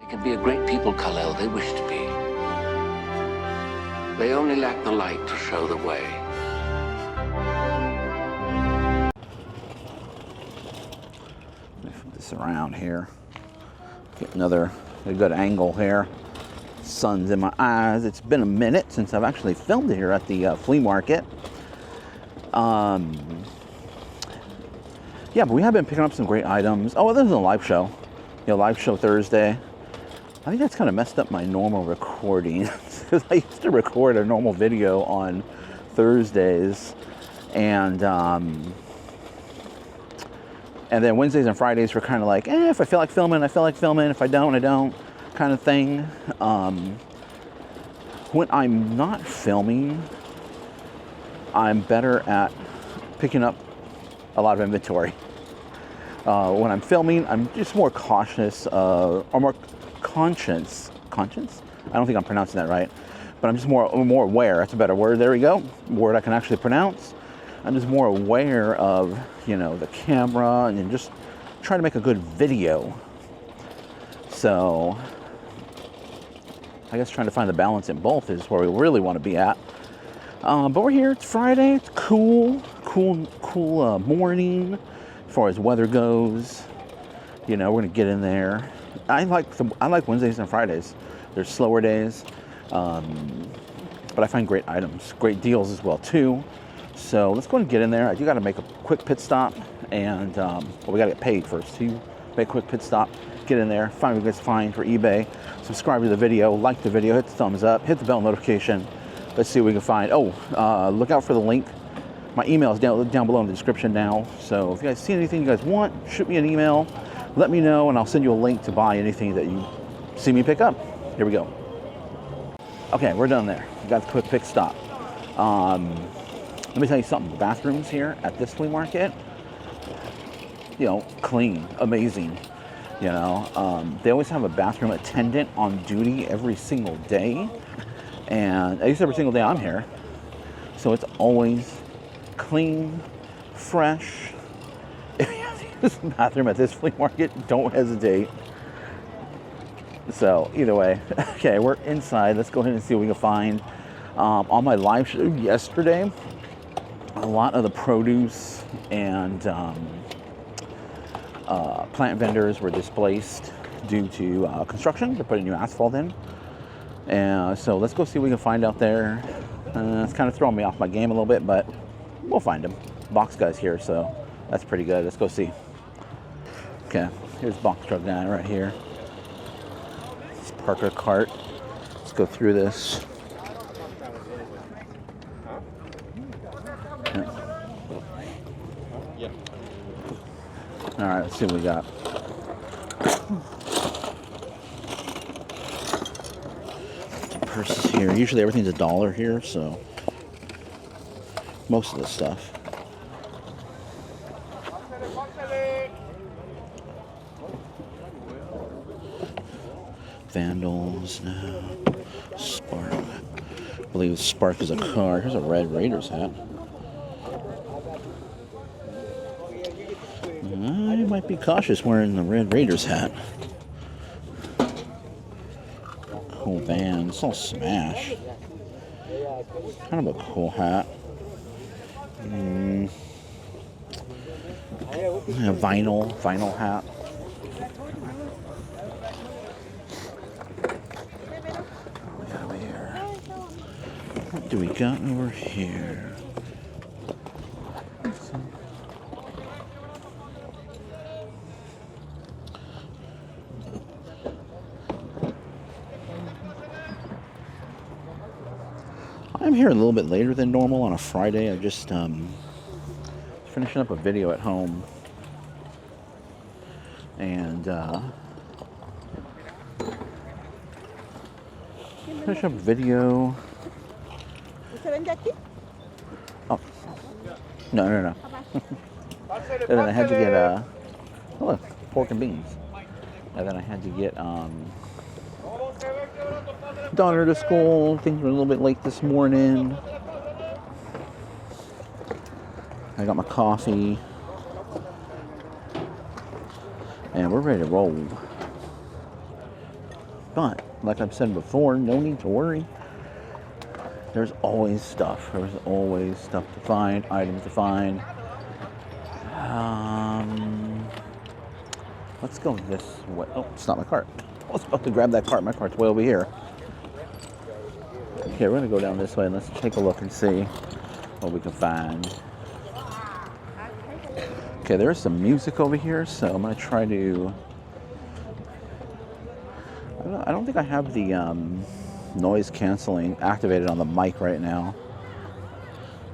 can be a great people, Kal-El, they wish to be. They only lack the light to show the way. Let me flip this around here. Get a good angle here. Sun's in my eyes. It's been a minute since I've actually filmed here at the flea market. Yeah, but we have been picking up some great items. Oh, this is a live show. You know, live show Thursday. I think that's kind of messed up my normal recording because I used to record a normal video on Thursdays, and then Wednesdays and Fridays were kind of like, if I feel like filming, I feel like filming. If I don't, I don't, kind of thing. When I'm not filming, I'm better at picking up a lot of inventory. When I'm filming, I'm just more cautious, or more conscious. Conscious? I don't think I'm pronouncing that right, but I'm just more aware. That's a better word. There we go. Word I can actually pronounce. I'm just more aware of, you know, the camera and just trying to make a good video. So I guess trying to find the balance in both is where we really want to be at. But we're here. It's Friday. It's cool morning as far as weather goes. You know, we're gonna get in there. I like Wednesdays and Fridays. They're slower days, but I find great items, great deals as well too. So let's go and get in there. I do got to make a quick pit stop, and well, we got to get paid first. So you make a quick pit stop, get in there, find what you guys find for eBay. Subscribe to the video, like the video, hit the thumbs up, hit the bell notification. Let's see what we can find. Oh, look out for the link. My email is down below in the description now. So if you guys see anything you guys want, shoot me an email. Let me know, and I'll send you a link to buy anything that you see me pick up. Here we go. Okay, we're done there. We got the quick pick stop. Let me tell you something. The bathrooms here at this flea market, you know, clean, amazing. You know, they always have a bathroom attendant on duty every single day, and at least every single day I'm here. So it's always clean, fresh. If you have to use the bathroom at this flea market, don't hesitate. So either way, okay, we're inside. Let's go ahead and see what we can find. On my live show yesterday, a lot of the produce and plant vendors were displaced due to construction. They're putting new asphalt in. And so let's go see what we can find out there. It's kind of throwing me off my game a little bit, but we'll find them. Box guy's here, so that's pretty good. Let's go see. Okay, here's box truck guy right here. Let's park our cart. Let's go through this. All right, let's see what we got. Purses here. Usually everything's $1 here, so most of the stuff. Vandals now. Spark. I believe Spark is a car. Here's a Red Raiders hat. I might be cautious wearing the Red Raiders hat. Cool van. It's all smash. Kind of a cool hat. A vinyl hat. What do we got over here? I'm here a little bit later than normal on a Friday. I just finishing up a video at home, and finish up a video. Oh, no. And then I had to get pork and beans, and then I had to get daughter to school. Things were a little bit late this morning. I got my coffee, and we're ready to roll. But like I've said before, no need to worry. There's always stuff. There's always stuff to find, items to find. Let's go this way. Oh, it's not my cart. I was about to grab that cart. My cart's way over here. Okay, we're gonna go down this way and let's take a look and see what we can find. Okay, there's some music over here, so I'm gonna try to. I don't think I have the noise canceling activated on the mic right now.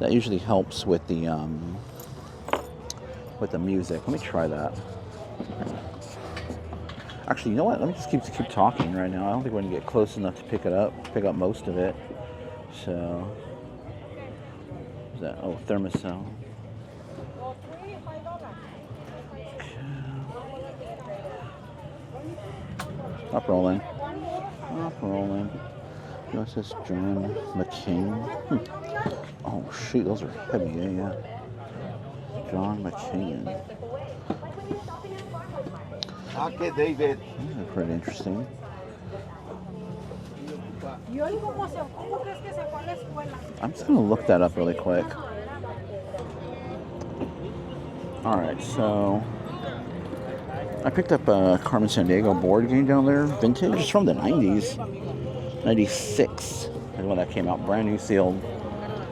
That usually helps with the music. Let me try that. Actually, you know what? Let me just keep talking right now. I don't think we're gonna get close enough to pick up most of it. So, is that? Oh, thermocell. Up rolling. Up rolling. What's this? John McCain. Oh shoot, those are heavy. Yeah. John McCain. Okay, David. These are pretty interesting. I'm just gonna look that up really quick. All right, so I picked up a Carmen Sandiego board game down there, vintage. It's from the 90s, 96 is when that came out, brand new sealed.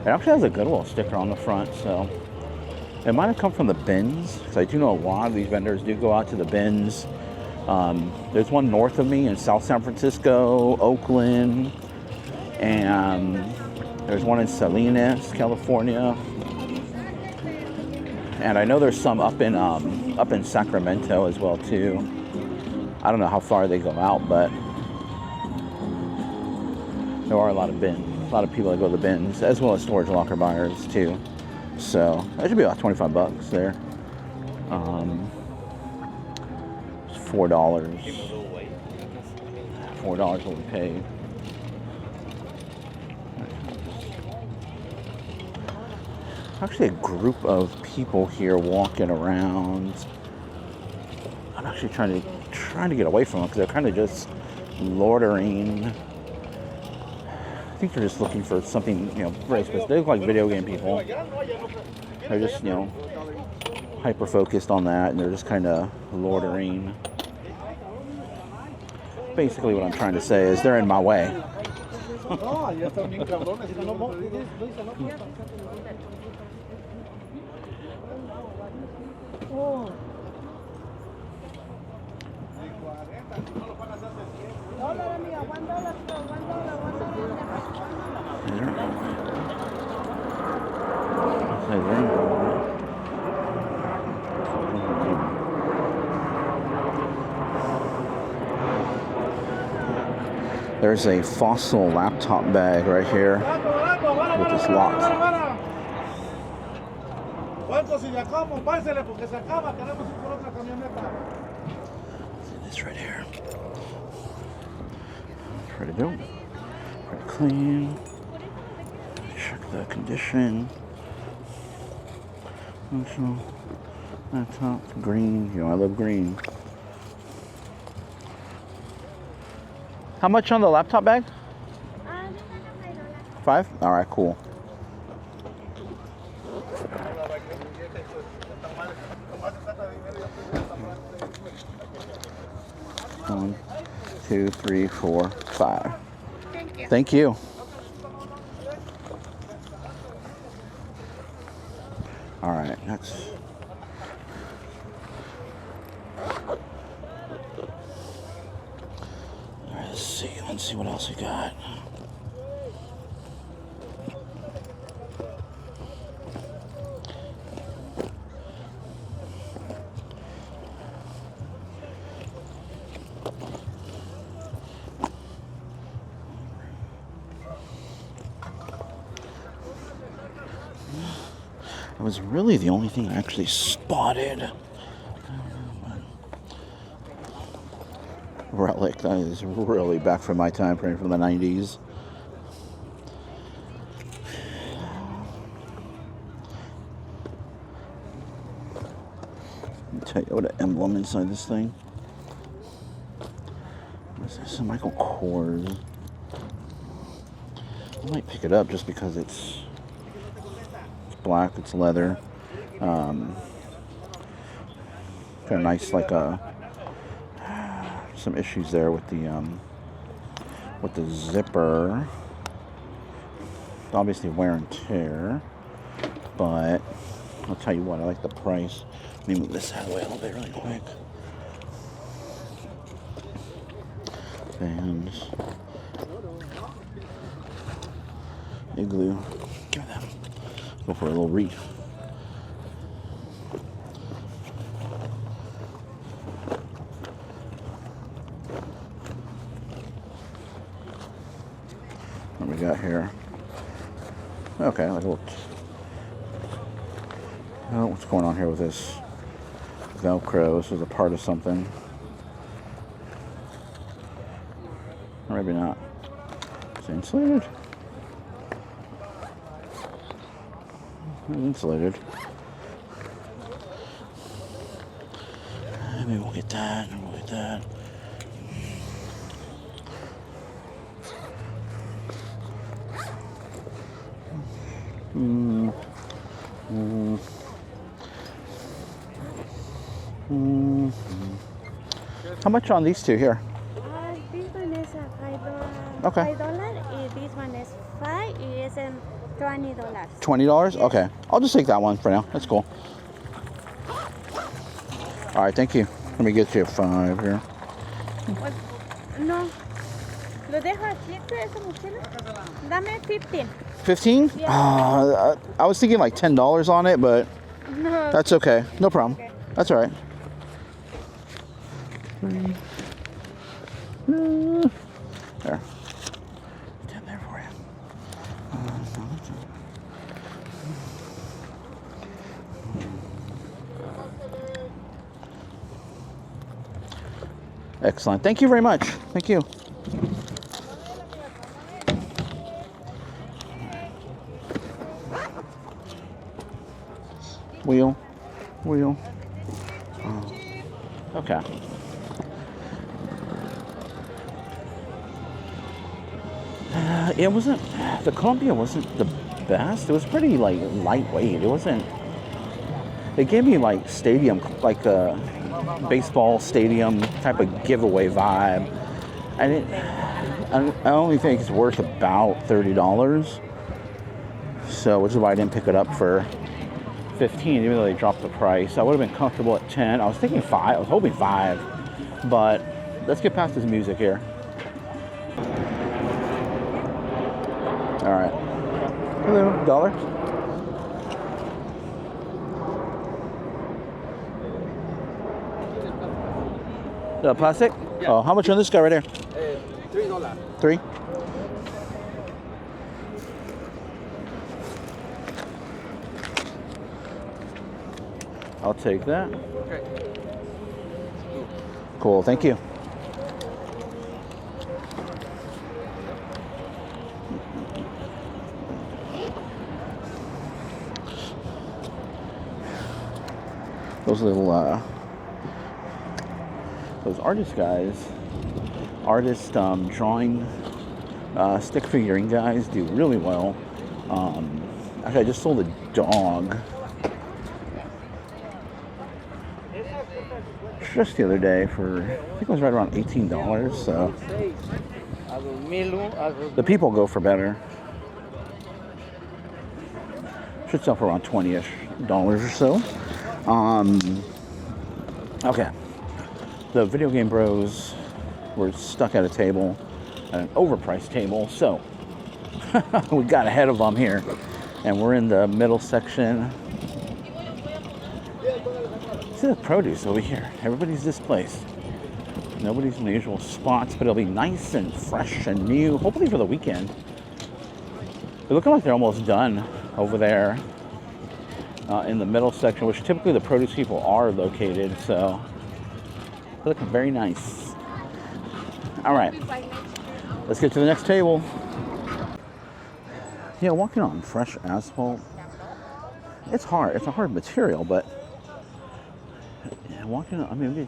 It actually has a Goodwill sticker on the front, so it might have come from the bins, because I do know a lot of these vendors do go out to the bins. There's one north of me in South San Francisco, Oakland, and there's one in Salinas, California. And I know there's some up in Sacramento as well too. I don't know how far they go out, but there are a lot of bins, a lot of people that go to the bins, as well as storage locker buyers too. So that should be about 25 bucks there. $4. $4 what we paid. Actually a group of people here walking around. I'm actually trying to get away from them because they're kind of just loitering. I think they're just looking for something, very specific. They look like video game people. They're just, hyper focused on that, and they're just kind of loitering. Basically, what I'm trying to say is they're in my way. There's a Fossil laptop bag right here with this lock. This right here. Pretty dope. Pretty clean. Check the condition. Laptop, green. I love green. How much on the laptop bag? $5? All right, cool. One, 2, 3, 4, 5. Thank you. All right, that's. Let's see what else we got. It was really the only thing I actually spotted. Relic, that is really back from my time frame from the 90s. Let me tell you what an emblem inside this thing. This is Michael Kors. I might pick it up just because it's black, it's leather. Kind of nice, like some issues there with the zipper. Obviously wear and tear, but I'll tell you what, I like the price. Let me move this out of the way a little bit really quick. Vans. Igloo. Give me that. Go for a little read. What we got here? Okay, like a little. Oh, what's going on here with this Velcro? This is a part of something. Or maybe not. It's insulated. It's insulated. Maybe we'll get that, and we'll get that. How much on these two here? This one is $5. Okay. $5. This one is $5. It is $20. $20? Okay. I'll just take that one for now. That's cool. All right, thank you. Let me get you a 5 here. No. ¿Lo dejo aquí esa mochila? Dame 15. 15? Yeah. I was thinking like $10 on it, but No. that's okay. No problem. Okay. That's all right. There. 10 there for you. Excellent. Thank you very much. Thank you. Wheel. Oh. Okay. It wasn't, the Columbia wasn't the best. It was pretty like lightweight. It wasn't, they gave me like stadium, like a baseball stadium type of giveaway vibe. And I only think it's worth about $30. So, which is why I didn't pick it up for 15, even though they dropped the price. I would have been comfortable at 10. I was thinking 5. I was hoping 5. But let's get past this music here. All right. Hello, dollar. The plastic? Yeah. Oh, how much on this guy right here? $3. 3? I'll take that. Okay. Cool, thank you. Those little, those artist guys, drawing, stick figuring guys do really well. Actually, I just sold a dog just the other day for, I think it was right around $18, so the people go for better. Should sell for around $20-ish or so. Okay. The video game bros were stuck at a table, at an overpriced table, so we got ahead of them here, and we're in the middle section. See the produce over here. Everybody's displaced. Nobody's in the usual spots, but it'll be nice and fresh and new, hopefully for the weekend. They're looking like they're almost done over there in the middle section, which typically the produce people are located, so they're looking very nice. All right, let's get to the next table. Yeah, walking on fresh asphalt, it's hard. It's a hard material, but walking on, I mean,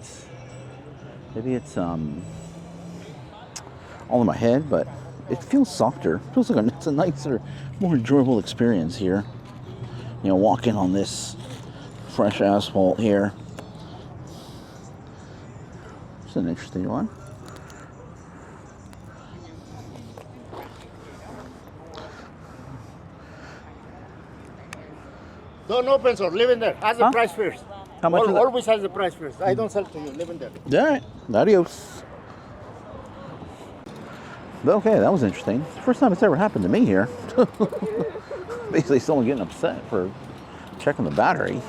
maybe it's all in my head, but it feels softer. It feels like it's a nicer, more enjoyable experience here. You know, walking on this fresh asphalt here. It's an interesting one. Don't open, sir. Leave in there. Has the price first. How much is it? Always has the price first. I don't sell to you. Leave in there. All right. Adios. Okay, that was interesting. First time it's ever happened to me here. Basically, someone getting upset for checking the battery,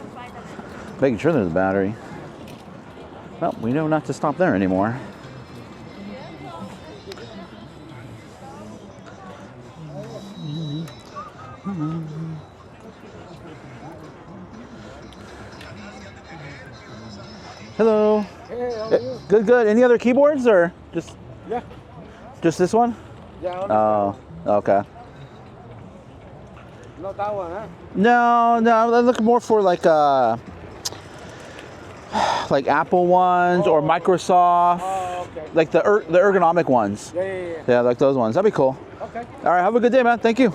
making sure there's a battery. Well, we know not to stop there anymore. Hello. Hey, how are you? Good, good. Any other keyboards or just Yeah. just this one? Yeah. Oh, okay. Not that one, huh? No, I'm looking more for like Apple ones or Microsoft, Oh, okay. like the ergonomic ones. Yeah. Yeah, like those ones. That'd be cool. Okay. All right, have a good day, man. Thank you.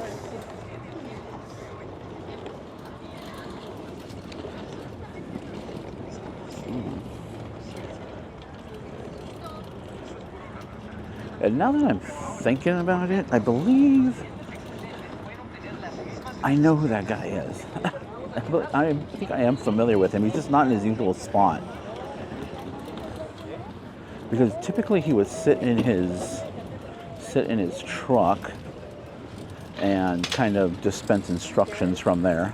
And now that I'm thinking about it, I believe I know who that guy is. I think I am familiar with him. He's just not in his usual spot. Because typically he would sit in his truck and kind of dispense instructions from there.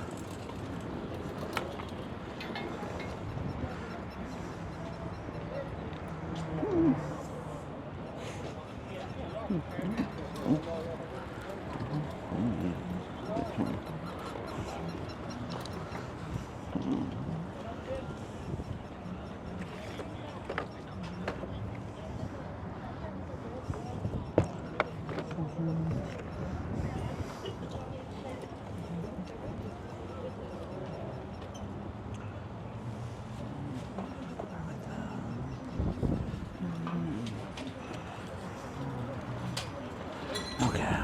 Okay.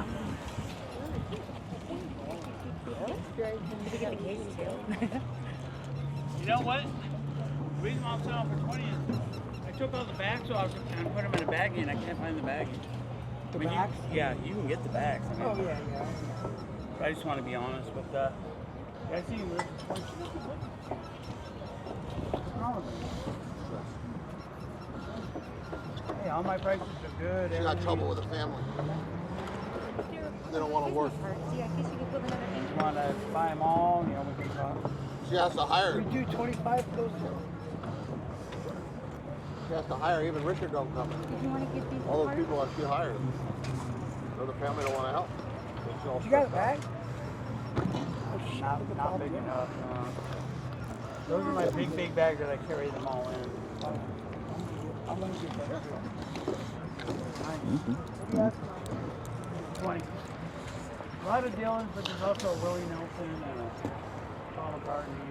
You know what? The reason why I'm selling for 20 is I took all the bags off and I put them in a baggie and I can't find the baggie. The bags? Yeah, you can get the bags. I mean, Oh, yeah. but I just want to be honest with that. I see you live for 20. Hey, all my prices are good. She got trouble with a family. They don't want to work. You want to buy them all? You know, we can talk. She has to hire. We do 25 for those. She has to hire. Even Richard don't come. You want to get these All those people that she hired. So the family don't want to help. You got a bag? Not big enough. Those are my big bags that I carry them all in. I'm going to get that. 20. A lot of dealers, but there's also a Willie Nelson and a Paul McCartney.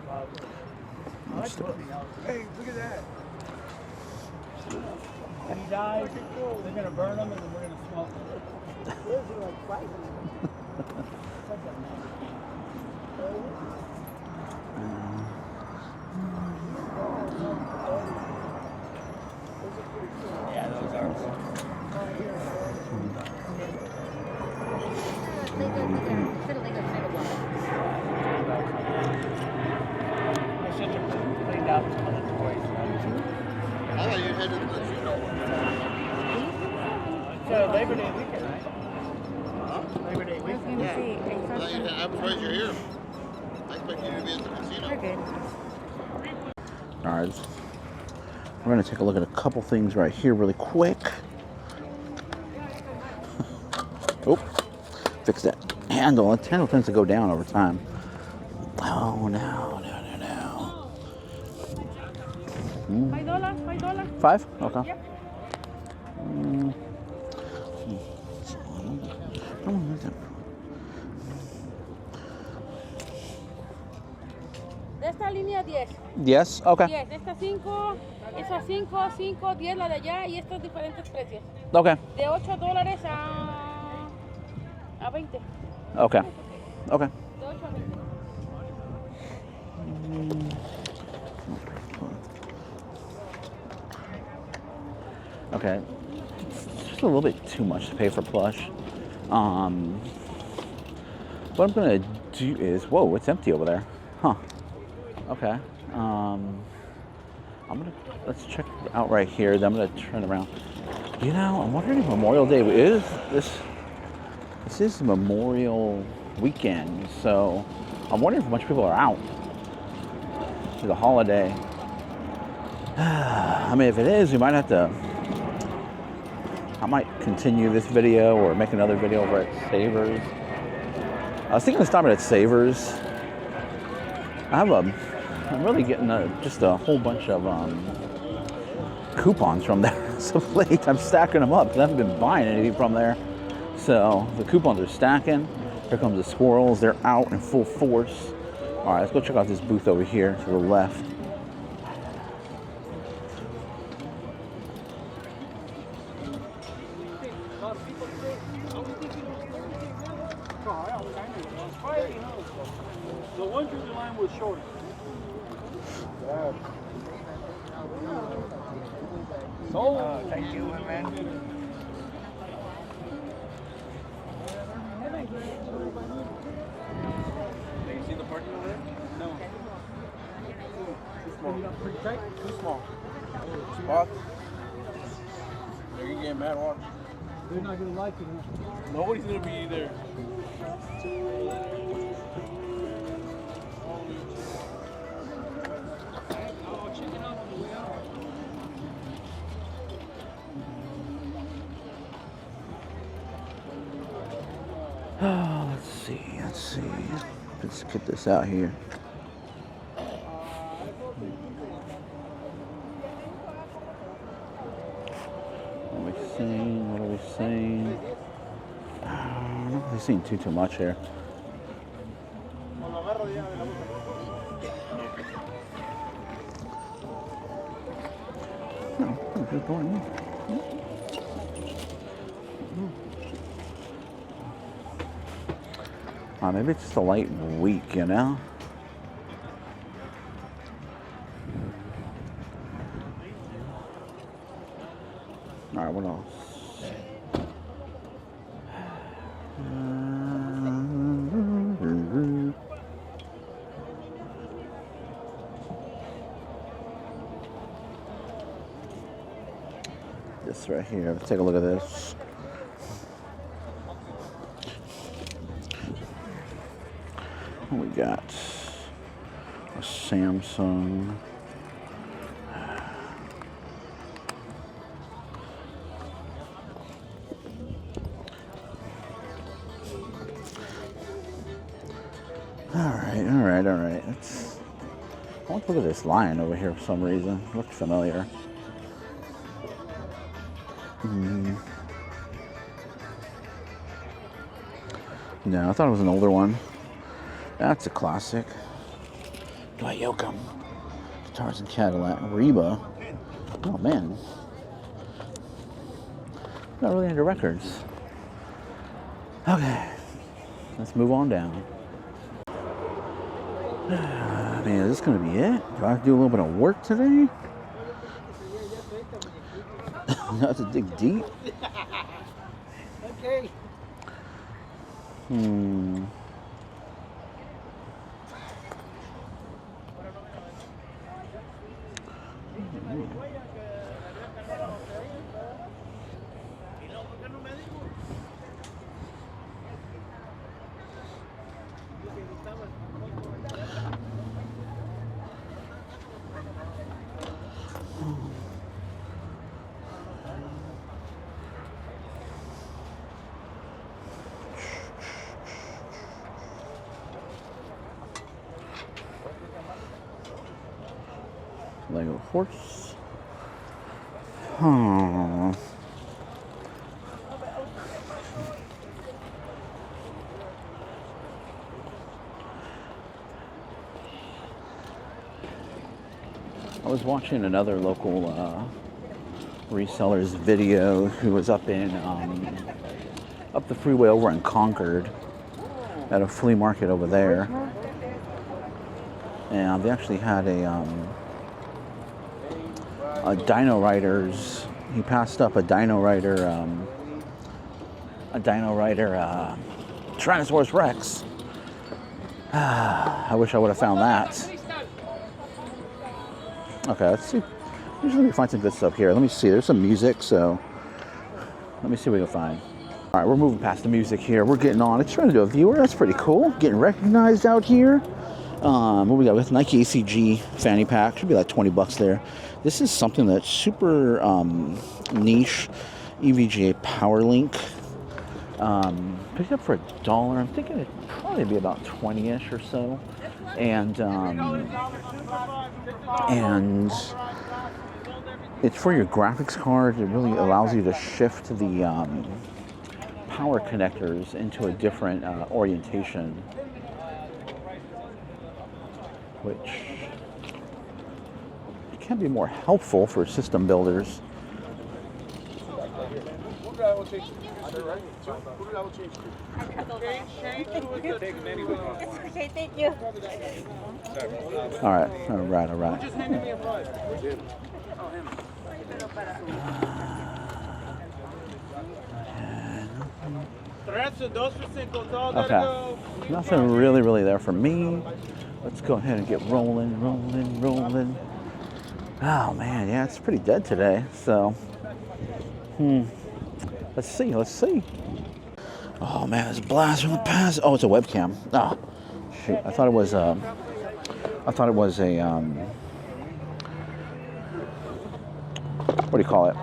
I like Willie Nelson. Hey, look at that. When he dies, they're going to burn him and then we're going to smoke him. Those are like fighting. Yeah, those are. My sister cleaned out some of the toys. I thought you headed to the casino. It's Labor Day weekend, right? Huh? Labor Day weekend. I thought you I'm surprised you're here. I expect you to be at the casino. All right. We're going to take a look at a couple things right here really quick. Oh, fix that handle. The handle tends to go down over time. Oh, no. $5. $5? Okay. Yep. esta línea 10. Yes. Okay. 10, esta 5, esa 5, 5, 10 la de allá y estos diferentes precios. Okay. De $8 a 20. Okay. Okay. De 8 a 20. Okay. It's just a little bit too much to pay for plush. What I'm gonna do is, whoa, it's empty over there. Huh. Okay. Let's check out right here. Then I'm gonna turn around. You know, I'm wondering if Memorial Day is this is Memorial weekend, so I'm wondering if a bunch of people are out for the holiday. I mean, if it is, we might have to. I might continue this video or make another video over at Savers. I was thinking of stopping at Savers. I'm really getting just a whole bunch of coupons from there as of late. I'm stacking them up because I haven't been buying anything from there. So the coupons are stacking. Here comes the squirrels. They're out in full force. All right, let's go check out this booth over here to the left. The one through the line was shorter. So, thank you, man. Can you see the parking over there? No. Too small. Pretty tight? Too small. Spot. They're gonna get mad water. They're not gonna like it, huh? Nobody's gonna be there. Oh, let's see. Let's get this out here. What are we saying? I'm not really seeing too much here. Maybe it's just a light week, you know? All right, what else? This right here, let's take a look at this. We got a Samsung. All right. I want to look at this lion over here for some reason. It looks familiar. No, I thought it was an older one. That's a classic. Dwight Yoakam. Guitars and Cadillac. Reba. Oh, man. Not really into records. Okay. Let's move on down. Man, is this going to be it? Do I have to do a little bit of work today? Not to dig deep? Okay. Lego horse. Oh. I was watching another local reseller's video who was up the freeway over in Concord at a flea market over there, and they actually had a Dino Riders. He passed up a Dino Rider Tyrannosaurus Rex. I wish I would have found that. Okay, let's see. Usually we find some good stuff here. Let me see. There's some music, so let me see what we can find. All right, we're moving past the music here. We're getting on. It's trying to do a viewer. That's pretty cool. Getting recognized out here. What we got with Nike ACG fanny pack. Should be like 20 bucks there. This is something that's super niche. EVGA Power Link. Picked it up for $1. I'm thinking it'd probably be about 20-ish or so. And it's for your graphics card. It really allows you to shift the power connectors into a different orientation, which can be more helpful for system builders. Okay, thank you. All right. Okay. Nothing really there for me. Let's go ahead and get rolling. Oh man, yeah, it's pretty dead today. So, let's see. Oh man, it's a blast from the past. Oh, it's a webcam. Oh, shoot. I thought it was a what do you call it?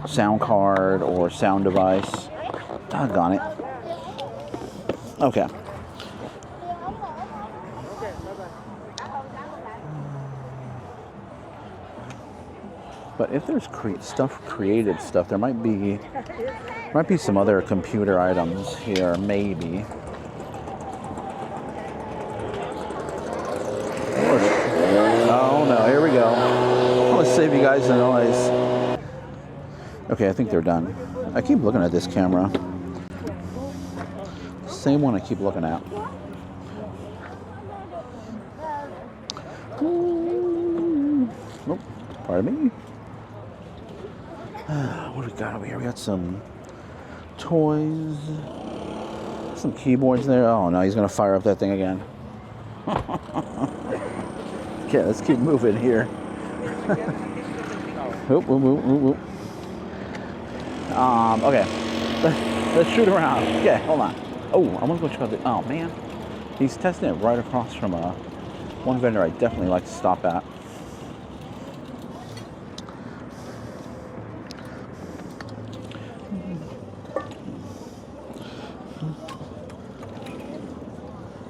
Sound card or sound device. Doggone it. Okay. But if there's creative stuff, there might be some other computer items here, maybe. Oh no, here we go. I'm gonna save you guys the noise. Okay, I think they're done. I keep looking at this camera. Same one I keep looking at. Nope, pardon me. What do we got over here? We got some toys, some keyboards there. Oh no, he's gonna fire up that thing again. Okay, let's keep moving here. Whoop. Okay, let's shoot around. Okay, hold on. Oh, I want to go check out the. Oh man, he's testing it right across from one vendor I definitely like to stop at.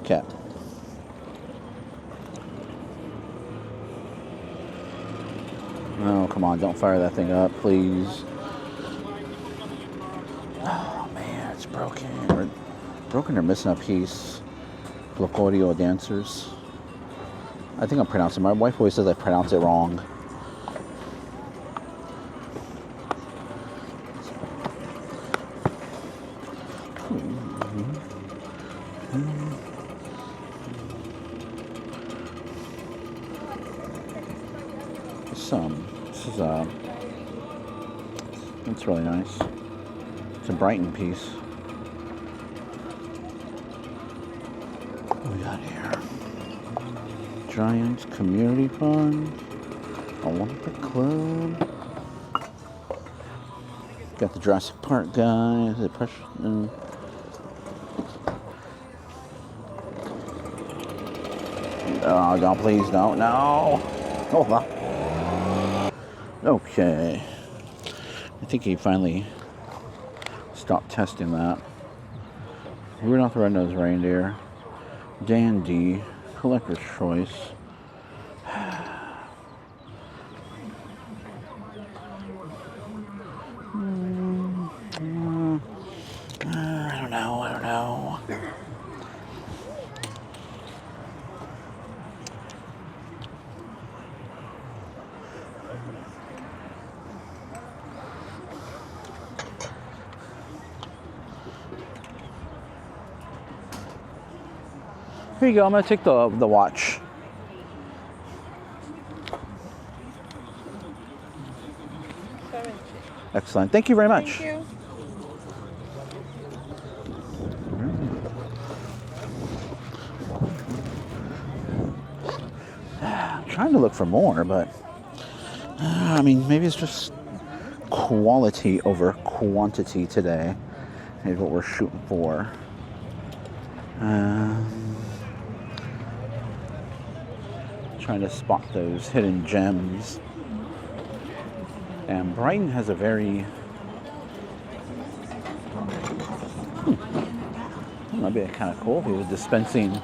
Okay. Oh, come on, don't fire that thing up, please. Oh, man, it's broken. Broken or missing a piece. Blocorio dancers. I think I'm pronouncing it. My wife always says I pronounce it wrong. It's really nice. It's a Brighton piece. What do we got here? Giants Community Fund. Olympic Club. Got the Jurassic Park guy. The pressure. Oh, don't, please don't. No. Hold on. Okay. I think he finally stopped testing that. Rudolph the Red-Nosed Reindeer. Dandy. Collector's Choice. I don't know. Here you go. I'm gonna take the watch. Excellent. Thank you very much. Thank you. I'm trying to look for more, but I mean, maybe it's just quality over quantity today is what we're shooting for. Trying to spot those hidden gems. And Brighton has a very that'd be kind of cool if he was dispensing.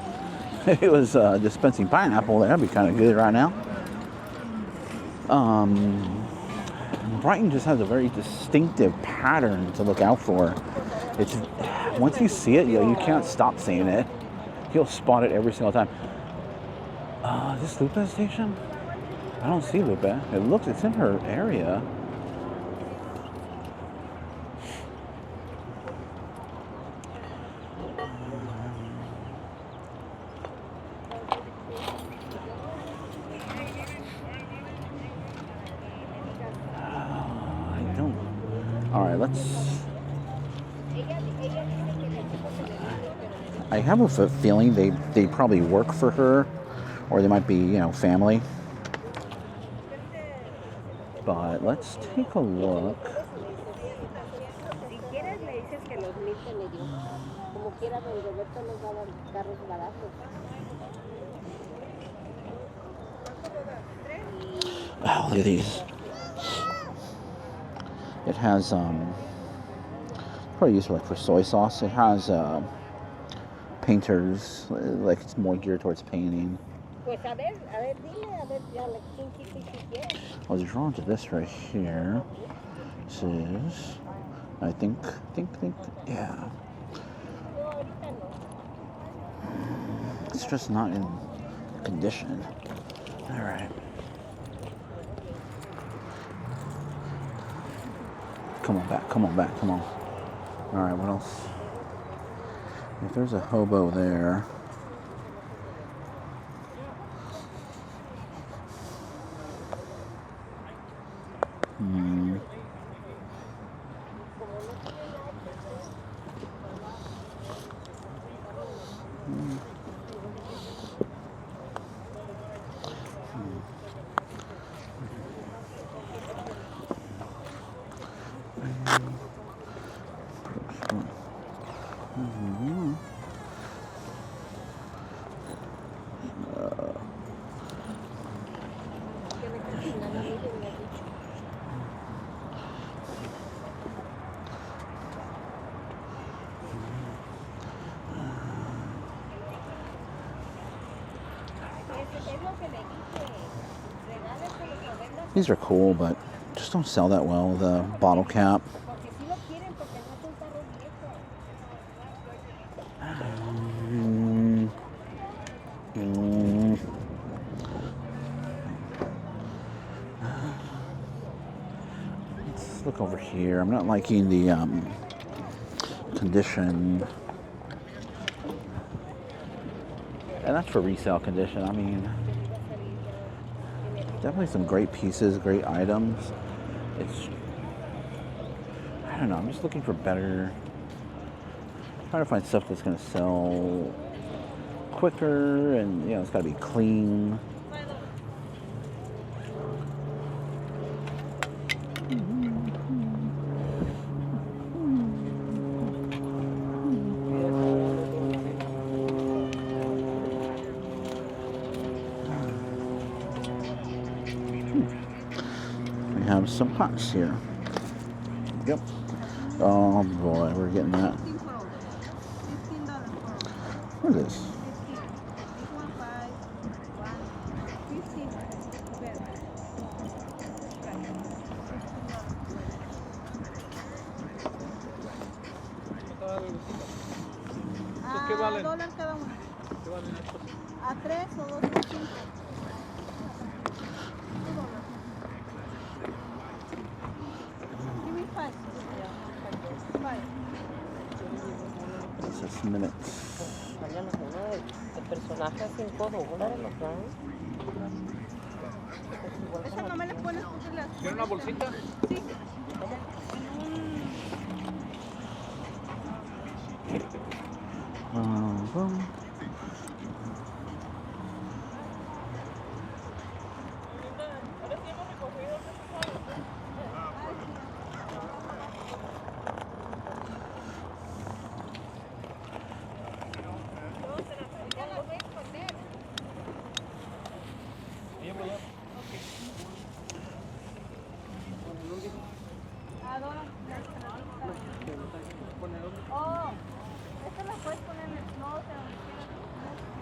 If it was dispensing pineapple, that'd be kind of good right now. Brighton just has a very distinctive pattern to look out for. It's once you see it, you can't stop seeing it. You'll spot it every single time. Is this Lupe station? I don't see Lupe. It's in her area. I have a feeling they probably work for her, or they might be, family. But let's take a look. Oh, look at these. It has probably used for soy sauce. It has painters, like it's more geared towards painting. I was drawn to this right here. This is, I think, yeah. It's just not in condition. All right. Come on back. All right, what else? If there's a hobo there. These are cool, but just don't sell that well, the bottle cap. Let's look over here. I'm not liking the condition. And that's for resale condition. I mean, definitely some great pieces, great items. I don't know, I'm just looking for better, trying to find stuff that's gonna sell quicker, and it's gotta be clean. Some pots here. Yep. Oh boy, we're getting that. What is this? $1 cada uno. ¿A 3 o 2.5? This is minutes. Válganos uno de personaje a $5 los dan. Eso no me le pones porque las... ¿Quiere una bolsita? Sí.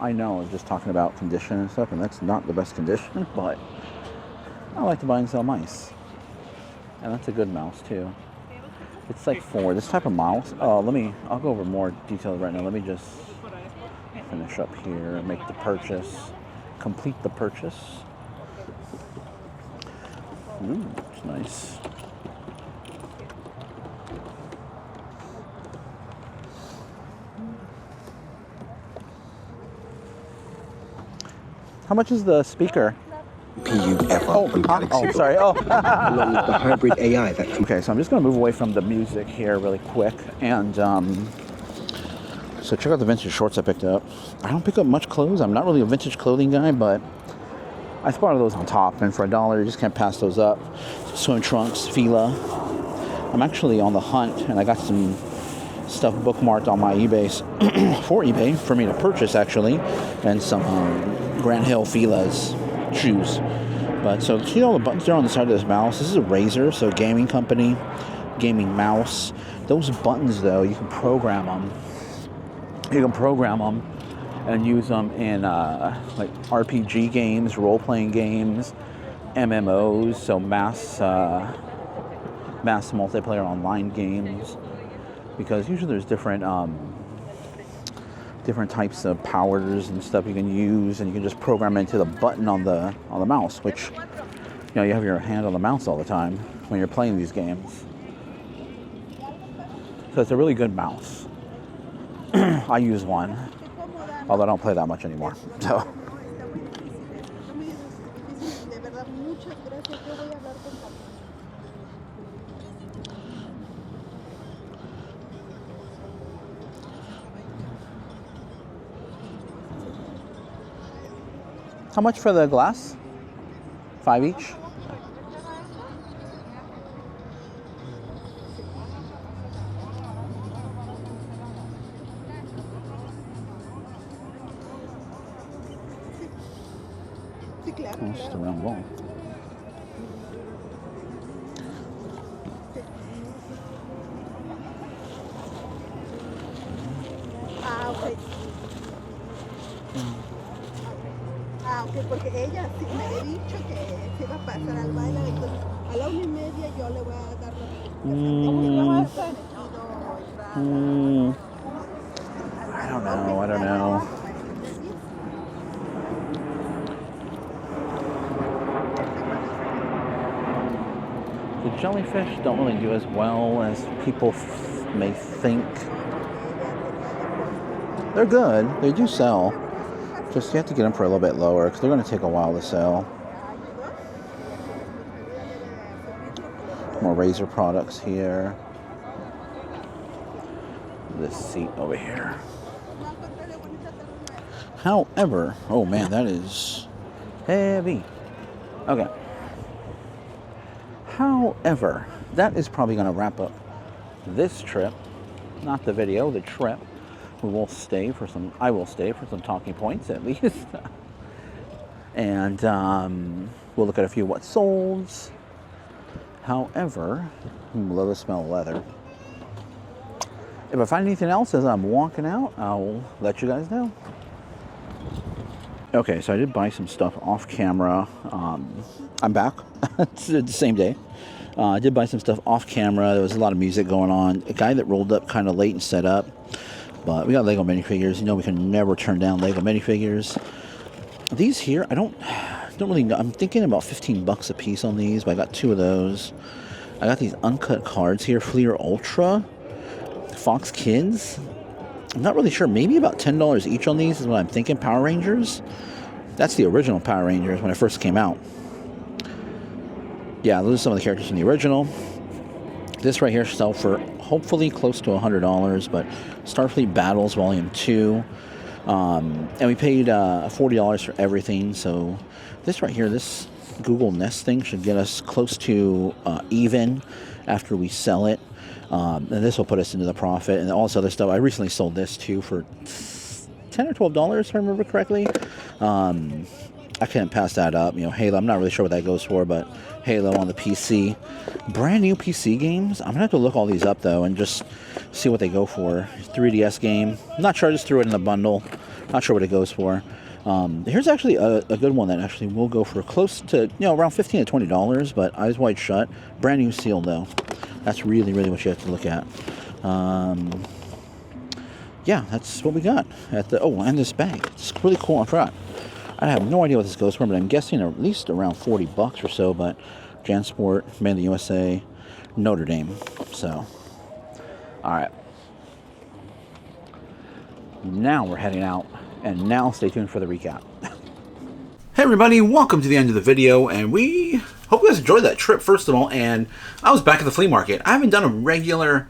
I know, just talking about condition and stuff, and that's not the best condition, but I like to buy and sell mice. And that's a good mouse too. It's like for this type of mouse. I'll go over more details right now. Let me just finish up here and make the purchase, complete the purchase. Ooh, it's nice. How much is the speaker? Oh, sorry. Oh. Along with the hybrid AI that can... Okay, so I'm just going to move away from the music here really quick. And so check out the vintage shorts I picked up. I don't pick up much clothes. I'm not really a vintage clothing guy, but I spotted those on top. And for $1, you just can't pass those up. Swim trunks, Fila. I'm actually on the hunt, and I got some stuff bookmarked on my eBay for eBay for me to purchase, actually. And some Grant Hill Fila's shoes. But so see all the buttons there on the side of this mouse. This is a Razer, so gaming company, gaming mouse. Those buttons though, you can program them. You can program them and use them in like RPG games, role-playing games, MMOs, so mass multiplayer online games. Because usually there's different types of powers and stuff you can use, and you can just program it into the button on the mouse, which, you know, you have your hand on the mouse all the time when you're playing these games. So it's a really good mouse. I use one, although I don't play that much anymore. So. How much for the glass? 5 each? Oh, it's just a round ball. Ok, porque ella sí me había dicho que se iba a pasar al baile, entonces a la 1:30 yo le voy a dar I don't know. The jellyfish don't really do as well as people may think. They're good. They do sell. Just you have to get them for a little bit lower because they're going to take a while to sell. More Razer products here. This seat over here. However, oh man, that is heavy. Okay. However, that is probably going to wrap up this trip. Not the video, the trip. I will stay for some talking points at least. And we'll look at a few what solds. However, I love the smell of leather. If I find anything else as I'm walking out, I'll let you guys know. Okay, so I did buy some stuff off camera. I'm back. It's the same day. I did buy some stuff off camera. There was a lot of music going on. A guy that rolled up kind of late and set up. But we got Lego minifigures. You know we can never turn down Lego minifigures. These here, I don't really know. I'm thinking about $15 a piece on these, but I got 2 of those. I got these uncut cards here, Flea Ultra, Fox Kids. I'm not really sure. Maybe about $10 each on these is what I'm thinking. Power Rangers. That's the original Power Rangers when it first came out. Yeah, those are some of the characters from the original. This right here sell for hopefully close to $100, but Starfleet Battles Volume 2. And we paid $40 for everything. So this right here, this Google Nest thing should get us close to even after we sell it. And this will put us into the profit. And all this other stuff, I recently sold this too for $10 or $12, if I remember correctly. I couldn't pass that up. You know, Halo, I'm not really sure what that goes for, but Halo on the PC. Brand new PC games. I'm going to have to look all these up, though, and just see what they go for. 3DS game. I'm not sure. I just threw it in the bundle. Not sure what it goes for. Here's actually a good one that actually will go for close to, you know, around $15 to $20, but eyes wide shut. Brand new seal, though. That's really, really what you have to look at. Yeah, that's what we got. And this bag. It's really cool. I forgot. I have no idea what this goes for, but I'm guessing at least around $40 or so. But JanSport, Made in the USA, Notre Dame. So, all right. Now we're heading out, and now stay tuned for the recap. Hey everybody, welcome to the end of the video, and we hope you guys enjoyed that trip, first of all. And I was back at the flea market. I haven't done a regular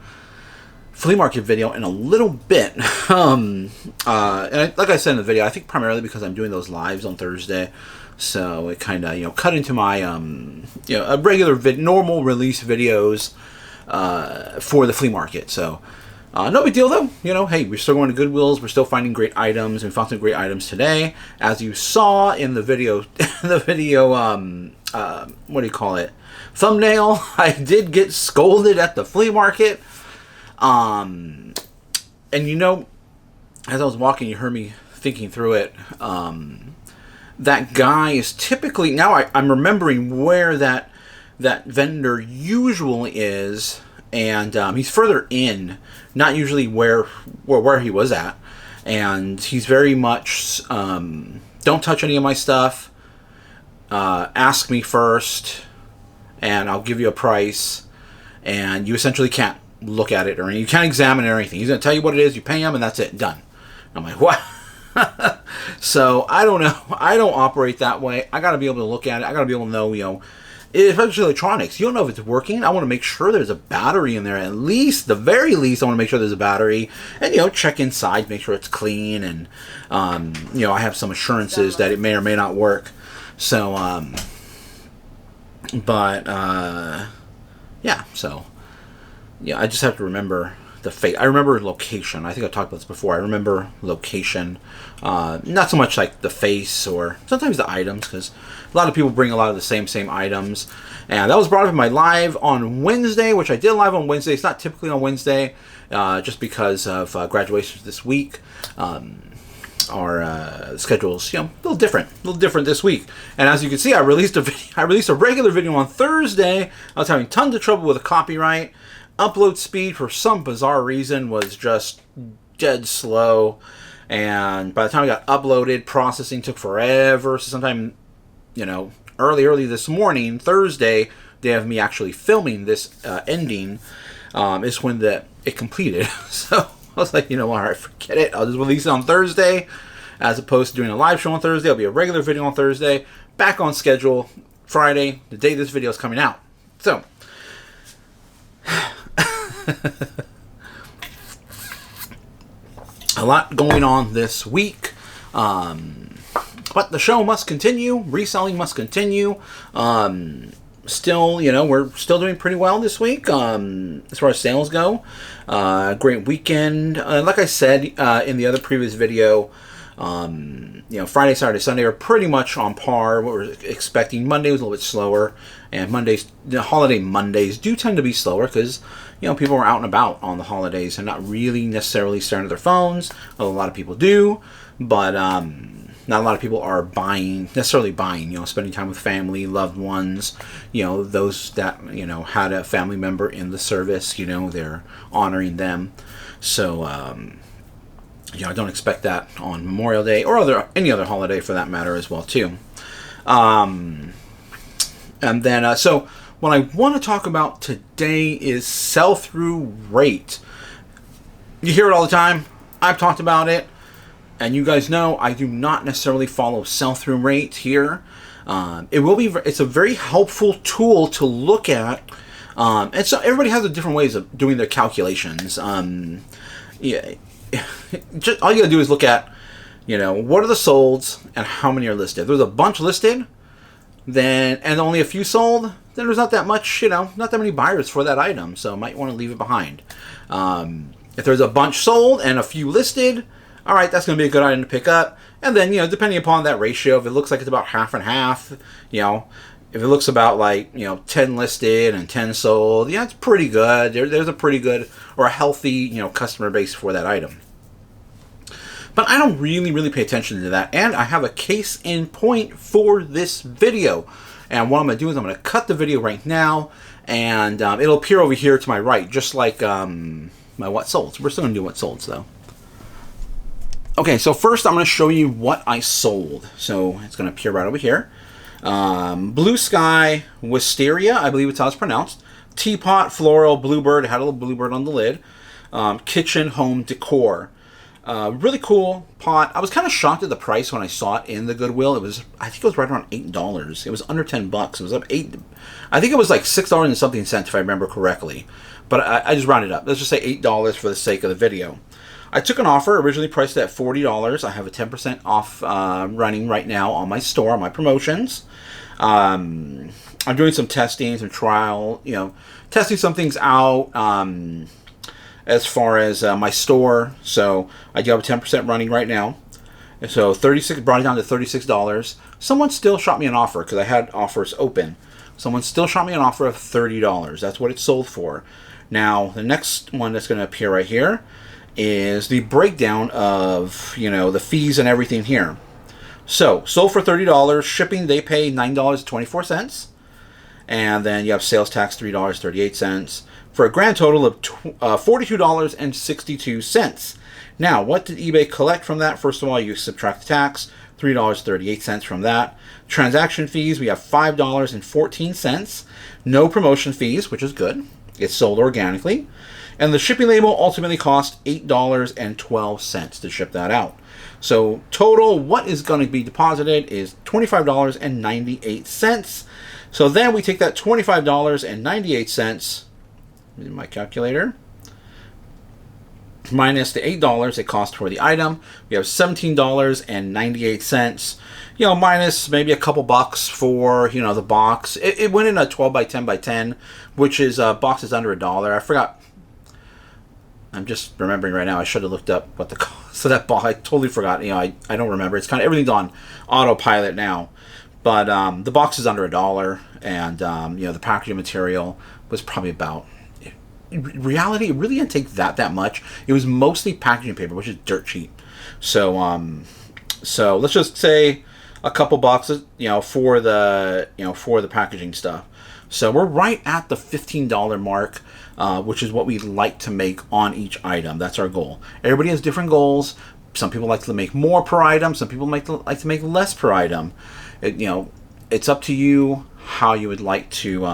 flea market video in a little bit. And like I said in the video, I think primarily because I'm doing those lives on Thursday, so it kind of, you know, cut into my a regular normal release videos for the flea market. So no big deal though. You know, hey, we're still going to Goodwills. We're still finding great items. We found some great items today, as you saw in the video. What do you call it? Thumbnail. I did get scolded at the flea market. And you know, as I was walking, you heard me thinking through it. That guy is typically, now I'm remembering where that vendor usually is, and he's further in, not usually where he was at, and he's very much don't touch any of my stuff. Ask me first, and I'll give you a price, and you essentially can't look at it, or you can't examine it or anything. He's going to tell you what it is, you pay him, and that's it, done. I'm like, what? So I don't know. I don't operate that way. I got to be able to look at it. I got to be able to know, you know, especially electronics. You don't know if it's working. I want to make sure there's a battery in there. At least, the very least, I want to make sure there's a battery, and, you know, check inside, make sure it's clean, and you know, I have some assurances that it may or may not work. So yeah, so yeah, I just have to remember the face. I remember location. I think I talked about this before. I remember location. Not so much like the face, or sometimes the items, because a lot of people bring a lot of the same items. And that was brought up in my live on Wednesday, which I did live on Wednesday. It's not typically on Wednesday, just because of graduations this week. Our schedule's, you know, a little different this week. And as you can see, I released a regular video on Thursday. I was having tons of trouble with the copyright. Upload speed, for some bizarre reason, was just dead slow, and by the time I got uploaded, processing took forever. So sometime, you know, early this morning, Thursday, day of me actually filming this ending, is when it completed. So I was like, you know what, all right, forget it. I'll just release it on Thursday, as opposed to doing a live show on Thursday. It'll be a regular video on Thursday, back on schedule Friday, the day this video is coming out. So a lot going on this week, but the show must continue. Reselling must continue. Still, you know, we're still doing pretty well this week as far as sales go. Great weekend. Like I said in the other previous video, you know, Friday, Saturday, Sunday are pretty much on par what we're expecting. Monday was a little bit slower, and holiday Mondays do tend to be slower because, you know, people are out and about on the holidays and not really necessarily staring at their phones. Although a lot of people do, but not a lot of people are necessarily buying, you know, spending time with family, loved ones, you know, those that, you know, had a family member in the service, you know, they're honoring them. So, you know, I don't expect that on Memorial Day or any other holiday for that matter as well, too. And then, so what I want to talk about today is sell-through rate. You hear it all the time. I've talked about it, and you guys know I do not necessarily follow sell-through rate here. It's a very helpful tool to look at, and so everybody has a different ways of doing their calculations. Yeah, just, all you gotta do is look at, what are the solds and how many are listed. If there's a bunch listed, then and only a few sold, then there's not that much, not that many buyers for that item, so might want to leave it behind. If there's a bunch sold and a few listed, all right, that's going to be a good item to pick up. And then, depending upon that ratio, if it looks like it's about half and half, if it looks about like, 10 listed and 10 sold, it's pretty good. There's a pretty good or a healthy, customer base for that item. But I don't really pay attention to that. And I have a case in point for this video. And what I'm going to do is I'm going to cut the video right now. And it'll appear over here to my right, just like my what solds. We're still going to do what solds, though. Okay, so first I'm going to show you what I sold. So it's going to appear right over here. Blue Sky Wisteria, I believe it's how it's pronounced. Teapot, Floral, Bluebird. It had a little bluebird on the lid. Kitchen Home Decor. Really cool pot. I was kind of shocked at the price when I saw it in the Goodwill. I think it was right around $8. It was under $10. It was up I think it was like $6 and something cents if I remember correctly. But I just rounded up. Let's just say $8 for the sake of the video. I took an offer, originally priced at $40. I have a 10% off running right now on my store, on my promotions. I'm doing some testing, some trial, testing some things out. As far as my store, so I do have a 10% running right now. And so brought it down to $36. Someone still shot me an offer because I had offers open. Someone still shot me an offer of $30. That's what it sold for. Now the next one that's going to appear right here is the breakdown of the fees and everything here. So sold for $30. Shipping they pay $9.24, and then you have sales tax $3.38. For a grand total of $42.62. Now, what did eBay collect from that? First of all, you subtract the tax, $3.38 from that. Transaction fees, we have $5.14. No promotion fees, which is good. It's sold organically. And the shipping label ultimately cost $8.12 to ship that out. So total, what is going to be deposited is $25.98. So then we take that $25.98 in my calculator, minus the $8 it cost for the item. We have $17.98. Minus maybe a couple bucks for the box. It went in a 12 by 10 by 10, which is box is under $1. I forgot. I'm just remembering right now. I should have looked up what the cost of that box. I totally forgot. I don't remember. It's kind of everything's on autopilot now. But the box is under $1, and the packaging material was probably about. In reality, it really didn't take that much. It was mostly packaging paper, which is dirt cheap. So let's just say a couple bucks, for the packaging stuff. So we're right at the $15 mark, which is what we like to make on each item. That's our goal. Everybody has different goals. Some people like to make more per item. Some people like to make less per item. It's up to you how you would like to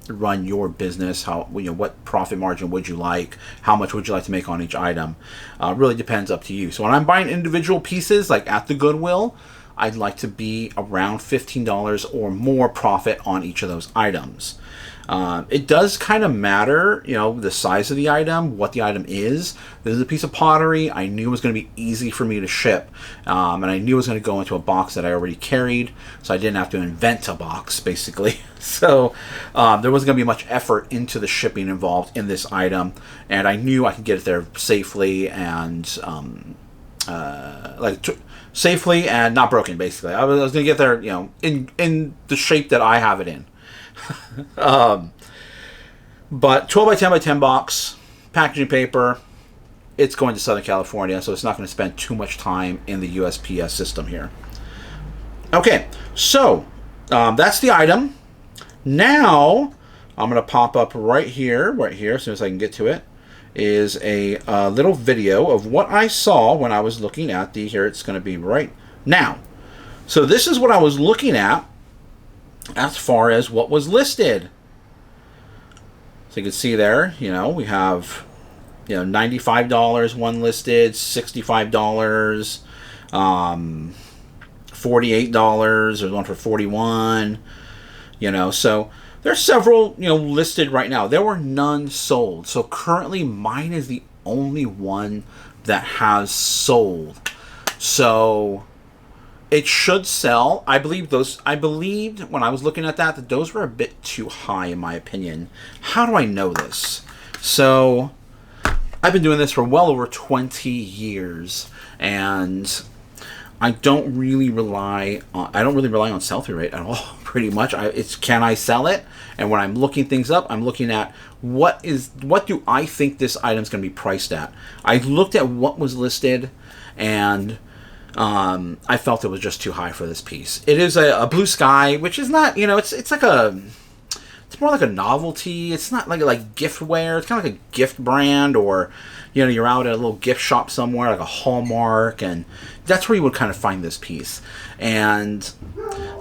run your business. What profit margin would you like? How much would you like to make on each item? Really depends, up to you. So when I'm buying individual pieces, like at the Goodwill, I'd like to be around $15 or more profit on each of those items. It does kind of matter, the size of the item, what the item is. This is a piece of pottery. I knew it was going to be easy for me to ship, and I knew it was going to go into a box that I already carried, so I didn't have to invent a box, basically. So there wasn't going to be much effort into the shipping involved in this item, and I knew I could get it there safely and safely and not broken, basically. I was going to get there, in the shape that I have it in. But 12 by 10 by 10 box, packaging paper, it's going to Southern California, so it's not going to spend too much time in the USPS system here. Okay, so that's the item. Now, I'm going to pop up right here, as soon as I can get to it, is a little video of what I saw when I was looking at here it's going to be right now. So this is what I was looking at as far as what was listed. So you can see there, we have $95 one listed, $65, $48. There's one for $41. So there's several listed right now. There were none sold. So currently mine is the only one that has sold. So it should sell. I believed when I was looking at that those were a bit too high in my opinion. How do I know this? So I've been doing this for well over 20 years, and I don't really rely on sell-through rate at all. Pretty much, it's can I sell it? And when I'm looking things up, I'm looking at what do I think this item's going to be priced at. I looked at what was listed, and I felt it was just too high for this piece. It is a blue sky, which is not, it's like it's more like a novelty. It's not like giftware. It's kind of like a gift brand, or you're out at a little gift shop somewhere, like a Hallmark, and that's where you would kind of find this piece. And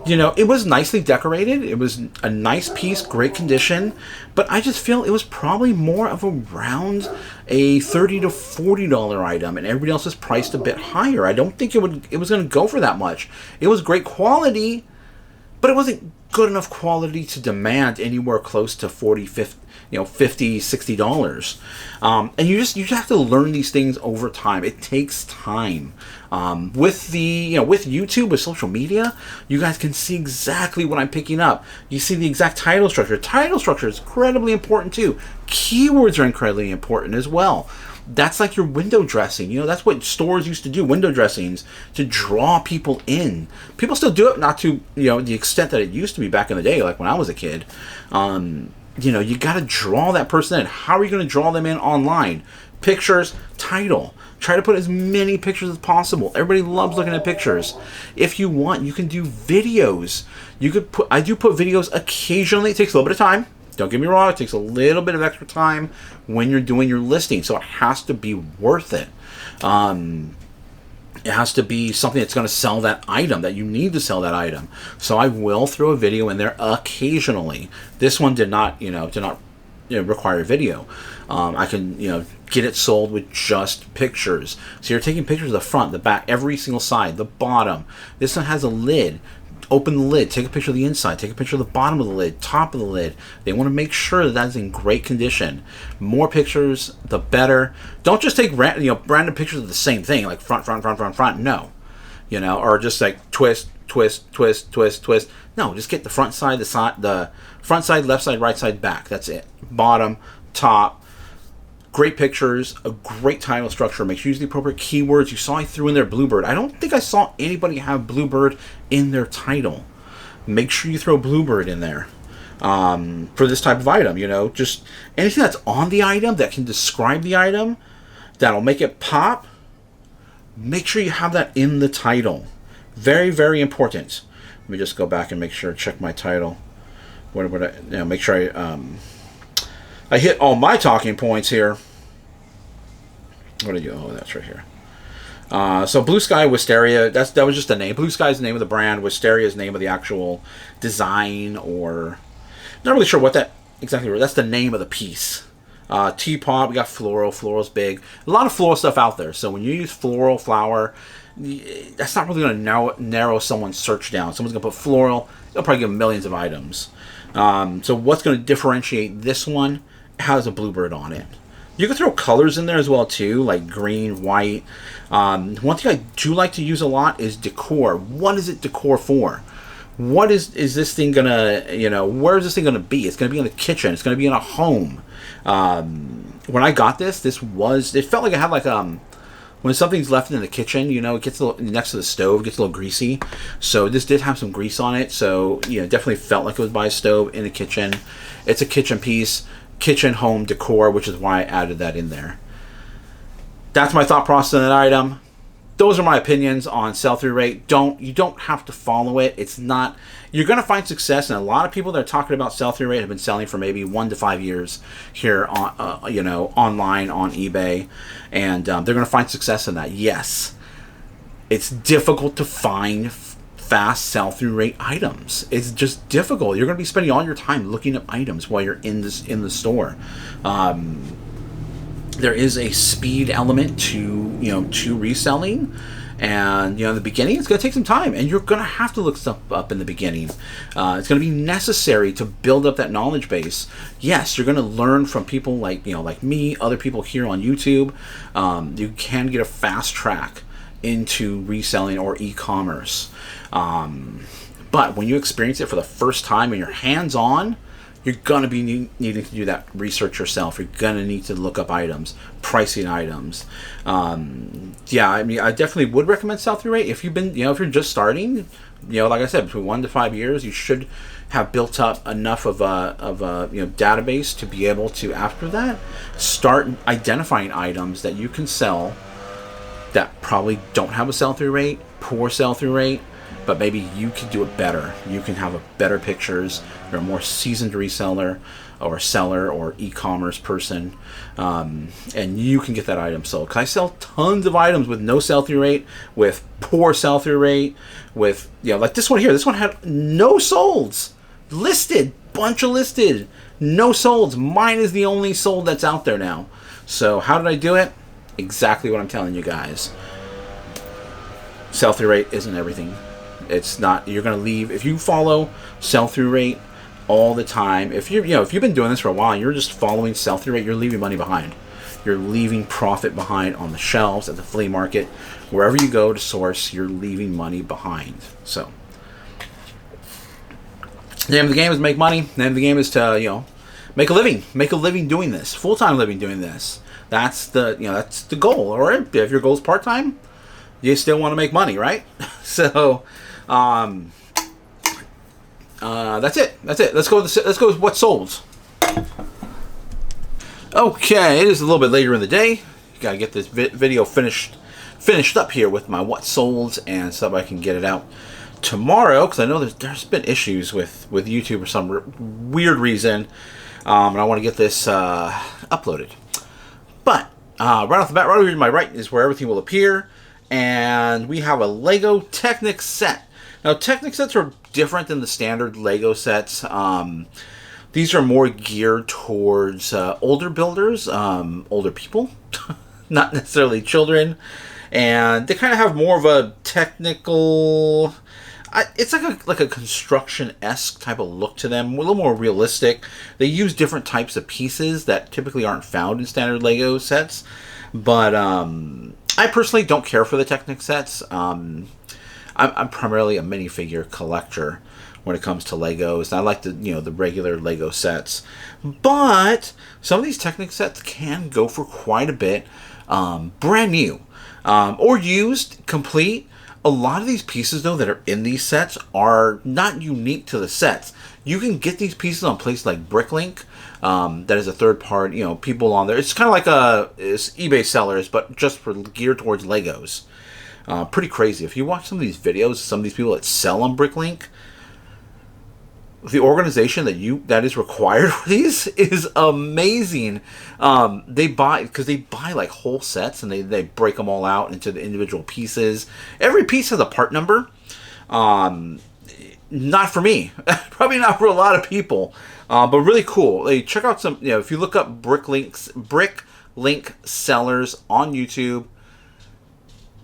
it was nicely decorated. It was a nice piece, great condition, but I just feel it was probably more of around a $30 to $40 item, and everybody else is priced a bit higher. I don't think it was going to go for that much. It was great quality, but it wasn't good enough quality to demand anywhere close to $40, $50, $60. And you just have to learn these things over time. It takes time. With with YouTube, with social media, you guys can see exactly what I'm picking up. You see the exact title structure. Title structure is incredibly important too. Keywords are incredibly important as well. That's like your window dressing. That's what stores used to do, window dressings, to draw people in. People still do it, not to the extent that it used to be back in the day, like when I was a kid. You got to draw that person in. How are you going to draw them in online? Pictures, title. Try to put as many pictures as possible. Everybody loves looking at pictures. If you want, you can do videos. I do put videos occasionally. It takes a little bit of time. Don't get me wrong, it takes a little bit of extra time when you're doing your listing, so it has to be worth it. It has to be something that's going to sell that item, that you need to sell that item. So I will throw a video in there occasionally. This one did not require a video. I can get it sold with just pictures. So you're taking pictures of the front, the back, every single side, the bottom. This one has a lid. Open the lid, take a picture of the inside, take a picture of the bottom of the lid, top of the lid. They want to make sure that that's in great condition. More pictures, the better. Don't just take random pictures of the same thing, like front. No, or just like twist. No, just get the front side, the front side, left side, right side, back. That's it. Bottom, top. Great pictures, a great title structure. Make sure you use the appropriate keywords. You saw I threw in there Bluebird. I don't think I saw anybody have Bluebird in their title. Make sure you throw Bluebird in there for this type of item. Just anything that's on the item that can describe the item, that'll make it pop. Make sure you have that in the title. Very, very important. Let me just go back and make sure, check my title. Make sure I hit all my talking points here. What did you? Oh, that's right here. So Blue Sky Wisteria. That was just the name. Blue Sky is the name of the brand. Wisteria is the name of the actual design, or not really sure what that exactly was. That's the name of the piece. Teapot. We got floral. Floral's big. A lot of floral stuff out there. So when you use floral flower, that's not really going to narrow someone's search down. Someone's going to put floral. They'll probably give them millions of items. So what's going to differentiate this one? It has a bluebird on it. You can throw colors in there as well too, like green, white. One thing I do like to use a lot is decor. What is it decor for? What is this thing gonna, where is this thing gonna be? It's gonna be in the kitchen. It's gonna be in a home. When I got this it felt like it had like when something's left in the kitchen, it gets a little next to the stove, it gets a little greasy. So this did have some grease on it. So definitely felt like it was by a stove in the kitchen. It's a kitchen piece. Kitchen home decor, which is why I added that in there. That's my thought process on that item. Those are my opinions on sell-through rate. You don't have to follow it. It's not, you're going to find success, and a lot of people that are talking about sell-through rate have been selling for maybe 1 to 5 years here on online on eBay, and they're going to find success in that. Yes, it's difficult to find fast sell-through rate items. It's just difficult. You're going to be spending all your time looking at items while you're in the store. there is a speed element to reselling. And, in the beginning, it's going to take some time. And you're going to have to look stuff up in the beginning. It's going to be necessary to build up that knowledge base. Yes, you're going to learn from people like me, other people here on YouTube. You can get a fast track into reselling or e-commerce. But when you experience it for the first time and you're hands-on, you're going to be needing to do that research yourself. You're going to need to look up items, pricing items. I definitely would recommend sell-through rate. If you've been, if you're just starting, like I said, between 1 to 5 years, you should have built up enough of a database to be able to, after that, start identifying items that you can sell that probably don't have a sell-through rate, poor sell-through rate, but maybe you can do it better. You can have better pictures. You're a more seasoned reseller or seller or e-commerce person, and you can get that item sold. Because I sell tons of items with no sell-through rate, with poor sell-through rate, with, like this one here. This one had no solds. Listed. Bunch of listed. No solds. Mine is the only sold that's out there now. So how did I do it? Exactly what I'm telling you guys. Sell-through rate isn't everything. It's not. You're going to leave if you follow sell-through rate all the time. If you've been doing this for a while and you're just following sell-through rate, you're leaving money behind. You're leaving profit behind on the shelves at the flea market. Wherever you go to source, you're leaving money behind. So the name of the game is make money. The name of the game is to make a living. Make a living doing this. Full-time living doing this. That's the goal. Or if your goal is part-time, you still want to make money, right? So that's it. Let's go with what sold. Okay, it is a little bit later in the day. Gotta get this video finished up here with my what solds and stuff. I can get it out tomorrow because I know there's been issues with YouTube for some weird reason, and I want to get this uploaded. But right off the bat, right over to my right is where everything will appear. And we have a Lego Technic set. Now, Technic sets are different than the standard Lego sets. These are more geared towards older builders, older people, not necessarily children. And they kind of have more of a technical... it's like a construction-esque type of look to them, a little more realistic. They use different types of pieces that typically aren't found in standard Lego sets. But I personally don't care for the Technic sets. I'm primarily a minifigure collector when it comes to Legos. I like the regular Lego sets. But some of these Technic sets can go for quite a bit. Brand new. Or used, complete. A lot of these pieces, though, that are in these sets are not unique to the sets. You can get these pieces on places like Bricklink. That is a third party, people on there. It's kind of like it's eBay sellers, but just for geared towards Legos. Pretty crazy. If you watch some of these videos, some of these people that sell on Bricklink, the organization that is required for these is amazing. They buy like whole sets and they break them all out into the individual pieces. Every piece has a part number. Not for me. Probably not for a lot of people. But really cool. Check out some, if you look up Bricklink sellers on YouTube,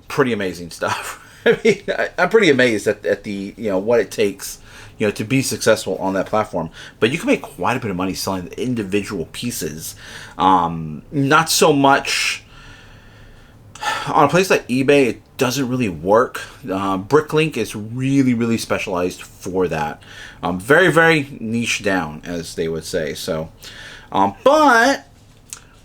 pretty amazing stuff. I mean, I'm pretty amazed at the, what it takes, to be successful on that platform. But you can make quite a bit of money selling the individual pieces. Not so much on a place like eBay. It doesn't really work. Bricklink is really, really specialized for that. Very, very niche down, as they would say. So, but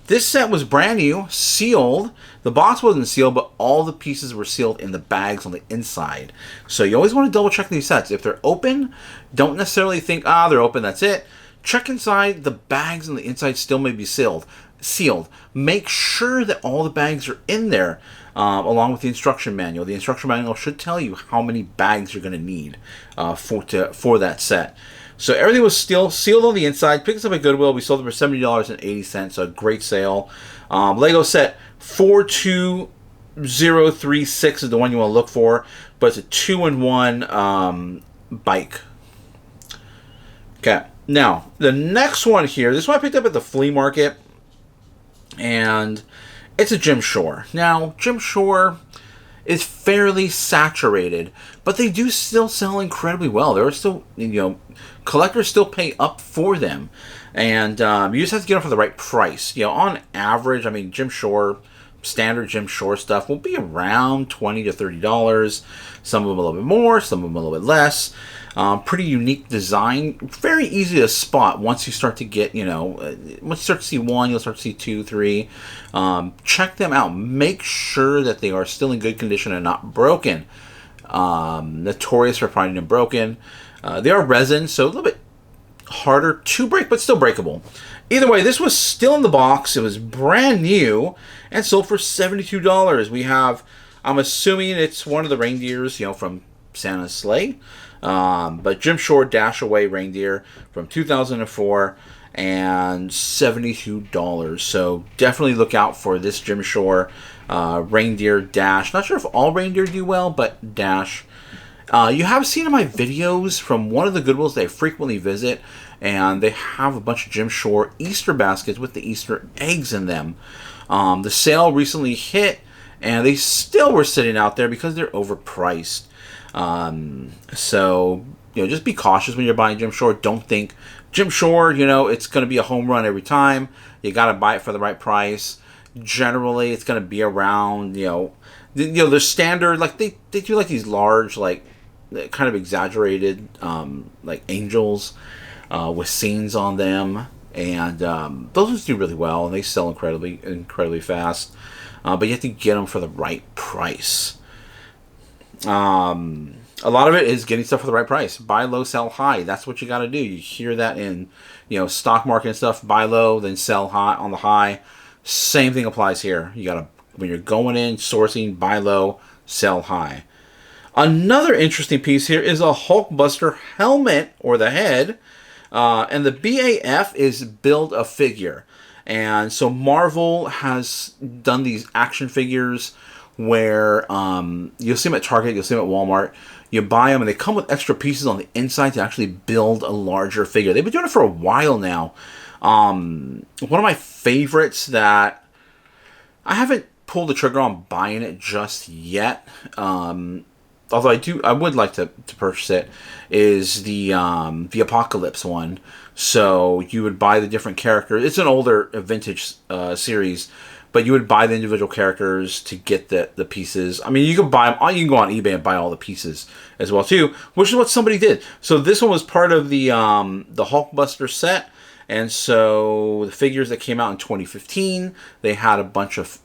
this set was brand new, sealed. The box wasn't sealed, but all the pieces were sealed in the bags on the inside. So you always want to double check these sets. If they're open, don't necessarily think, they're open, that's it. Check inside. The bags on the inside still may be sealed. Make sure that all the bags are in there, along with the instruction manual. The instruction manual should tell you how many bags you're going to need for that set. So everything was still sealed on the inside. Picked us up at Goodwill. We sold it for $70.80. So a great sale. Lego set 42036 is the one you want to look for, but it's a 2-in-1 bike. Okay. Now the next one here. This one I picked up at the flea market. and it's a Jim Shore. Now, Jim Shore is fairly saturated, but they do still sell incredibly well. There are still, collectors still pay up for them, and you just have to get them for the right price. On average, I mean, standard Jim Shore stuff will be around $20 to $30. Some of them a little bit more, some of them a little bit less. Pretty unique design, very easy to spot once you start to get, once you start to see one, you'll start to see two, three. Check them out. Make sure that they are still in good condition and not broken. Notorious for finding them broken. They are resin, so a little bit harder to break, but still breakable. Either way, this was still in the box. It was brand new and sold for $72. We have, I'm assuming it's one of the reindeers, from Santa's sleigh. But Jim Shore Dash Away reindeer from 2004 and $72. So definitely look out for this Jim Shore reindeer Dash. Not sure if all reindeer do well, but Dash. You have seen in my videos from one of the Goodwills they frequently visit, and they have a bunch of Jim Shore Easter baskets with the Easter eggs in them. The sale recently hit, and they still were sitting out there because they're overpriced. So, just be cautious when you're buying Jim Shore. Don't think Jim Shore, it's going to be a home run every time. You got to buy it for the right price. Generally, it's going to be around, the standard, like they do like these large, like kind of exaggerated, like angels, with scenes on them. And, those do really well, and they sell incredibly fast. But you have to get them for the right price. A lot of it is getting stuff for the right price. Buy low, sell high. That's what you got to do. You hear that in, stock market and stuff. Buy low, then sell high on the high. Same thing applies here. You got to, when you're going in, sourcing, buy low, sell high. Another interesting piece here is a Hulkbuster helmet, or the head. And the BAF is build a figure. And so Marvel has done these action figures where you'll see them at Target, you'll see them at Walmart. You buy them, and they come with extra pieces on the inside to actually build a larger figure. They've been doing it for a while now. One of my favorites that I haven't pulled the trigger on buying it just yet, although I would like to purchase it, is the Apocalypse one. So you would buy the different characters. It's an older vintage series, but you would buy the individual characters to get the pieces. I mean, you can buy them. You can go on eBay and buy all the pieces as well too, which is what somebody did. So this one was part of the Hulkbuster set, and so the figures that came out in 2015, they had a bunch of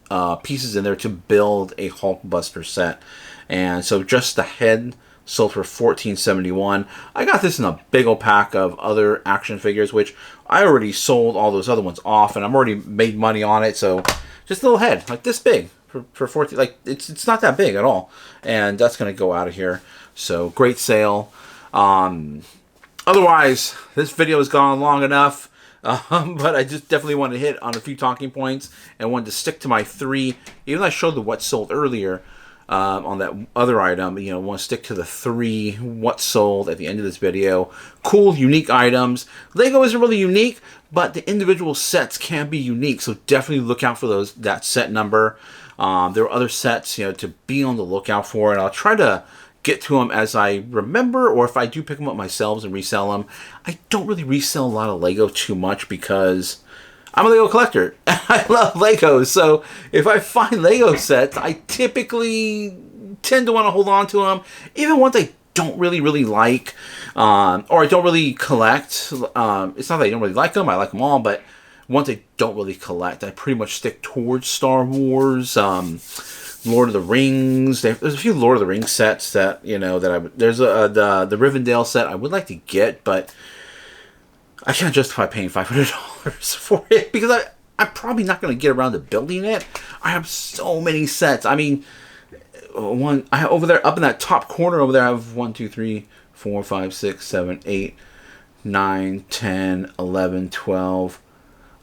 pieces in there to build a Hulkbuster set, and so just the head sold for $14.71. I got this in a big old pack of other action figures, which I already sold all those other ones off, and I'm already made money on it. So just a little head, like this big, for 14. Like it's not that big at all, and that's gonna go out of here. So great sale. Otherwise, this video has gone long enough, but I just definitely wanted to hit on a few talking points and wanted to stick to my 3. Even though I showed the what sold earlier. On that other item, I want to stick to the 3 what sold at the end of this video. Cool, unique items. Lego isn't really unique, but the individual sets can be unique, so definitely look out for that set number. There are other sets, to be on the lookout for, and I'll try to get to them as I remember, or if I do pick them up myself and resell them. I don't really resell a lot of Lego too much because I'm a Lego collector. I love Legos, so if I find Lego sets, I typically tend to want to hold on to them, even ones I don't really like, or I don't really collect. It's not that I don't really like them; I like them all, but ones I don't really collect, I pretty much stick towards Star Wars, Lord of the Rings. There's a few Lord of the Rings sets that there's the Rivendell set I would like to get, but I can't justify paying $500 for it because I'm probably not going to get around to building it. I have so many sets. I mean, over there, up in that top corner over there, I have 1, 2, 3, 4, 5, 6, 7, 8, 9, 10, 11, 12.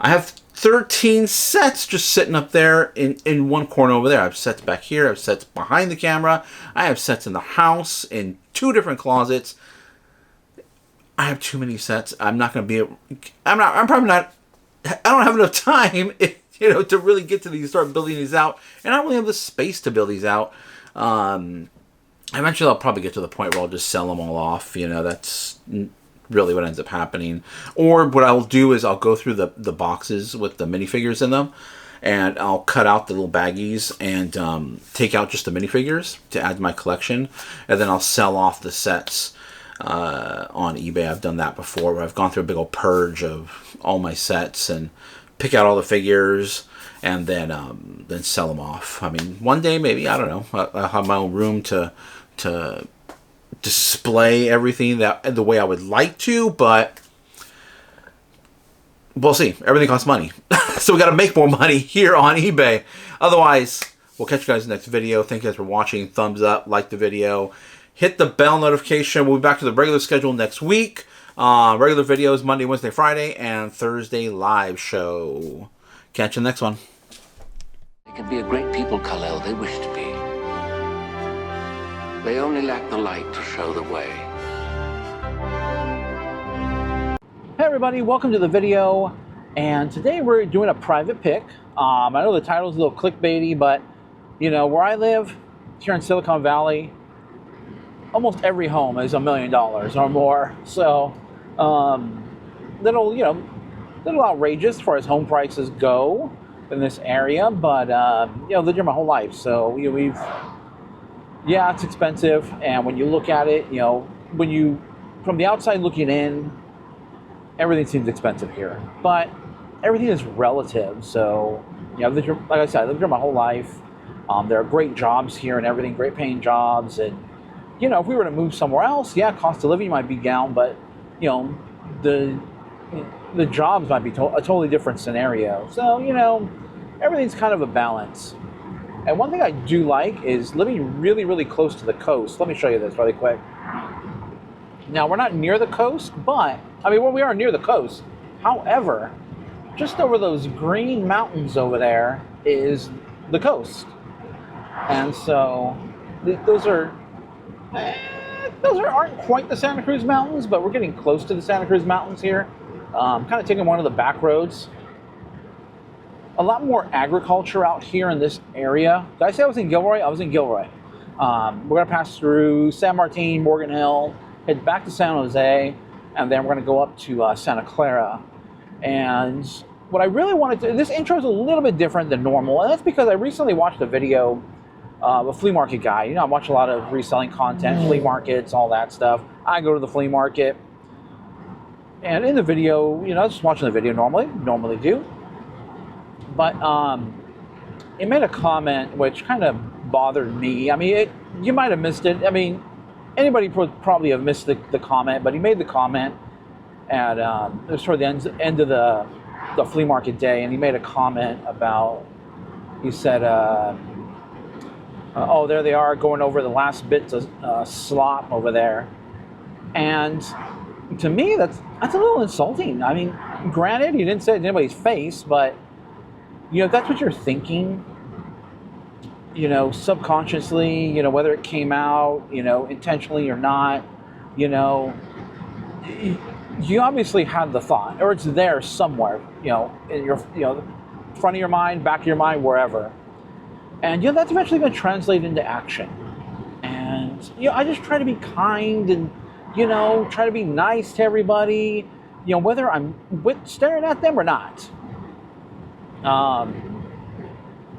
I have 13 sets just sitting up there in one corner over there. I have sets back here. I have sets behind the camera. I have sets in the house in 2 different closets. I have too many sets. I'm not going to be. I'm probably not. I don't have enough time you know, to really get to these, start building these out. And I don't really have the space to build these out. Eventually I'll probably get to the point where I'll just sell them all off. You know, that's really what ends up happening. Or what I'll do is I'll go through the boxes with the minifigures in them, and I'll cut out the little baggies and take out just the minifigures to add to my collection. And then I'll sell off the sets on eBay. I've done that before, where I've gone through a big old purge of all my sets and pick out all the figures and then sell them off. I mean, one day maybe, I don't know, I'll have my own room to display everything the way I would like to, but we'll see. Everything costs money. So we got to make more money here on eBay. Otherwise, we'll catch you guys in the next video. Thank you guys for watching. Thumbs up, like the video. Hit the bell notification. We'll be back to the regular schedule next week. Regular videos Monday, Wednesday, Friday, and Thursday live show. Catch you in the next one. They can be a great people, Kal-El. They wish to be. They only lack the light to show the way. Hey everybody, welcome to the video. And today we're doing a private pick. I know the title's a little clickbaity, but you know, where I live, here in Silicon Valley, almost every home is $1 million or more. So, little outrageous as far as home prices go in this area, but you know, lived here my whole life, so yeah, it's expensive. And when you look at it, you know, from the outside looking in, everything seems expensive here, but everything is relative. So, you know, like I said, I lived here my whole life. There are great jobs here and everything, great paying jobs. And, you know, if we were to move somewhere else, yeah, cost of living might be down, but, you know, the jobs might be a totally different scenario. So, you know, everything's kind of a balance. And one thing I do like is living really, really close to the coast. Let me show you this really quick. Now, we're not near the coast, but, I mean, well, we are near the coast. However, just over those green mountains over there is the coast. And so, those aren't quite the Santa Cruz Mountains, but we're getting close to the Santa Cruz Mountains here. Kind of taking one of the back roads. A lot more agriculture out here in this area. Did I say I was in Gilroy? I was in Gilroy. We're going to pass through San Martin, Morgan Hill, head back to San Jose, and then we're going to go up to Santa Clara. And what I really wanted to, this intro is a little bit different than normal, and that's because I recently watched a video of a flea market guy. You know, I watch a lot of reselling content, flea markets, all that stuff. I go to the flea market. And in the video, you know, I was just watching the video normally do. But it made a comment which kind of bothered me. I mean, you might have missed it. I mean, anybody probably have missed the comment, but he made the comment at it was toward the end of the flea market day, and he made a comment about, he said, oh, there they are going over the last bits of slop over there. And to me, that's a little insulting. I mean, granted, he didn't say it in anybody's face, but you know, that's what you're thinking, you know, subconsciously, you know, whether it came out, you know, intentionally or not, you know, you obviously had the thought, or it's there somewhere, you know, in your, you know, front of your mind, back of your mind, wherever. And, you know, that's eventually going to translate into action. And, you know, I just try to be kind and, you know, try to be nice to everybody, you know, whether I'm staring at them or not.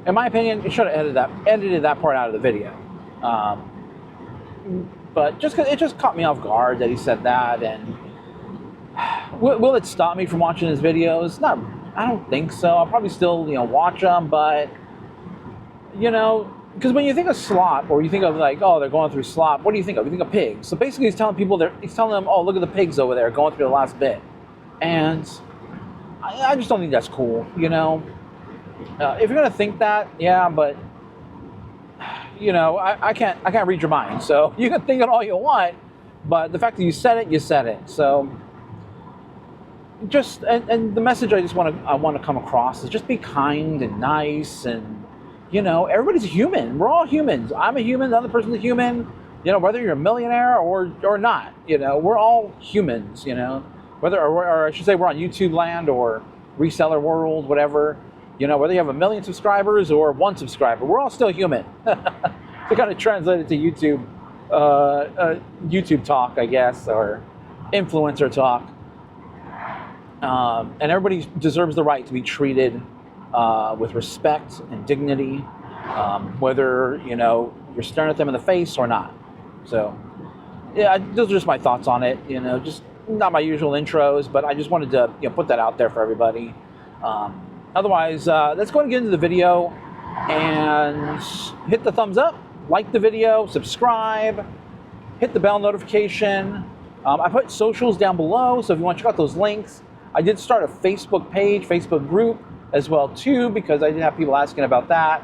In my opinion, it should have edited that part out of the video. But just because it just caught me off guard that he said that, and will it stop me from watching his videos? Not, I don't think so. I'll probably still, you know, watch them, but you know, because when you think of slop, or you think of like, oh, they're going through slop, what do you think of? You think of pigs. So basically, he's telling them, oh, look at the pigs over there going through the last bit, and I just don't think that's cool, you know. If you're gonna think that, yeah, but you know, I can't read your mind, so you can think it all you want, but the fact that you said it. So just and the message I want to come across is just be kind and nice, and you know, everybody's a human. We're all humans. I'm a human. The other person's a human. You know, whether you're a millionaire or not, you know, we're all humans. You know, whether or I should say we're on YouTube land or reseller world, whatever. You know, whether you have 1 million subscribers or 1 subscriber, we're all still human. To kind of translate it to YouTube, YouTube talk, I guess, or influencer talk. And everybody deserves the right to be treated with respect and dignity, whether, you know, you're staring at them in the face or not. So, yeah, those are just my thoughts on it. You know, just not my usual intros, but I just wanted to, you know, put that out there for everybody. Otherwise, let's go and get into the video and hit the thumbs up, like the video, subscribe, hit the bell notification. I put socials down below, so if you want to check out those links. I did start a Facebook page, Facebook group as well too, because I did have people asking about that.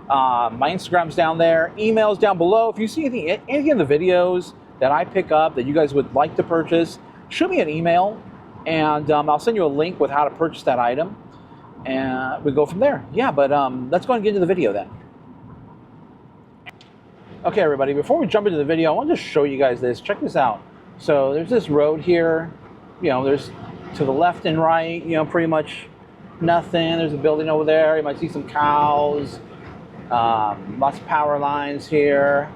My Instagram's down there, email's down below. If you see anything in the videos that I pick up that you guys would like to purchase, shoot me an email, and I'll send you a link with how to purchase that item, and we go from there. Yeah, but let's go and get into the video then. Okay, everybody, before we jump into the video, I want to just show you guys this. Check this out. So there's this road here. You know, there's to the left and right, you know, pretty much nothing. There's a building over there. You might see some cows. Lots of power lines here.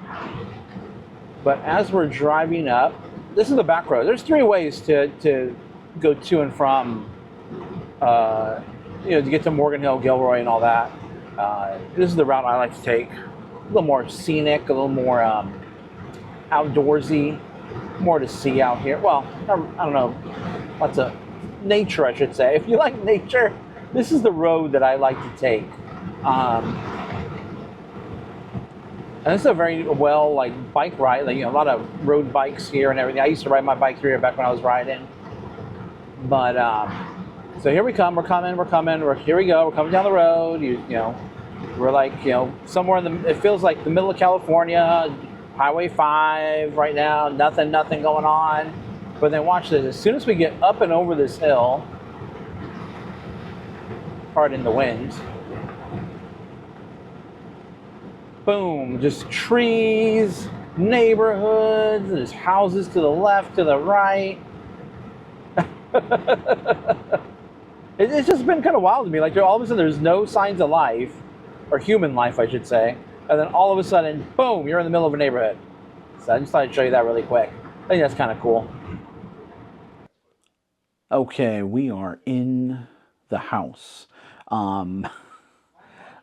But as we're driving up, this is the back road. There's 3 ways to go to and from, you know, to get to Morgan Hill, Gilroy, and all that. This is the route I like to take. A little more scenic, a little more outdoorsy, more to see out here. Well, I don't know, lots of nature, I should say. If you like nature, this is the road that I like to take. And this is a very well, like, bike ride. Like, you know, a lot of road bikes here and everything. I used to ride my bike through here back when I was riding. But so here we come. We're coming. Here we go. We're coming down the road. You know, we're like, you know, somewhere in the. It feels like the middle of California, Highway 5 right now. Nothing going on. But then watch this. As soon as we get up and over this hill, pardon the wind. Boom, just trees, neighborhoods, there's houses to the left, to the right. It's just been kind of wild to me. Like, all of a sudden there's no signs of life, or human life, I should say. And then all of a sudden, boom, you're in the middle of a neighborhood. So I just thought I'd show you that really quick. I think that's kind of cool. Okay, we are in the house.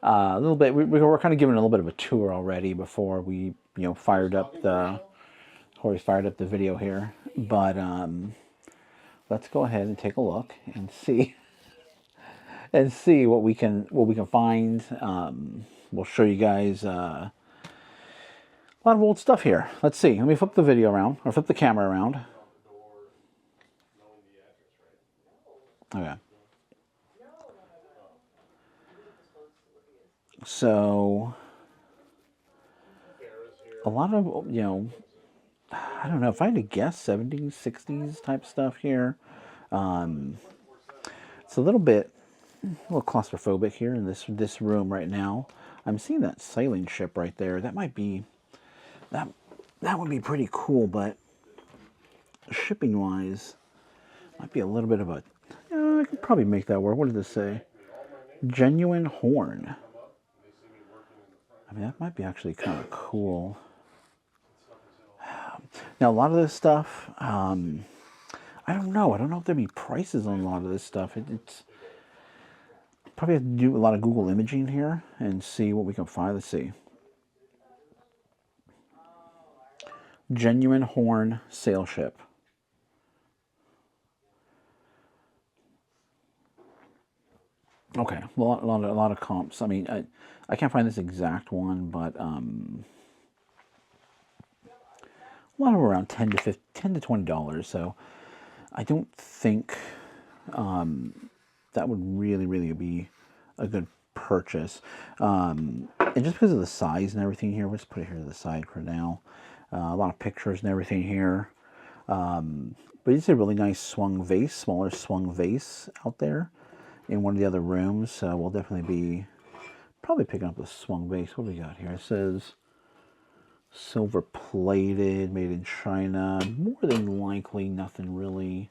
A little bit. We're kind of giving a little bit of a tour already before we, you know, fired up the video here. But let's go ahead and take a look and see what we can find. We'll show you guys a lot of old stuff here. Let's see. Let me flip the video around, or flip the camera around. Okay. So, a lot of, you know, I don't know, if I had to guess, 70s, 60s type stuff here. It's a little claustrophobic here in this room right now. I'm seeing that sailing ship right there. That might be, that would be pretty cool, but shipping wise, might be a little bit of a, I could probably make that work. What does this say? Genuine horn. I mean, that might be actually kind of cool. Now, a lot of this stuff, I don't know. I don't know if there'd be prices on a lot of this stuff. It's probably have to do a lot of Google imaging here and see what we can find. Let's see. Genuine horn sail ship. Okay, a lot of comps. I mean, I can't find this exact one, but a lot of them around $10 to $20. So I don't think that would really be a good purchase. And just because of the size and everything here, let's put it here to the side for now. A lot of pictures and everything here. But it's a really nice swung vase, smaller swung vase out there in one of the other rooms. So we'll definitely be probably picking up the swung vase. What do we got here? It says silver plated, made in China. More than likely nothing really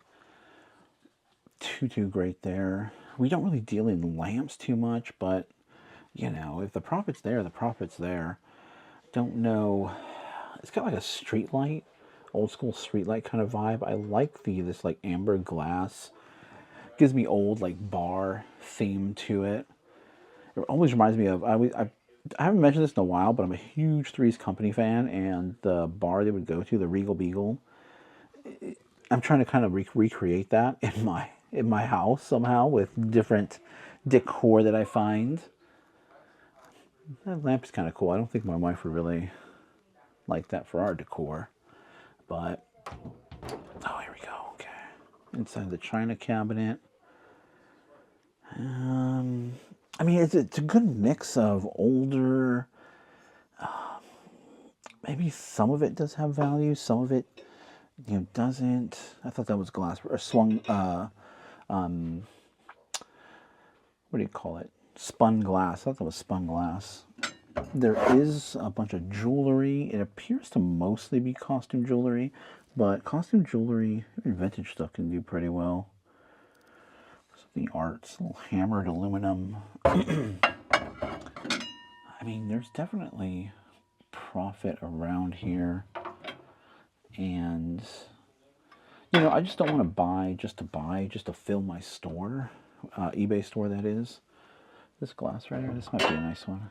too great there. We don't really deal in lamps too much, but you know, if the profit's there, the profit's there. Don't know. It's got like a street light, old school street light kind of vibe. I like this like amber glass. Gives me old like bar theme to it. It always reminds me of, I haven't mentioned this in a while, but I'm a huge Three's Company fan, and the bar they would go to, the Regal Beagle, I'm trying to kind of recreate that in my house somehow with different decor that I find. That lamp is kind of cool. I don't think my wife would really like that for our decor, but oh, here we go. Okay, inside the china cabinet. I mean, it's a good mix of older. Maybe some of it does have value, some of it, you know, doesn't. I thought that was glass or swung. What do you call it? Spun glass. I thought that was spun glass. There is a bunch of jewelry. It appears to mostly be costume jewelry, but costume jewelry and vintage stuff can do pretty well. The arts, little hammered aluminum. I mean, there's definitely profit around here, and you know, I just don't want to buy just to fill my store, eBay store, that is. This glass right here, this might be a nice one.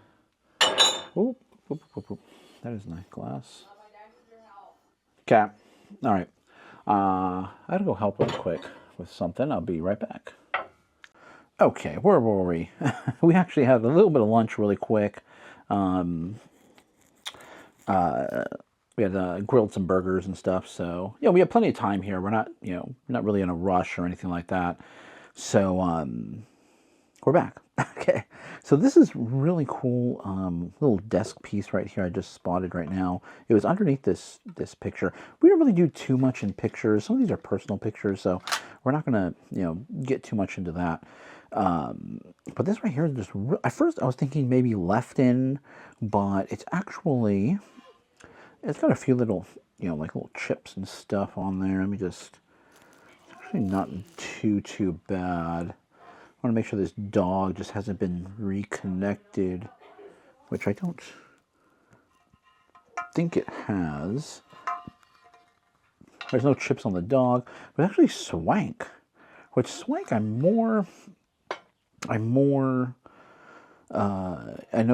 Oop, oop, oop, oop. That is nice glass. Okay, all right. I gotta go help real quick with something. I'll be right back. Okay, where were we? We actually had a little bit of lunch really quick. We had grilled some burgers and stuff, so yeah, we have plenty of time here. We're not, you know, not really in a rush or anything like that. So we're back. Okay, so this is really cool little desk piece right here I just spotted right now. It was underneath this picture. We don't really do too much in pictures. Some of these are personal pictures, so we're not gonna, you know, get too much into that. But this right here is just, at first I was thinking maybe left in, but it's actually, it's got a few little, you know, like little chips and stuff on there. Let me just, it's actually not too bad. I want to make sure this dog just hasn't been reconnected, which I don't think it has. There's no chips on the dog, but actually Swank, which Swank I know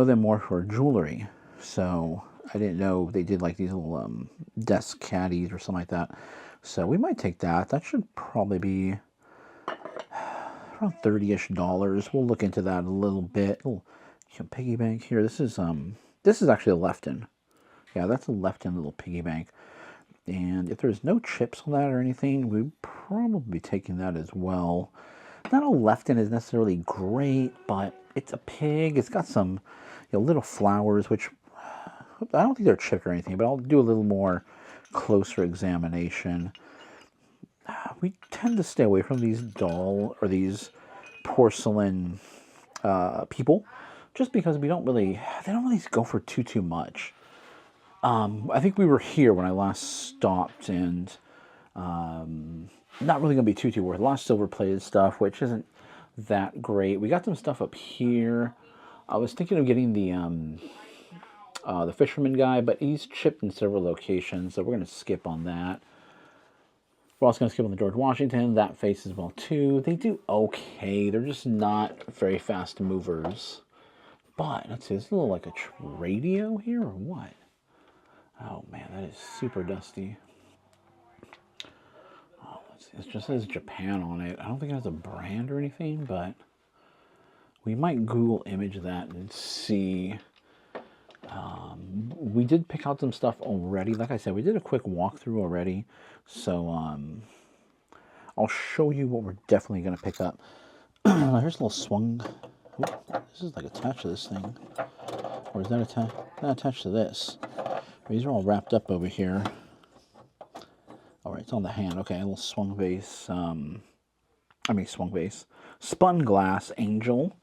them more for jewelry, so I didn't know they did like these little desk caddies or something like that. So we might take that. That should probably be around $30-ish. We'll look into that a little bit. Little piggy bank here. This is actually a left-in. Yeah, that's a left-in little piggy bank. And if there's no chips on that or anything, we'd probably be taking that as well. Not all left-in is necessarily great, but it's a pig. It's got some, you know, little flowers, which I don't think they're chipped or anything, but I'll do a little more closer examination. We tend to stay away from these doll or these porcelain people, just because they don't really go for too much. I think we were here when I last stopped, and not really going to be too worth. A lot of silver-plated stuff, which isn't that great. We got some stuff up here. I was thinking of getting the fisherman guy, but he's chipped in several locations, so we're going to skip on that. We're also going to skip on the George Washington. That face as well, too. They do okay. They're just not very fast movers. But, let's see, is this a little like a radio here, or what? Oh, man, that is super dusty. Oh, let's see. It just says Japan on it. I don't think it has a brand or anything, but we might Google image that and see. We did pick out some stuff already. Like I said, we did a quick walkthrough already. So I'll show you what we're definitely going to pick up. Here's a little swung. Ooh, this is like attached to this thing. Or is that attached to this? These are all wrapped up over here. All right, it's on the hand. Okay, a little swung vase. Swung vase. Spun glass angel.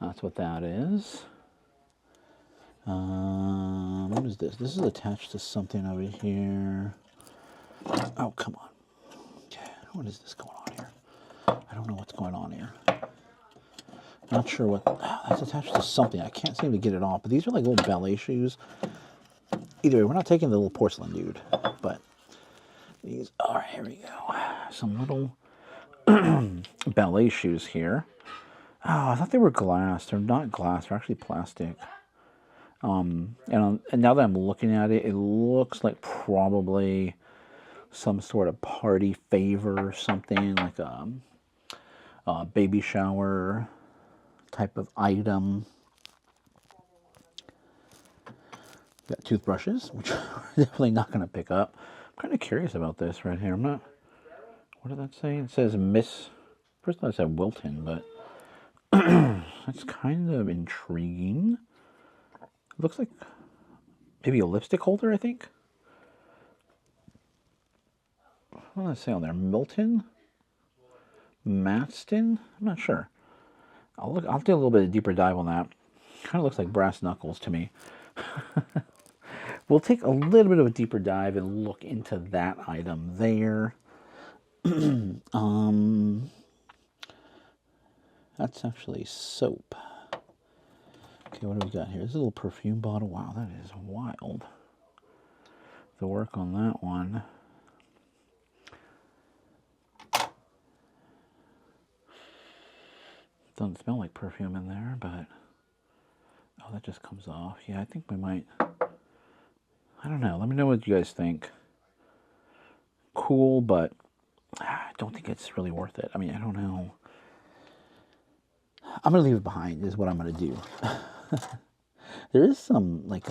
That's what that is. What is this? This is attached to something over here. Oh, come on. Okay, what is this going on here? I don't know what's going on here. Not sure what, that's attached to something. I can't seem to get it off, but these are like little ballet shoes. Either way, we're not taking the little porcelain dude, but these are, here we go, some little ballet shoes here. Oh, I thought they were glass. They're not glass, they're actually plastic. And now that I'm looking at it, it looks like probably some sort of party favor or something, like a baby shower type of item. Got toothbrushes, which I'm definitely not going to pick up. I'm kind of curious about this right here. I'm not, what did that say? It says Miss, first I thought it said Wilton, but that's kind of intriguing. It looks like maybe a lipstick holder, I think. What does it say on there? Milton? Matston? I'm not sure. I'll do a little bit of deeper dive on that. Kind of looks like brass knuckles to me. We'll take a little bit of a deeper dive and look into that item there. That's actually soap. Okay, what do we got here? This is a little perfume bottle. Wow, that is wild. The work on that one. Doesn't smell like perfume in there, but oh, that just comes off. Yeah, I think we might. I don't know. Let me know what you guys think. Cool, but I don't think it's really worth it. I mean, I don't know. I'm gonna leave it behind. Is what I'm gonna do. There is some like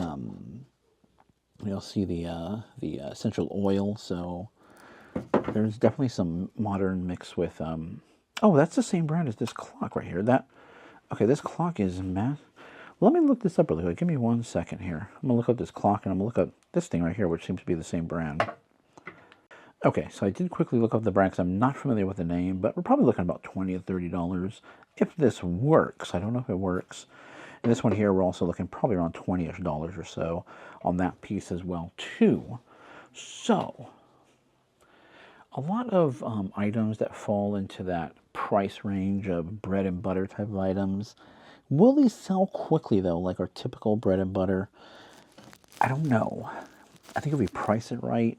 you'll see the essential oil. So there's definitely some modern mix with oh, that's the same brand as this clock right here. Okay, this clock is matte. Let me look this up really quick. Give me 1 second here. I'm going to look up this clock, and I'm going to look up this thing right here, which seems to be the same brand. Okay, so I did quickly look up the brand because I'm not familiar with the name, but we're probably looking about $20 to $30 if this works. I don't know if it works. And this one here, we're also looking probably around $20-ish or so on that piece as well, too. So, a lot of items that fall into that price range of bread and butter type of items. Will these sell quickly, though, like our typical bread and butter? I don't know. I think if we price it right,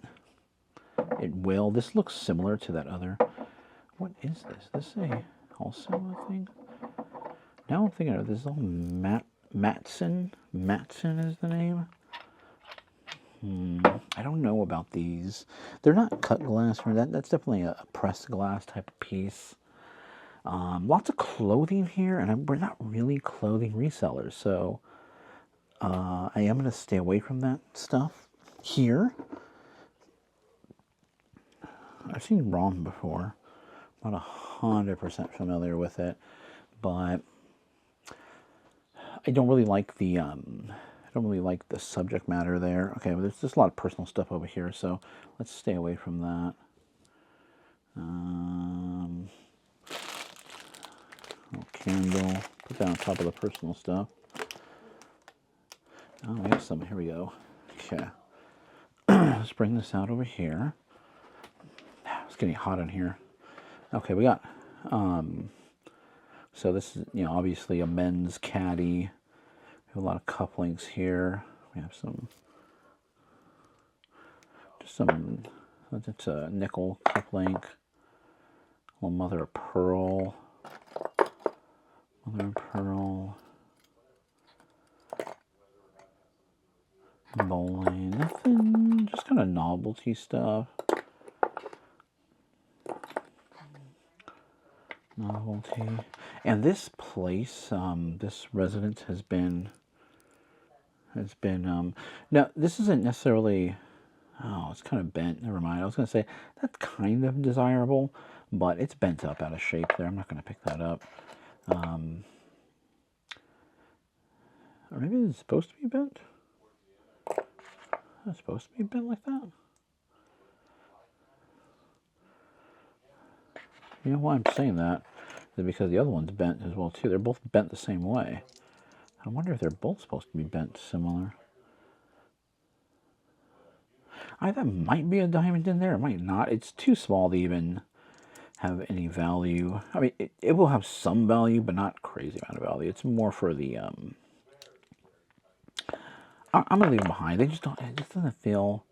it will. This looks similar to that other. What is this? This is also a thing? Now I'm thinking of this. All Matson. Matson is the name. I don't know about these. They're not cut glass. That's definitely a pressed glass type of piece. Lots of clothing here, and we're not really clothing resellers, so I am going to stay away from that stuff here. I've seen ROM before. I'm not 100% familiar with it, but I don't really like the subject matter there. Okay, well, there's just a lot of personal stuff over here, so let's stay away from that. Little candle. Put that on top of the personal stuff. Oh, we have some. Here we go. Okay. Let's bring this out over here. It's getting hot in here. Okay, we got. So this is, obviously a men's caddy. We have a lot of couplings here. We have it's a nickel coupling. A little mother of pearl. Mother of pearl. Bowling. Nothing. Just kind of novelty stuff. Novelty. And this place, this residence has been now this isn't necessarily, oh, it's kind of bent. Never mind. I was going to say that's kind of desirable, but it's bent up out of shape there. I'm not going to pick that up. Or maybe it's supposed to be bent. It's supposed to be bent like that. You know why I'm saying that is because the other one's bent as well too. They're both bent the same way. I wonder if they're both supposed to be bent similar. That might be a diamond in there. It might not. It's too small to even have any value. I mean, it will have some value, but not crazy amount of value. It's more for the, I'm gonna leave them behind. They just don't, it just doesn't feel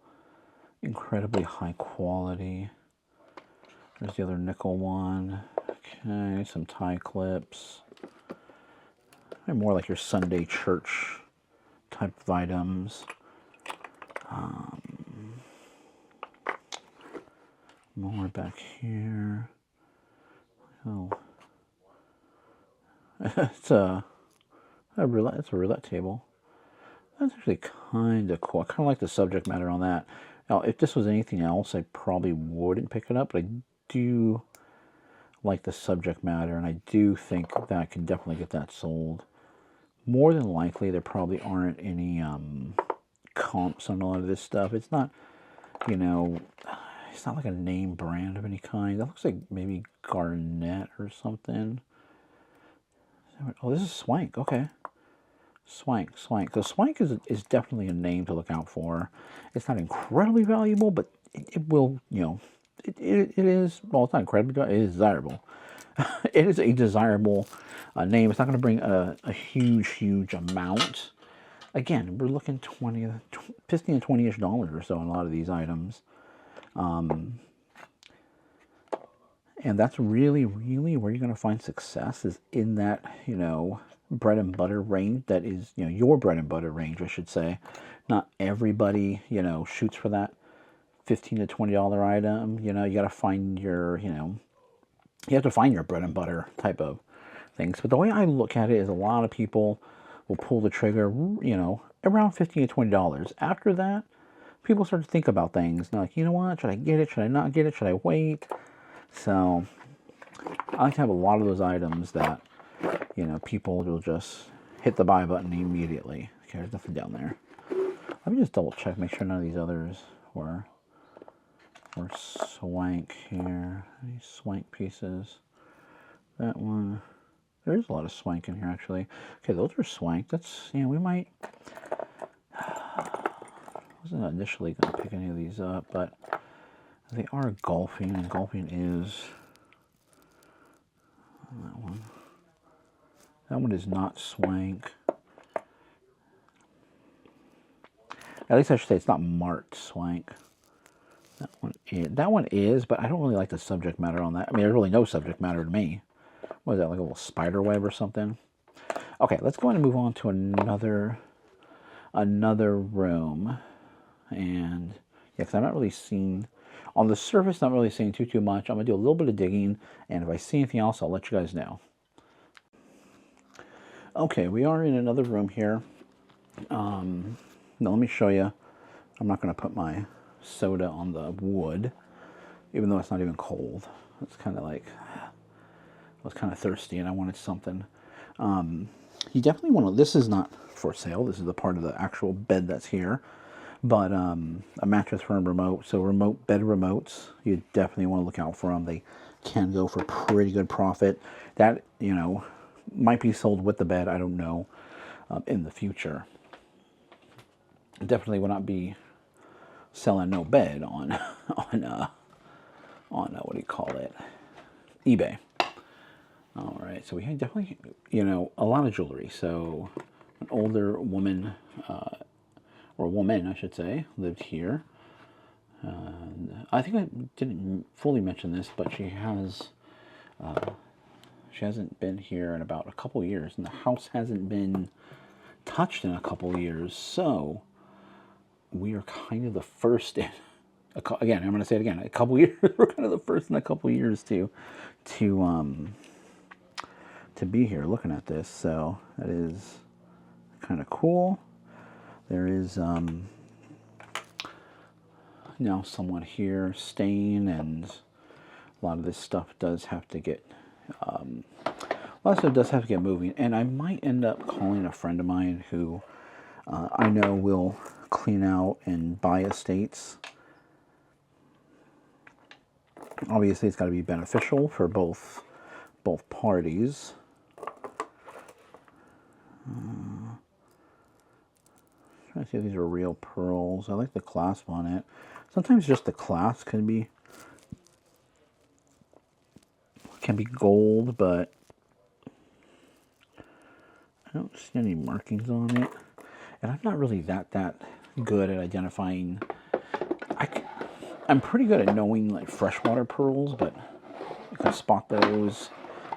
incredibly high quality. There's the other nickel one. Okay, some tie clips. They're more like your Sunday church type of items. More back here. Oh, it's a roulette. It's a roulette table. That's actually kind of cool. I kind of like the subject matter on that. Now, if this was anything else, I probably wouldn't pick it up, but I do like the subject matter, and I do think that I can definitely get that sold. More than likely, there probably aren't any comps on a lot of this stuff. It's not, you know, it's not like a name brand of any kind. That looks like maybe Garnet or something. Oh, this is Swank. Okay. Swank. So Swank is definitely a name to look out for. It's not incredibly valuable, but it will, you know, it is, well, it's not incredibly valuable. It is desirable. It is a desirable name. It's not going to bring a huge amount. Again, we're looking $15 to $20-ish or so on a lot of these items. And that's really where you're going to find success, is in that, you know, bread and butter range. That is, you know, your bread and butter range, I should say. Not everybody, you know, shoots for that $15 to $20 item. You know, you got to find your, you know, you have to find your bread and butter type of things. But the way I look at it is, a lot of people will pull the trigger, you know, around $15 to $20. After that, people start to think about things. They're like, you know what, should I get it? Should I not get it? Should I wait? So I like to have a lot of those items that, you know, people will just hit the buy button immediately. Okay, there's nothing down there. Let me just double check, make sure none of these others were Swank here. Any Swank pieces? That one. There's a lot of Swank in here, actually. Okay, those are Swank. That's, you know, we might... I wasn't initially going to pick any of these up, but they are golfing, and golfing is... That one. That one is not Swank. At least I should say it's not marked Swank. That one is, but I don't really like the subject matter on that. I mean, there's really no subject matter to me. What is that, like a little spider web or something? Okay, let's go ahead and move on to another room. And yeah, because I'm not really seeing, on the surface, not really seeing too much. I'm gonna do a little bit of digging, and if I see anything else, I'll let you guys know. Okay, we are in another room here. Now let me show you. I'm not gonna put my soda on the wood, even though it's not even cold. It's kind of like, I was kind of thirsty and I wanted something. You definitely want to, this is not for sale, this is the part of the actual bed that's here, but a mattress firm remote. So remote bed remotes, you definitely want to look out for them. They can go for pretty good profit. That, you know, might be sold with the bed, I don't know, in the future. Definitely will not be selling no bed on what do you call it, eBay. All right, so we had definitely, you know, a lot of jewelry. So an older woman, or woman I should say, lived here. I think I didn't fully mention this, but she hasn't been here in about a couple years, and the house hasn't been touched in a couple years. So we are kind of the first in, again, I'm going to say it again, a couple years, we're kind of the first in a couple years to be here looking at this. So that is kind of cool. There is now someone here staying, and a lot of this stuff does have to get, a lot of stuff does have to get moving. And I might end up calling a friend of mine who I know will clean out and buy estates. Obviously, it's got to be beneficial for both parties. Trying to see if these are real pearls. I like the clasp on it. Sometimes just the clasp can be can be gold, but I don't see any markings on it. And I'm not really that good at identifying. I'm pretty good at knowing like freshwater pearls, but I can spot those.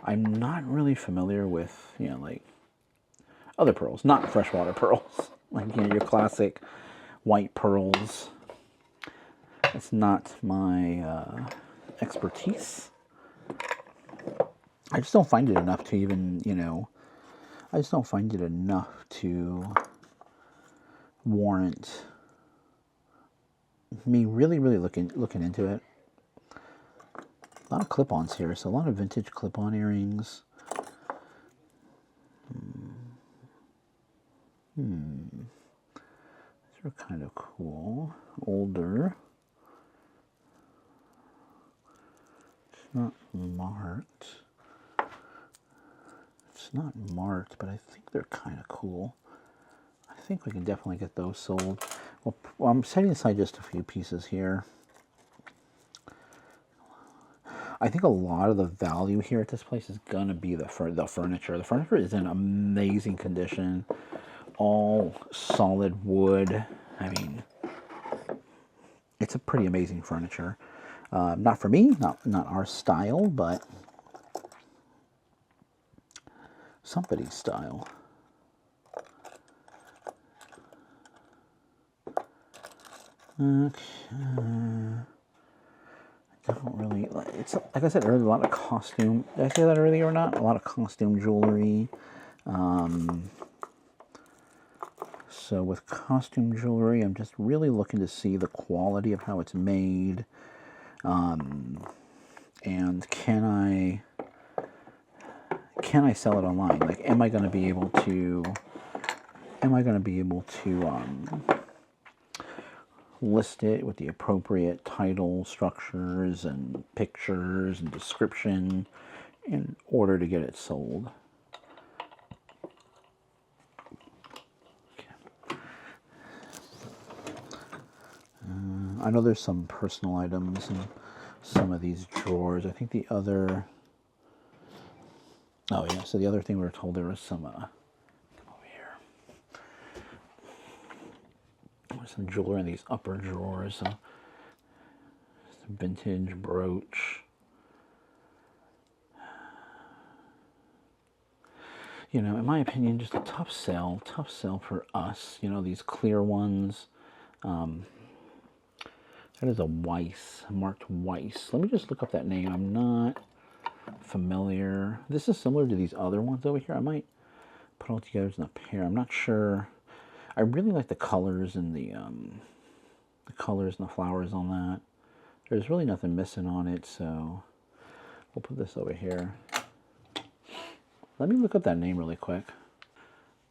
I'm not really familiar with, you know, like other pearls, not freshwater pearls. Like, you know, your classic white pearls. It's not my expertise. I just don't find it enough to even, you know, I just don't find it enough to warrant me really looking into it. A lot of clip-ons here, so a lot of vintage clip-on earrings. These are kind of cool. Older. It's not marked. It's not marked, but I think they're kind of cool. I think we can definitely get those sold. Well, I'm setting aside just a few pieces here. I think a lot of the value here at this place is going to be the furniture. The furniture is in amazing condition. All solid wood. I mean, it's a pretty amazing furniture. Not for me, not our style, but somebody's style. Okay. I don't really, it's like I said earlier, a lot of costume. Did I say that earlier or not? A lot of costume jewelry. So with costume jewelry, I'm just really looking to see the quality of how it's made. And can I sell it online? Like, am I going to be able to list it with the appropriate title, structures, and pictures and description in order to get it sold? I know there's some personal items in some of these drawers. I think the other... Oh yeah, so the other thing we were told, there was some... come over here. There's some jewelry in these upper drawers. So vintage brooch. You know, in my opinion, just a tough sell for us. You know, these clear ones. That is a Weiss, marked Weiss. Let me just look up that name. I'm not familiar. This is similar to these other ones over here. I might put all together in a pair. I'm not sure. I really like the colors and the colors and the flowers on that. There's really nothing missing on it, so we'll put this over here. Let me look up that name really quick.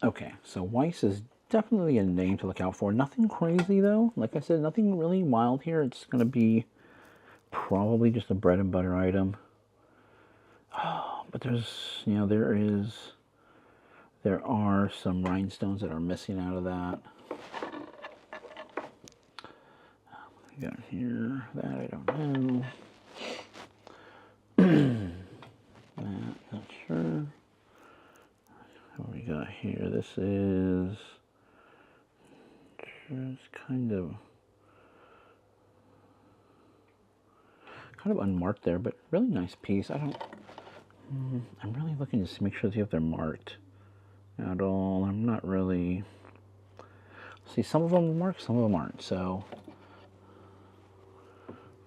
Okay, so Weiss is definitely a name to look out for. Nothing crazy though. Like I said, nothing really wild here. It's going to be probably just a bread and butter item. Oh, but there's, you know, there are some rhinestones that are missing out of that. What we got here? That I don't know. That, not sure. What we got here? This is just kind of unmarked there, but really nice piece. I'm really looking to make sure that they're marked at all. I'm not really... See, some of them are marked, some of them aren't. So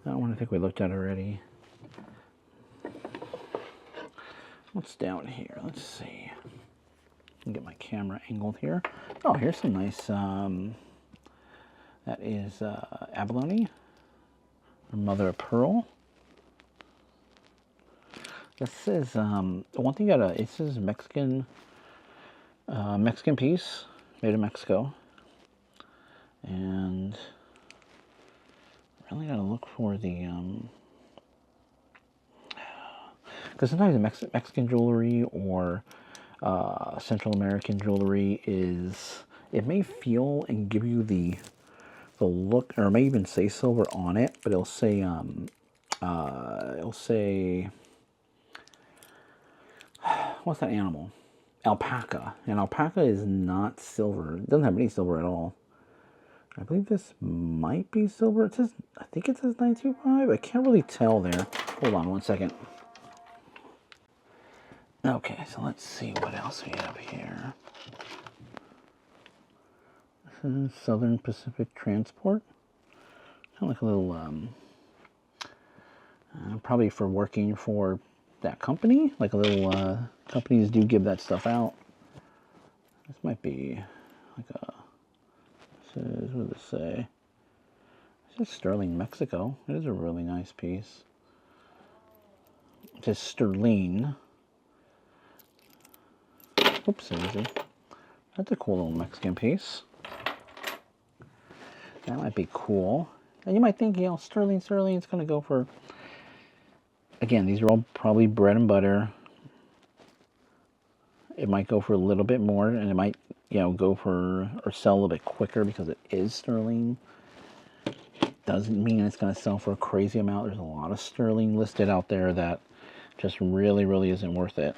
that one I think we looked at already. What's down here? Let's see. Get my camera angled here. Oh, here's some nice... that is abalone, or mother of pearl. This is one thing. This is Mexican piece made in Mexico, and really gotta look for the because sometimes the Mexican jewelry or Central American jewelry is, it may feel and give you the look, or it may even say silver on it, but it'll say what's that animal? Alpaca. And alpaca is not silver. It doesn't have any silver at all. I believe this might be silver. It says, I think it says 925. I can't really tell there. Hold on one second. Okay, so let's see what else we have here. This is Southern Pacific Transport. Kind of like a little, probably for working for that company. Like a little, companies do give that stuff out. This might be like a, says, what does it say? It says Sterling, Mexico. It is a really nice piece. It says Sterling. Oops, that's a cool little Mexican piece. That might be cool. And you might think, you know, sterling, it's going to go for, again, these are all probably bread and butter. It might go for a little bit more, and it might, you know, go for, or sell a little bit quicker because it is sterling. Doesn't mean it's going to sell for a crazy amount. There's a lot of sterling listed out there that just really, really isn't worth it.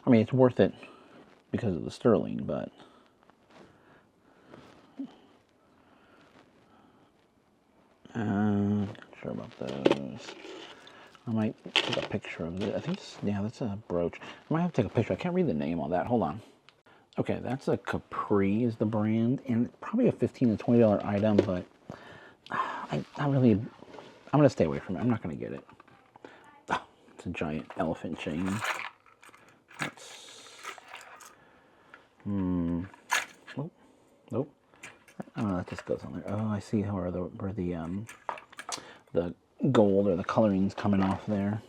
I mean, it's worth it because of the sterling, but not sure about those. I might take a picture of it. I think it's, yeah, that's a brooch. I might have to take a picture. I can't read the name on that. Hold on. Okay, that's a Capri is the brand, and probably a $15 to $20 item, but I'm going to stay away from it. I'm not going to get it. Oh, it's a giant elephant chain. Nope. Nope. Oh, that just goes on there. Oh, I see where the gold or the coloring's coming off there.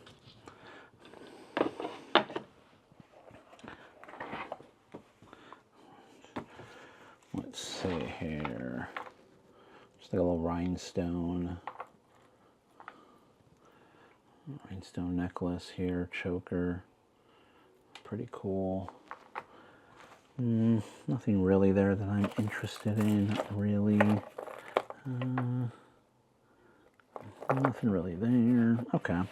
Let's see here. Just like a little rhinestone necklace here, choker. Pretty cool. Nothing really there that I'm interested in, not really. Nothing really there. Okay. I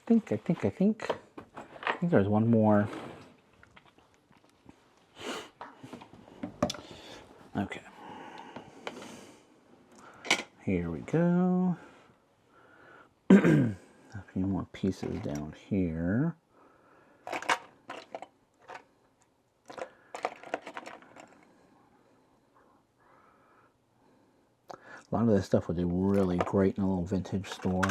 think there's one more. Okay. Here we go. A few more pieces down here. A lot of this stuff would do really great in a little vintage store.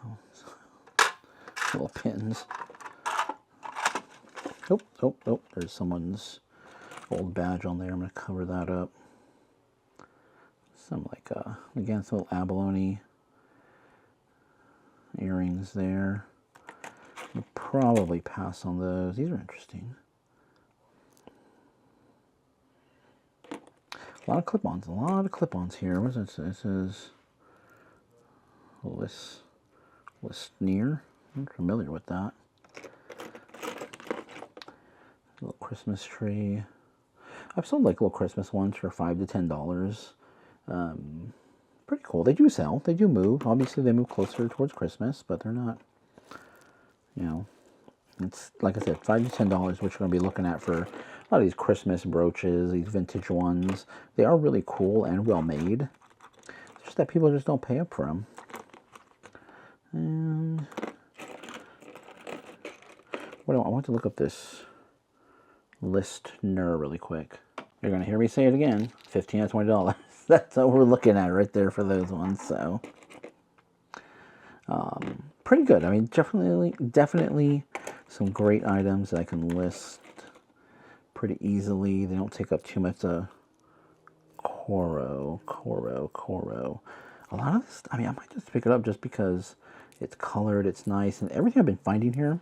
Oh, little pins. Oh, there's someone's old badge on there. I'm going to cover that up. Some like, again, some little abalone earrings there. I'll probably pass on those. These are interesting. A lot of clip-ons here. What does it say? It says Listneer. I'm familiar with that. A little Christmas tree. I've sold like little Christmas ones for $5 to $10. Pretty cool. They do sell. They do move. Obviously, they move closer towards Christmas, but they're not, you know, it's like I said, $5 to $10, which we're going to be looking at for a lot of these Christmas brooches, these vintage ones. They are really cool and well made. It's just that people just don't pay up for them. And what do I want to look up this Listner really quick. You're going to hear me say it again. $15 to $20. That's what we're looking at right there for those ones. So, pretty good. I mean, definitely some great items that I can list pretty easily. They don't take up too much Coro. A lot of this, I mean, I might just pick it up just because it's colored, it's nice, and everything I've been finding here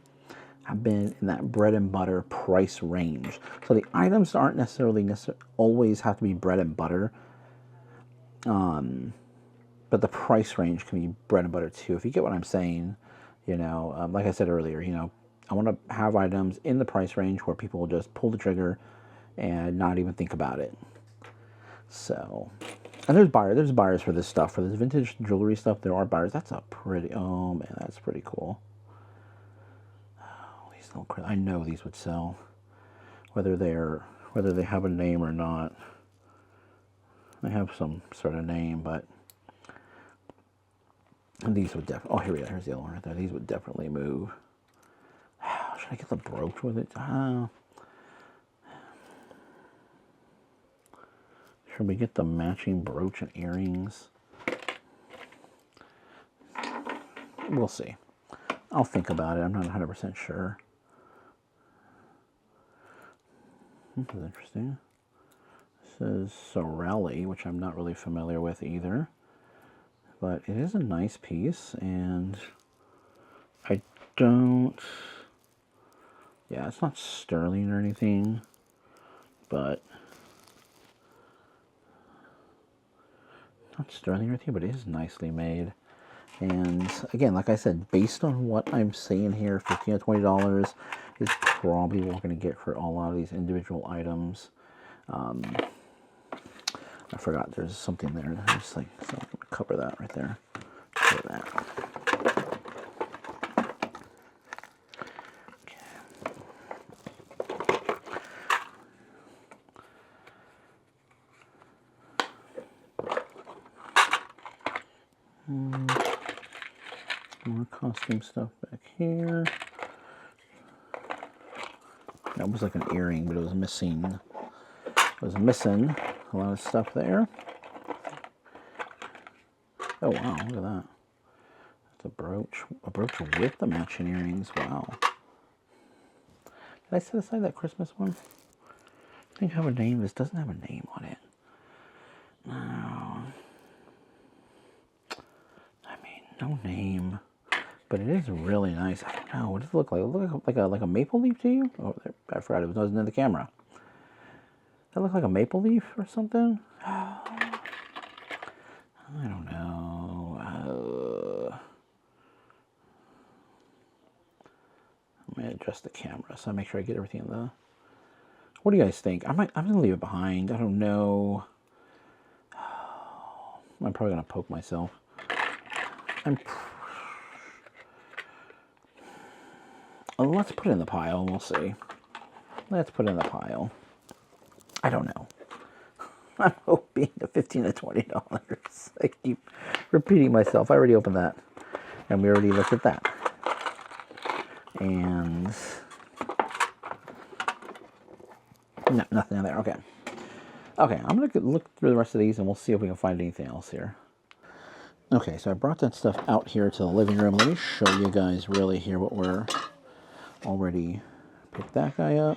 have been in that bread and butter price range. So the items aren't necessarily always have to be bread and butter. But the price range can be bread and butter too, if you get what I'm saying. You know, like I said earlier, you know, I want to have items in the price range where people will just pull the trigger and not even think about it. So, and there's buyers for this stuff, for this vintage jewelry stuff. There are buyers. That's a pretty, oh man, that's pretty cool. Oh, these little, I know these would sell, whether they have a name or not. They have some sort of name, but these would definitely, oh, here we go, here's the other one right there. These would definitely move. Should I get the brooch with it? Should we get the matching brooch and earrings? We'll see. I'll think about it. I'm not 100% sure. This is interesting. This is Sorelli, which I'm not really familiar with either. But it is a nice piece, and I don't... Yeah, it's not sterling or anything, but... Not sterling or anything, but it is nicely made. And again, like I said, based on what I'm seeing here, $15 to $20 is probably what we're going to get for a lot of these individual items. I forgot there's something there. Just like, so I'm going to cover that right there. Cover that. More costume stuff back here. That was like an earring, but it was missing. It was missing a lot of stuff there. Oh wow, look at that. That's a brooch with the matching earrings. Wow. Did I set aside that Christmas one? I think I have a name. This doesn't have a name on it. No. I mean, no name. But it is really nice. I don't know. What does it look like? It look like a maple leaf to you? Oh, I forgot it wasn't in the camera. Does that look like a maple leaf or something? I don't know. I'm gonna adjust the camera so I make sure I get everything in the. What do you guys think? I'm gonna leave it behind. I don't know. I'm probably gonna poke myself. Let's put it in the pile and we'll see. Let's put it in the pile. I don't know. I'm hoping the $15 to $20. I keep repeating myself. I already opened that. And we already looked at that. And no, nothing in there. Okay. Okay, I'm going to look through the rest of these and we'll see if we can find anything else here. Okay, so I brought that stuff out here to the living room. Let me show you guys really here what we're already picked that guy up.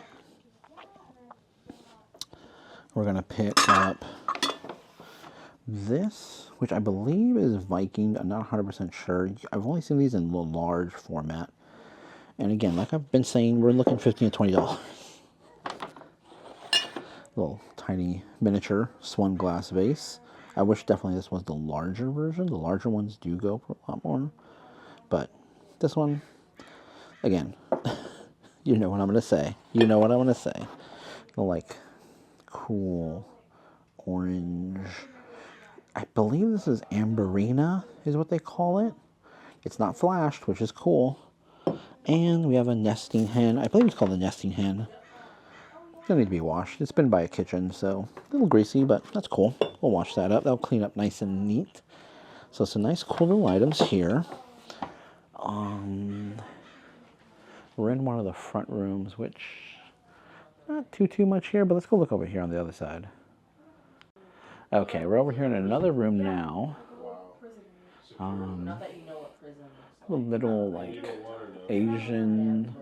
We're going to pick up this, which I believe is Viking. I'm not 100% sure. I've only seen these in a large format. And again, like I've been saying, we're looking $15 to $20. Little tiny miniature swan glass vase. I wish definitely this was the larger version. The larger ones do go for a lot more. But this one, again, you know what I'm going to say. You know what I'm going to say. The like cool orange. I believe this is Amberina is what they call it. It's not flashed, which is cool. And we have a nesting hen. I believe it's called a nesting hen. It'll need to be washed. It's been by a kitchen, so a little greasy, but that's cool. We'll wash that up. That'll clean up nice and neat. So some nice cool little items here. We're in one of the front rooms, which not too much here, but let's go look over here on the other side. Okay, we're over here in another room now. A little like Asian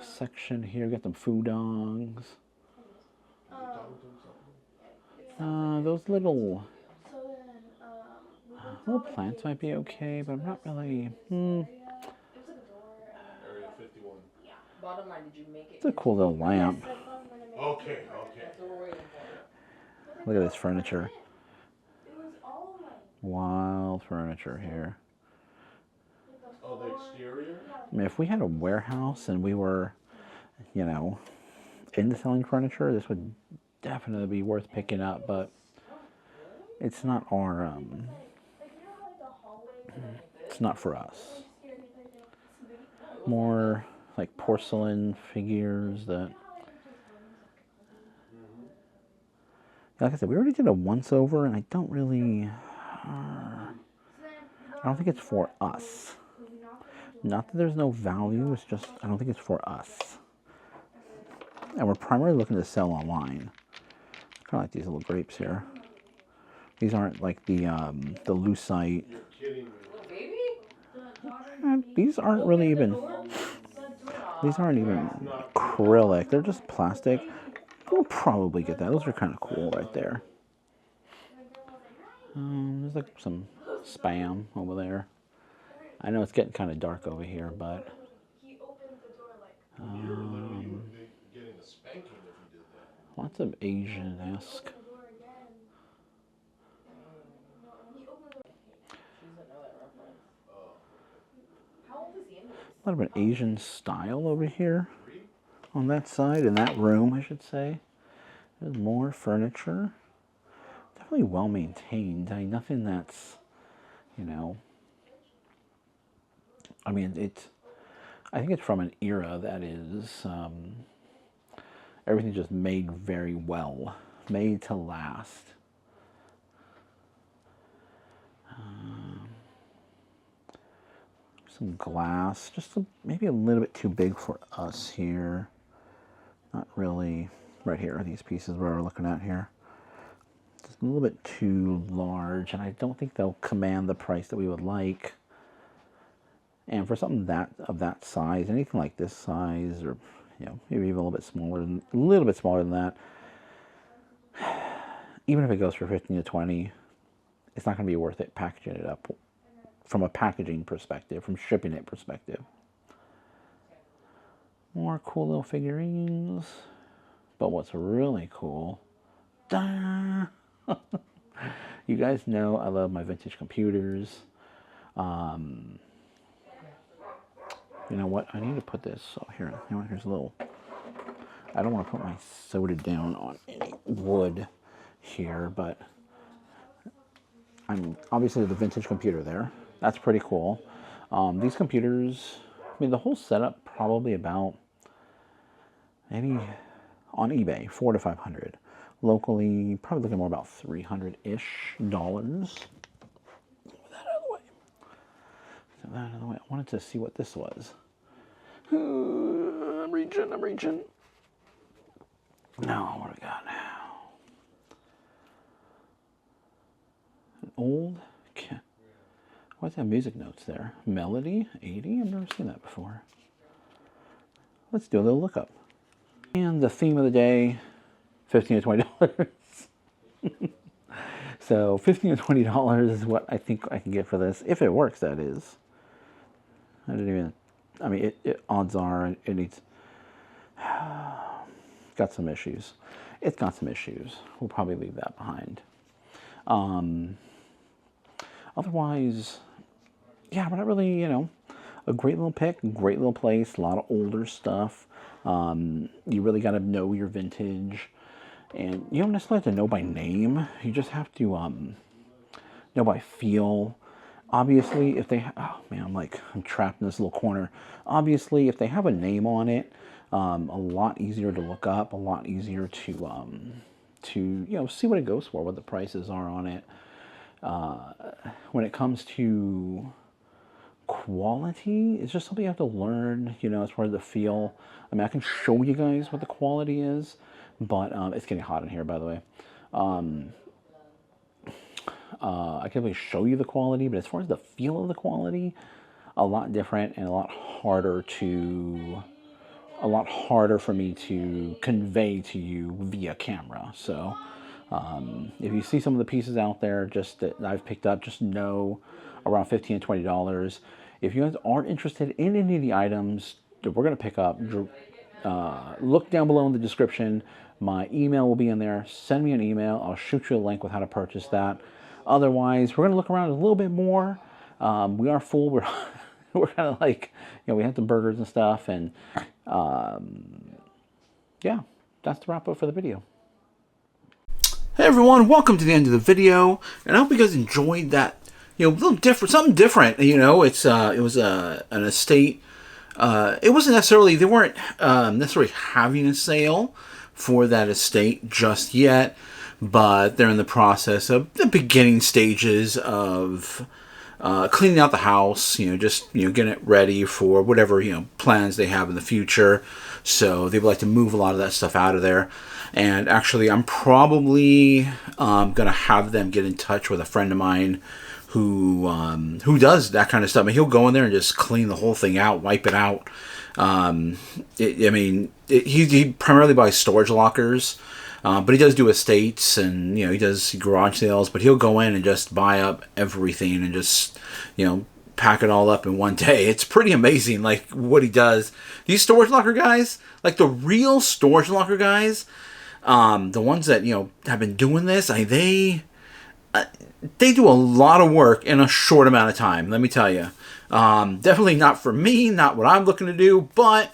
section here. We got some foodongs. Those little plants might be okay, but I'm not really. It's a cool little lamp. Okay. Look at this furniture. Wild furniture here. Oh, the exterior? I mean, if we had a warehouse and we were, you know, into selling furniture, this would definitely be worth picking up, but it's not our, it's not for us. More like porcelain figures that, like I said, we already did a once over, and I don't really, I don't think it's for us. Not that there's no value, it's just I don't think it's for us. And we're primarily looking to sell online. Kind of like these little grapes here. These aren't like the lucite. These aren't really even. These aren't even acrylic. They're just plastic. We'll probably get that. Those are kind of cool right there. There's like some spam over there. I know it's getting kind of dark over here, but lots of Asian-esque. A lot of an Asian style over here on that side, in that room, I should say. There's more furniture. Definitely well maintained. I mean, nothing that's, you know, I mean, I think it's from an era that is, everything just made very well, made to last. Some glass, just maybe a little bit too big for us here. Not really. Right here are these pieces we're looking at here. Just a little bit too large, and I don't think they'll command the price that we would like. And for something of that size, anything like this size, or you know, maybe even a little bit smaller than that, even if it goes for 15 to 20, it's not going to be worth it packaging it up from a packaging perspective, from shipping it perspective. More cool little figurines. But what's really cool, you guys know I love my vintage computers. You know what? I need to put this. So here, you know, here's a little. I don't want to put my soda down on any wood here, but I'm obviously the vintage computer there. That's pretty cool. These computers, I mean, the whole setup probably about maybe on eBay $400 to $500. Locally, probably looking more about $300-ish. Move that out of the way. Move that out of the way. I wanted to see what this was. I'm reaching. Now, what do we got now? An old. Why's that music notes there? Melody 80? I've never seen that before. Let's do a little lookup. And the theme of the day, $15 to $20. So $15 to $20 is what I think I can get for this. If it works, that is. I didn't even, I mean, odds are it needs, got some issues. It's got some issues. We'll probably leave that behind. Otherwise, yeah, but not really, you know, a great little pick, great little place, a lot of older stuff. You really got to know your vintage, and you don't necessarily have to know by name. You just have to know by feel. Obviously, if they, oh man, I'm trapped in this little corner. Obviously, if they have a name on it, a lot easier to look up, a lot easier to you know, see what it goes for, what the prices are on it. When it comes to quality, it's just something you have to learn, you know, as far as the feel. I mean, I can show you guys what the quality is, but it's getting hot in here, by the way. I can really show you the quality, but as far as the feel of the quality, a lot different and a lot harder for me to convey to you via camera. So if you see some of the pieces out there just that I've picked up, just know around $15 to $20. If you guys aren't interested in any of the items that we're going to pick up, look down below in the description. My email will be in there. Send me an email. I'll shoot you a link with how to purchase that. Otherwise, we're going to look around a little bit more. We are full. We're kind of like, you know, we have the burgers and stuff. And yeah, that's the wrap up for the video. Hey everyone, welcome to the end of the video, and I hope you guys enjoyed that. A little different, something different. It was an estate. It wasn't necessarily, they weren't necessarily having a sale for that estate just yet, but they're in the process of the beginning stages of cleaning out the house. Getting it ready for whatever plans they have in the future. So they would like to move a lot of that stuff out of there. And actually, I'm probably going to have them get in touch with a friend of mine who does that kind of stuff. I mean, he'll go in there and just clean the whole thing out, wipe it out. He primarily buys storage lockers, but he does do estates, and he does garage sales. But he'll go in and just buy up everything and just pack it all up in one day. It's pretty amazing, like what he does. These storage locker guys, like the real storage locker guys. The ones that have been doing this, they do a lot of work in a short amount of time. Let me tell you, definitely not for me, not what I'm looking to do, but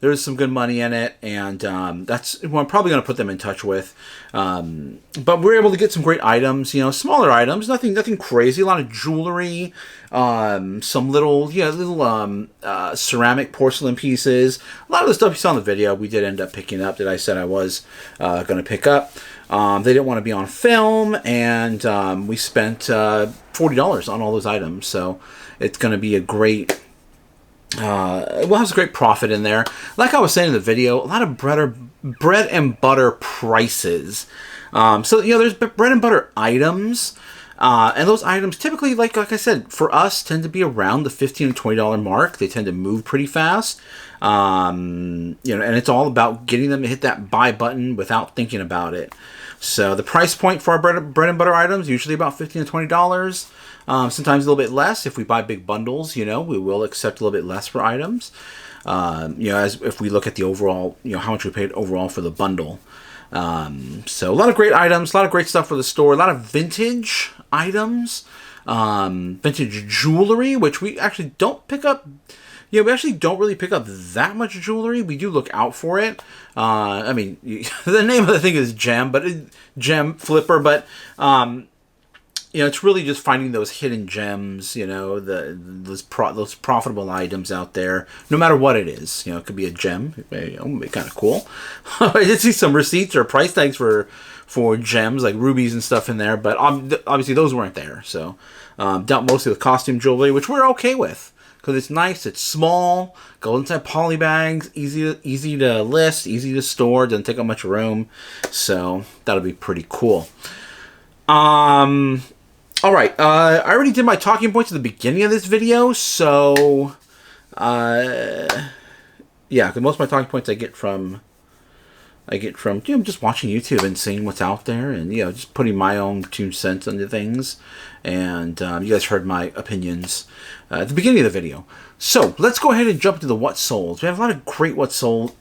there's some good money in it, and that's who I'm probably going to put them in touch with. But we're able to get some great items, smaller items, nothing crazy. A lot of jewelry, some little ceramic porcelain pieces. A lot of the stuff you saw in the video, we did end up picking up that I said I was going to pick up. They didn't want to be on film, and we spent $40 on all those items. So it's going to be a great. We'll have some great profit in there. Like I was saying in the video, a lot of bread and butter prices. There's bread and butter items, and those items typically, like I said, for us tend to be around the $15 to $20 mark. They tend to move pretty fast. And it's all about getting them to hit that buy button without thinking about it. So the price point for our bread and butter items usually about $15 to $20. Sometimes a little bit less if we buy big bundles. We will accept a little bit less for items. As if we look at the overall, how much we paid overall for the bundle. So a lot of great items, a lot of great stuff for the store, a lot of vintage items, vintage jewelry, which we actually don't pick up. We actually don't really pick up that much jewelry. We do look out for it. The name of the thing is Gem Flipper, but it's really just finding those hidden gems, those profitable items out there, no matter what it is. It could be a gem, it would be kind of cool. I did see some receipts or price tags for gems, like rubies and stuff in there, but obviously those weren't there. So dealt mostly with costume jewelry, which we're okay with. Because it's nice, it's small, goes inside poly bags, easy to list, easy to store, doesn't take up much room. So that'll be pretty cool. Alright, I already did my talking points at the beginning of this video, so because most of my talking points I get from just watching YouTube and seeing what's out there, and just putting my own 2 cents into things. And you guys heard my opinions at the beginning of the video. So let's go ahead and jump to the what sold. We have a lot of great what sold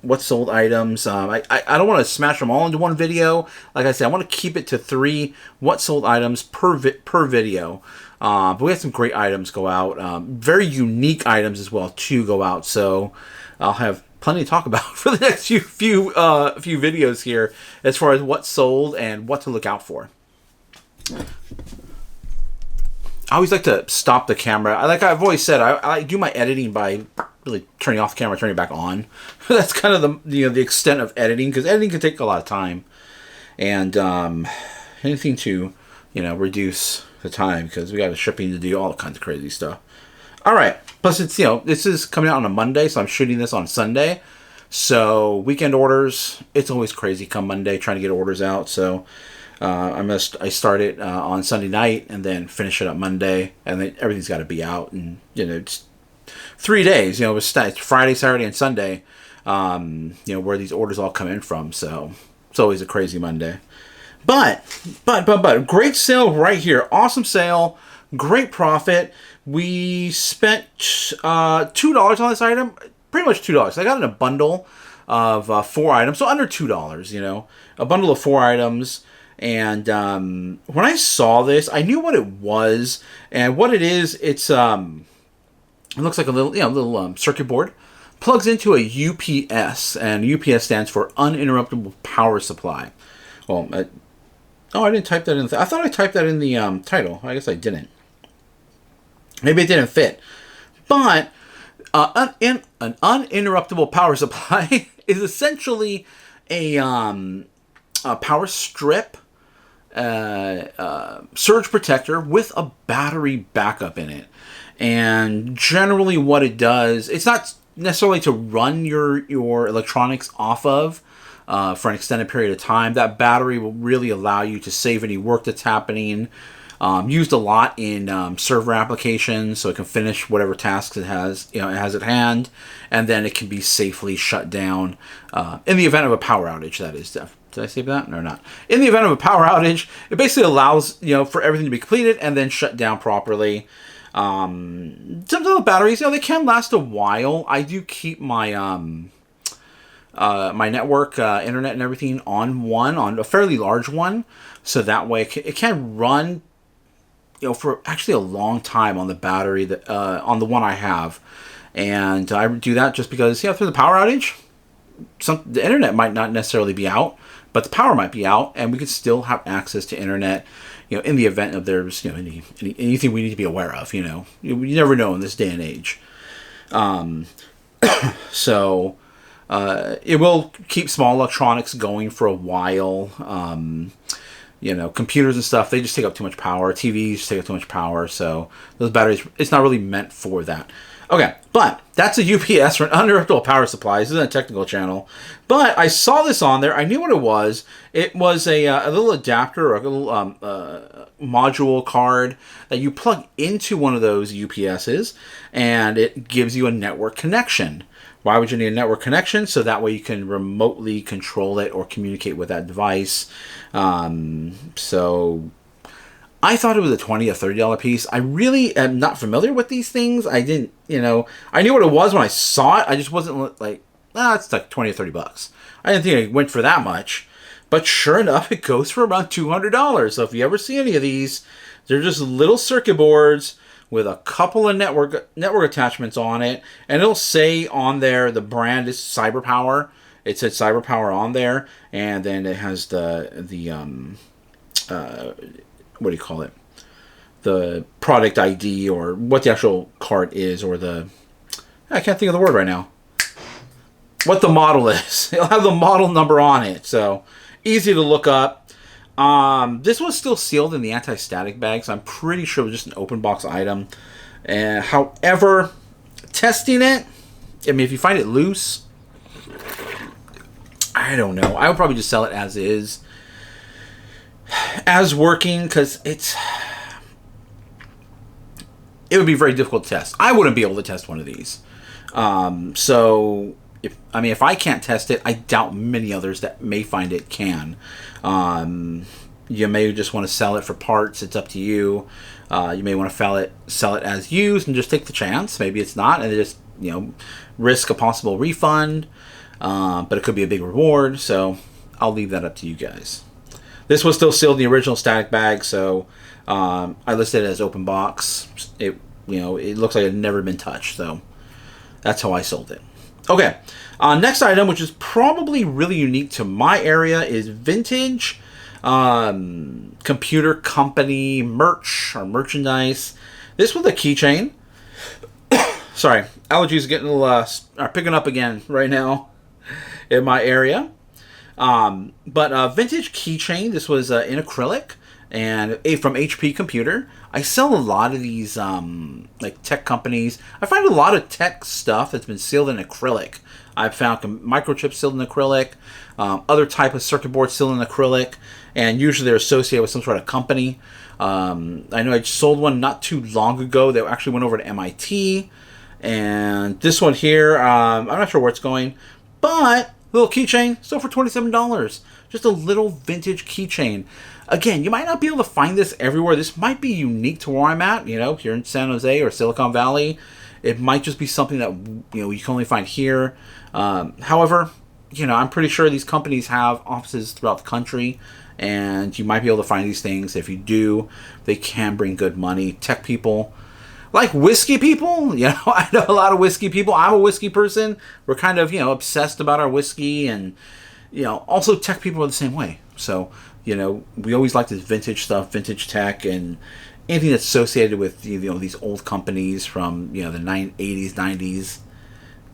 items. I don't want to smash them all into one video. Like I said, I want to keep it to 3 what sold items per video. But we have some great items go out. Very unique items as well to go out. So I'll have plenty to talk about for the next few videos here as far as what sold and what to look out for. I always like to stop the camera. Like I've always said, I do my editing by really turning off the camera, turning it back on. That's kind of the extent of editing, because editing can take a lot of time, and anything to reduce the time, because we got the shipping to do, all kinds of crazy stuff. All right. Plus, it's this is coming out on a Monday, so I'm shooting this on Sunday. So weekend orders, it's always crazy come Monday trying to get orders out. So I start it on Sunday night and then finish it up Monday, and then everything's got to be out. And it's 3 days. It's Friday, Saturday, and Sunday. Where these orders all come in from. So it's always a crazy Monday. But great sale right here. Awesome sale. Great profit. We spent $2 on this item. Pretty much $2. I got in a bundle of 4 items, so under $2. A bundle of 4 items. And when I saw this, I knew what it was, and what it is. It looks like a little circuit board. Plugs into a UPS, and UPS stands for uninterruptible power supply. Well, Oh, I didn't type that in. I thought I typed that in the title. I guess I didn't. Maybe it didn't fit. But an uninterruptible power supply is essentially a power strip surge protector with a battery backup in it. And generally what it does, it's not necessarily to run your electronics off of for an extended period of time. That battery will really allow you to save any work that's happening. Used a lot in server applications, so it can finish whatever tasks it has at hand, and then it can be safely shut down in the event of a power outage. That is, did I say that or not? In the event of a power outage, it basically allows for everything to be completed and then shut down properly. Some of the batteries, they can last a while. I do keep my my network, internet, and everything on a fairly large one, so that way it can run. For actually a long time on the battery that on the one I have, and I do that just because through the power outage, the internet might not necessarily be out, but the power might be out, and we could still have access to internet. In the event of there's anything we need to be aware of. You never know in this day and age. So it will keep small electronics going for a while. Computers and stuff, they just take up too much power. TVs take up too much power, so those batteries, it's not really meant for that. Okay, but that's a UPS for an uninterruptible power supply. This isn't a technical channel, but I saw this on there. I knew what it was. It was a little adapter or a little module card that you plug into one of those UPSs, and it gives you a network connection. Why would you need a network connection? So that way you can remotely control it or communicate with that device. So I thought it was a $20 or $30 piece. I really am not familiar with these things. I didn't, I knew what it was when I saw it. I just wasn't like, it's like 20 or 30 bucks. I didn't think it went for that much. But sure enough, it goes for around $200. So if you ever see any of these, they're just little circuit boards with a couple of network attachments on it, and it'll say on there the brand is CyberPower. It said CyberPower on there, and then it has the what do you call it? The product ID or what the actual card is, or I can't think of the word right now. What the model is. It'll have the model number on it, so easy to look up. This was still sealed in the anti-static bag, so I'm pretty sure it was just an open box item. However, testing it, if you find it loose, I don't know. I would probably just sell it as is, as working, because it would be very difficult to test. I wouldn't be able to test one of these. So if I can't test it, I doubt many others that may find it can. You may just want to sell it for parts. It's up to you. You may want to sell it as used and just take the chance. Maybe it's not, and just risk a possible refund. But it could be a big reward. So I'll leave that up to you guys. This was still sealed in the original static bag, so I listed it as open box. It looks like it had never been touched. So that's how I sold it. Okay, next item, which is probably really unique to my area, is vintage computer company merch or merchandise. This was a keychain. Sorry, allergies are picking up again right now in my area. But vintage keychain. This was in acrylic and from HP Computer. I sell a lot of these like tech companies. I find a lot of tech stuff that's been sealed in acrylic. I've found microchips sealed in acrylic, other type of circuit boards sealed in acrylic, and usually they're associated with some sort of company. I know I sold one not too long ago that actually went over to MIT, and this one here, I'm not sure where it's going, but little keychain, still for $27. Just a little vintage keychain. Again, you might not be able to find this everywhere. This might be unique to where I'm at, here in San Jose or Silicon Valley. It might just be something that, you can only find here. However, I'm pretty sure these companies have offices throughout the country, and you might be able to find these things. If you do, they can bring good money. Tech people, like whiskey people, I know a lot of whiskey people. I'm a whiskey person. We're kind of, obsessed about our whiskey, and, also tech people are the same way. So You know, we always like this vintage stuff, vintage tech, and anything that's associated with, you know, these old companies from, you know, the 80s, 90s.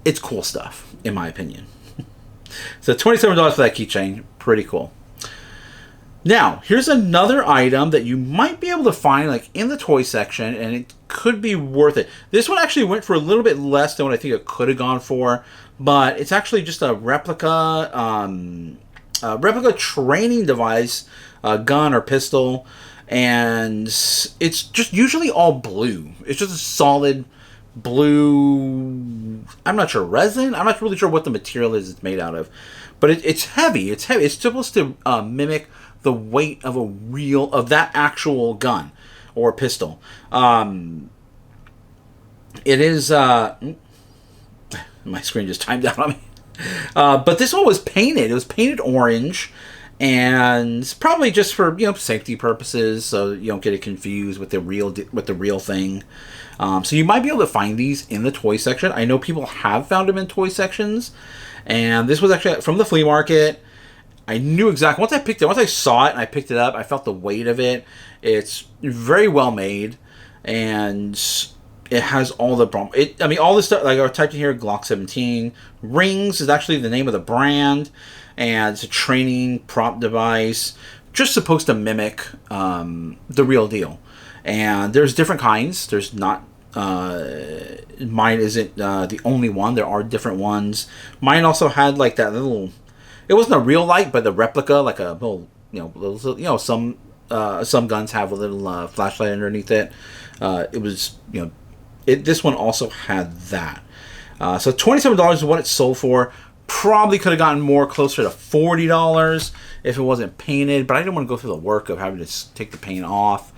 It's cool stuff, in my opinion. So $27 for that keychain, pretty cool. Now, here's another item that you might be able to find like in the toy section, and it could be worth it. This one actually went for a little bit less than what I think it could have gone for, but it's actually just a replica training device, gun or pistol, and it's just usually all blue. It's just a solid blue, I'm not sure, resin? I'm not really sure what the material is it's made out of, but it's heavy. It's heavy. It's supposed to mimic the weight of that actual gun or pistol. It is my screen just timed out on me. But this one was painted. It was painted orange, and probably just for, you know, safety purposes, so you don't get it confused with the real thing. So you might be able to find these in the toy section. I know people have found them in toy sections, and this was actually from the flea market. I knew exactly, once I saw it and I picked it up, I felt the weight of it. It's very well made, and it has all the all this stuff. Like I typed in here, Glock 17 rings is actually the name of the brand, and it's a training prop device, just supposed to mimic the real deal. And there's different kinds. There's not. Mine isn't the only one. There are different ones. Mine also had like that little. It wasn't a real light, but the replica, like a little, some guns have a little flashlight underneath it. It was, this one also had that. So $27 is what it sold for. Probably could have gotten more, closer to $40 if it wasn't painted, but I didn't want to go through the work of having to take the paint off.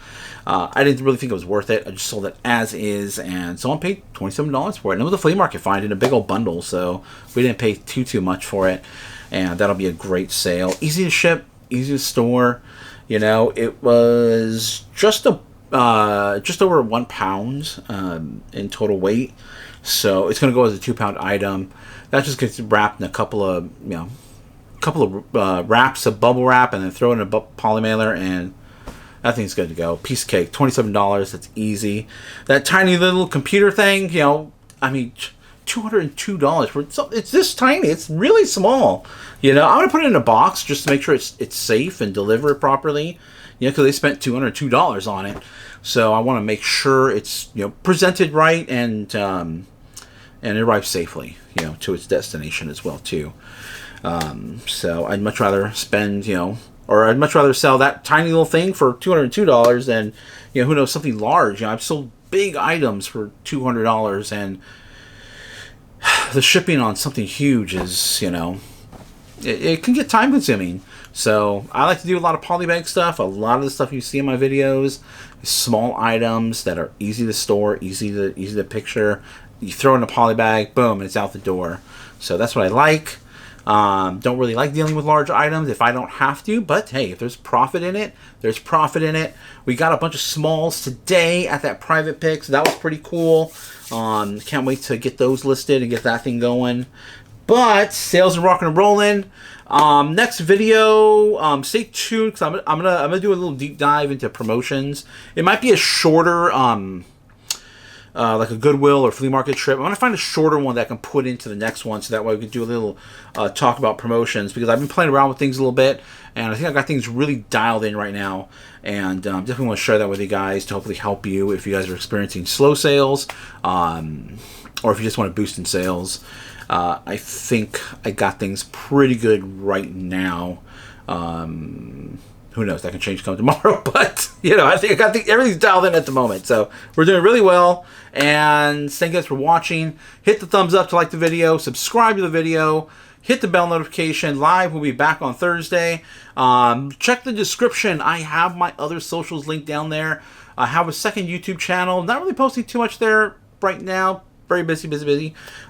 I didn't really think it was worth it. I just sold it as is, and someone paid $27 for it. And it was a flea market find in a big old bundle, so we didn't pay too much for it. And that'll be a great sale. Easy to ship, easy to store. It was just over 1 pound in total weight. So it's going to go as a 2-pound item. That just gets wrapped in a couple of wraps of bubble wrap, and then throw it in a poly mailer, and that thing's good to go. Piece of cake, $27. That's easy. That tiny little computer thing, $202 for it's this tiny. It's really small. I'm gonna put it in a box just to make sure it's safe and deliver it properly. Because they spent $202 on it, so I want to make sure it's presented right and it arrives safely to its destination as well too. So I'd much rather spend or I'd much rather sell that tiny little thing for $202 than who knows, something large. I've sold big items for $200, and the shipping on something huge is, it can get time consuming. So I like to do a lot of polybag stuff. A lot of the stuff you see in my videos is small items that are easy to store, easy to picture. You throw in a polybag, boom, and it's out the door. So that's what I like. Don't really like dealing with large items if I don't have to, but hey, if there's profit in it, there's profit in it. We got a bunch of smalls today at that private pick, so that was pretty cool. Can't wait to get those listed and get that thing going. But sales are rocking and rolling. Next video, stay tuned, because I'm gonna do a little deep dive into promotions. It might be a shorter like a Goodwill or flea market trip. I'm going to find a shorter one that I can put into the next one, so that way we can do a little talk about promotions, because I've been playing around with things a little bit, and I think I've got things really dialed in right now, and definitely want to share that with you guys to hopefully help you if you guys are experiencing slow sales, or if you just want to boost in sales. I think I got things pretty good right now. Who knows? That can change come tomorrow, but I think I got everything's dialed in at the moment. So we're doing really well. And thank you guys for watching. Hit the thumbs up to like the video. Subscribe to the video. Hit the bell notification. Live will be back on Thursday. Check the description. I have my other socials linked down there. I have a second YouTube channel. Not really posting too much there right now. Very busy.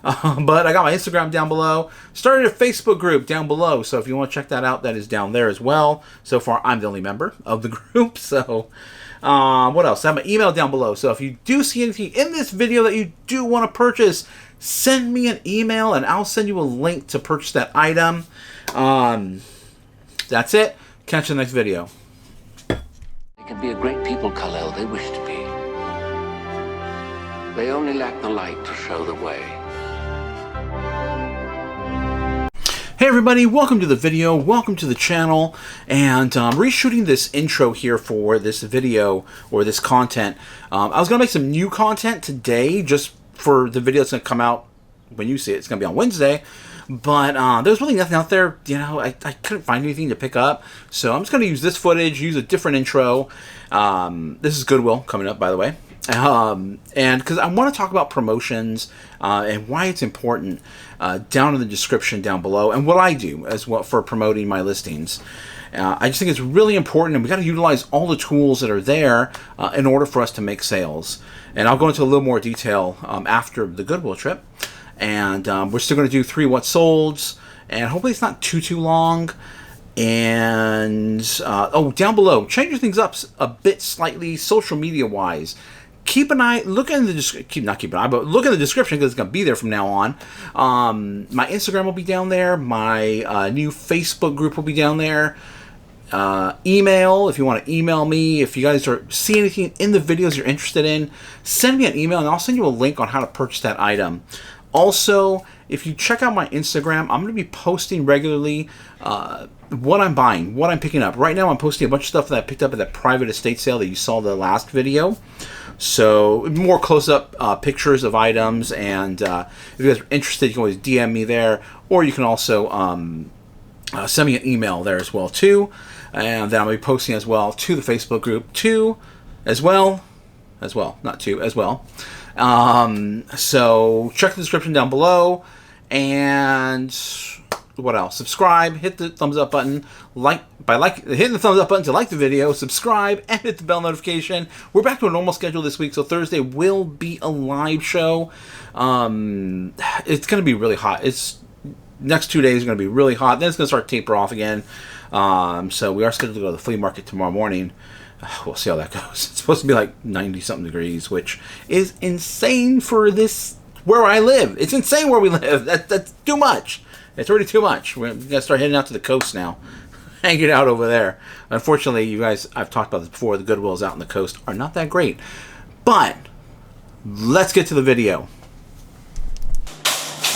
But I got my Instagram down below. Started a Facebook group down below. So if you want to check that out, that is down there as well. So far, I'm the only member of the group. So what else? I have my email down below. So if you do see anything in this video that you do want to purchase, send me an email and I'll send you a link to purchase that item. That's it. Catch you in the next video. They can be a great people, Kal-El. They wish to be. They only lack the light to show the way. Hey everybody, welcome to the video, welcome to the channel, and I'm reshooting this intro here for this video, or this content. I was going to make some new content today, just for the video that's going to come out when you see it. It's going to be on Wednesday, but there's really nothing out there, you know, I couldn't find anything to pick up, so I'm just going to use this footage, use a different intro. This is Goodwill coming up, by the way. And because I want to talk about promotions and why it's important, down in the description down below, and what I do as well for promoting my listings. I just think it's really important, and we got to utilize all the tools that are there in order for us to make sales. And I'll go into a little more detail after the Goodwill trip. And we're still going to do 3 what solds, and hopefully it's not too long. And oh, down below, changing things up a bit slightly social media wise. Keep an eye, look in the description, not keep an eye, but look in the description because it's going to be there from now on. My Instagram will be down there. My new Facebook group will be down there. Email, if you want to email me. If you guys see anything in the videos you're interested in, send me an email and I'll send you a link on how to purchase that item. Also, if you check out my Instagram, I'm going to be posting regularly what I'm buying, what I'm picking up. Right now, I'm posting a bunch of stuff that I picked up at that private estate sale that you saw the last video. So, more close-up pictures of items, and if you guys are interested, you can always DM me there, or you can also send me an email there as well, too. And then I'll be posting as well to the Facebook group, too, as well. So, check the description down below, and what else? Subscribe, hit the thumbs up button, hitting the thumbs up button to like the video, subscribe, and hit the bell notification. We're back to a normal schedule this week, so Thursday will be a live show. It's going to be really hot. Next 2 days are going to be really hot. Then it's going to start to taper off again. So we are scheduled to go to the flea market tomorrow morning. We'll see how that goes. It's supposed to be like 90-something degrees, which is insane for where I live. It's insane where we live. That's too much. It's already too much. We're going to start heading out to the coast now. Hanging out over there. Unfortunately, you guys, I've talked about this before, the Goodwills out on the coast are not that great. But, let's get to the video.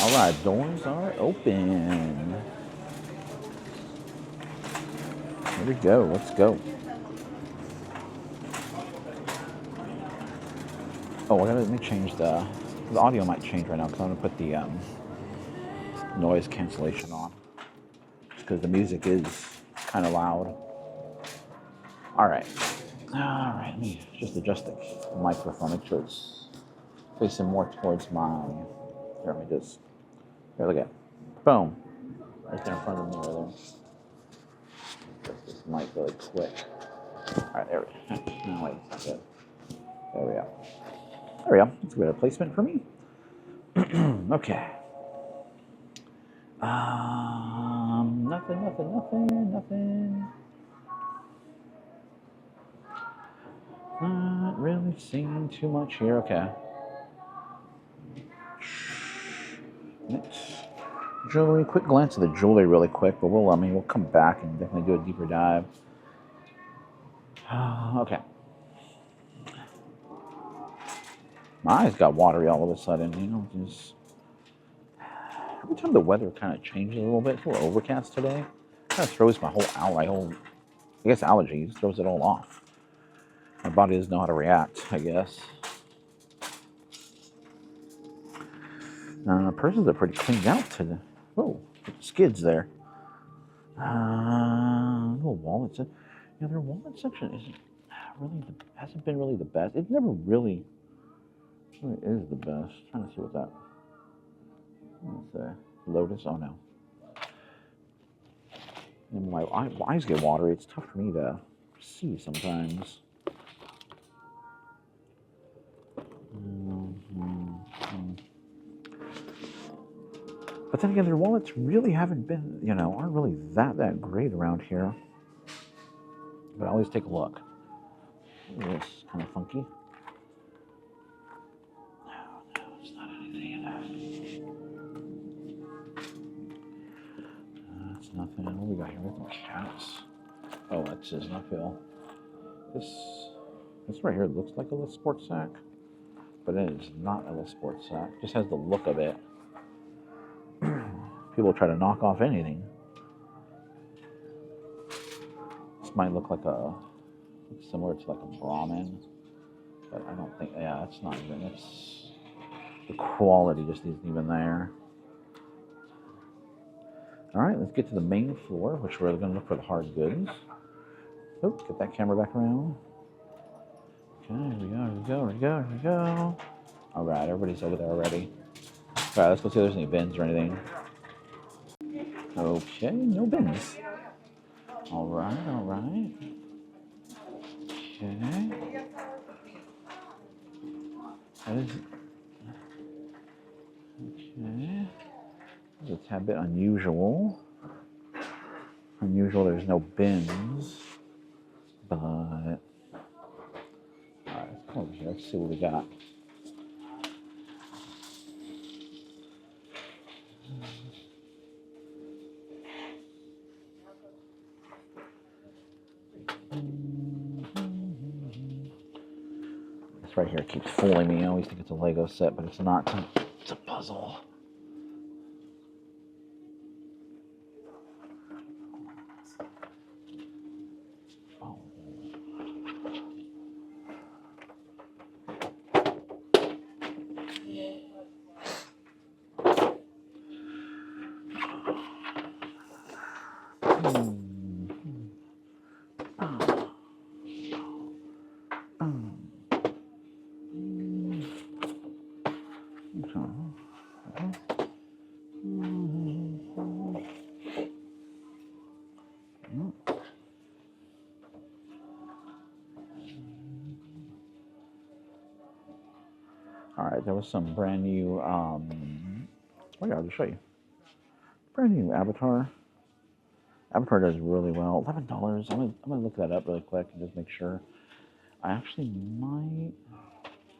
Alright, doors are open. Here we go. Let's go. Oh, let me change the audio might change right now because I'm going to put the noise cancellation on because the music is kind of loud. Alright, let me just adjust the microphone, make sure it's facing more towards my, here, look at, boom, right there in front of the mirror there. Adjust this mic really quick. Alright, there we go. No, wait, that's good. There we go. That's a better placement for me. Okay. Nothing. Not really seeing too much here. Okay. Next. Jewelry. Quick glance at the jewelry really quick, but we'll come back and definitely do a deeper dive. Okay. My eyes got watery all of a sudden, you know, just every time the weather kind of changes a little bit, it's a little overcast today. It kind of throws my whole I guess allergies, throws it all off. My body doesn't know how to react, I guess. Purses are pretty cleaned out today. Oh, skids there. Little wallets. Yeah, their wallet section hasn't been really the best. It never really is the best. I'm trying to see what that. Let's say Lotus. Oh no. And my eyes get watery. It's tough for me to see sometimes. But then again, their wallets really haven't been, aren't really that great around here. But I always take a look. It's kind of funky. No, it's not anything in there. That's nothing. What do we got here? We got some cats. Oh, that says not feel. This right here looks like a little sports sack, but it is not a little sports sack. It just has the look of it. People try to knock off anything. This might look like similar to like a Brahmin, but I don't think, yeah, it's not even, the quality just isn't even there. All right, let's get to the main floor, which we're going to look for the hard goods. Oh, get that camera back around. Okay, here we go. All right, everybody's over there already. All right, let's go see if there's any bins or anything. Okay, no bins. All right. Okay. That is, okay. This is a tad bit unusual. There's no bins, but all right, let's come over here. Let's see what we got. This right here keeps fooling me. I always think it's a Lego set, but it's not. It's a puzzle. All right, there was some brand new, oh yeah, I'll just show you. Brand new Avatar. Avatar does really well. $11. I'm gonna look that up really quick and just make sure. I actually might,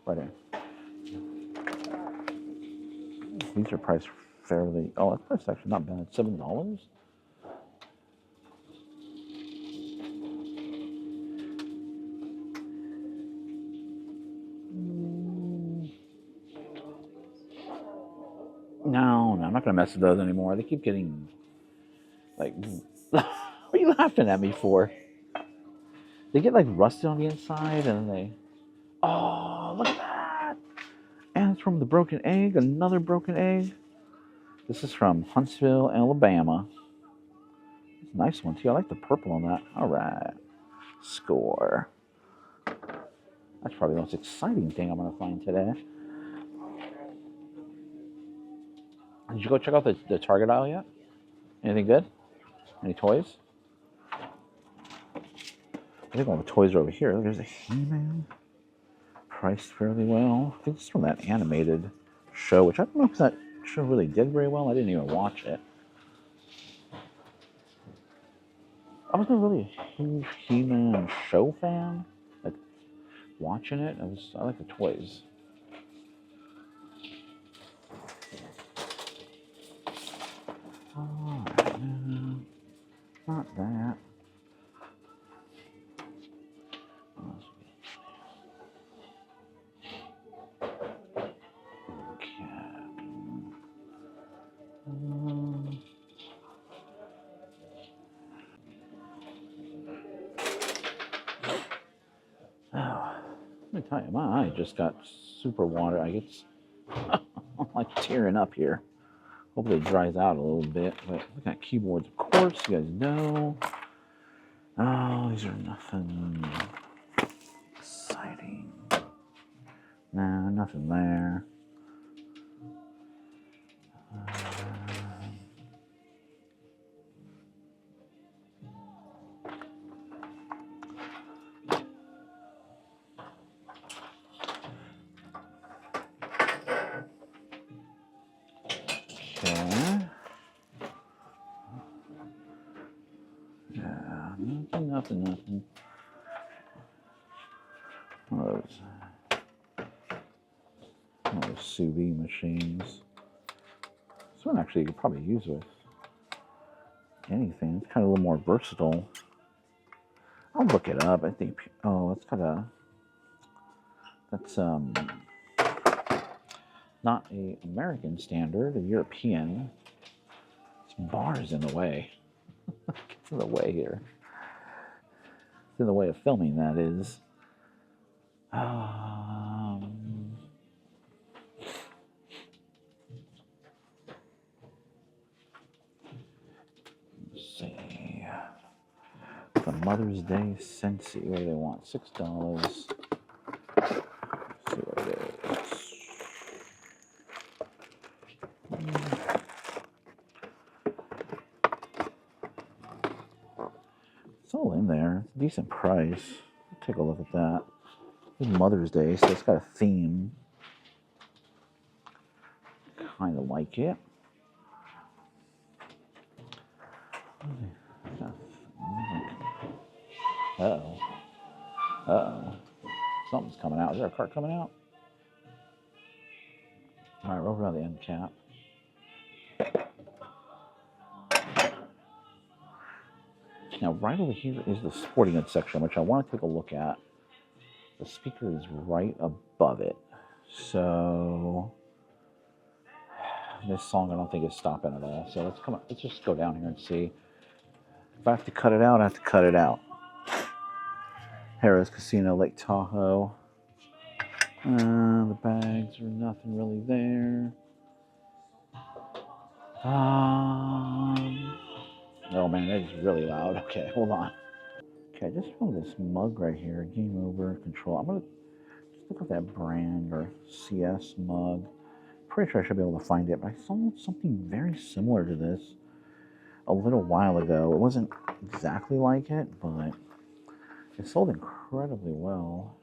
right here. These are priced fairly, oh, that's actually not bad. $7? No, I'm not gonna mess with those anymore. They keep getting, like, what are you laughing at me for? They get like rusted on the inside and they, oh, look at that. And it's from the broken egg, another broken egg. This is from Huntsville, Alabama. It's a nice one too. I like the purple on that. All right, score. That's probably the most exciting thing I'm gonna find today. Did you go check out the Target aisle yet? Anything good? Any toys? I think all the toys are over here. There's a He-Man. Priced fairly well. I think it's from that animated show, which I don't know if that show really did very well. I didn't even watch it. I wasn't really a huge He-Man show fan. Like, watching it, I like the toys. Alright, no, not that. Let me tell you, my eye just got super water. I get I'm like tearing up here. Hopefully it dries out a little bit. But look at keyboards, of course, you guys know. Oh, these are nothing exciting. Nah, nothing there. Nothing. One of those sous vide machines. This one actually you could probably use with anything. It's kind of a little more versatile. I'll look it up. I think. Oh, it's got a. That's not a American standard, a European. This bar is in the way. It's in the way here. It's in the way of filming, that is. Let's see. The Mother's Day Scentsy. What do they want? $6. Let's see what it is. It's all in there. It's a decent price. Take a look at that. It's Mother's Day, so it's got a theme. Kind of like it. Uh-oh. Uh-oh. Something's coming out. Is there a cart coming out? All right, roll around the end cap. Now, right over here is the sporting goods section, which I want to take a look at. The speaker is right above it. So, this song I don't think is stopping at all. So let's just go down here and see. If I have to cut it out, I have to cut it out. Harrah's Casino, Lake Tahoe. The bags are nothing really there. Oh man, that is really loud. Okay, hold on. Okay, I just found this mug right here. Game Over Control. I'm gonna just look at that brand or CS mug. Pretty sure I should be able to find it, but I saw something very similar to this a little while ago. It wasn't exactly like it, but it sold incredibly well.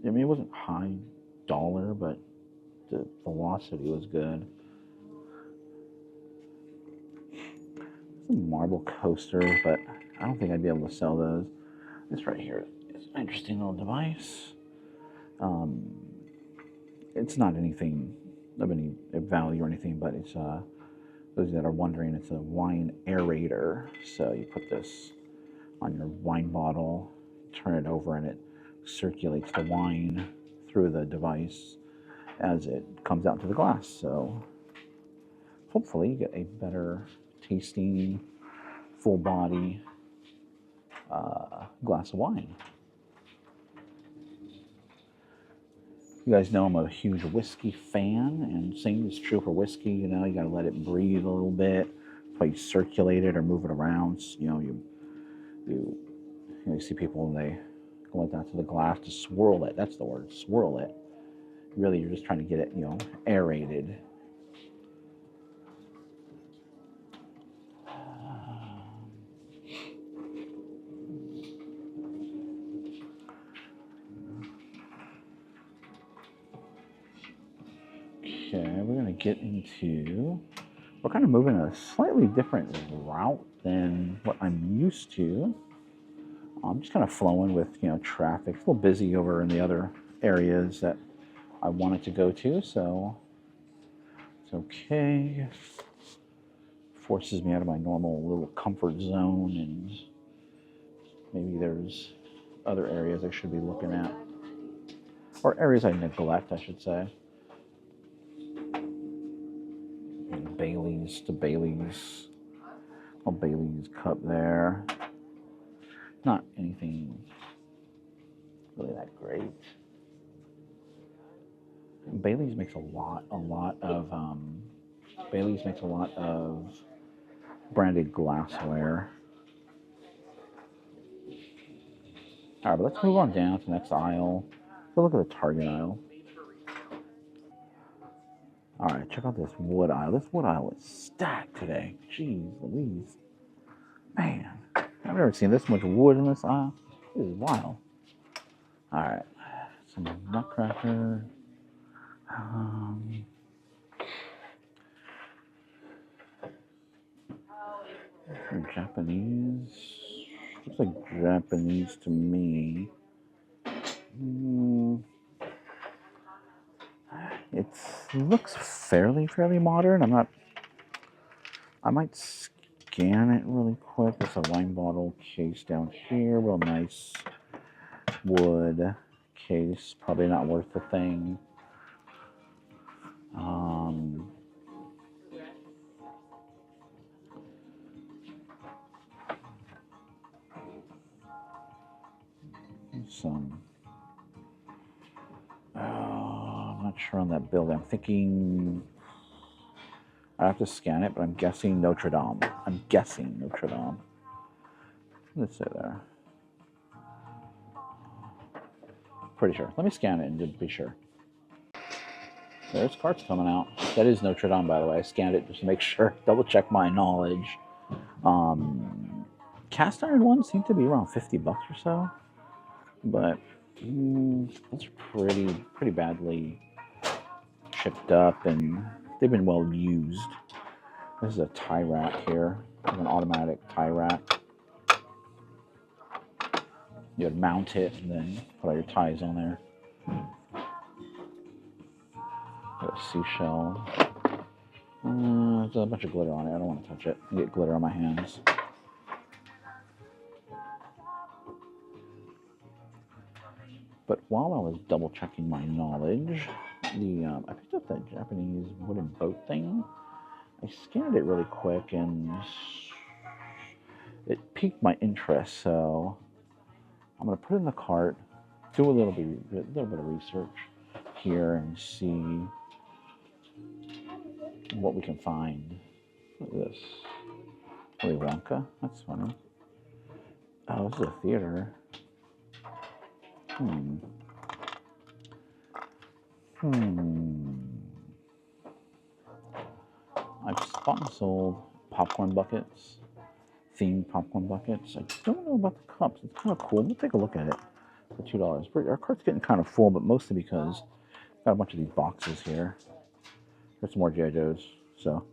I mean, it wasn't high dollar, but the velocity was good. Some marble coasters, but I don't think I'd be able to sell those. This right here is an interesting little device. It's not anything of any value or anything, but it's those that are wondering, it's a wine aerator. So you put this on your wine bottle, turn it over, and it circulates the wine through the device as it comes out to the glass. So hopefully you get a better tasting, full body glass of wine. You guys know I'm a huge whiskey fan, and same is true for whiskey. You know, you got to let it breathe a little bit. That's why you circulate it or move it around. You know, you see people when they go like that to the glass to swirl it. That's the word, swirl it. Really, you're just trying to get it, you know, aerated. Okay, we're going to get into, we're kind of moving a slightly different route than what I'm used to. I'm just kind of flowing with, you know, traffic. It's a little busy over in the other areas that I wanted to go to, so it's okay. Forces me out of my normal little comfort zone, and maybe there's other areas I should be looking at. Or areas I neglect, I should say. Bailey's to Bailey's. Oh, Bailey's cup there. Not anything really that great. Bailey's makes a lot of branded glassware. All right, but let's move on down to the next aisle. Let's look at the Target aisle. All right, check out this wood aisle. This wood aisle is stacked today. Jeez Louise. Man, I've never seen this much wood in this aisle. This is wild. All right, some Nutcracker. Japanese. Looks like Japanese to me. It looks fairly modern. I might scan it really quick. There's a wine bottle case down here. Real nice wood case. Probably not worth the thing. Some. I'm not sure on that building. I'm thinking I have to scan it, but I'm guessing Notre Dame. I'm guessing Notre Dame. Let's say there. Pretty sure. Let me scan it and just be sure. There's carts coming out. That is Notre Dame, by the way. I scanned it just to make sure. Double check my knowledge. Cast iron ones seem to be around $50 or so, but those are pretty badly chipped up, and they've been well used. This is a tie rack here, an automatic tie rack. You would mount it and then put all your ties on there. Got a seashell. There's a bunch of glitter on it. I don't want to touch it. I get glitter on my hands. But while I was double checking my knowledge, I picked up that Japanese wooden boat thing. I scanned it really quick and it piqued my interest. So I'm gonna put it in the cart, do a little bit of research here, and see what we can find. Look at this. Willy Wonka. That's funny. Oh, this is a theater. I've bought and sold popcorn buckets, themed popcorn buckets. I don't know about the cups. It's kind of cool. We'll take a look at it for $2. Our cart's getting kind of full, but mostly because I've got a bunch of these boxes here. There's some more G.I. Joes. So,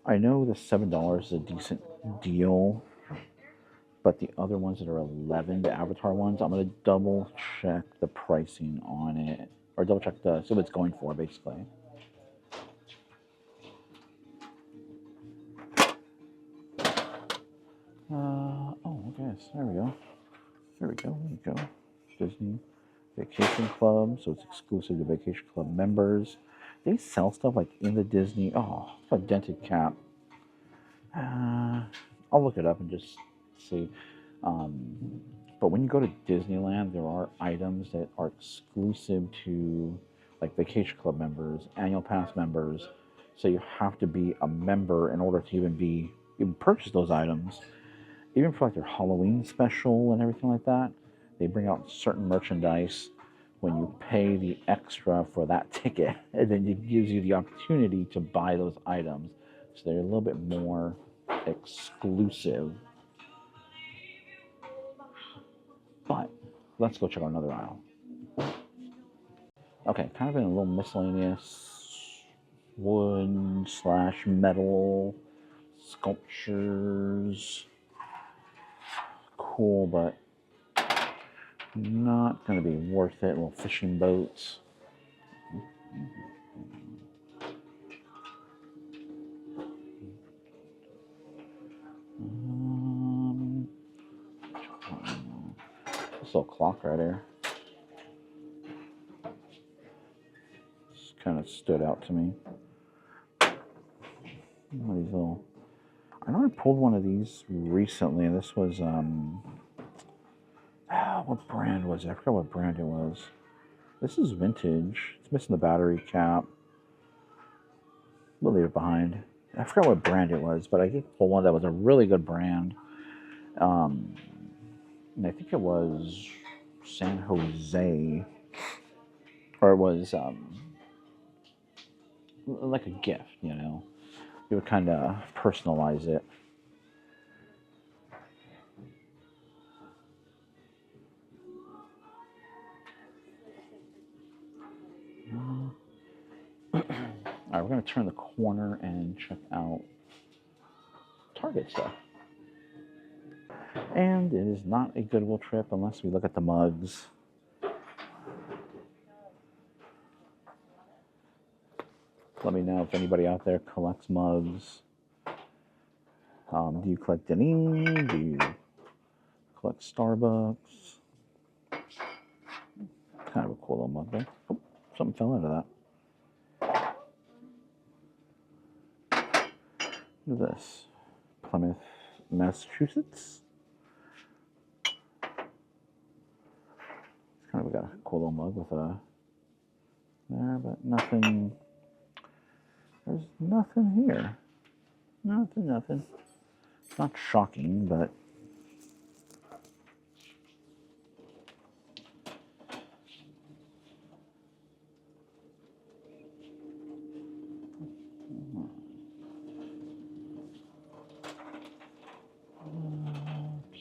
I know the $7 is a decent deal, but the other ones that are $11, the Avatar ones, I'm going to double check the pricing on it, or double check see what it's going for, basically. Oh, okay, so there we go. There we go. Disney Vacation Club, so it's exclusive to Vacation Club members. They sell stuff like in the Disney. Oh, it's a dented cap. I'll look it up and just see. But when you go to Disneyland, there are items that are exclusive to like Vacation Club members, annual pass members. So you have to be a member in order to even purchase those items. Even for like their Halloween special and everything like that, they bring out certain merchandise when you pay the extra for that ticket, and then it gives you the opportunity to buy those items. So they're a little bit more exclusive. But let's go check out another aisle. Okay, kind of in a little miscellaneous wood / metal sculptures. Cool, but not going to be worth it. Little fishing boats. This little clock right here. Just kind of stood out to me. One of these little. I know I pulled one of these recently. This was what brand was it? I forgot what brand it was. This is vintage. It's missing the battery cap. We'll leave it behind. I forgot what brand it was, but I did pull one that was a really good brand. And I think it was San Jose, or it was like a gift, you know. You would kind of personalize it. All right, we're going to turn the corner and check out Target stuff. And it is not a Goodwill trip unless we look at the mugs. Let me know if anybody out there collects mugs. Do you collect Denim? Do you collect Starbucks? Kind of a cool little mug there. Oh, something fell out of that. Look at this. Plymouth, Massachusetts. It's kind of got a cool little mug with a there, but nothing. There's nothing here. Nothing. It's not shocking, but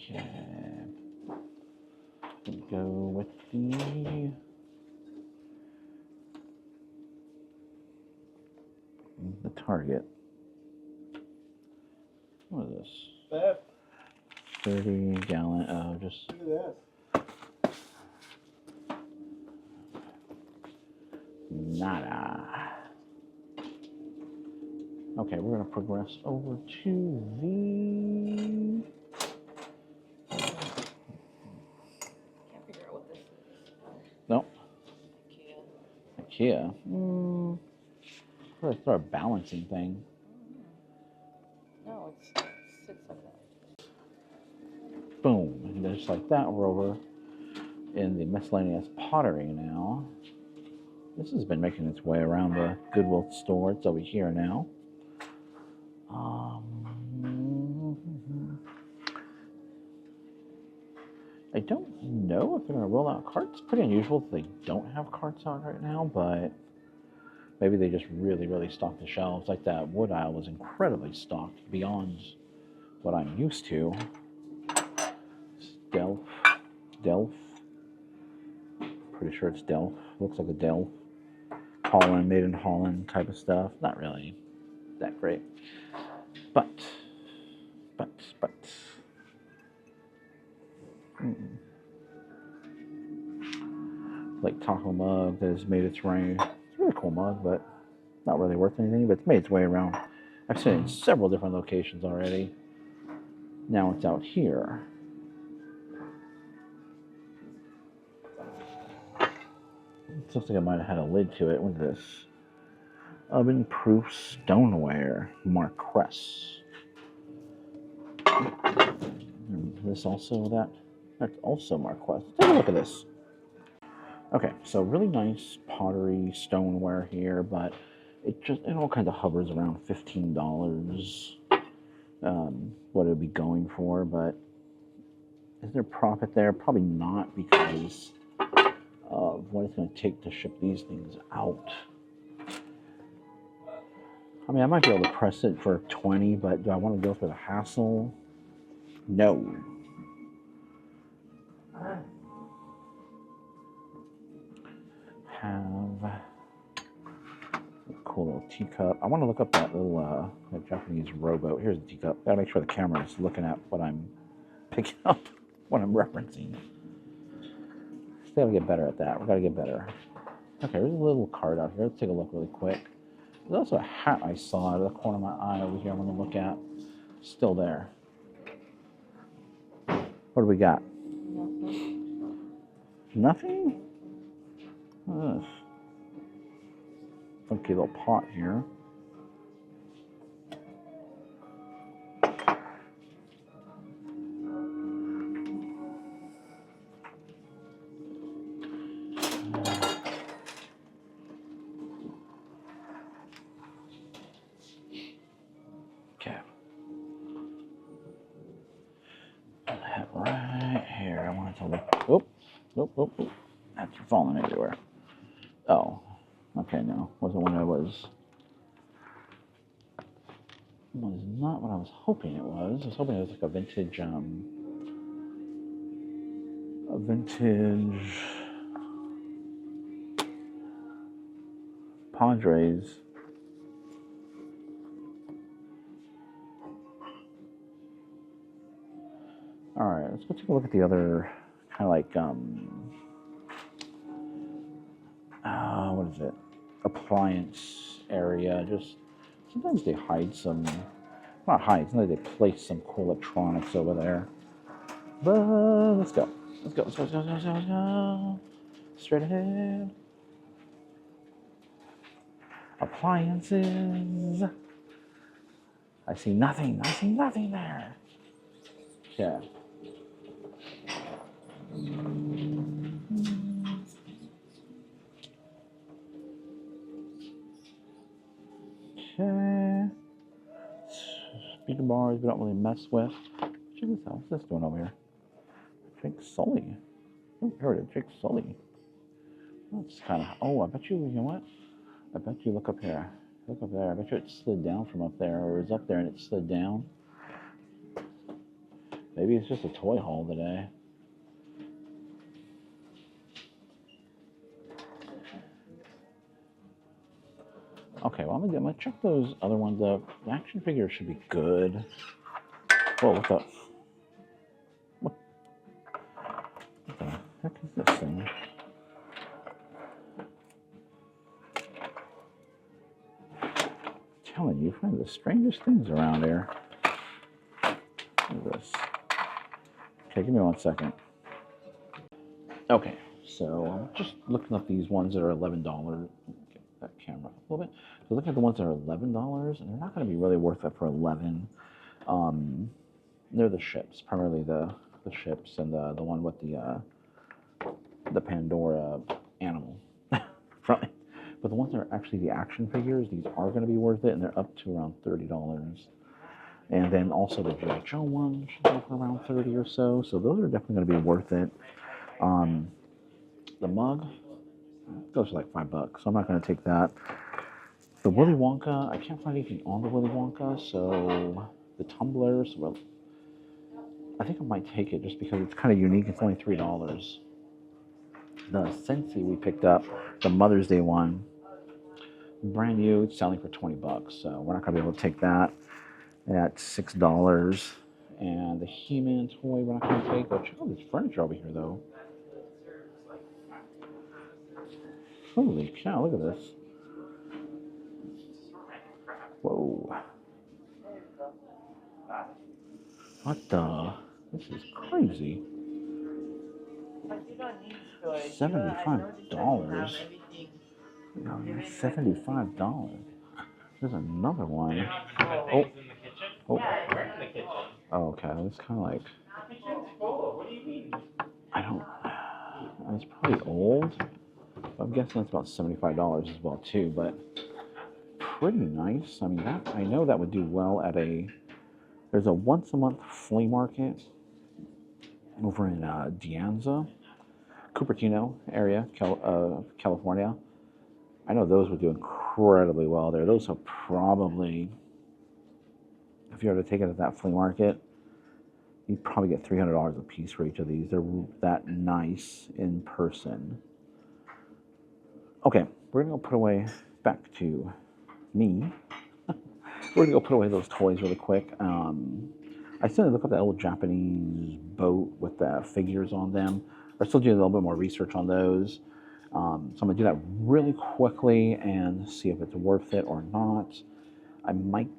okay. Go with the Target. What is this? Beth, 30 gallon of just. look at that. Nada. Okay, we're going to progress over to the. Can't figure out what this is. No, IKEA. IKEA. Let's throw a balancing thing. No, it sits like that. Boom. And just like that, we're over in the miscellaneous pottery now. This has been making its way around the Goodwill store. It's over here now. I don't know if they're going to roll out carts. It's pretty unusual that they don't have carts out right now, but maybe they just really stocked the shelves. Like that wood aisle was incredibly stocked beyond what I'm used to. It's Delph. Pretty sure it's Delph. Looks like a Delph. Holland, made in Holland type of stuff. Not really that great. But. Like taco mug that has made its way. It's a really cool mug, but not really worth anything. But it's made its way around. I've seen it in several different locations already. Now it's out here. It looks like it might have had a lid to it. What's this? Oven-proof stoneware, Marquess. This also that? That's also Marquess. Take a look at this. Okay, so really nice pottery stoneware here, but it all kind of hovers around $15. What it would be going for, but is there profit there? Probably not, because of what it's going to take to ship these things out. I mean, I might be able to press it for 20, but do I want to go through the hassle? No. Have a cool little teacup. I want to look up that little that Japanese rowboat. Here's a teacup. Gotta make sure the camera is looking at what I'm picking up, what I'm referencing. Still gotta get better at that. We gotta get better. Okay, there's a little card out here. Let's take a look really quick. There's also a hat I saw out of the corner of my eye over here. I'm gonna look at. Still there. What do we got? Nothing? Ugh. Funky little pot here. Okay. I have right here. I wanted to look. Oh. That's falling everywhere. Oh. Okay, no. Wasn't what I was. Was not what I was hoping it was. I was hoping it was like a vintage Padres. All right, let's go take a look at the other kind of like what is it? Appliance area. Just sometimes they hide some, not hide, sometimes they place some cool electronics over there. But let's go. Let's go. Let's go. Let's go. Let's go. Let's go. Straight ahead. Appliances. I see nothing. I see nothing there. Yeah. Okay. Speaker bars we don't really mess with. Check this out. What's this doing over here? Jake Sully. Oh, heard it. Jake Sully. That's kind of. Oh, I bet you. You know what? I bet you look up here. Look up there. I bet you it slid down from up there, or it was up there and it slid down. Maybe it's just a toy haul today. Okay, well, I'm gonna check those other ones up. The action figures should be good. Whoa, what the? What the heck is this thing? I'm telling you, find the strangest things around here. Look at this. Okay, give me 1 second. Okay, so I'm just looking up these ones that are $11. Get that camera up a little bit. So looking at the ones that are $11, and they're not going to be really worth it for $11. They're the ships, primarily the ships, and the one with the Pandora animal from it. But the ones that are actually the action figures, these are going to be worth it, and they're up to around $30. And then also the G.I. Joe one should go for around 30 or so. So those are definitely going to be worth it. The mug goes for like $5, so I'm not going to take that. The Willy Wonka, I can't find anything on the Willy Wonka, so the tumblers, well, I think I might take it just because it's kind of unique. It's only $3. The Scentsy we picked up, the Mother's Day one, brand new, it's selling for $20, so we're not going to be able to take that at $6. And the He-Man toy we're not going to take. Oh, check out this furniture over here, though. Holy cow, look at this. Whoa. What the? This is crazy. $75. $75. There's another one. Oh. Oh. Oh, okay. It's kind of like. I don't. It's probably old. I'm guessing it's about $75 as well too, but pretty nice. I mean, that I know that would do well at a. There's a once a month flea market over in Dianza, Cupertino area, California. I know those would do incredibly well there. Those are probably, if you were to take it at that flea market, you'd probably get $300 a piece for each of these. They're that nice in person. Okay, we're gonna go put away, back to me. We're gonna go put away those toys really quick. I still need to look up that old Japanese boat with the figures on them. I'm still doing a little bit more research on those. So I'm gonna do that really quickly and see if it's worth it or not. I might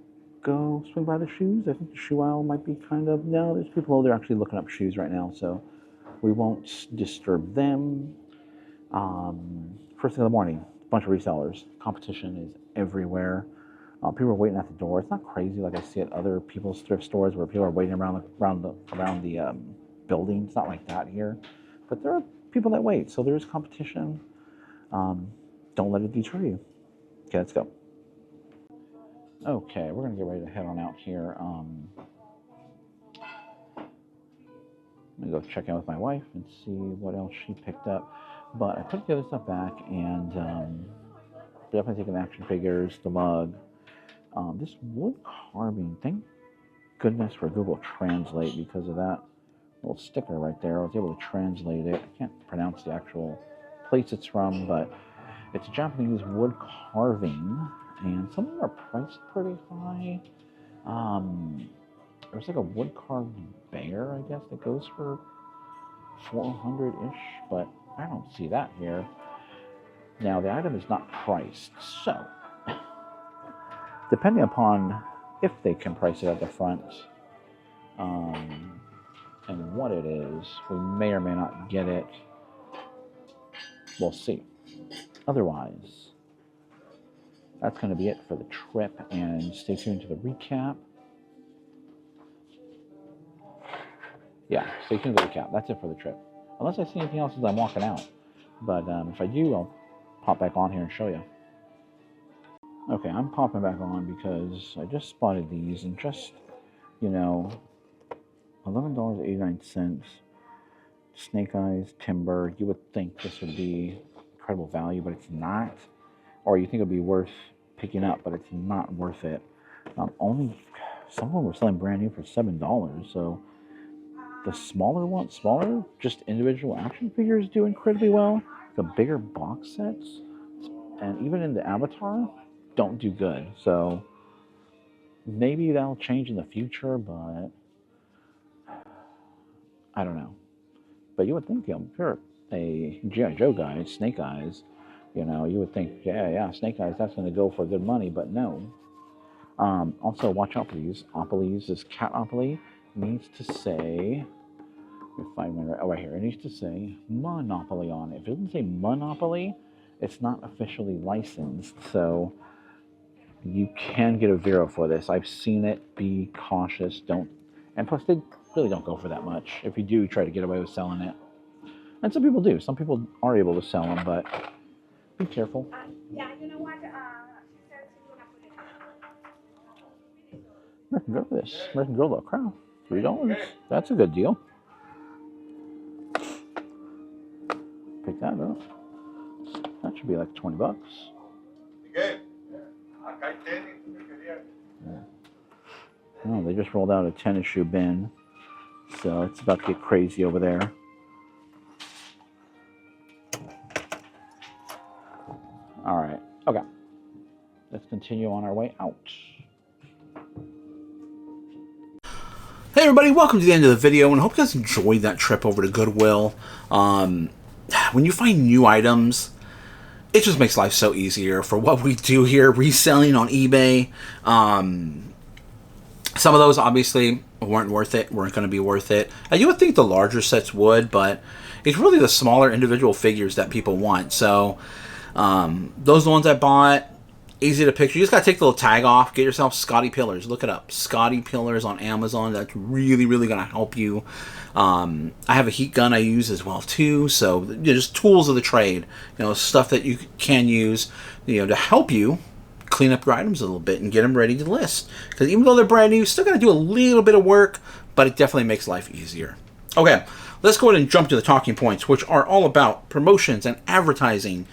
go swing by the shoes. I think the shoe aisle might be kind of, no, there's people over there actually looking up shoes right now, so we won't disturb them. First thing in the morning, a bunch of resellers. Competition is everywhere. People are waiting at the door. It's not crazy like I see at other people's thrift stores where people are waiting around the building. It's not like that here, but there are people that wait. So there is competition. Don't let it deter you. Okay, let's go. Okay, we're gonna get ready to head on out here. I'm gonna go check in with my wife and see what else she picked up. But I put the other stuff back, and definitely taking the action figures, the mug. This wood carving, thank goodness for Google Translate because of that little sticker right there. I was able to translate it. I can't pronounce the actual place it's from, but it's Japanese wood carving, and some of them are priced pretty high. There's like a wood carved bear, I guess, that goes for $400-ish, but I don't see that here. Now, the item is not priced, so depending upon if they can price it at the front and what it is, we may or may not get it. We'll see. Otherwise, that's going to be it for the trip, and stay tuned to the recap. Yeah, stay tuned to the recap. That's it for the trip. Unless I see anything else as I'm walking out. But if I do, I'll pop back on here and show you. Okay, I'm popping back on because I just spotted these and just, you know, $11.89. Snake Eyes, timber. You would think this would be incredible value, but it's not. Or you think it would be worth picking up, but it's not worth it. Only some of them were selling brand new for $7. So the smaller just individual action figures do incredibly well. The bigger box sets, and even in the Avatar, don't do good. So maybe that'll change in the future, but I don't know. But you would think, if you're a G.I. Joe guy, Snake Eyes, you know, you would think, yeah, Snake Eyes, that's going to go for good money, but no. Also, watch out for these. Opolis, this Catopoly needs to say, let me find one right here. It needs to say Monopoly on it. If it doesn't say Monopoly, it's not officially licensed. So you can get a Vero for this. I've seen it. Be cautious. Don't. And plus, they really don't go for that much. If you do, try to get away with selling it. And some people do. Some people are able to sell them, but be careful. Yeah, you know what? American Girl for this. American Girl Little Crown. $3. That's a good deal. Pick that up. That should be like 20 bucks. Yeah. Oh, they just rolled out a tennis shoe bin. So it's about to get crazy over there. All right. Okay. Let's continue on our way out. Hey everybody, welcome to the end of the video, and I hope you guys enjoyed that trip over to Goodwill. When you find new items, it just makes life so easier for what we do here, reselling on eBay. Some of those obviously weren't going to be worth it. You would think the larger sets would, but it's really the smaller individual figures that people want. So those are the ones I bought. Easy to picture. You just got to take the little tag off. Get yourself Scotty Pillars. Look it up. Scotty Pillars on Amazon. That's really, really going to help you. I have a heat gun I use as well too. So just tools of the trade. You know, stuff that you can use, you know, to help you clean up your items a little bit and get them ready to list. Because even though they're brand new, you still got to do a little bit of work, but it definitely makes life easier. Okay, let's go ahead and jump to the talking points, which are all about promotions and advertising.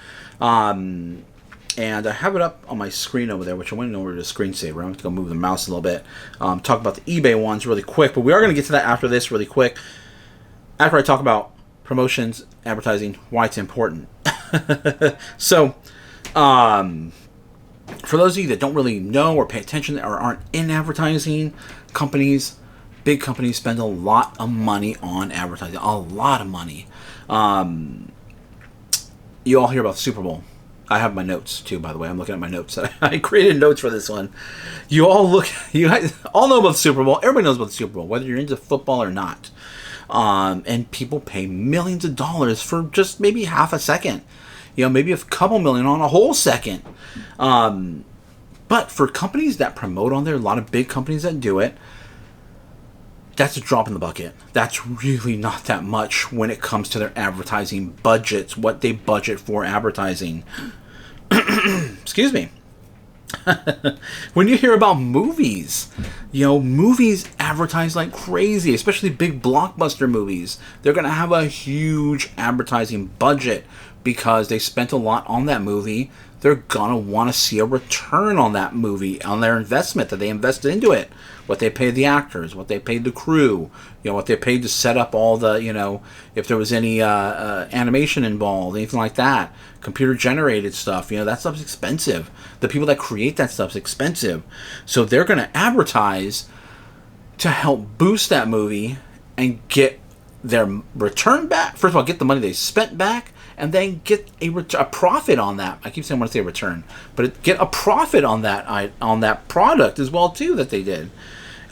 And I have it up on my screen over there, which I went over to screensaver. I'm going to go move the mouse a little bit. Talk about the eBay ones really quick, but we are going to get to that after this really quick. After I talk about promotions, advertising, why it's important. So, for those of you that don't really know or pay attention or aren't in advertising, big companies spend a lot of money on advertising. A lot of money. You all hear about the Super Bowl. I have my notes too, by the way. I'm looking at my notes. I created notes for this one. You all all know about the Super Bowl. Everybody knows about the Super Bowl, whether you're into football or not. And people pay millions of dollars for just maybe half a second. You know, maybe a couple million on a whole second. But for companies that promote on there, a lot of big companies that do it, that's a drop in the bucket. That's really not that much when it comes to their advertising budgets, what they budget for advertising. Excuse me. When you hear about movies, you know, movies advertise like crazy, especially big blockbuster movies. They're going to have a huge advertising budget because they spent a lot on that movie. They're going to want to see a return on that movie, on their investment that they invested into it. What they paid the actors, what they paid the crew, you know, what they paid to set up all the, you know, if there was any animation involved, anything like that, computer generated stuff, you know, that stuff's expensive. The people that create that stuff's expensive. So they're going to advertise to help boost that movie and get their return back. First of all, get the money they spent back, and then get a profit on that. I keep saying I want to say return, but get a profit on that product as well too that they did.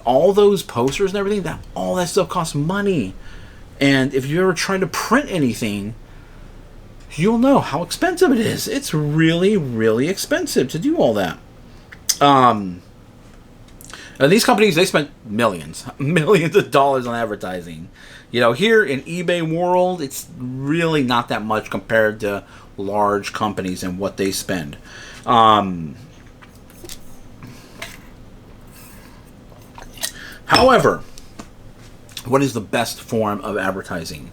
All those posters and everything, all that stuff costs money. And if you ever try to print anything, you'll know how expensive it is. It's really, really expensive to do all that. And these companies, they spent millions of dollars on advertising. Here in eBay world, it's really not that much compared to large companies and what they spend. However, what is the best form of advertising?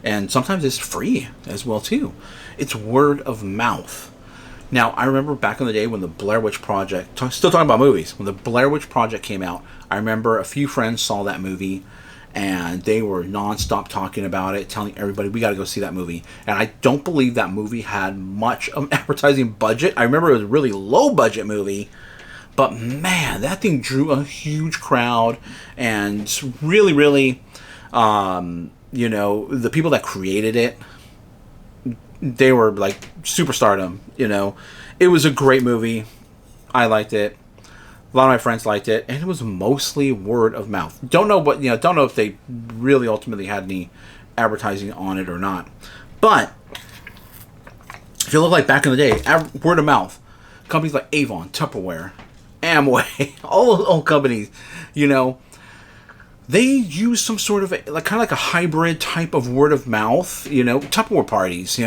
And sometimes it's free as well too. It's word of mouth. Now, I remember back in the day when the Blair Witch Project, still talking about movies, when the Blair Witch Project came out, I remember a few friends saw that movie and they were nonstop talking about it, telling everybody, we got to go see that movie. And I don't believe that movie had much of an advertising budget. I remember it was a really low budget movie, but man, that thing drew a huge crowd, and really, really, the people that created it, they were like superstardom. It was a great movie. I liked it. A lot of my friends liked it, and it was mostly word of mouth. Don't know if they really ultimately had any advertising on it or not. But if you look like back in the day, word of mouth, companies like Avon, Tupperware, Amway, all those old companies, they use some sort of kind of like a hybrid type of word of mouth. Tupperware parties.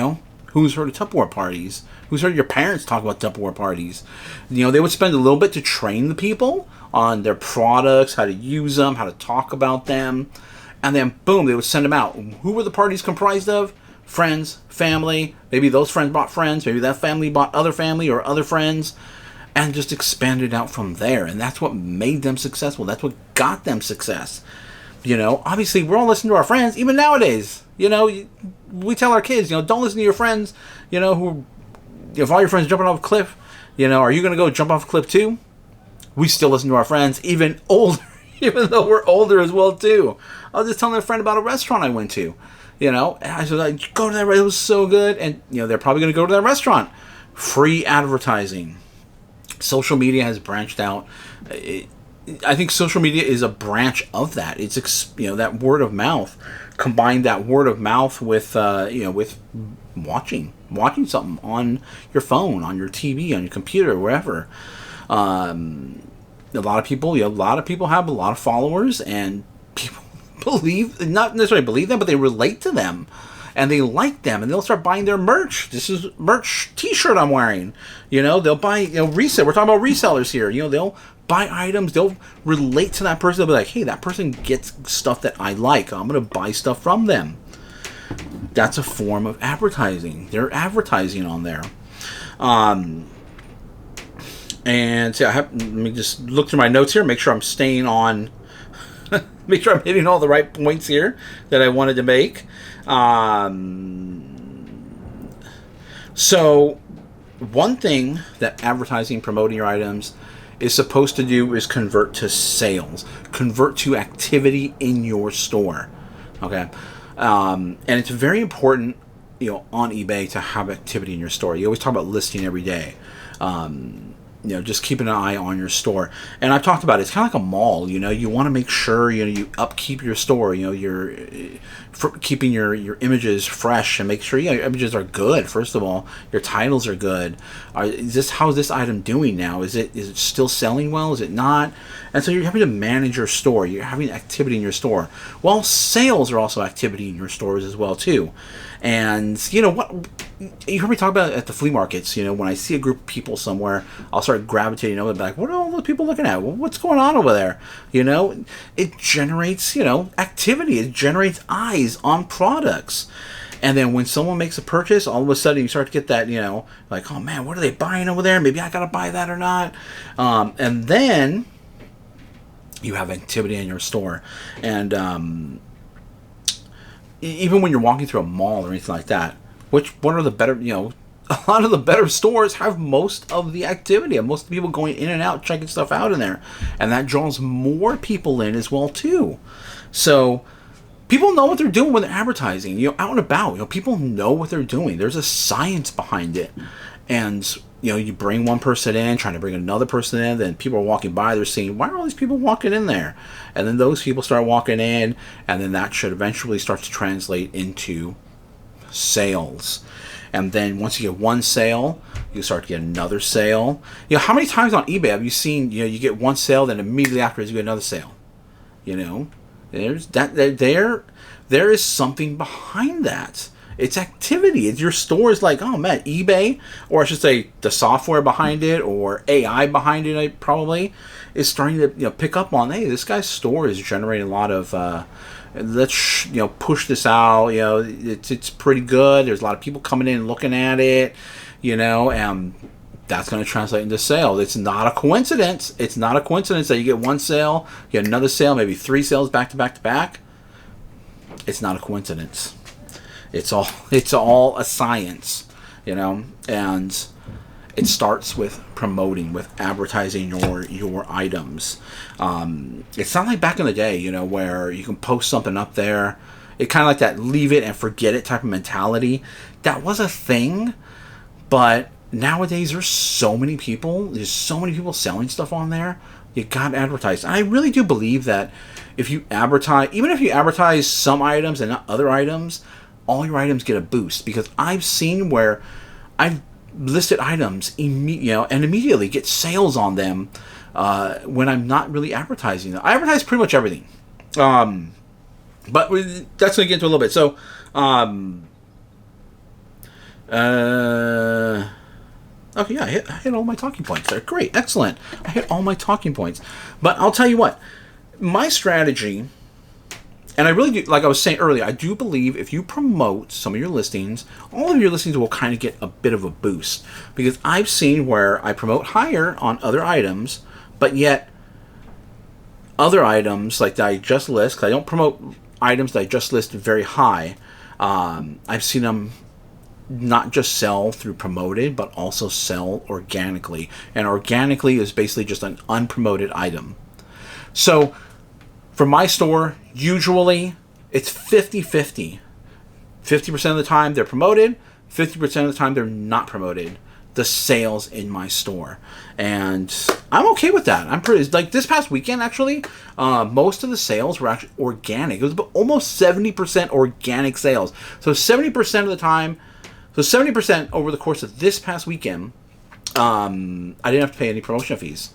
Who's heard of Tupperware parties? Who's heard your parents talk about Tupperware parties? They would spend a little bit to train the people on their products, how to use them, how to talk about them, and then boom, they would send them out. Who were the parties comprised of? Friends, family. Maybe those friends bought friends. Maybe that family bought other family or other friends, and just expanded out from there. And that's what made them successful. That's what got them success. Obviously we're all listening to our friends, even nowadays. We tell our kids, don't listen to your friends, who, if all your friends jumping off a cliff, are you going to go jump off a cliff too? We still listen to our friends, even older, even though we're older as well too. I was just telling a friend about a restaurant I went to, and I said, go to that, it was so good. And, they're probably going to go to that restaurant. Free advertising. Social media has branched out. I think social media is a branch of that. It's that word of mouth. Combine that word of mouth with with watching something on your phone, on your TV, on your computer, wherever. A lot of people have a lot of followers, and people not necessarily believe them, but they relate to them, and they like them, and they'll start buying their merch. This is merch T-shirt I'm wearing. They'll buy resell. We're talking about resellers here. They'll buy items. They'll relate to that person. They'll be like, hey, that person gets stuff that I like. I'm gonna buy stuff from them. That's a form of advertising. They're advertising on there. And so let me just look through my notes here, make sure I'm staying on, make sure I'm hitting all the right points here that I wanted to make. So one thing that advertising, promoting your items is supposed to do is convert to sales, convert to activity in your store. Okay. And it's very important, on eBay to have activity in your store. You always talk about listing every day. Just keeping an eye on your store. And I've talked about it. It's kind of like a mall. You want to make sure you upkeep your store. You're keeping your images fresh, and make sure your images are good. First of all, your titles are good. How's this item doing now? Is it still selling well? Is it not? And so you're having to manage your store. You're having activity in your store. Well, sales are also activity in your stores as well too. And what you heard me talk about at the flea markets. When I see a group of people somewhere, I'll start gravitating over, like, what are all the people looking at? What's going on over there? It generates activity. It generates eyes on products. And then when someone makes a purchase, all of a sudden you start to get that, like, oh man, what are they buying over there? Maybe I gotta buy that or not. And then you have activity in your store. And even when you're walking through a mall or anything like that, one of the better, a lot of the better stores have most of the activity, and most of the people going in and out, checking stuff out in there. And that draws more people in as well too. So people know what they're doing when they're advertising. You know, out and about, you know, people know what they're doing. There's a science behind it. And, you know, you bring one person in, trying to bring another person in, then people are walking by, they're seeing, why are all these people walking in there? And then those people start walking in, and then that should eventually start to translate into sales. And then once you get one sale, you start to get another sale. You know, how many times on eBay have you seen, you know, you get one sale, then immediately afterwards you get another sale? You know, there's that, there is something behind that. It's activity. It's your store is like, oh man, eBay, or I should say the software behind it, or AI behind it, probably is starting to, you know, pick up on, hey, this guy's store is generating a lot of, let's, you know, push this out. You know, it's pretty good. There's a lot of people coming in and looking at it, you know, and that's going to translate into sales. It's not a coincidence. It's not a coincidence that you get one sale, you get another sale, maybe 3 sales back to back to back. It's not a coincidence. It's all a science, you know, and it starts with promoting, with advertising your items. It's not like back in the day, you know, where you can post something up there. It kind of like that leave it and forget it type of mentality. That was a thing, but nowadays there's so many people. There's so many people selling stuff on there. You got to advertise. And I really do believe that if you advertise, even if you advertise some items and not other items, all your items get a boost, because I've seen where I've listed items and immediately get sales on them when I'm not really advertising them. I advertise pretty much everything, but that's going to get into a little bit. So okay, yeah, I hit all my talking points there. Great, excellent. I hit all my talking points. But I'll tell you what, my strategy, and I really do, like I was saying earlier, I do believe if you promote some of your listings, all of your listings will kind of get a bit of a boost. Because I've seen where I promote higher on other items, but yet other items like that I just list, because I don't promote items that I just list very high, I've seen them not just sell through promoted, but also sell organically. And organically is basically just an unpromoted item. So for my store, usually it's 50-50. 50% of the time they're promoted, 50% of the time they're not promoted, the sales in my store. And I'm okay with that. I'm pretty, like this past weekend actually, most of the sales were actually organic. It was almost 70% organic sales. So 70% of the time, so 70% over the course of this past weekend, I didn't have to pay any promotion fees.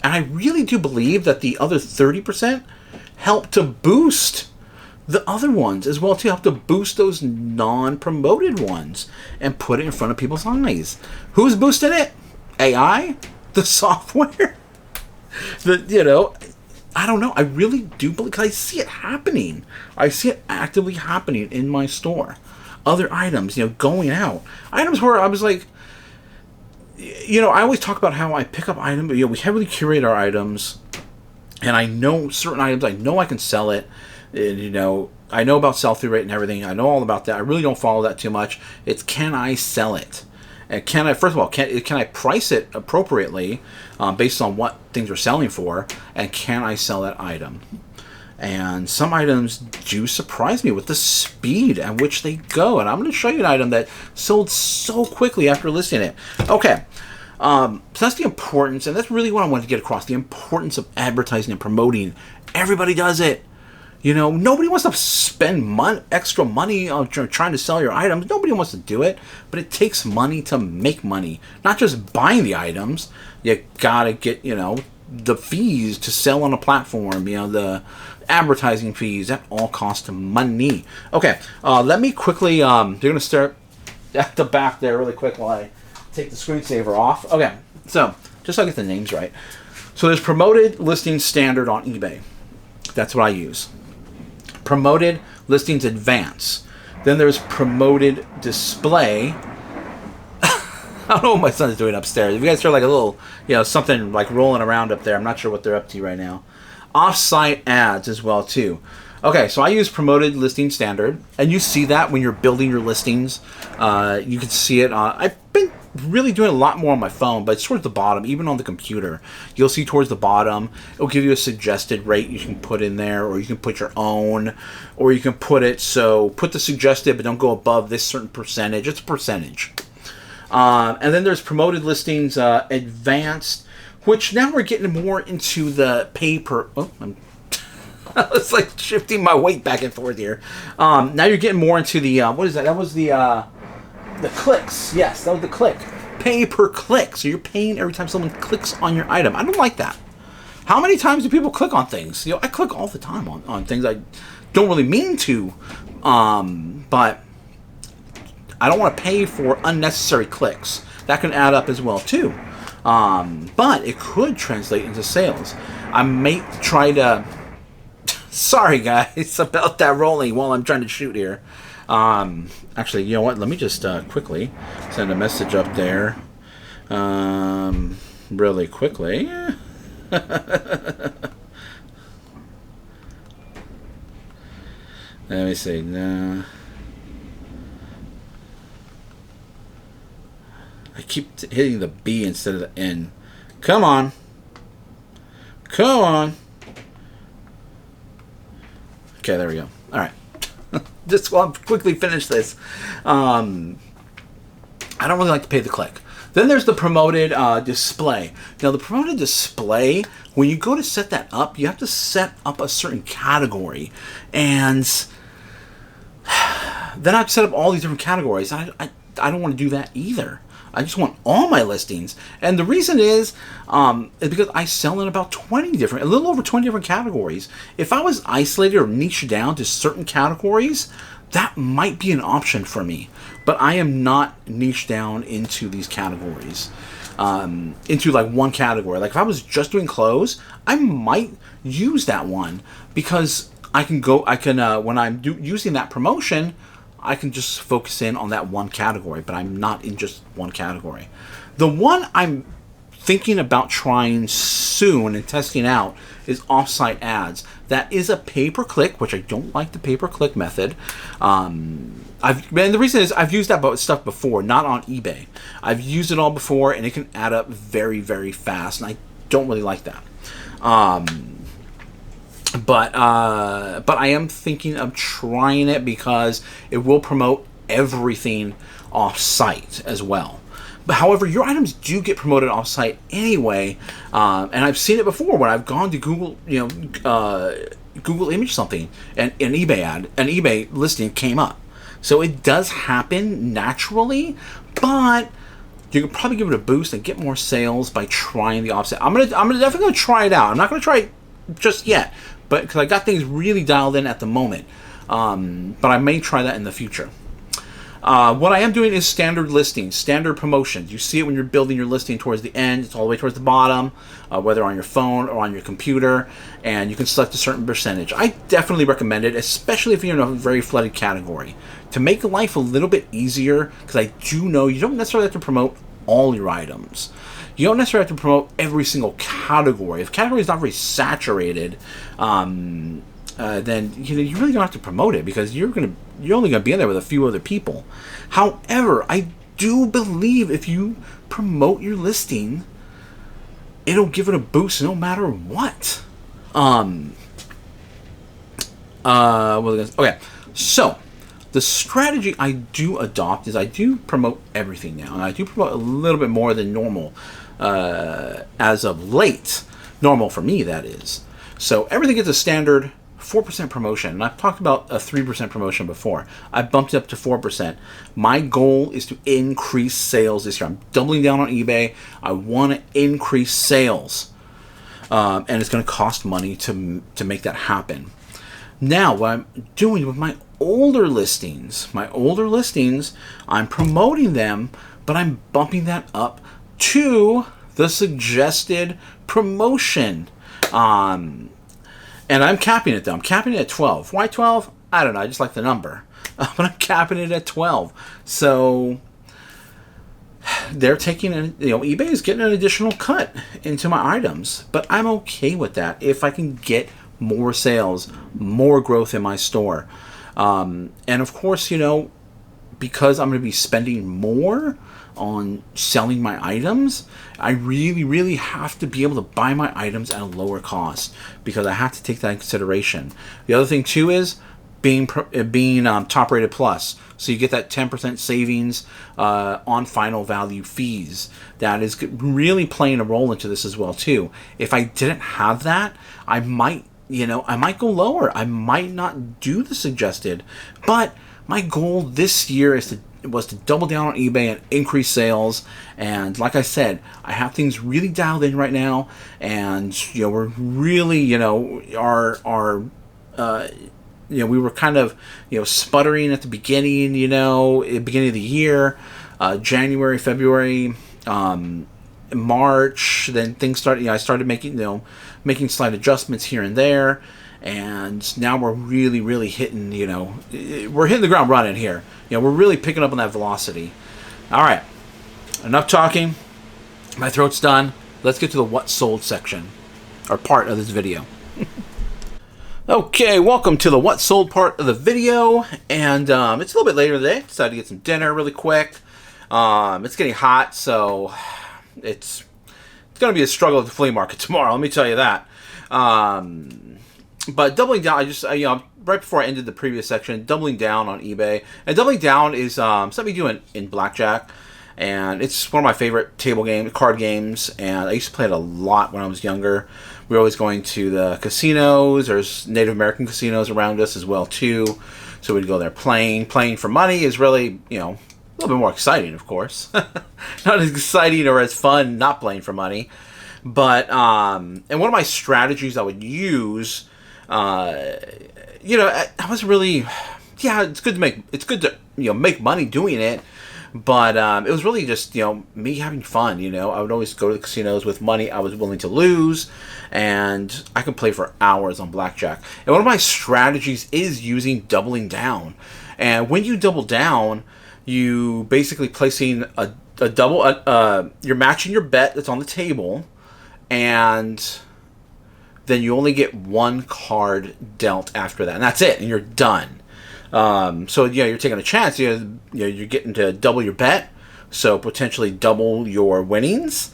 And I really do believe that the other 30% help to boost the other ones as well, to help to boost those non-promoted ones and put it in front of people's eyes. Who's boosting it? AI? The software? You know, I don't know. I really do believe, because I see it happening. I see it actively happening in my store. Other items, you know, going out. Items where I was like, you know, I always talk about how I pick up items, you know, we heavily curate our items, and I know certain items, I know I can sell it, and, you know, I know about sell-through rate and everything, I know all about that. I really don't follow that too much. It's, can I sell it? And can I, first of all, can I price it appropriately based on what things are selling for, and can I sell that item? And some items do surprise me with the speed at which they go. And I'm going to show you an item that sold so quickly after listing it. Okay, so that's the importance, and that's really what I wanted to get across, the importance of advertising and promoting. Everybody does it. You know, nobody wants to spend extra money on trying to sell your items. Nobody wants to do it, but it takes money to make money. Not just buying the items. You got to get, you know, the fees to sell on a platform, you know, the advertising fees, that all cost money. Okay, let me quickly, you're going to start at the back there really quick while I take the screensaver off. Okay, so just so I get the names right. So there's promoted listing standard on eBay. That's what I use. Promoted listings advance. Then there's promoted display. I don't know what my son's doing upstairs. If you guys hear like a little, you know, something like rolling around up there, I'm not sure what they're up to right now. Off-site ads as well too. Okay, so I use promoted listing standard, and you see that when you're building your listings. You can see it on, I've been really doing a lot more on my phone, but it's towards the bottom. Even on the computer, you'll see towards the bottom, it'll give you a suggested rate you can put in there, or you can put your own, or you can put it, so put the suggested, but don't go above this certain percentage. It's a percentage. And then there's promoted listings, advanced, which now we're getting more into the paper. Oh, it's like shifting my weight back and forth here. Now you're getting more into the, what is that? That was the clicks. Yes, that was the click. Pay per click. So you're paying every time someone clicks on your item. I don't like that. How many times do people click on things? You know, I click all the time on things I don't really mean to. But I don't want to pay for unnecessary clicks. That can add up as well too. But it could translate into sales. I may try to... Sorry guys about that rolling while I'm trying to shoot here. Actually, you know what? Let me just quickly send a message up there. Really quickly. Let me see. No. I keep hitting the B instead of the N. Come on. Come on. Okay, there we go. All right. Just while I quickly finish this. I don't really like to pay the click. Then there's the promoted display. Now, the promoted display, when you go to set that up, you have to set up a certain category. And then I've set up all these different categories. I don't want to do that either. I just want all my listings. And the reason is because I sell in about a little over 20 different categories. If I was isolated or niched down to certain categories, that might be an option for me. But I am not niched down into these categories, into like one category. Like if I was just doing clothes, I might use that one because when I'm using that promotion, I can just focus in on that one category, but I'm not in just one category. The one I'm thinking about trying soon and testing out is offsite ads. That is a pay-per-click, which I don't like the pay-per-click method. And the reason is I've used that stuff before, not on eBay. I've used it all before, and it can add up very, very fast, and I don't really like that. But I am thinking of trying it because it will promote everything off-site as well. But however, your items do get promoted off-site anyway, and I've seen it before when I've gone to Google, Google image something, and an eBay listing came up. So it does happen naturally, but you can probably give it a boost and get more sales by trying the offset. I'm definitely gonna try it out. I'm not gonna try it just yet, but because I got things really dialed in at the moment. But I may try that in the future. What I am doing is standard listings, standard promotions. You see it when you're building your listing towards the end. It's all the way towards the bottom, whether on your phone or on your computer, and you can select a certain percentage. I definitely recommend it, especially if you're in a very flooded category, to make life a little bit easier, because I do know you don't necessarily have to promote all your items. You don't necessarily have to promote every single category. If a category is not very saturated, then you really don't have to promote it because you're only gonna be in there with a few other people. However, I do believe if you promote your listing, it'll give it a boost no matter what. Okay, so the strategy I do adopt is I do promote everything now, and I do promote a little bit more than normal as of late. Normal for me, that is. So everything gets a standard 4% promotion, and I've talked about a 3% promotion before. I bumped it up to 4%. My goal is to increase sales this year. I'm doubling down on eBay. I want to increase sales, and it's going to cost money to make that happen. Now, what I'm doing with my older listings, I'm promoting them, but I'm bumping that up to the suggested promotion. And I'm capping it though. I'm capping it at 12. Why 12? I don't know. I just like the number. But I'm capping it at 12. So they're taking, eBay is getting an additional cut into my items. But I'm okay with that if I can get more sales, more growth in my store. And of course, because I'm going to be spending more on selling my items, I really have to be able to buy my items at a lower cost, because I have to take that in consideration. The other thing too is being top rated plus, so you get that 10% savings on final value fees. That is really playing a role into this as well too. If I didn't have that, I might go lower. I might not do the suggested, but my goal this year was to double down on eBay and increase sales. And like I said, I have things really dialed in right now, and we're really we were kind of sputtering at the beginning, beginning of the year, January, February, March. Then things started. I started making slight adjustments here and there, and now we're really hitting. We're hitting the ground running here. We're really picking up on that velocity. All right, enough talking. My throat's done. Let's get to the what sold section, or part of this video. Okay, welcome to the what sold part of the video, and it's a little bit later today. Decided to get some dinner really quick. It's getting hot, so it's going to be a struggle at the flea market tomorrow. Let me tell you that. But doubling down, right before I ended the previous section, doubling down on eBay, and doubling down is something we do in blackjack, and it's one of my favorite card games, and I used to play it a lot when I was younger. We were always going to the casinos. There's Native American casinos around us as well too, so we'd go there playing. Playing for money is really, a little bit more exciting, of course. Not as exciting or as fun not playing for money, but and one of my strategies I would use, I was really, it's good to make money doing it. But it was really just, me having fun, I would always go to the casinos with money I was willing to lose, and I can play for hours on blackjack. And one of my strategies is using doubling down. And when you double down, you basically placing a double, you're matching your bet that's on the table, and then you only get one card dealt after that. And that's it, and you're done. So you're taking a chance. You're getting to double your bet, so potentially double your winnings.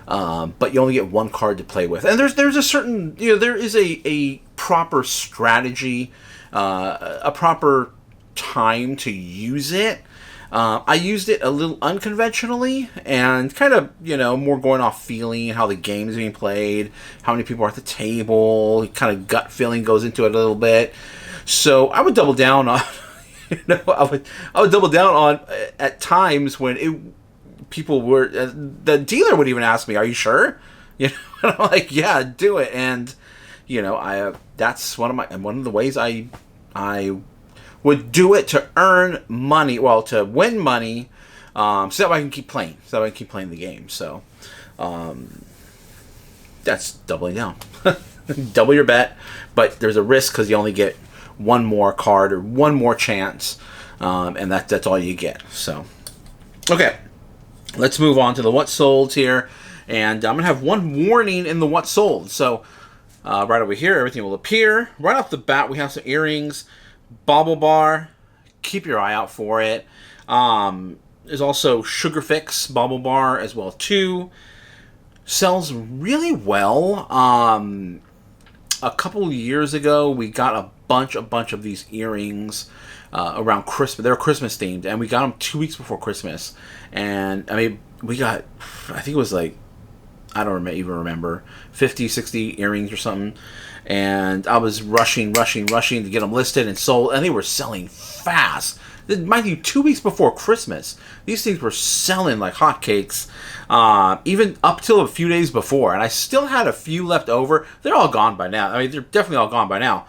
But you only get one card to play with, and there's a certain there is a proper strategy, a proper time to use it. I used it a little unconventionally, and kind of more going off feeling how the game is being played, how many people are at the table, kind of gut feeling goes into it a little bit. So I would double down on, I would double down on at times when people were, the dealer would even ask me, "Are you sure?" And I'm like, "Yeah, do it." And that's one of the ways I would do it to earn money, to win money, so that I can keep playing, the game. So that's doubling down. Double your bet, but there's a risk because you only get one more card or one more chance, and that's all you get. So, okay, let's move on to the what sold here, and I'm gonna have one warning in the what sold. So, right over here, everything will appear right off the bat. We have some earrings, bauble bar. Keep your eye out for it. There's also Sugar Fix bauble bar as well too. Sells really well. A couple years ago, we got a bunch of these earrings around Christmas. They were Christmas themed, and we got them 2 weeks before Christmas. And we got, I think it was like, I don't even remember, 50, 60 earrings or something. And I was rushing to get them listed and sold, and they were selling fast. Mind you, 2 weeks before Christmas, these things were selling like hotcakes, even up till a few days before. And I still had a few left over. They're all gone by now. They're definitely all gone by now.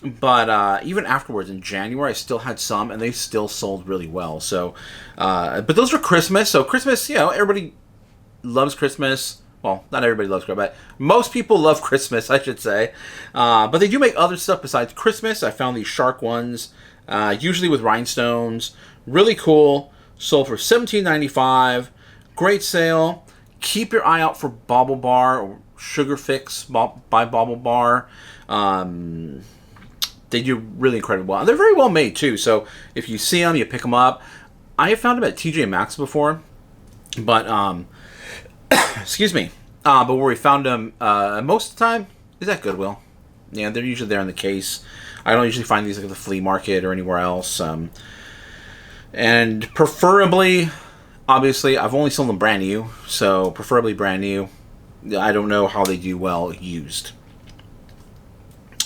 But even afterwards in January, I still had some, and they still sold really well. So, but those were Christmas. So Christmas, everybody loves Christmas. Well, not everybody loves Christmas, but most people love Christmas, I should say. But they do make other stuff besides Christmas. I found these shark ones, usually with rhinestones. Really cool. Sold for $17.95. Great sale. Keep your eye out for Bauble Bar or Sugar Fix by Bauble Bar. They do really incredible well. And they're very well made too. So if you see them, you pick them up. I have found them at TJ Maxx before, but excuse me. But where we found them most of the time is at Goodwill. Yeah, they're usually there in the case. I don't usually find these like at the flea market or anywhere else. And preferably, obviously, I've only sold them brand new, so preferably brand new. I don't know how they do well used.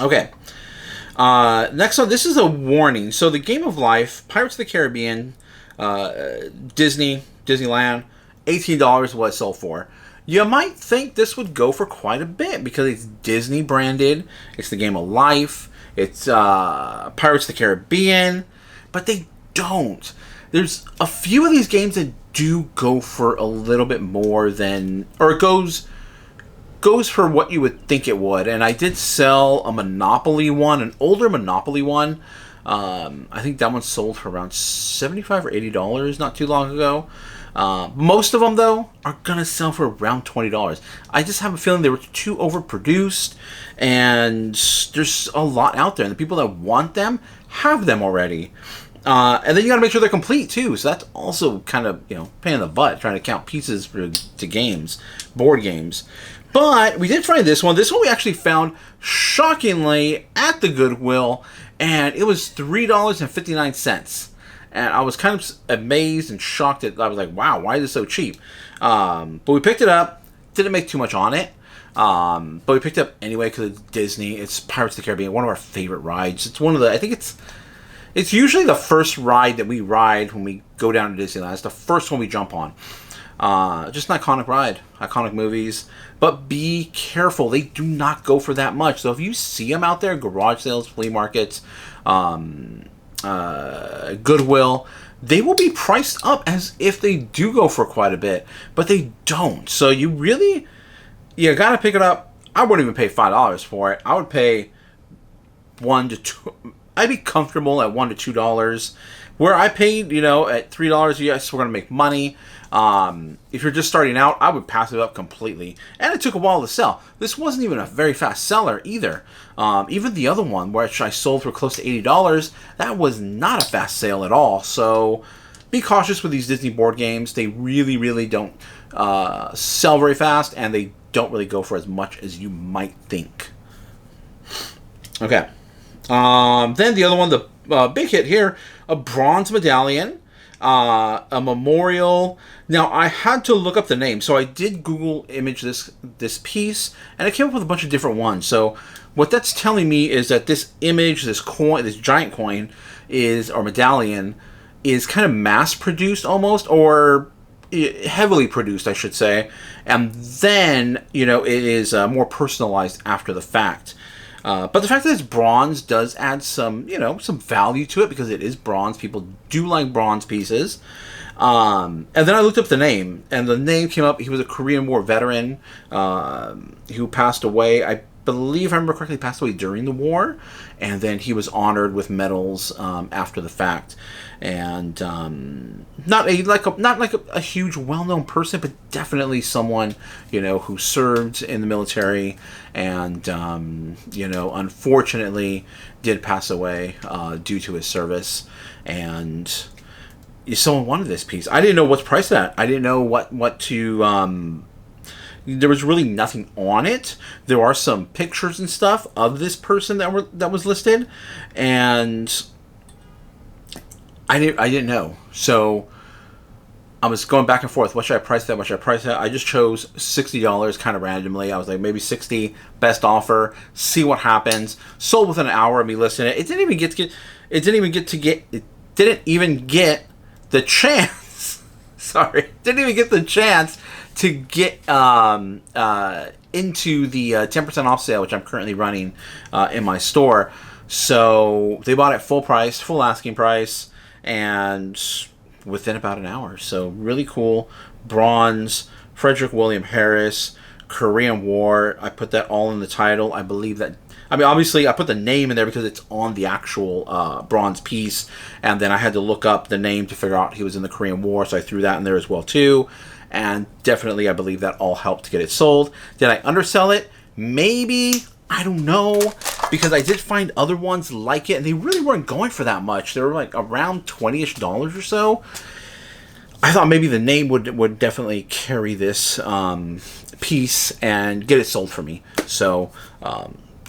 Okay. Next one, this is a warning. So the Game of Life, Pirates of the Caribbean, Disneyland, $18 is what it sold for. You might think this would go for quite a bit because it's Disney branded. It's the Game of Life. It's Pirates of the Caribbean. But they don't. There's a few of these games that do go for a little bit more than... Or it goes for what you would think it would. And I did sell a Monopoly one, an older Monopoly one. I think that one sold for around $75 or $80 not too long ago. Most of them, though, are going to sell for around $20. I just have a feeling they were too overproduced, and there's a lot out there, and the people that want them have them already. And then you got to make sure they're complete, too, so that's also kind of, pain in the butt, trying to count pieces to games, board games. But we did find this one. This one we actually found, shockingly, at the Goodwill, and it was $3.59. And I was kind of amazed and shocked that I was like, wow, why is it so cheap? But we picked it up. Didn't make too much on it. But we picked it up anyway because it's Disney. It's Pirates of the Caribbean, one of our favorite rides. It's one of the, I think it's usually the first ride that we ride when we go down to Disneyland. It's the first one we jump on. Just an iconic ride. Iconic movies. But be careful. They do not go for that much. So if you see them out there, garage sales, flea markets, Goodwill, they will be priced up as if they do go for quite a bit, but they don't. So you gotta pick it up. I wouldn't even pay $5 for it. I would pay $1 to $2. I'd be comfortable at $1 to $2. Where I paid, at $3, yes, we're gonna make money. If you're just starting out, I would pass it up completely. And it took a while to sell. This wasn't even a very fast seller either. Even the other one, which I sold for close to $80, that was not a fast sale at all. So be cautious with these Disney board games. They really, really don't sell very fast, and they don't really go for as much as you might think. Okay. Then the other one, the big hit here, a bronze medallion. A memorial. Now, I had to look up the name, so I did Google image this piece, and I came up with a bunch of different ones. So what that's telling me is that this image, this coin, this giant coin, or medallion, is kind of mass-produced almost, or heavily produced, I should say, and then, it is more personalized after the fact. But the fact that it's bronze does add some, some value to it because it is bronze. People do like bronze pieces. And then I looked up the name, and the name came up. He was a Korean War veteran who passed away. I believe, if I remember correctly, passed away during the war, and then he was honored with medals after the fact. And not like a huge, well-known person, but definitely someone who served in the military, and unfortunately did pass away due to his service. And someone wanted this piece. I didn't know what's priced at. I didn't know what to. There was really nothing on it. There are some pictures and stuff of this person that was listed, and I didn't know. So I was going back and forth. What should I price that? What should I price that? I just chose $60 kind of randomly. I was like, maybe 60, best offer. See what happens. Sold within an hour of me listing it. It didn't even get the chance. Sorry, didn't even get the chance to get into the 10% off sale, which I'm currently running in my store. So they bought it full price, full asking price, and within about an hour. So really cool. Bronze, Frederick William Harris, Korean War. I put that all in the title. I believe that. I mean, obviously, I put the name in there because it's on the actual bronze piece, and then I had to look up the name to figure out he was in the Korean War, so I threw that in there as well too. And definitely, I believe that all helped to get it sold. Did I undersell it? Maybe. I don't know, because I did find other ones like it, and they really weren't going for that much. They were like around $20-ish or so. I thought maybe the name would definitely carry this piece and get it sold for me. So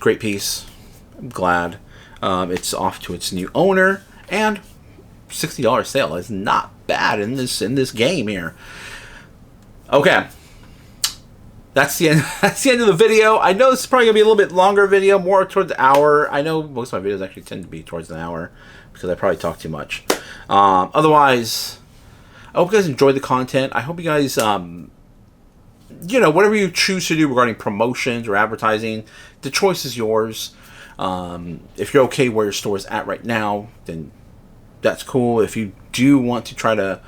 great piece. I'm glad it's off to its new owner, and $60 sale is not bad in this game here. Okay. That's the end. That's the end of the video. I know this is probably gonna be a little bit longer video, more towards the hour. I know most of my videos actually tend to be towards an hour because I probably talk too much. Otherwise, I hope you guys enjoyed the content. I hope you guys, you know, whatever you choose to do regarding promotions or advertising, the choice is yours. If you're okay where your store is at right now, then that's cool. If you do want to try to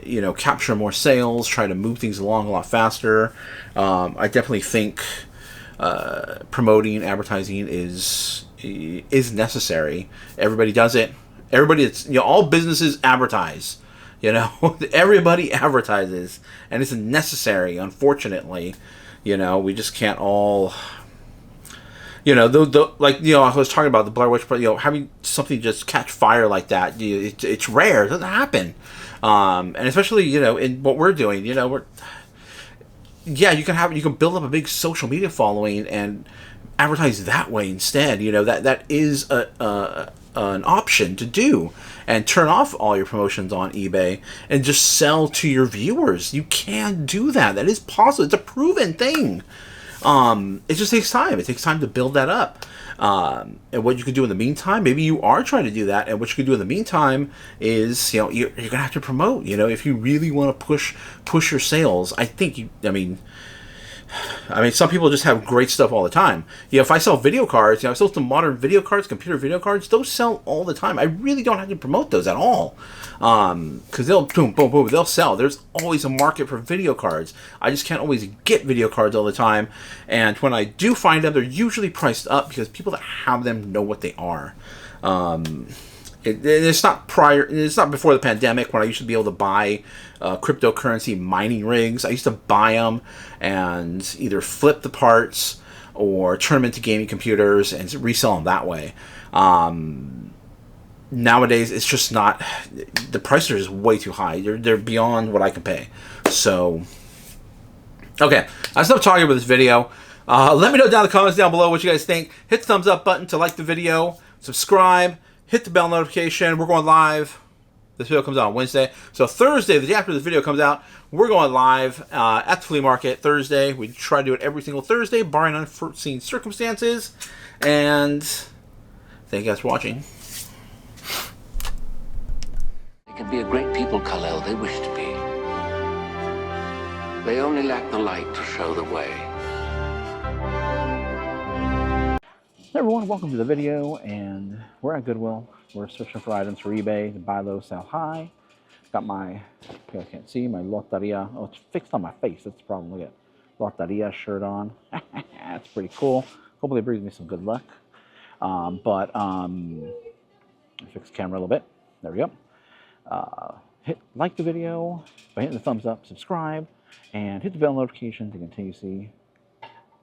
you know, capture more sales, try to move things along a lot faster, I definitely think promoting, advertising is necessary. Everybody does it. Everybody, it's, you know, all businesses advertise. You know, everybody advertises, and it's necessary. Unfortunately, you know, we just can't all. You know, like, you know, I was talking about the Blair Witch, but, you know, having something just catch fire like that, it's rare. It doesn't happen. And especially, you know, in what we're doing, you know, you can build up a big social media following and advertise that way instead. You know, that is an option to do, and turn off all your promotions on eBay and just sell to your viewers. You can do that. That is possible. It's a proven thing. It just takes time. It takes time to build that up. And what you could do in the meantime, maybe you are trying to do that, and what you could do in the meantime is, you know, you're gonna have to promote. You know, if you really want to push your sales, I think I mean, some people just have great stuff all the time. You know, if I sell video cards, you know, I sell some modern video cards, computer video cards, those sell all the time. I really don't have to promote those at all. Because they'll boom, boom, boom, they'll sell. There's always a market for video cards. I just can't always get video cards all the time. And when I do find them, they're usually priced up because people that have them know what they are. It's not before the pandemic when I used to be able to buy cryptocurrency mining rigs. I used to buy them and either flip the parts or turn them into gaming computers and resell them that way. Nowadays, it's just not. The prices are just way too high. They're beyond what I can pay. So, okay, that's enough talking about this video. Let me know down in the comments down below what you guys think. Hit the thumbs up button to like the video. Subscribe. Hit the bell notification. We're going live. This video comes out on Wednesday. So Thursday, the day after this video comes out, we're going live at the flea market Thursday. We try to do it every single Thursday, barring unforeseen circumstances. And thank you guys for watching. They can be a great people, Kal-El. They wish to be. They only lack the light to show the way. Hey everyone, welcome to the video, and we're at Goodwill. We're searching for items for eBay to buy low, sell high. Got my, you guys can't see, my Loteria. Oh, it's fixed on my face. That's the problem. Look at Loteria shirt on. That's pretty cool. Hopefully it brings me some good luck. I fixed the camera a little bit. There we go. Like the video by hitting the thumbs up, subscribe, and hit the bell notification to continue to see,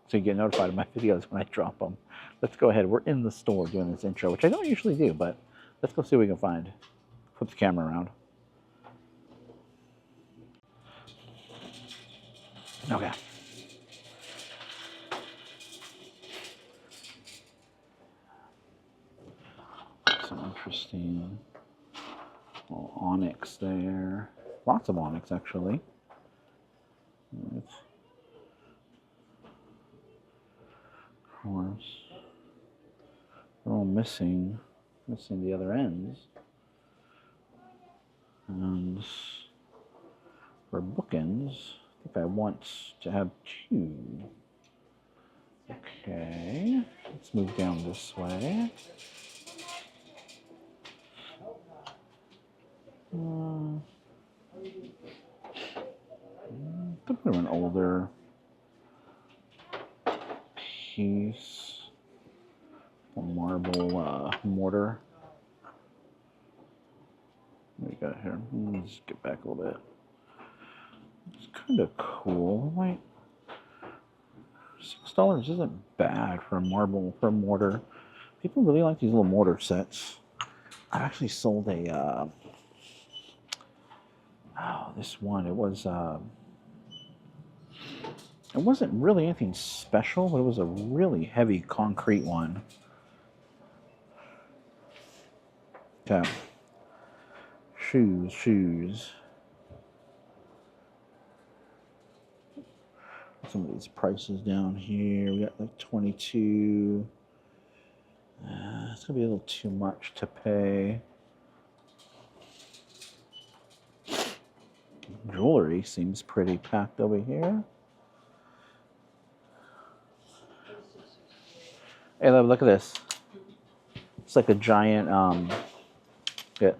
so you get notified of my videos when I drop them. Let's go ahead. We're in the store doing this intro, which I don't usually do, but let's go see what we can find. Flip the camera around. Okay. Some interesting little onyx there. Lots of onyx, actually. Of course. They're all missing the other ends. And for bookends, I think I want to have two. Okay, let's move down this way. Looking for an older piece. A marble mortar. What do we got here? Let's get back a little bit. It's kind of cool. Wait, $6 isn't bad for a mortar. People really like these little mortar sets. I've actually sold a Oh, this one, it wasn't really anything special, but it was a really heavy concrete one. Okay. Shoes. Some of these prices down here. We got like 22. It's gonna be a little too much to pay. Jewelry seems pretty packed over here. Hey, look at this. It's like a giant, yeah.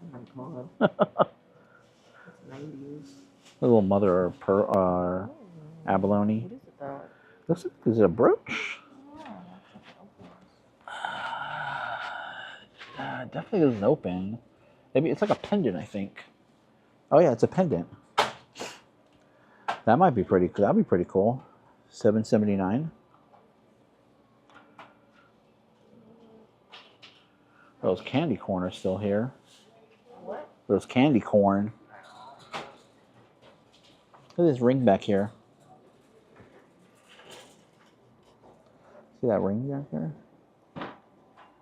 Oh my god. It's 90s. A little mother abalone. What is it though? Looks like, is it a brooch? Definitely doesn't open. Maybe it's like a pendant, I think. Oh yeah, it's a pendant. That might be pretty. That'd be pretty cool. $7.79. Those candy corn are still here. What? Those candy corn. Look at this ring back here. See that ring back there?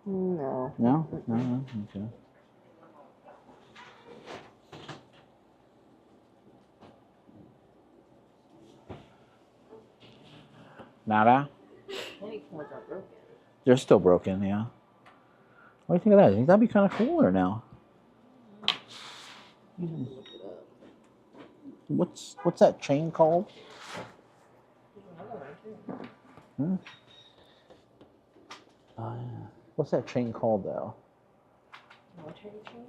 No. No? No? Okay. Nada? Candy corns are broken. They're still broken, yeah. What do you think of that? You think that'd be kind of cooler now? What's that chain called? Hmm? Oh, yeah. What's that chain called though? Military chain?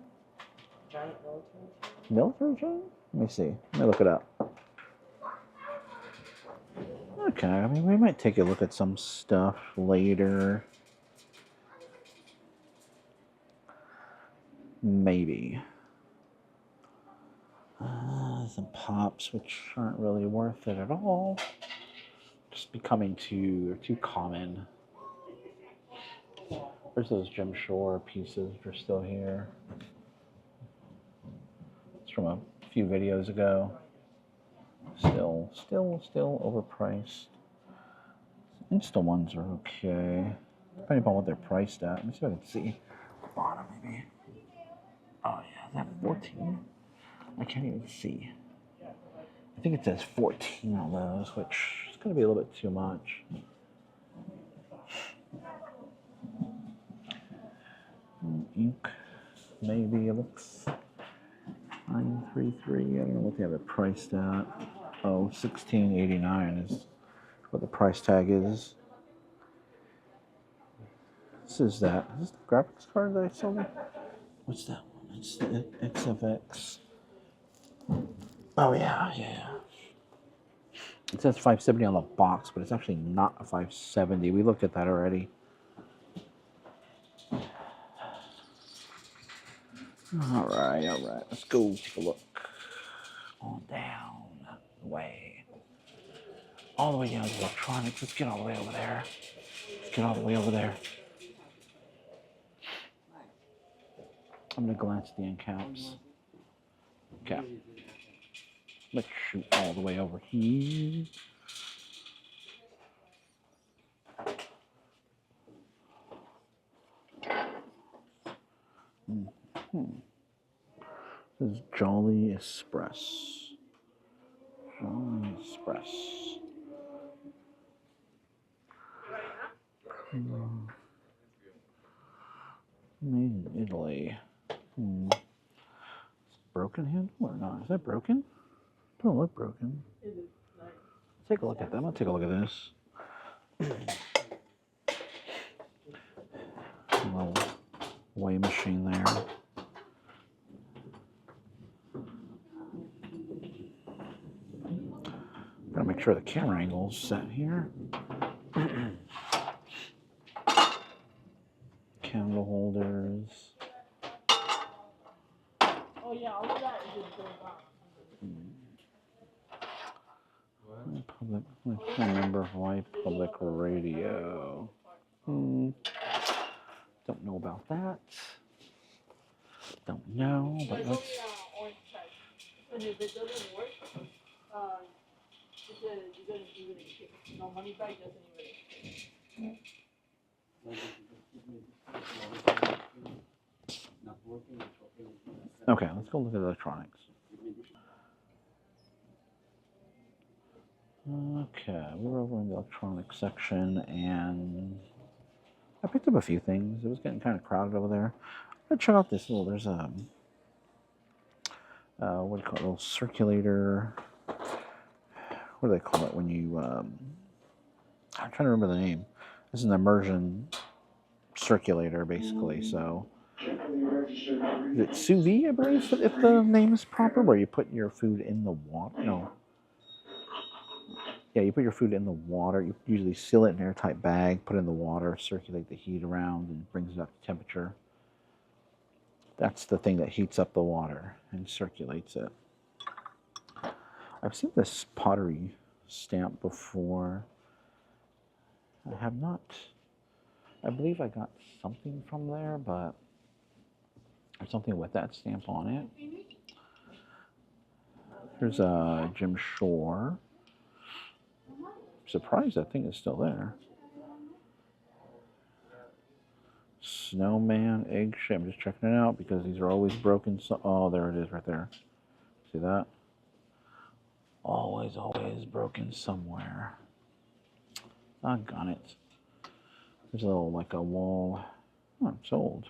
Giant military chain? Military chain? Let me see. Let me look it up. Okay, I mean, we might take a look at some stuff later. Maybe. Some pops, which aren't really worth it at all. Just becoming too common. There's those Jim Shore pieces that are still here. It's from a few videos ago. Still overpriced. Insta ones are okay, depending upon what they're priced at. Let me see if I can see the bottom maybe. Oh yeah, is that 14? I can't even see. I think it says 14 on those, which is going to be a little bit too much. Ink, maybe it looks 933. I don't know what they have it priced at. Oh, $16.89 is what the price tag is. This is that. Is this the graphics card that I sold? What's that one? It's the XFX. Oh yeah. It says 570 on the box, but it's actually not a 570. We looked at that already. All right. Let's go take a look. On down the way. All the way down to electronics. Let's get all the way over there. I'm going to glance at the end caps. Okay. Let's shoot all the way over here. This is Jolly Express. Made in Italy. Broken handle or not? Is that broken? Don't look broken. Take a look at that. I'm gonna take a look at this. A little weigh machine there. Gotta make sure the camera angle's set here. Candle holders. Oh yeah, all of that is going on. I can't remember why public radio. Don't know about that. Don't know, but let's. And if it doesn't work, it says you gotta give it a ship. No money back, doesn't even. Okay, let's go look at electronics. Okay, we're over in the electronics section, and I picked up a few things. It was getting kind of crowded over there. Let's check out this little. There's a what do you call it? A little circulator. What do they call it when you? I'm trying to remember the name. This is an immersion circulator, basically. So, is it sous vide, I believe, if the name is proper, where you put your food in the water? No. Yeah, you put your food in the water. You usually seal it in an airtight bag, put it in the water, circulate the heat around, and brings it up to temperature. That's the thing that heats up the water and circulates it. I've seen this pottery stamp before. I have not. I believe I got something from there, but there's something with that stamp on it. Here's a Jim Shore. Surprised that thing is still there. Snowman egg shape. I'm just checking it out because these are always broken. So, oh, there it is right there. See that? Always broken somewhere. Doggone it. There's a little, like a wall. Oh, it's old.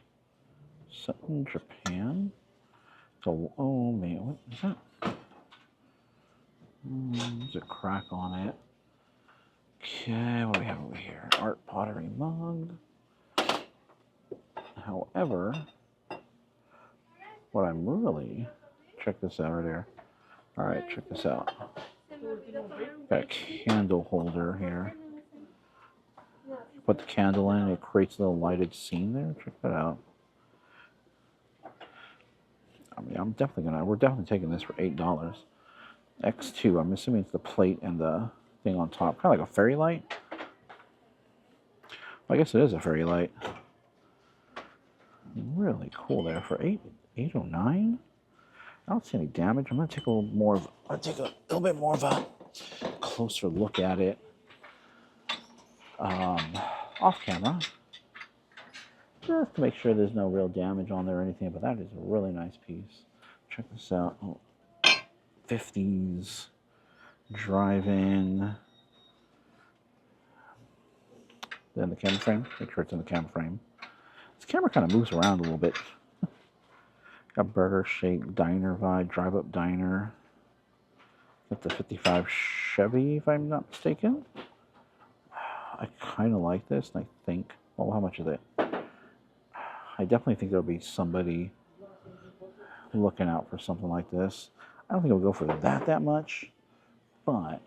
Set in Japan. So, oh man, what is that? There's a crack on it. Okay, what do we have over here? Art pottery mug. However, what I'm really, check this out right there. All right, check this out. Got a candle holder here. Put the candle in, it creates a little lighted scene there. Check that out. I mean, we're definitely taking this for $8. X2, I'm assuming it's the plate and the thing on top. Kind of like a fairy light. Well, I guess it is a fairy light. Really cool there for $8.09. I don't see any damage. I'm gonna take a little bit more of a closer look at it off camera, just to make sure there's no real damage on there or anything. But that is a really nice piece. Check this out. Oh, 50s drive-in. Then the camera frame. Make sure it's in the camera frame. This camera kind of moves around a little bit. Got burger shake, diner vibe, drive-up diner. Got the 55 Chevy, if I'm not mistaken. I kind of like this, and I think, well, how much is it? I definitely think there'll be somebody looking out for something like this. I don't think it'll go for that much, but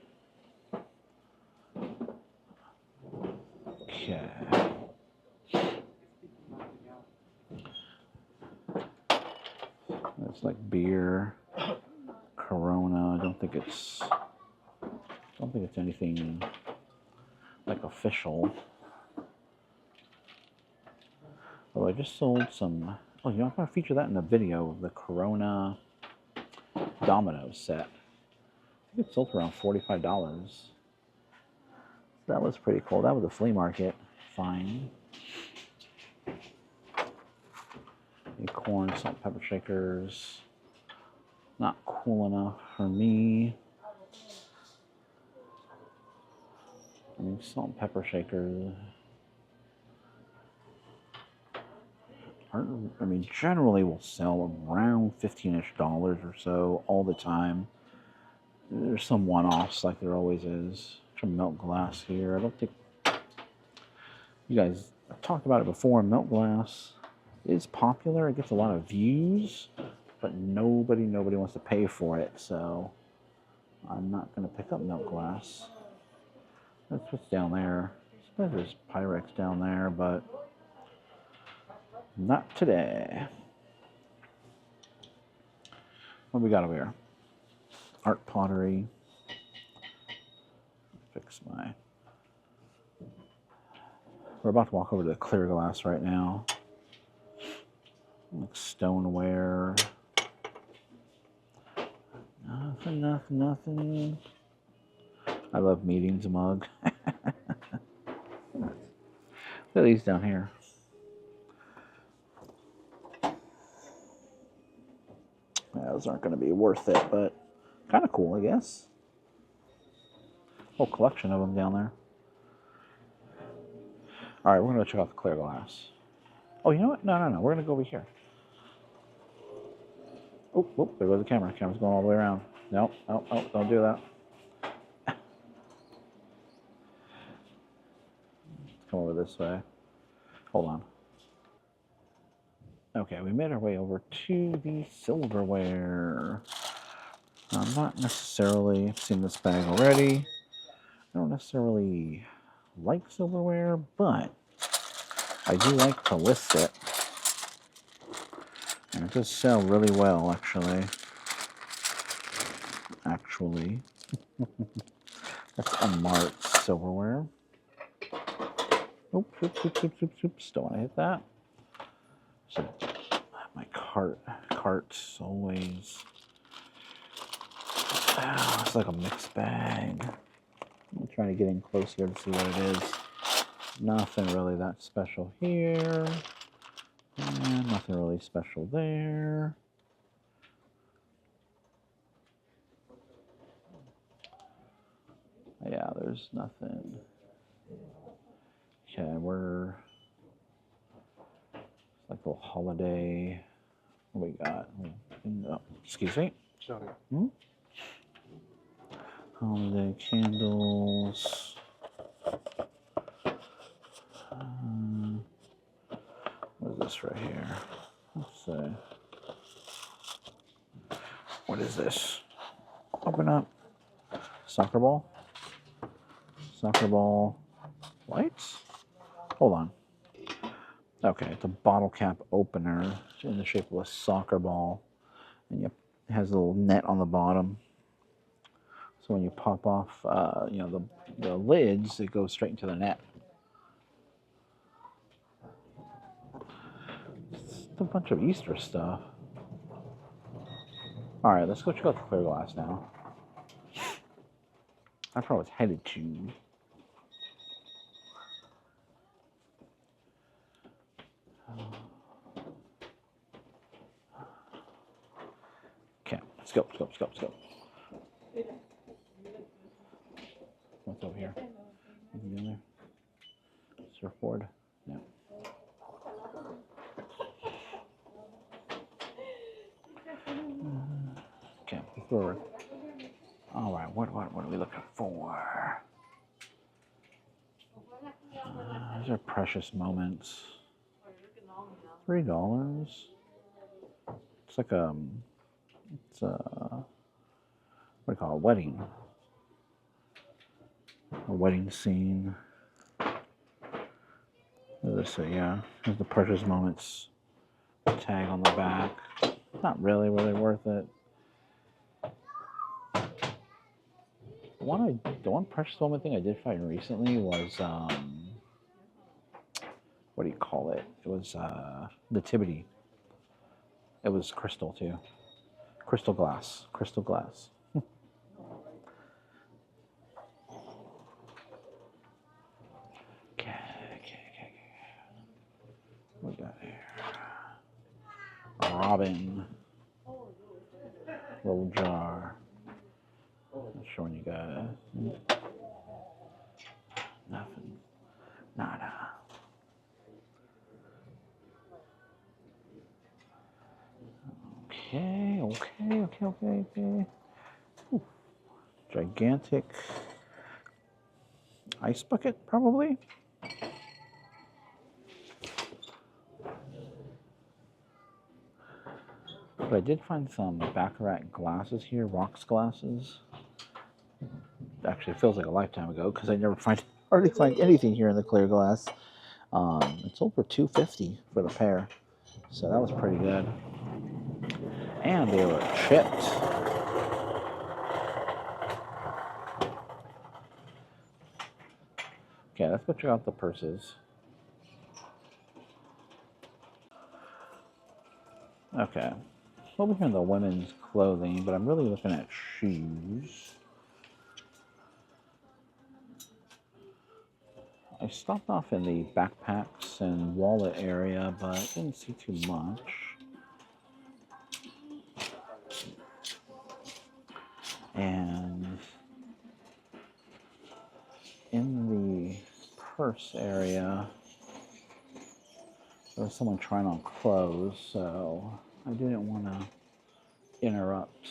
okay. It's like beer, Corona. I don't think it's anything like official. Although I just sold some. Oh, you know, I'm going to feature that in a video. The Corona Domino set. I think it sold for around $45. That was pretty cool. That was a flea market find. Corn, salt, pepper shakers. Not cool enough for me. I mean, salt and pepper shakers. I mean, generally will sell around $15-ish or so all the time. There's some one-offs like there always is. Some milk glass here. I don't think you guys have talked about it before. Milk glass is popular. It gets a lot of views, but nobody wants to pay for it. So I'm not going to pick up milk glass. That's what's down there. I suppose there's Pyrex down there, but not today. What we got over here? Art pottery. Fix my. We're about to walk over to the clear glass right now. Like stoneware. Nothing. I love meetings mug. Look at these down here. Those aren't going to be worth it, but kind of cool, I guess. Whole collection of them down there. All right, we're going to check out the clear glass. Oh, you know what? No. We're going to go over here. Oh, there goes the camera. Camera's going all the way around. No, don't do that. Come over this way. Hold on. Okay, we made our way over to the silverware. I'm not necessarily, I've seen this bag already. I don't necessarily like silverware, but I do like to list it. And it does sell really well, actually. That's unmarked silverware. Oops. Don't want to hit that. So, my cart's always... it's like a mixed bag. I'm trying to get in close here to see what it is. Nothing really that special here. And nothing really special there. Yeah, there's nothing. Okay, we're like a little holiday. What we got? Oh, excuse me. Sorry. Holiday candles. What is this right here? Let's see. What is this? Open up. Soccer ball. Soccer ball lights? Hold on. Okay, it's a bottle cap opener in the shape of a soccer ball. And it has a little net on the bottom. So when you pop off, the lids, it goes straight into the net. It's a bunch of Easter stuff. All right, let's go check out the clear glass now. That's where I was headed to. Okay, let's go. What's over here? Anything in there? Surfboard? No. Okay, forward. All right, what are we looking for? These are precious moments. $3. It's like what do you call it? A wedding scene. What does this say? Yeah, there's the precious moments tag on the back. Not really worth it. The one precious moment thing I did find recently was what do you call it? It was nativity. It was crystal too. Crystal glass. Okay. What we got here? Robin. Little jar. I'm showing you guys. Nothing. Nada. Okay. Ooh. Gigantic ice bucket, probably. But I did find some Baccarat glasses here, rocks glasses. Actually, it feels like a lifetime ago because I hardly find anything here in the clear glass. It sold for $2.50 for the pair, so that was pretty good. And they were chipped. Okay, let's go check out the purses. Okay, over here in the women's clothing, but I'm really looking at shoes. I stopped off in the backpacks and wallet area, but I didn't see too much. And in the purse area, there was someone trying on clothes, so I didn't want to interrupt.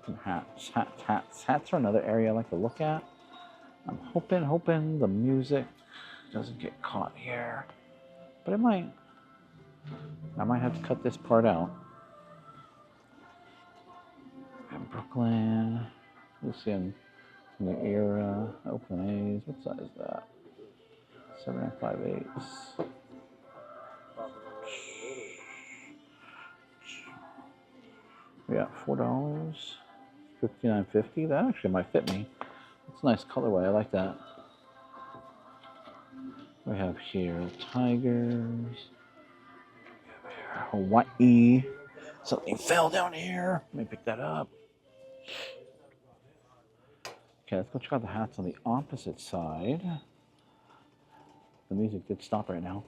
Some hats. Hats are another area I like to look at. I'm hoping the music doesn't get caught here, but it might. I might have to cut this part out. In Brooklyn, this in the era, open A's. What size is that? 7 5/8. We got $4, $59.50. That actually might fit me. It's a nice colorway. I like that. We have here tigers. Hawaii. Something fell down here. Let me pick that up. Okay, let's go check out the hats on the opposite side. The music did stop right now.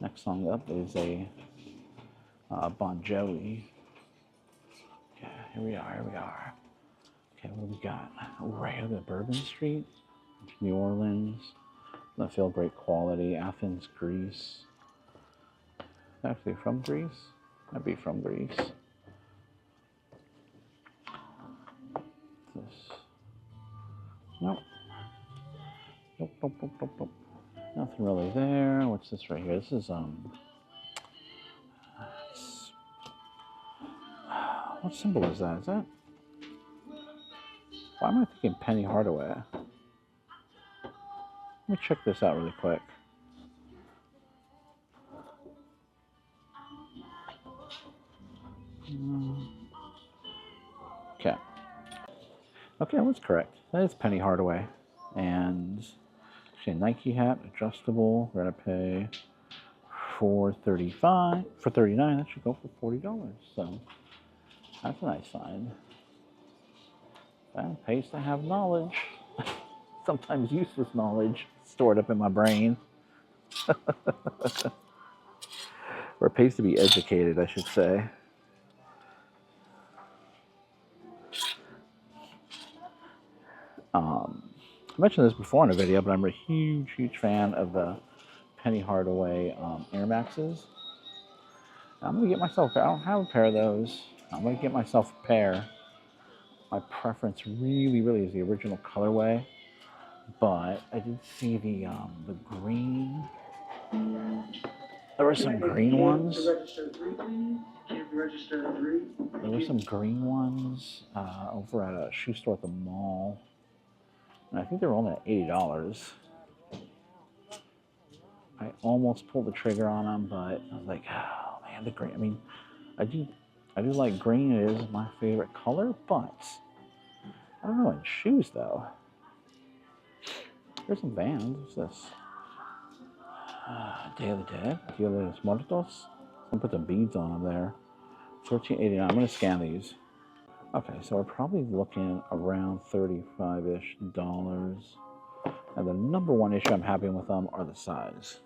Next song up is a Bon Jovi. Okay, here we are. Okay, what do we got? Right here, the Bourbon Street, New Orleans. I feel great quality. Athens, Greece. Actually from Greece? Might be from Greece. This. Nope. Nope. Nothing really there. What's this right here? This is what symbol is that? Is that? Why am I thinking Penny Hardaway? Let me check this out really quick. Okay. Okay, I was correct. That is Penny Hardaway. And actually a Nike hat, adjustable. We're gonna pay $4.35 for $39. That should go for $40. So that's a nice find. Well, it pays to have knowledge. Sometimes useless knowledge stored up in my brain. Or it pays to be educated, I should say. I mentioned this before in a video, but I'm a huge fan of the Penny Hardaway Air Maxes. I'm going to get myself, I don't have a pair of those. I'm going to get myself a pair. My preference really is the original colorway, but I did see the green. There were some green ones. There were some green ones over at a shoe store at the mall. And I think they were only at $80. I almost pulled the trigger on them, but I was like, oh man, the green. I mean, I do like green. It is my favorite color, but I don't know in shoes though. Here's some Vans. What's this? Day of the Dead. Dia de los Muertos. I'm gonna put some beads on them there. $14.89. I'm gonna scan these. Okay, so we're probably looking around $35-ish. And the number one issue I'm having with them are the size.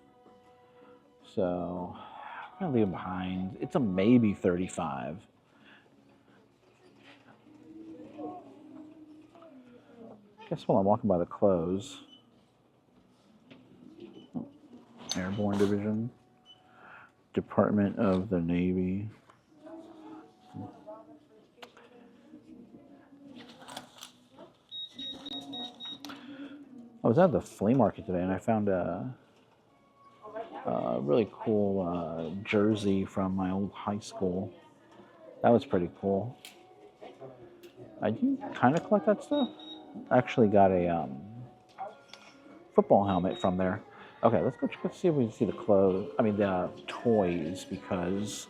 So I'm gonna leave them behind. It's a maybe 35. Guess while I'm walking by the clothes, Airborne Division, Department of the Navy. I was at the flea market today and I found a really cool jersey from my old high school. That was pretty cool. I do kind of collect that stuff. I actually got a football helmet from there. Okay, let's go check and see if we can see the clothes. I mean the toys, because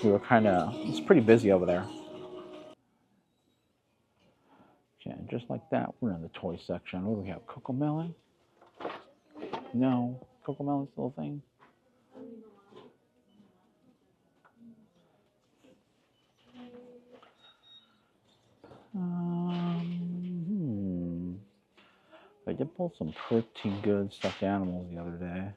we were it's pretty busy over there. Okay, just like that, we're in the toy section. What do we have? Cocomelon? No, Cocomelon's still a thing. did pull some pretty good stuffed animals the other day.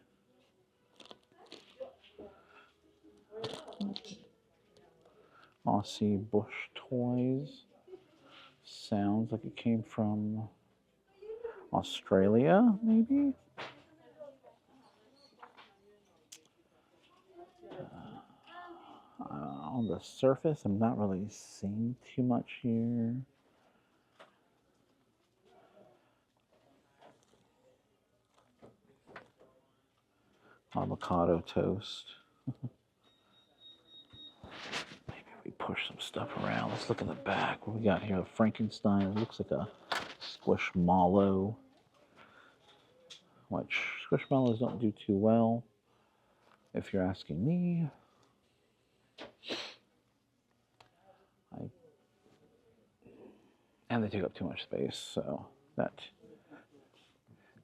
Aussie Bush Toys. Sounds like it came from Australia, maybe? On the surface, I'm not really seeing too much here. Avocado toast. Maybe we push some stuff around. Let's look in the back. What we got here? Frankenstein. It looks like a squishmallow, which squishmallows don't do too well, if you're asking me. And they take up too much space, so that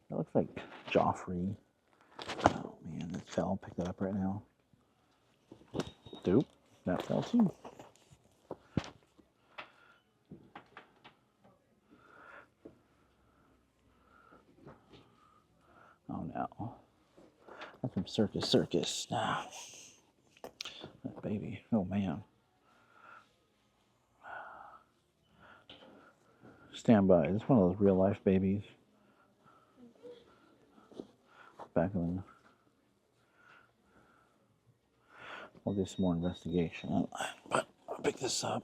looks like Joffrey. Oh man, that fell. Pick that up right now. Dope, that fell too. Oh no, that's from Circus. Nah, that baby. Oh man. Stand by. It's one of those real life babies. Back in. We'll do some more investigation on that, but I'll pick this up.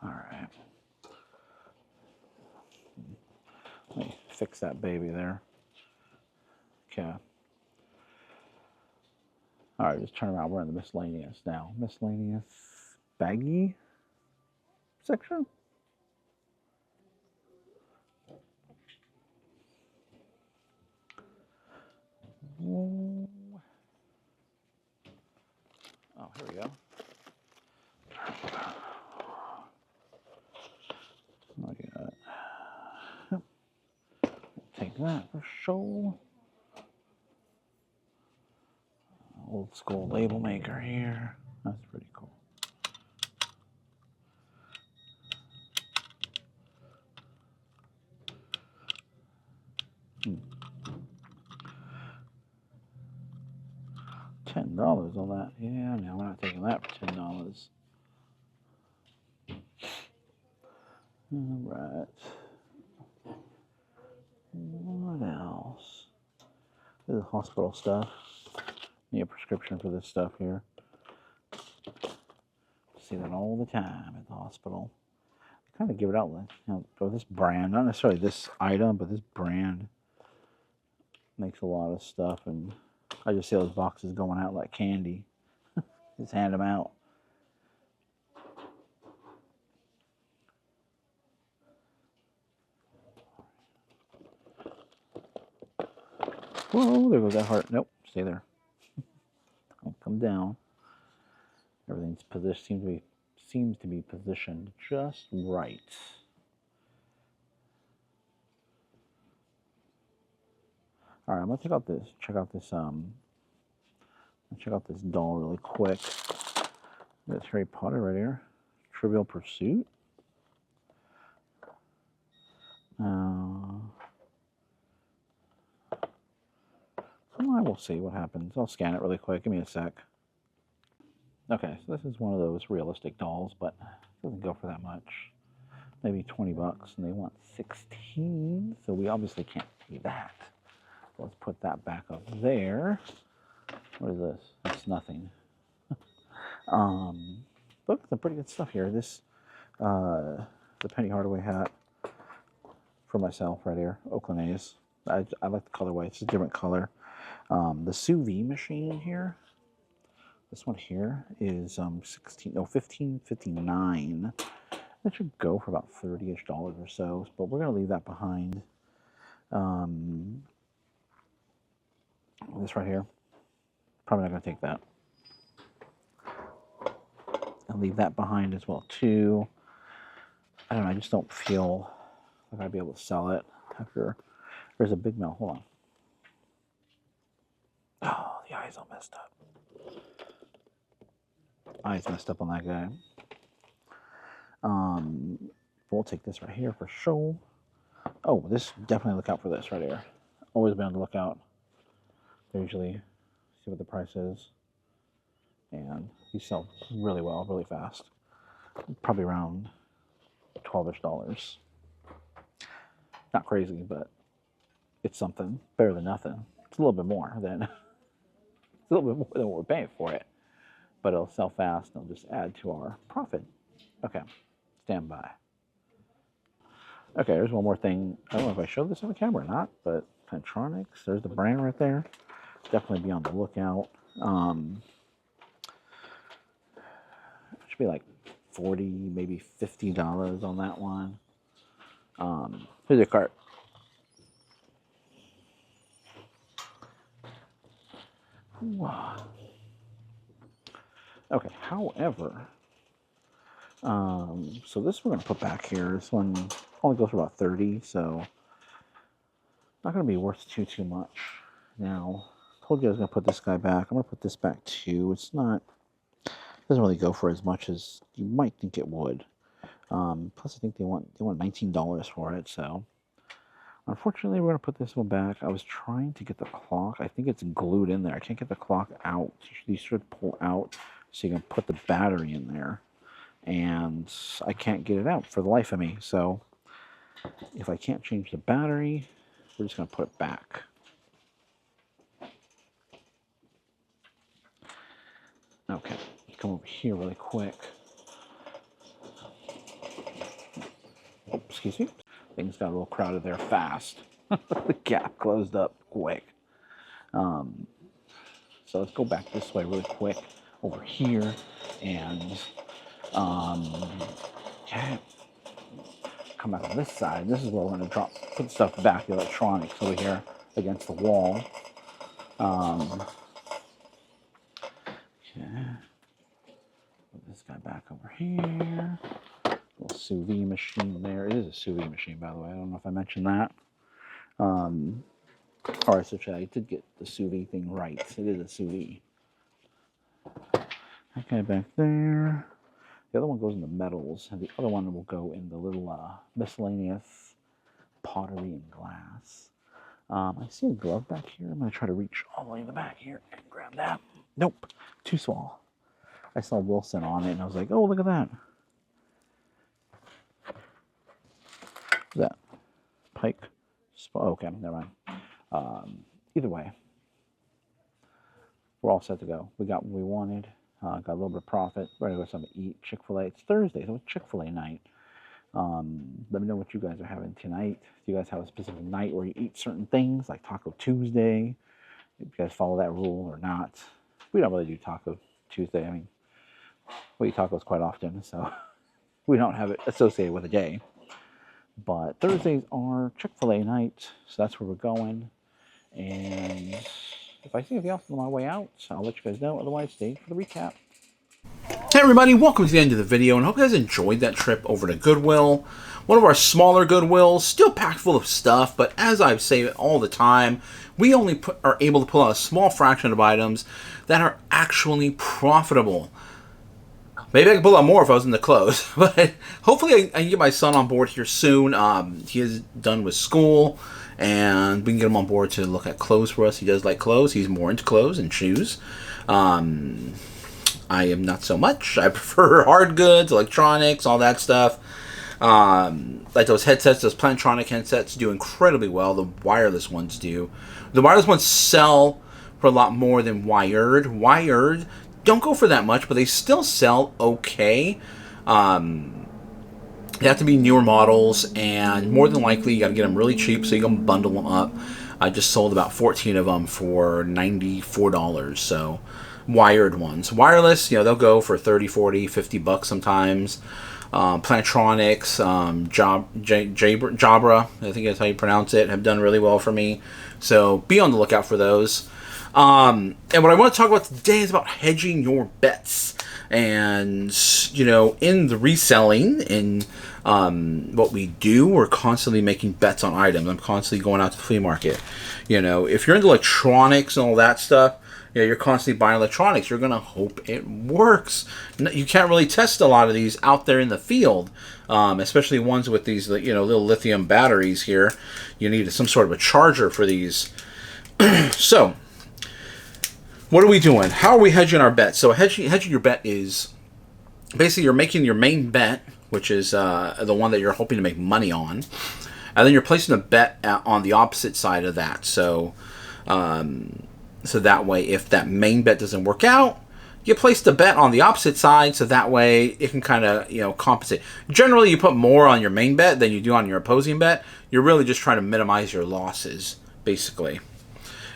All right. Let me fix that baby there. Okay. All right, just turn around. We're in the miscellaneous now. Miscellaneous baggy section. Oh, here we go. Take that for sure. Old school label maker here. That's pretty cool. $10 on that. Yeah, no, we're not taking that for $10. All right. What else? This is hospital stuff. Need a prescription for this stuff here. See that all the time at the hospital. I kind of give it out, for this brand, not necessarily this item, but this brand makes a lot of stuff, and I just see those boxes going out like candy. Just hand them out. Whoa, there goes that heart. Nope, stay there. Don't come down. Everything's positioned, seems to be positioned just right. All right, I'm gonna check out this doll really quick. That's Harry Potter right here. Trivial Pursuit. I will see what happens. I'll scan it really quick. Give me a sec. Okay, so this is one of those realistic dolls, but it doesn't go for that much. Maybe 20 bucks, and they want 16, so we obviously can't pay that. Let's put that back up there. What is this? It's nothing. Look, some pretty good stuff here. This, the Penny Hardaway hat for myself right here, Oakland A's. I like the colorway. It's a different color. The sous vide machine here. This one here is $15.59. That should go for about $30-ish or so, but we're gonna leave that behind. This right here, probably not gonna take that. I'll leave that behind as well too. I don't know, I just don't feel like I'd be able to sell it after. There's a big mail. Hold on. Oh, Eyes all messed up. Eyes messed up on that guy. We'll take this right here for sure. Oh, this, definitely look out for this right here. Always be on the lookout. They usually see what the price is. And these sell really well, really fast. Probably around $12-ish. Not crazy, but it's something. Better than nothing. It's a little bit more than what we're paying for it. But it'll sell fast and it'll just add to our profit. Okay, stand by. Okay, there's one more thing. I don't know if I showed this on the camera or not, but Plantronics, there's the brand right there. Definitely be on the lookout. It should be like $40, maybe $50 on that one. Here's your cart. Okay, however, so this we're going to put back here. This one only goes for about 30, so not going to be worth too much. Now, I told you I was going to put this guy back. I'm going to put this back too. It's not, it doesn't really go for as much as you might think it would. Plus, I think they want $19 for it, so unfortunately, we're going to put this one back. I was trying to get the clock. I think it's glued in there. I can't get the clock out. You should pull out so you can put the battery in there. And I can't get it out for the life of me. So if I can't change the battery, we're just going to put it back. Okay, come over here really quick. Oh, excuse me. Things got a little crowded there fast. The gap closed up quick. So let's go back this way really quick over here and yeah, come back on this side. This is where we're going to put stuff back, the electronics over here against the wall. Okay. Put this guy back over here. Little sous vide machine there. It is a sous vide machine, by the way. I don't know if I mentioned that. Or I did get the sous vide thing right. It is a sous vide. Okay, back there. The other one goes in the metals, and the other one will go in the little miscellaneous pottery and glass. I see a glove back here. I'm going to try to reach all the way in the back here and grab that. Nope, too small. I saw Wilson on it, and I was like, oh, look at that. What's that? Pike? Okay, never mind. Either way, we're all set to go. We got what we wanted. Got a little bit of profit. We're going to go something to eat. Chick-fil-A. It's Thursday, so it's Chick-fil-A night. Let me know what you guys are having tonight. Do you guys have a specific night where you eat certain things, like Taco Tuesday? If you guys follow that rule or not. We don't really do Taco Tuesday. I mean, we eat tacos quite often, so we don't have it associated with a day. But Thursdays are Chick-fil-A night, so that's where we're going. And if I see anything else on my way out, I'll let you guys know. Otherwise, stay for the recap. Hey everybody, welcome to the end of the video, and I hope you guys enjoyed that trip over to Goodwill. One of our smaller Goodwills, still packed full of stuff, but as I say all the time, we only are able to pull out a small fraction of items that are actually profitable. Maybe I could pull out more if I was in the clothes, but hopefully I can get my son on board here soon. He is done with school, and we can get him on board to look at clothes for us. He does like clothes. He's more into clothes and shoes. I am not so much. I prefer hard goods, electronics, all that stuff. Like those headsets, those Plantronic headsets do incredibly well. The wireless ones do. The wireless ones sell for a lot more than wired. Wired don't go for that much, but they still sell okay. They have to be newer models, and more than likely you got to get them really cheap so you can bundle them up. I just sold about 14 of them for $94, so wired ones. Wireless, they'll go for 30, 40, 50 bucks sometimes. Plantronics, Jabra, I think that's how you pronounce it, have done really well for me. So be on the lookout for those. And what I want to talk about today is about hedging your bets. And, in the reselling, in what we do, we're constantly making bets on items. I'm constantly going out to the flea market. If you're into electronics and all that stuff, You know, you're constantly buying electronics. You're going to hope it works. You can't really test a lot of these out there in the field, especially ones with these, you know, little lithium batteries here. You need some sort of a charger for these. So, what are we doing? How are we hedging our bet? So, hedging your bet is basically you're making your main bet, which is the one that you're hoping to make money on, and then you're placing a bet on the opposite side of that. So, so that way, if that main bet doesn't work out, you place the bet on the opposite side, so that way it can kind of, you know, compensate. Generally, you put more on your main bet than you do on your opposing bet. You're really just trying to minimize your losses, basically,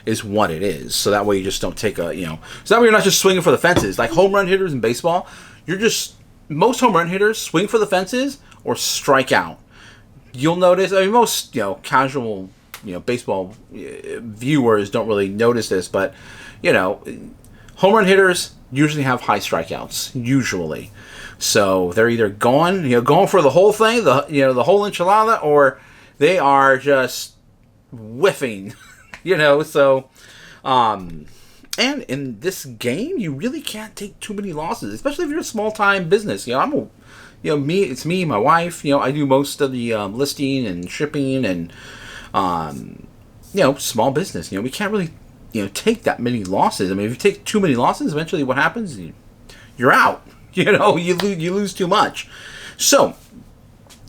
is what it is. So that way you just don't take a, you know, so that way you're not just swinging for the fences. Like home run hitters in baseball, most home run hitters swing for the fences or strike out. You'll notice, I mean, most, you know, casual, you know, baseball viewers don't really notice this, but, you know, home run hitters usually have high strikeouts, usually. So they're either going for the whole thing, the whole enchilada, or they are just whiffing, you know. So, and in this game, you really can't take too many losses, especially if you're a small time business. You know, it's me, my wife. You know, I do most of the listing and shipping and, you know, small business. You know, we can't really, you know, take that many losses. I mean, if you take too many losses, eventually what happens? You're out. You know, you lose too much. So,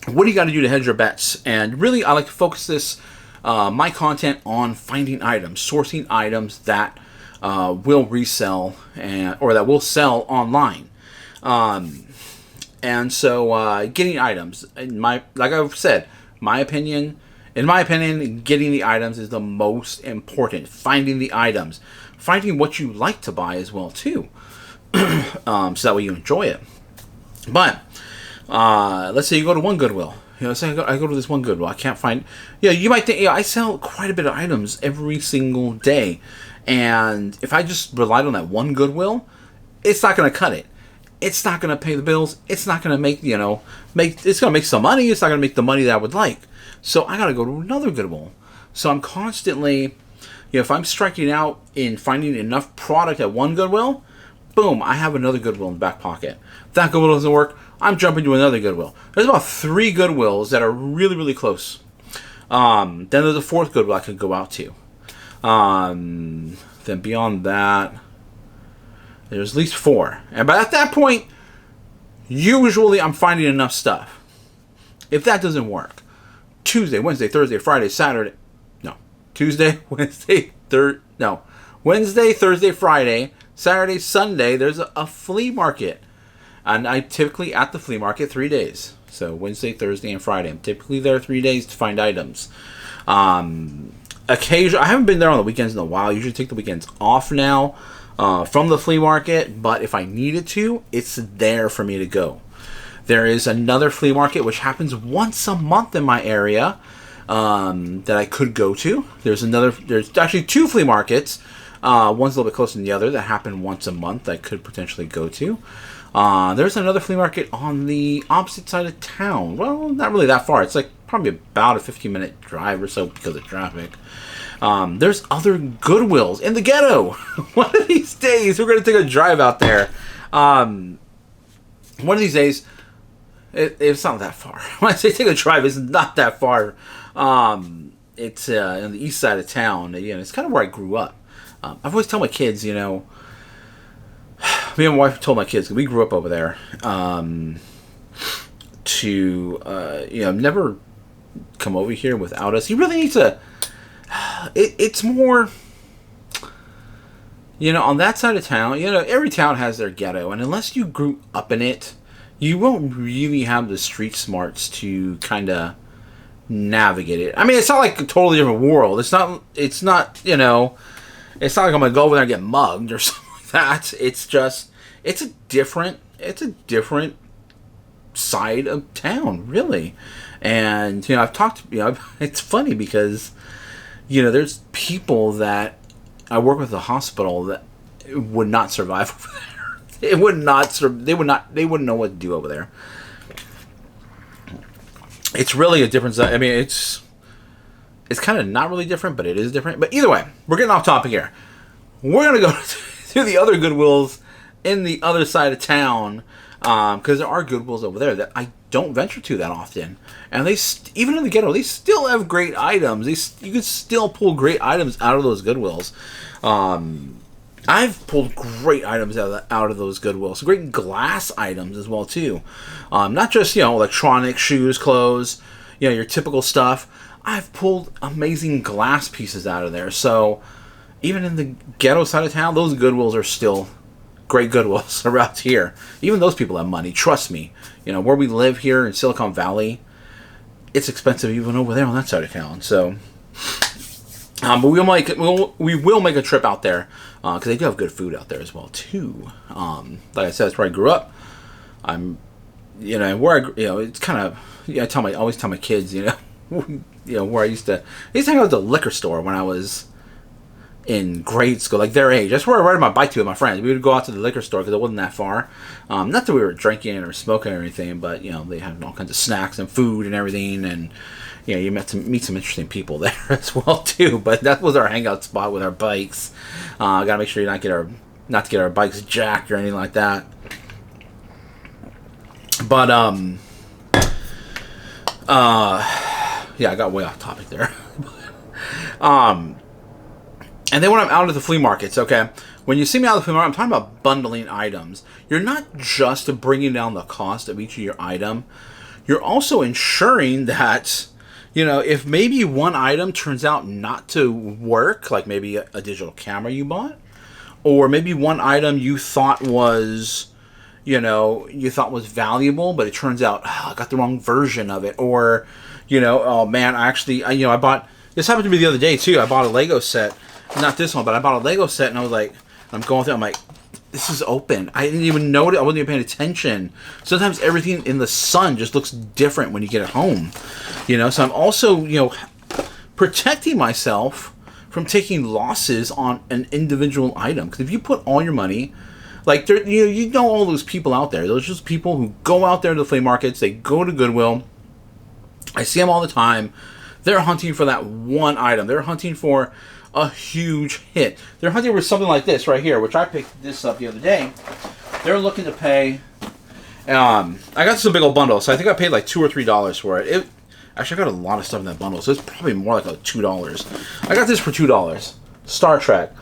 what do you got to do to hedge your bets? And really, I like to focus my content on finding items, sourcing items that will resell or that will sell online. And so, getting items, like I've said, in my opinion, getting the items is the most important. Finding the items. Finding what you like to buy as well, too. So that way you enjoy it. But, let's say you go to one Goodwill. You know, say I go to this one Goodwill. I can't find... Yeah, you might think, I sell quite a bit of items every single day. And if I just relied on that one Goodwill, it's not going to cut it. It's not going to pay the bills. It's not going to make, it's going to make some money. It's not going to make the money that I would like. So I got to go to another Goodwill. So I'm constantly, if I'm striking out in finding enough product at one Goodwill, boom, I have another Goodwill in the back pocket. If that Goodwill doesn't work, I'm jumping to another Goodwill. There's about 3 Goodwills that are really, really close. Then there's a 4th Goodwill I could go out to. Then beyond that, there's at least 4. And but at that point, usually I'm finding enough stuff. If that doesn't work, Tuesday, Wednesday, Thursday, Friday, Saturday, Wednesday, Thursday, Friday, Saturday, Sunday, there's a flea market. And I'm typically at the flea market 3 days. So Wednesday, Thursday, and Friday. I'm typically there 3 days to find items. Occasionally, I haven't been there on the weekends in a while. I usually take the weekends off now from the flea market. But if I needed to, it's there for me to go. There is another flea market which happens once a month in my area that I could go to. There's actually 2 flea markets. One's a little bit closer than the other that happen once a month that I could potentially go to. There's another flea market on the opposite side of town. Well, not really that far. It's like probably about a 15-minute drive or so because of traffic. There's other Goodwills in the ghetto. One of these days, we're going to take a drive out there. One of these days, it's not that far. When I say take a drive, it's not that far. It's on the east side of town. It's kind of where I grew up. I've always told my kids, me and my wife told my kids, we grew up over there, never come over here without us. You really need to, it's more, on that side of town, every town has their ghetto, and unless you grew up in it, you won't really have the street smarts to kind of navigate it. I mean, it's not like a totally different world. It's not it's not like I'm going to go over there and get mugged or something like that. It's just, it's a different side of town, really. And, I've talked, it's funny because, there's people that I work with at the hospital that would not survive over there. They wouldn't know what to do over there. It's really a different side. I mean, it's kind of not really different, but it is different. But either way, we're getting off topic here. we're gonna go to the other Goodwills in the other side of town, because there are Goodwills over there that I don't venture to that often, and they even in the ghetto, they still have great items. You can still pull great items out of those Goodwills. I've pulled great items out of those Goodwills, great glass items as well too. Not just electronics, shoes, clothes, your typical stuff. I've pulled amazing glass pieces out of there. So even in the ghetto side of town, those Goodwills are still great Goodwills around here. Even those people have money. Trust me. Where we live here in Silicon Valley, it's expensive even over there on that side of town. So, but we will make a trip out there because they do have good food out there as well too. Like I said, that's where I grew up. It's kind of I always tell my kids, where I used to hang out at the liquor store when I was in grade school, like their age. That's where I rode my bike to with my friends. We would go out to the liquor store because it wasn't that far. Not that we were drinking or smoking or anything, but they had all kinds of snacks and food and everything, and you meet some interesting people there as well too. But that was our hangout spot with our bikes. Gotta make sure not to get our bikes jacked or anything like that. But I got way off topic there. And then when I'm out at the flea markets, okay, when you see me out at the flea market, I'm talking about bundling items. You're not just bringing down the cost of each of your item. You're also ensuring that, if maybe one item turns out not to work, like maybe a digital camera you bought, or maybe one item you thought was, valuable, but it turns out I got the wrong version of it, or, oh man, I bought, this happened to me the other day too. I bought a Lego set. Not this one, but I bought a Lego set, and I was like, I'm going through, I'm like, this is open. I didn't even know it. I wasn't even paying attention. Sometimes everything in the sun just looks different when you get it home. So I'm also, protecting myself from taking losses on an individual item. Because if you put all your money, like, all those people out there. Those are just people who go out there to the flea markets. They go to Goodwill. I see them all the time. They're hunting for that one item. They're hunting for a huge hit. They're hunting for something like this right here, which I picked this up the other day. They're looking to pay. I got this in a big old bundle, so I think I paid like $2 or $3 for it. Actually, I got a lot of stuff in that bundle, so it's probably more like $2. I got this for $2. Star Trek,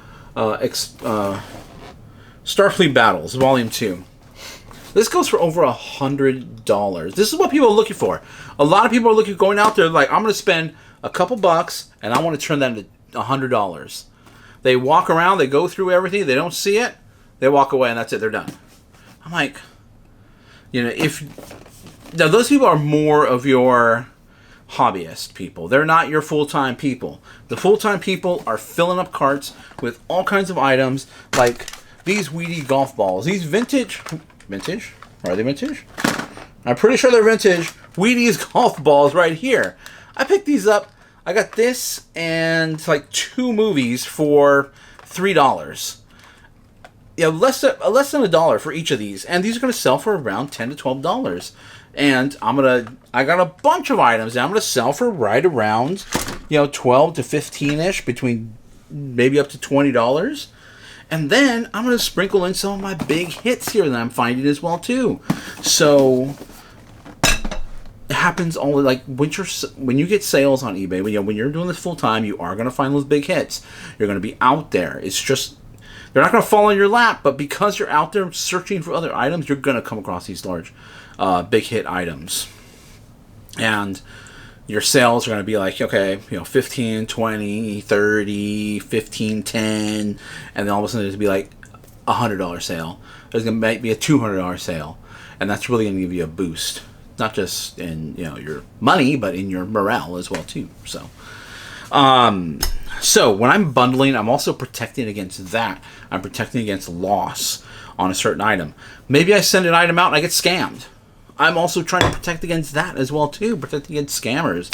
Starfleet Battles, Volume 2. This goes for over $100. This is what people are looking for. A lot of people are going out there like, I'm going to spend a couple bucks, and I want to turn that into $100. They walk around, they go through everything, they don't see it, they walk away, and that's it, they're done. I'm like, now those people are more of your hobbyist people. They're not your full-time people. The full-time people are filling up carts with all kinds of items, like these Wheatie golf balls. These vintage? Are they vintage? I'm pretty sure they're vintage. Wheaties golf balls right here. I picked these up. I got this and like 2 movies for $3. Less than $1 for each of these, and these are going to sell for around $10 to $12. And I got a bunch of items that I'm going to sell for right around 12 to 15ish, between maybe up to $20. And then I'm going to sprinkle in some of my big hits here that I'm finding as well too. So it happens only like when you get sales on eBay, when you're doing this full time, you are going to find those big hits. You're going to be out there. It's just, they're not going to fall in your lap, but because you're out there searching for other items, you're going to come across these large big hit items. And your sales are going to be like, okay, 15, 20, 30, 15, 10, and then all of a sudden there's going to be like $100 sale. There's going to be a $200 sale, and that's really going to give you a boost, not just in your money, but in your morale as well too. So when I'm bundling, I'm also protecting against that. I'm protecting against loss on a certain item. Maybe I send an item out and I get scammed. I'm also trying to protect against that as well too, protect against scammers.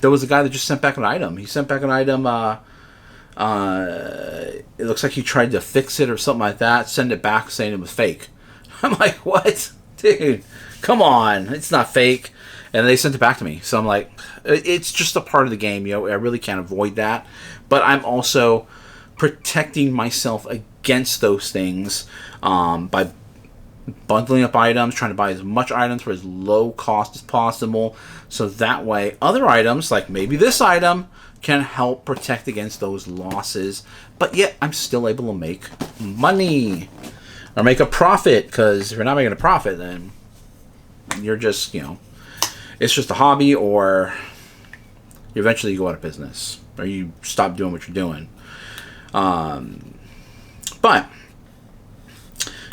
There was a guy that just sent back an item. He sent back an item, it looks like he tried to fix it or something like that, send it back saying it was fake. I'm like, what? Dude, come on, it's not fake. And they sent it back to me. So I'm like, it's just a part of the game, I really can't avoid that. But I'm also protecting myself against those things by bundling up items, trying to buy as much items for as low cost as possible, so that way other items, like maybe this item, can help protect against those losses, but yet I'm still able to make money or make a profit, because if you're not making a profit, then you're just, you know, it's just a hobby, or eventually you go out of business, or you stop doing what you're doing. But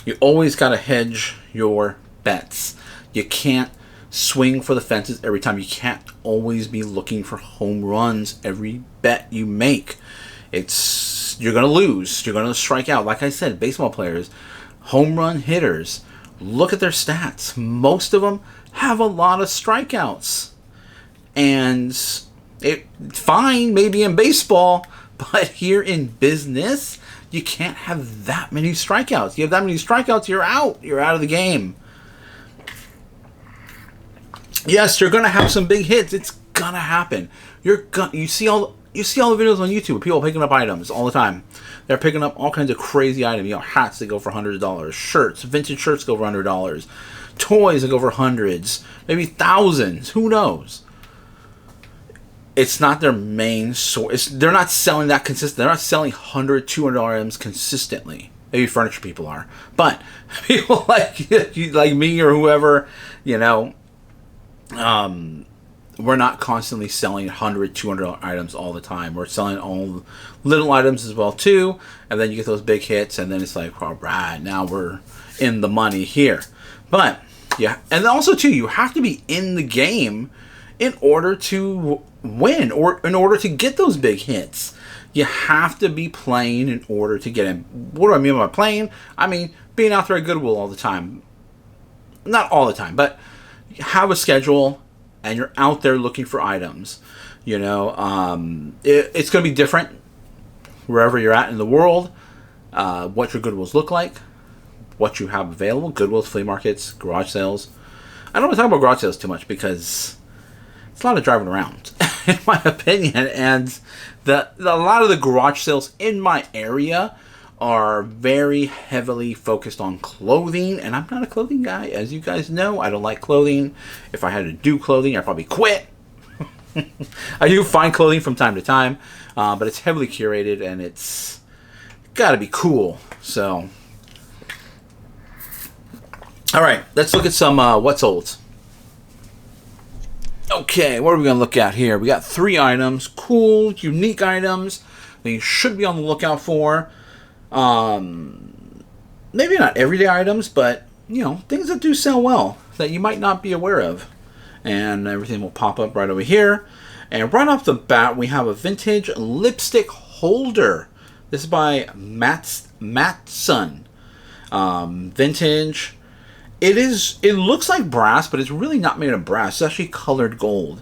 you always got to hedge your bets. You can't swing for the fences every time. You can't always be looking for home runs every bet you make. You're going to lose. You're going to strike out. Like I said, baseball players, home run hitters, look at their stats. Most of them have a lot of strikeouts. And fine, maybe in baseball, but here in business, you can't have that many strikeouts. You have that many strikeouts, you're out. You're out of the game. Yes, you're gonna have some big hits. It's gonna happen. You see all the videos on YouTube of people picking up items all the time. They're picking up all kinds of crazy items. You know, hats that go for $100, shirts, vintage shirts go for $100, toys that go for hundreds, maybe thousands. Who knows? It's not their main source. They're not selling that consistent. They're not selling $100, $200 items consistently. Maybe furniture people are, but people like me or whoever, you know, we're not constantly selling $100, $200 items all the time. We're selling all little items as well too, and then you get those big hits, and then it's like, all right, now we're in the money here. But yeah, and also too, you have to be in the game in order to win, or in order to get those big hits. You have to be playing in order to get in. What do I mean by playing? I mean being out there at Goodwill all the time. Not all the time, but have a schedule and you're out there looking for items. You know, it's going to be different wherever you're at in the world. What your Goodwills look like, what you have available. Goodwills, flea markets, garage sales. I don't want to talk about garage sales too much because it's a lot of driving around, in my opinion, and a lot of the garage sales in my area are very heavily focused on clothing, and I'm not a clothing guy, as you guys know. I don't like clothing. If I had to do clothing, I'd probably quit. I do find clothing from time to time, but it's heavily curated, and it's got to be cool. So, all right, let's look at some what's old. Okay, what are we going to look at here? We got 3 items, cool, unique items that you should be on the lookout for. Maybe not everyday items, but, you know, things that do sell well that you might not be aware of. And everything will pop up right over here. And right off the bat, we have a vintage lipstick holder. This is by Matson. Vintage. It looks like brass, but it's really not made of brass. It's actually colored gold.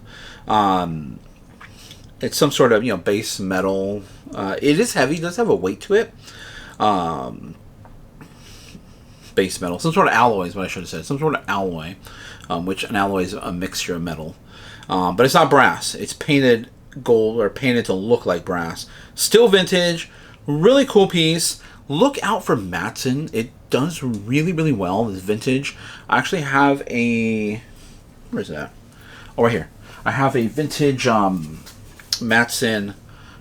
It's some sort of, you know, base metal. It is heavy. It does have a weight to it. Base metal. Some sort of alloy is what I should have said. Some sort of alloy, which an alloy is a mixture of metal. But it's not brass. It's painted gold, or painted to look like brass. Still vintage. Really cool piece. Look out for Matson. It does really, really well. This vintage. I actually have a... Where's that? Oh, right here. I have a vintage Matson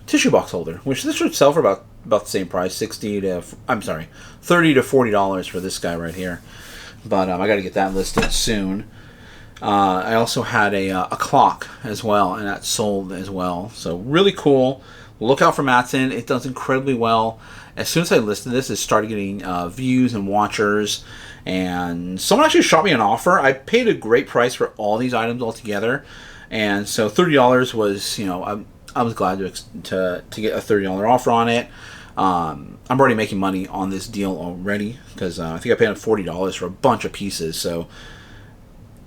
tissue box holder, which this should sell for about the same price, $30 to $40 for this guy right here. But I got to get that listed soon. I also had a clock as well, and that sold as well. So really cool. Look out for Matson. It does incredibly well. As soon as I listed this, it started getting views and watchers. And someone actually shot me an offer. I paid a great price for all these items all together. And so $30 was, you know, I was glad to get a $30 offer on it. I'm already making money on this deal already because I think I paid $40 for a bunch of pieces. So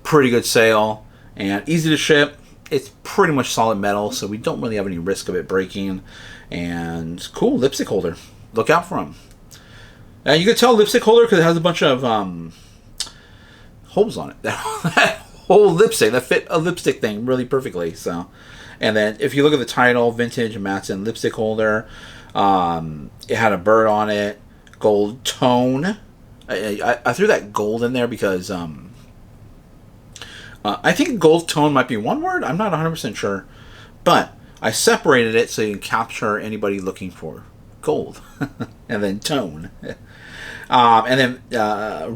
pretty good sale and easy to ship. It's pretty much solid metal, so we don't really have any risk of it breaking. And cool lipstick holder. Look out for them. And you can tell lipstick holder because it has a bunch of holes on it. That whole lipstick that fit a lipstick thing really perfectly. So, and then if you look at the title, vintage Matson lipstick holder. It had a bird on it, gold tone. I threw that gold in there because I think gold tone might be one word. I'm not 100% sure, but I separated it so you can capture anybody looking for gold, and then tone. And then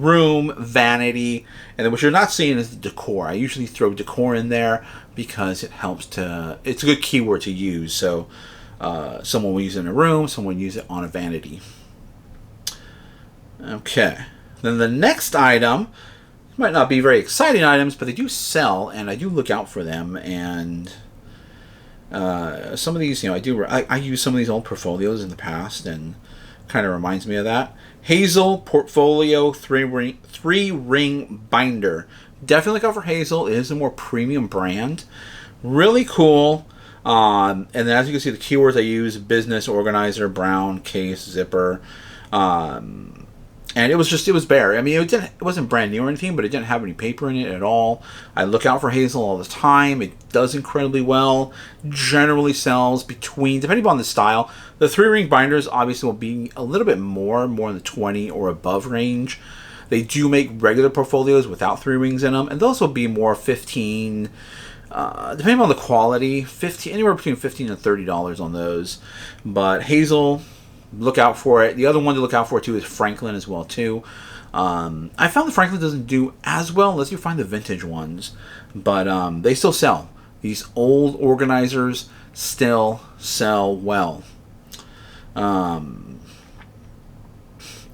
room, vanity, and then what you're not seeing is the decor. I usually throw decor in there because it helps to, it's a good keyword to use. So someone will use it in a room, someone will use it on a vanity. Okay. Then the next item might not be very exciting items, but they do sell, and I do look out for them. And some of these, I use some of these old portfolios in the past, and kind of reminds me of that. Hazel Portfolio 3-ring binder. Definitely look out for Hazel. It is a more premium brand. Really cool. And then as you can see, the keywords I use: business, organizer, brown, case, zipper. And it was bare. I mean, it wasn't brand new or anything, but it didn't have any paper in it at all. I look out for Hazel all the time. It does incredibly well. Generally sells between, depending on the style, the 3-ring binders obviously will be a little bit more in the 20 or above range. They do make regular portfolios without 3 rings in them, and those will be more 15, depending on the quality, anywhere between $15 and $30 on those. But Hazel, look out for it. The other one to look out for too is Franklin as well too. I found the Franklin doesn't do as well unless you find the vintage ones, but they still sell. These old organizers still sell well.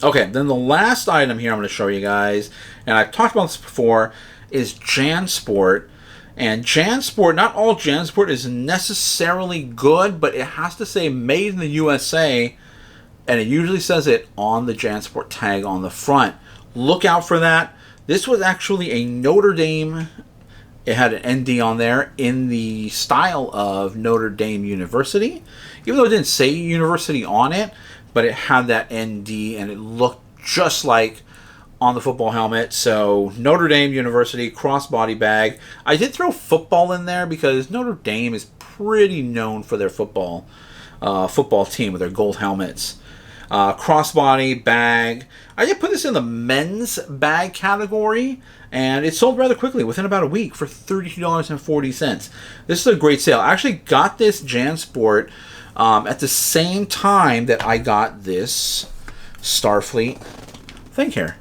Okay, then the last item here I'm going to show you guys, and I've talked about this before, is JanSport. And JanSport, not all JanSport is necessarily good, but it has to say made in the USA, and it usually says it on the JanSport tag on the front. Look out for that. This was actually a Notre Dame. It had an ND on there in the style of Notre Dame University. Even though it didn't say university on it, but it had that ND, and it looked just like on the football helmet. So Notre Dame University crossbody bag. I did throw football in there because Notre Dame is pretty known for their football team with their gold helmets. Crossbody bag. I did put this in the men's bag category, and it sold rather quickly within about a week for $32.40. This is a great sale. I actually got this JanSport at the same time that I got this Starfleet thing here.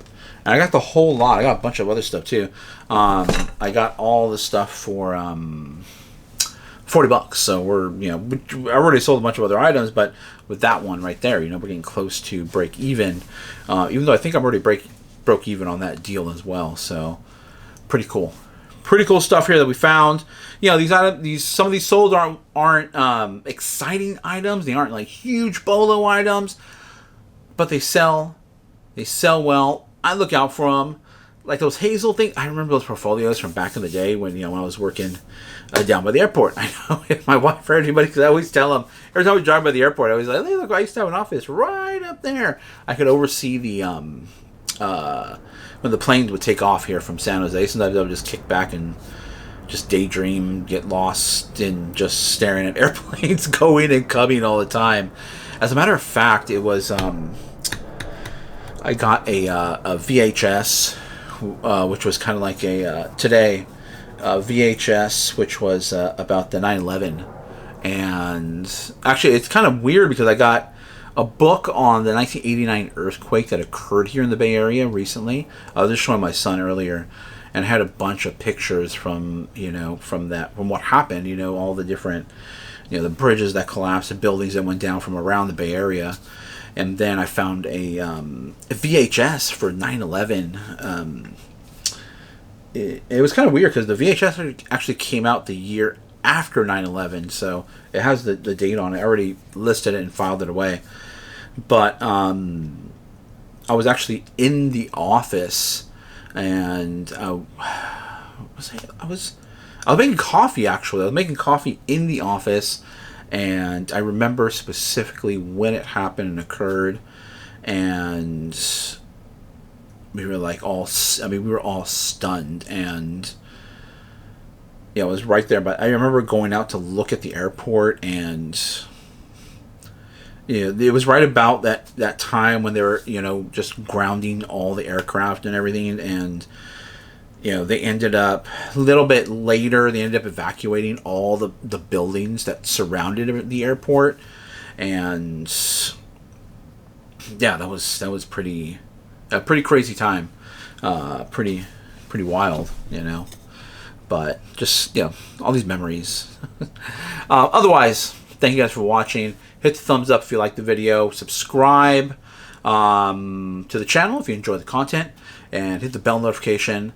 And I got the whole lot. I got a bunch of other stuff too. I got all the stuff for $40. So I already sold a bunch of other items, but with that one right there, we're getting close to break even. Even though I think I'm already broke even on that deal as well. So pretty cool. Pretty cool stuff here that we found. These items, some of these sold aren't exciting items. They aren't like huge bolo items, but they sell. They sell well. I look out for them. Like those Hazel things. I remember those portfolios from back in the day when when I was working down by the airport. I know my wife or anybody, because I always tell them every time we drive by the airport, I always like, hey, look, I used to have an office right up there. I could oversee the when the planes would take off here from San Jose. Sometimes I would just kick back and just daydream, get lost in just staring at airplanes going and coming all the time. As a matter of fact, it was I got a VHS, which was kind of like a today VHS, which was about the 9/11. And actually, it's kind of weird because I got a book on the 1989 earthquake that occurred here in the Bay Area recently. I was just showing my son earlier, and had a bunch of pictures from from what happened. All the different the bridges that collapsed, the buildings that went down from around the Bay Area. And then I found a VHS for 9/11. It was kind of weird because the VHS actually came out the year after 9/11, so it has the date on it. I already listed it and filed it away. But I was actually in the office, and I was making coffee. Actually, I was making coffee in the office. And I remember specifically when it happened and occurred, and we were like we were all stunned, and it was right there. But I remember going out to look at the airport, and it was right about that time when they were, just grounding all the aircraft and everything, and they ended up a little bit later. They ended up evacuating all the buildings that surrounded the airport, and yeah, that was pretty crazy time, pretty wild, But just all these memories. Otherwise, thank you guys for watching. Hit the thumbs up if you like the video. Subscribe to the channel if you enjoy the content, and hit the bell notification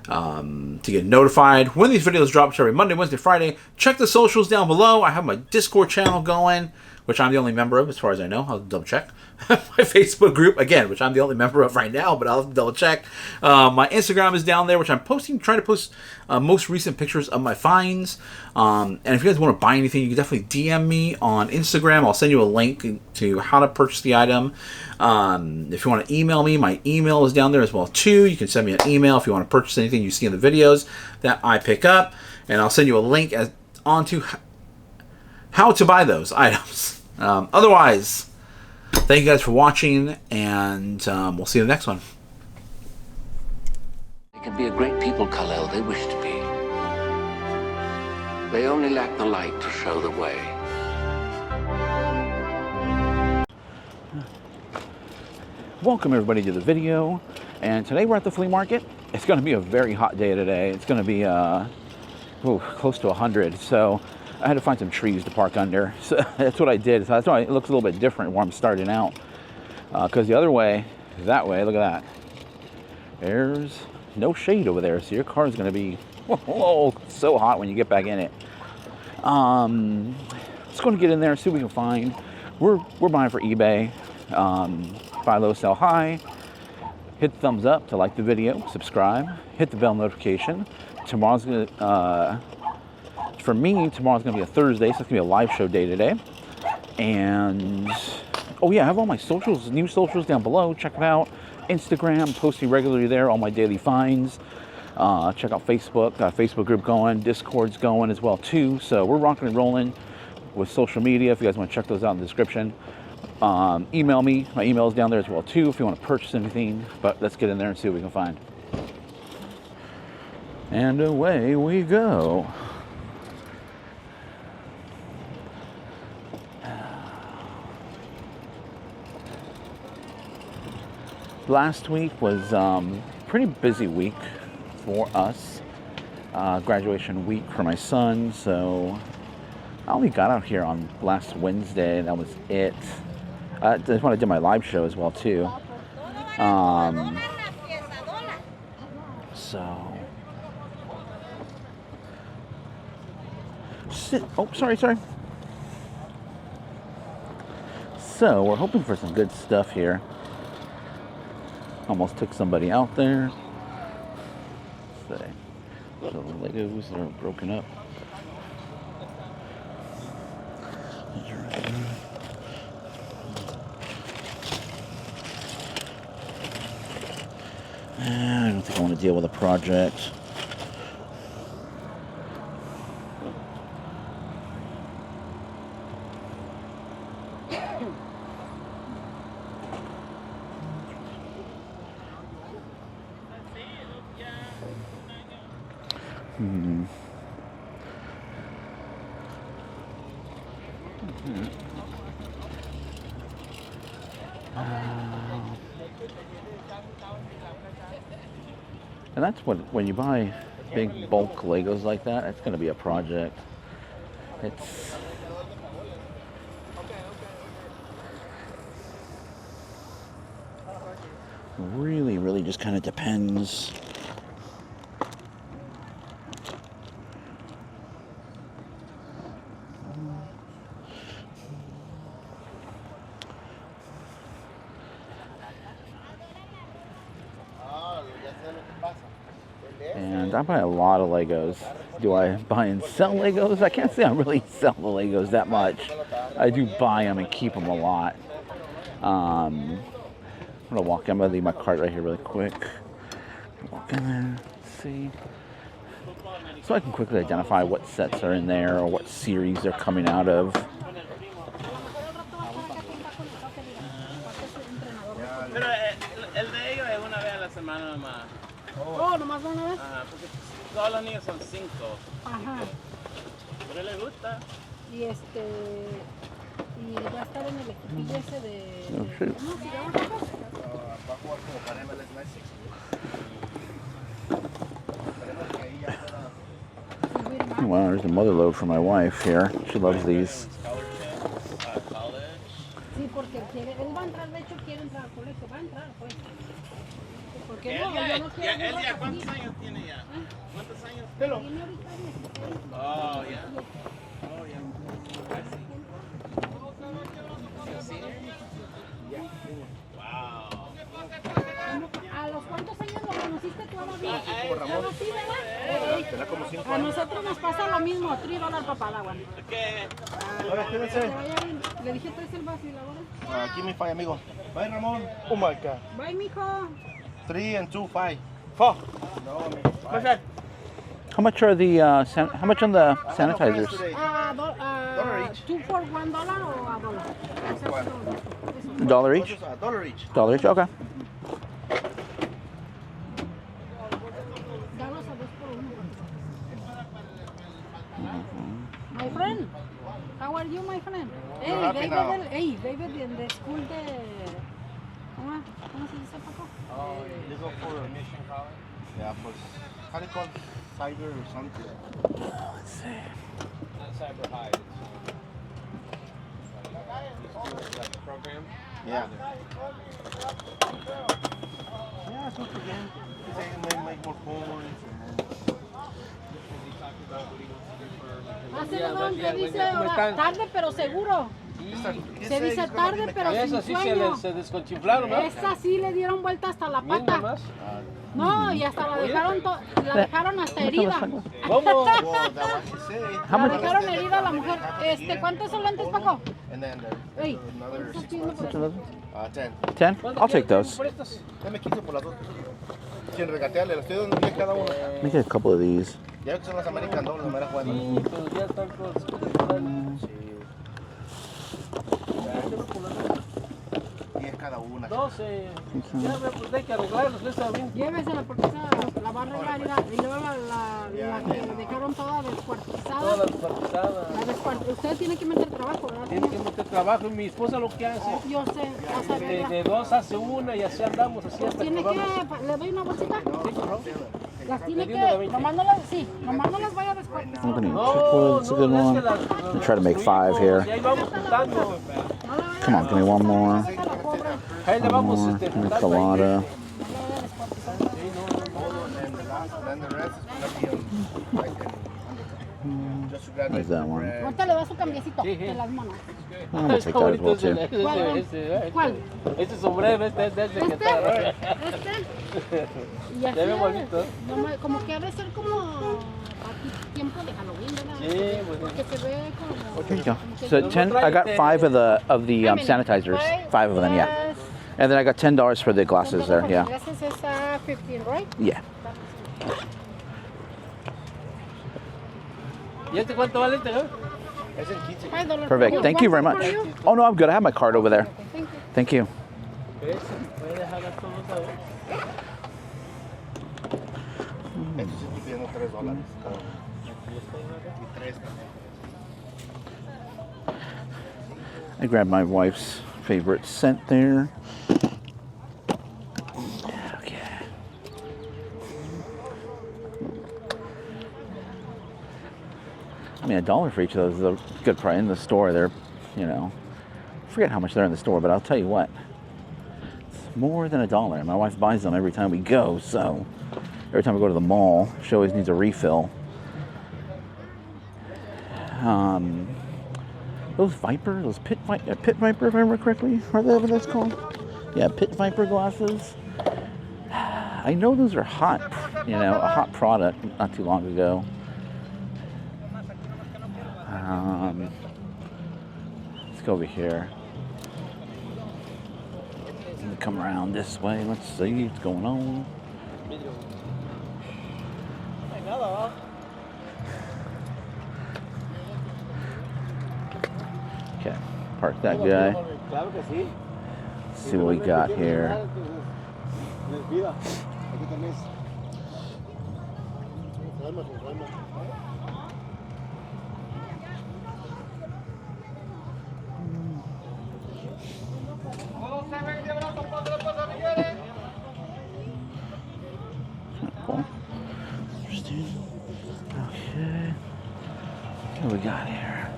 to get notified when these videos drop every Monday, Wednesday, Friday. Check the socials down below. I have my Discord channel going, which I'm the only member of as far as I know. I'll double check. My Facebook group, again, which I'm the only member of right now, but I'll have to double check. My Instagram is down there, which I'm trying to post most recent pictures of my finds. And if you guys want to buy anything, you can definitely DM me on Instagram. I'll send you a link to how to purchase the item. If you want to email me, my email is down there as well too. You can send me an email if you want to purchase anything you see in the videos that I pick up, and I'll send you a link onto how to buy those items. Otherwise, thank you guys for watching, and we'll see you in the next one. They can be a great people, Kal-El. They wish to be. They only lack the light to show the way. Welcome everybody to the video, and today we're at the flea market. It's going to be a very hot day today. It's going to be close to 100, so I had to find some trees to park under. So that's what I did. So that's why it looks a little bit different where I'm starting out, because the other way, that way, look at that, there's no shade over there, so your car is going to be so hot when you get back in it. Let's go and get in there and see what we can find. We're buying for eBay. Buy low, sell high. Hit the thumbs up to like the video, subscribe, hit the bell notification. Tomorrow's gonna for me, tomorrow's gonna be a Thursday, so it's gonna be a live show day today. And oh yeah, I have all my socials, new socials down below. Check it out. Instagram, posting regularly there, all my daily finds. Check out Facebook, got a Facebook group going, Discord's going as well too. So we're rocking and rolling with social media. If you guys want to check those out in the description. Email me. My email is down there as well too if you want to purchase anything. But let's get in there and see what we can find. And away we go. Last week was pretty busy week for us. Graduation week for my son, so I only got out here on last Wednesday, and that was it. I just want to do my live show as well too. Sorry. So we're hoping for some good stuff here. Almost took somebody out there. Let's see. The Legos are broken up. I don't think I want to deal with a project. And that's when you buy big bulk Legos like that, it's going to be a project. It's really just kind of depends. And I buy a lot of Legos. Do I buy and sell Legos? I can't say I really sell the Legos that much. I do buy them and keep them a lot. I'm gonna walk in. I'm gonna leave my cart right here really quick. Walk in there, see. So I can quickly identify what sets are in there or what series they're coming out of. El de ellos es una vez a la semana nomás. Oh, nomás una vez. Ajá, porque todos los niños son 5. Ajá. Pero le gusta. Y y va a estar en el equipillo ese de Oh, shoot. ¿cómo se llama? Paco? Va a jugar como para MLS Nice. Esperemos que ahí ya pueda. Wow, there's a mother load for my wife here. She loves these. Sí, porque él va a entrar, de hecho quiere entrar al colegio, va a entrar, pues. Porque no, yo no quiero. ¿Él ya cuántos años tiene ya? ¿Cuántos años? Tiene ahorita 16. Oh, ya. Oh, ya. Wow. ¿A los cuántos años lo conociste tú a David? Sí, ¿verdad? Será como 5 A nosotros nos pasa lo mismo, $3 papá, la bueno. ¿Qué? Le dije, ¿traes el vacilador? Aquí mi falla, amigo. Bye, Ramón. Oh my God. Bye, mijo. 3 and 2, 5. 4. No, amigo. Five. How much are the how much on the sanitizers? Dollar each. 2 for $1 o a $1. $1 each? $1 each. $1 each? Okay. Dalos a 2 por 1. My friend, how are you, my friend? Hey, happy now. David in the school de... ¿Cómo se dice, Paco? You go for a mission college? Yeah, pues, how do you call cyber or something? Let's see. Not cyber high. It's like a program. Yeah. Yeah, it's good for them. They make more points. Hace que dice ahora, tarde pero seguro. Se dice tarde pero sin sueño. Se desconchiflaron, ¿no? Esa sí le dieron vuelta hasta la pata. No, y hasta la dejaron hasta herida. ¿Cómo? La dejaron herida a la mujer. ¿Cuántos son lentes, Paco? And then Ey, another ¿cuántos 6 tiene months. por ahí? 10. 10? I'll take those. Dame 15 por las dos. Sin regatearle, le estoy dando 10 cada uno. Let me get a couple of these. Ya ves que son las American Dolls, las meras buenas. Sí, pero ya están todos. Sí. 10 cada una. 12. Ya me pues hay que arreglarlos, está bien. Llévesela porque esa la va a arreglar y luego la que dejaron toda descuartizada. Todas las partizadas. Usted tiene que meter trabajo, ¿verdad? Tiene que meter trabajo y mi esposa lo que hace. Yo sé, vas a ver. De 2 hace una y así andamos, así hasta Tiene que vamos. que, ¿le doy una bolsita? Las tiene Le di una que, de nomás no las vaya a descuartizar. I'm gonna No, it's a good no, one. es que I'll try to make 5 here. Y ahí vamos juntando. Come on, give me one more. Ahí le vamos One juntando. colada. And the rest is gonna be like just to grab Where's that one? Ahorita le da su cambiecito Sí, sí. de las manos. I'm gonna take that as well too. ¿Cuál? Este sombrero, este que está. Y así Se ve es. bonito. Como que ha de ser como aquí tiempo de Halloween, ¿verdad? Sí, pues. Porque se ve como... Here you go. So 10. I got 5 of the sanitizers. 5 of them, yeah. And then I got $10 for the glasses there. Yeah. Glasses is 15, right? Yeah. ¿Y este cuánto vale este, no? Es en 15. $5. Perfect. Thank you very much. Oh no, I'm good. I have my card over there. Thank you. Thank you. ¿Ves? Puede dejar todo, ¿sabes? Esto sí estoy pidiendo $3 cada uno. Y 3 también. I grabbed my wife's favorite scent there. Okay. I mean, $1 for each of those is a good price. In the store, they're, I forget how much they're in the store, but I'll tell you what, it's more than $1. My wife buys them every time we go, so every time we go to the mall, she always needs a refill. Those Pit Viper, if I remember correctly, are they what that's called? Yeah, Pit Viper glasses. I know those are hot, a hot product not too long ago. Let's go over here. Let me come around this way. Let's see what's going on. Okay, park that guy. Claro que sí. See what we got here. Mira, aquí tenés. Cálmate, cálmate. Cool. Interesting. Okay. What do we got here?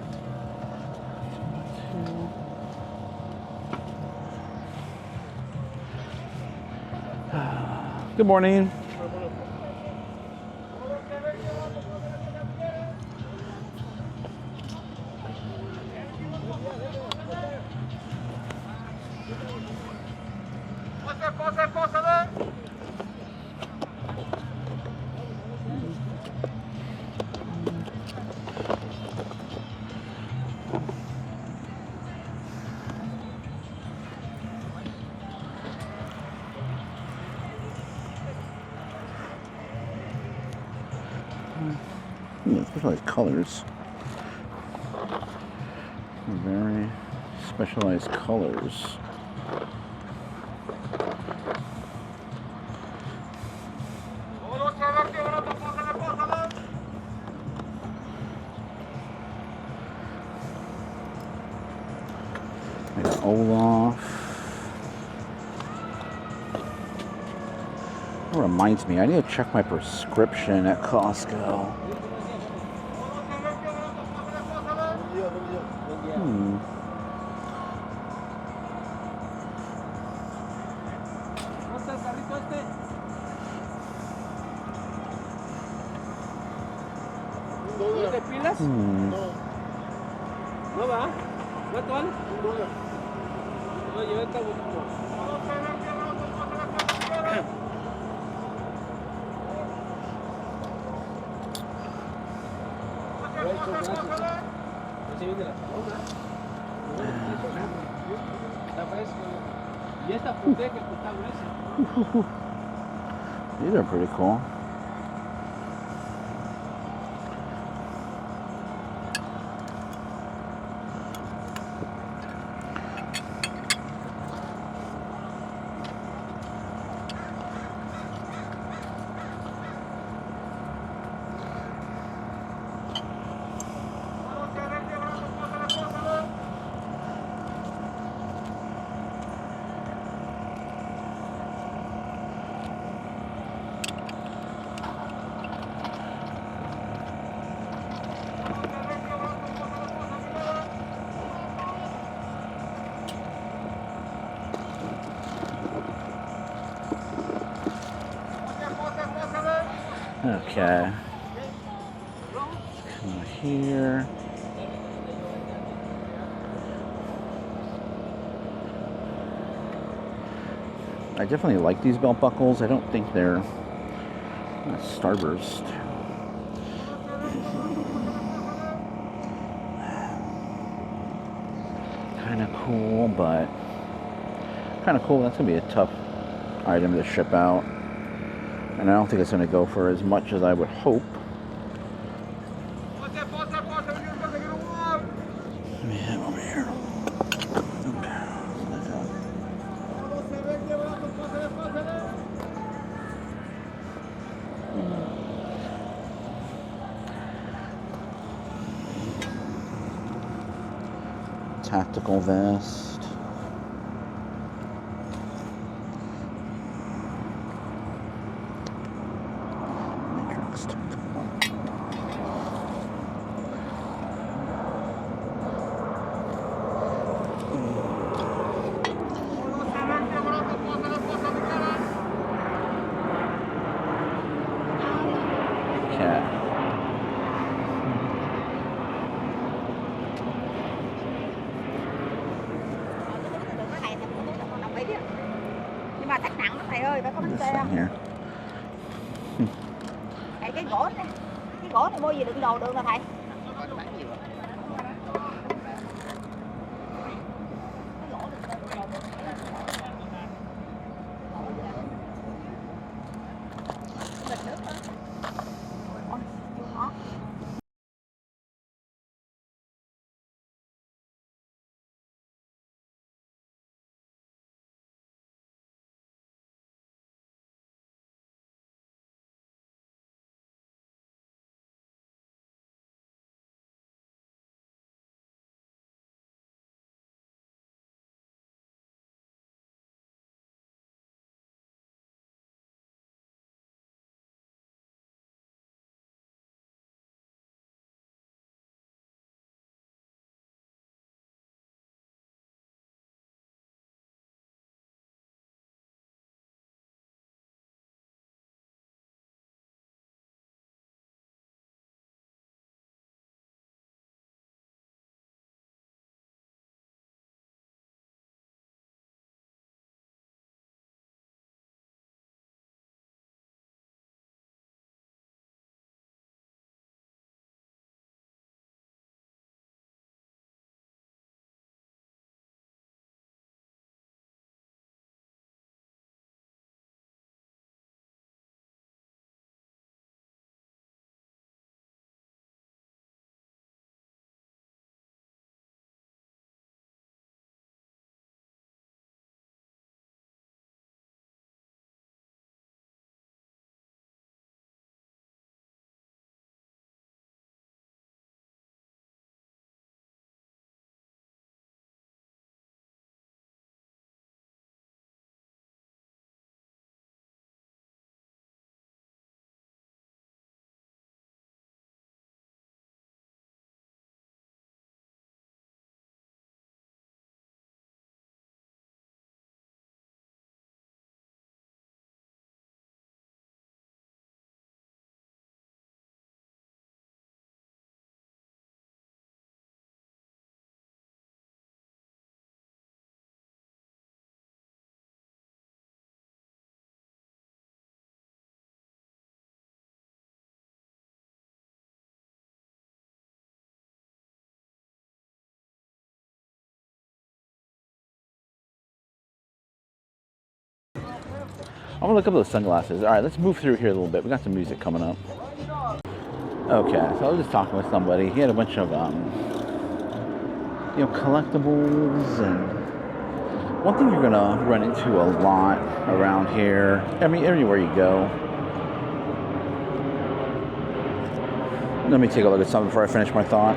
Good morning. Specialized colors. Very specialized colors. We got Olaf. That reminds me, I need to check my prescription at Costco. ¿De pilas? No va. ¿Cuánto vale? $1. Lo llevé acá bonito. Así viene la paloma. Está fresco. Y esta puteca que está gruesa. These are pretty cool. Okay. Come here. I definitely like these belt buckles. I don't think they're Starburst. Kind of cool, but kind of cool. That's gonna be a tough item to ship out. And I don't think it's going to go for as much as I would hope. Yeah, over here. Tactical vest. Nhưng mà chắc nặng lắm thầy ơi, phải có bánh xe không? Cái gỗ này mua gì đựng đồ được hả thầy? I'm gonna look up those sunglasses. All right, let's move through here a little bit. We got some music coming up. Okay, so I was just talking with somebody. He had a bunch of, collectibles, and one thing you're gonna run into a lot around here, I mean, everywhere you go. Let me take a look at something before I finish my thought.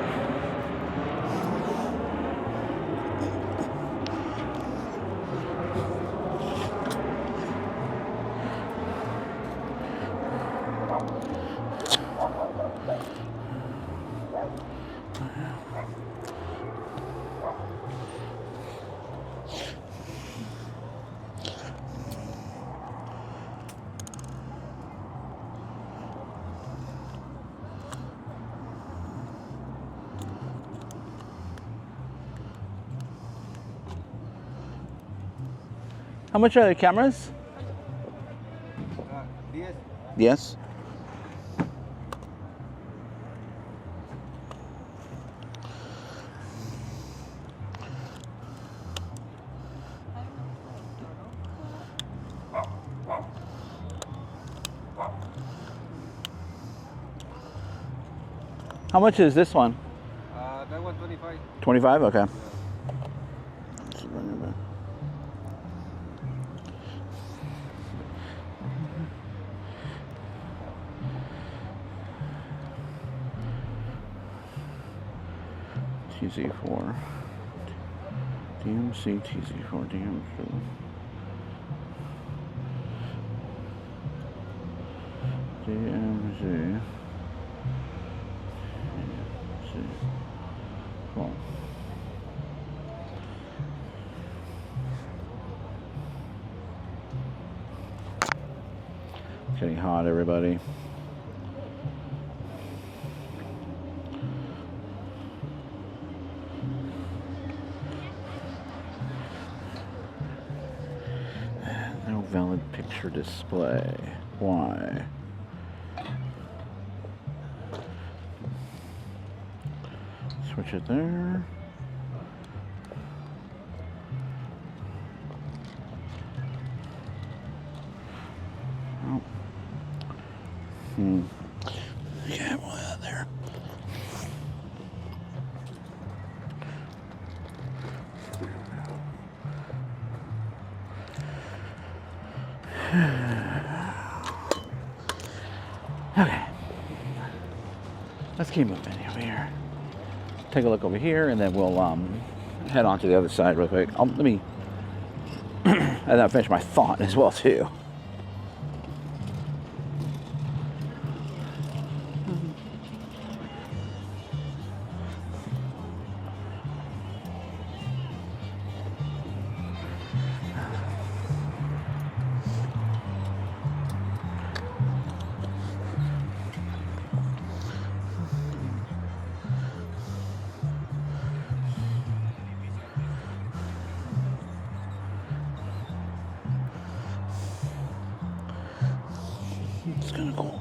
How much are the cameras? Yes. Yes. How much is this one? That one 25. 25? Okay. TZ4. DMC TZ4 DMC. DMZ. Cool. It's getting hot, everybody. No valid picture display. Why? Switch it there. Oh. Yeah, well, there. Okay. Let's keep moving over here. Take a look over here, and then we'll head on to the other side real quick. Let me, and then I'll finish my thought as well too. It's kind of cool.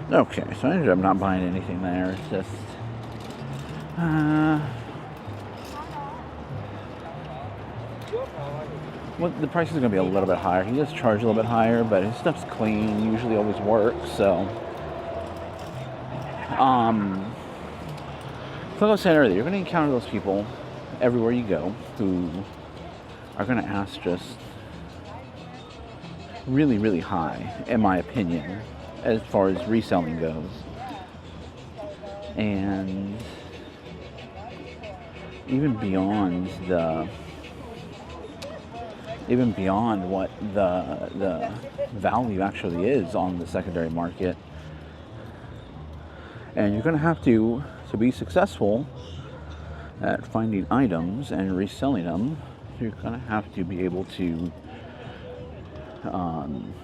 Okay, so I ended up not buying anything there. It's just, well, the price is going to be a little bit higher. He does charge a little bit higher, but his stuff's clean. Usually always works. So, like I was saying earlier, you're going to encounter those people everywhere you go who are going to ask just really, really high, in my opinion, as far as reselling goes. And even beyond what the value actually is on the secondary market. And you're going to have to be successful at finding items and reselling them, you're going to have to be able to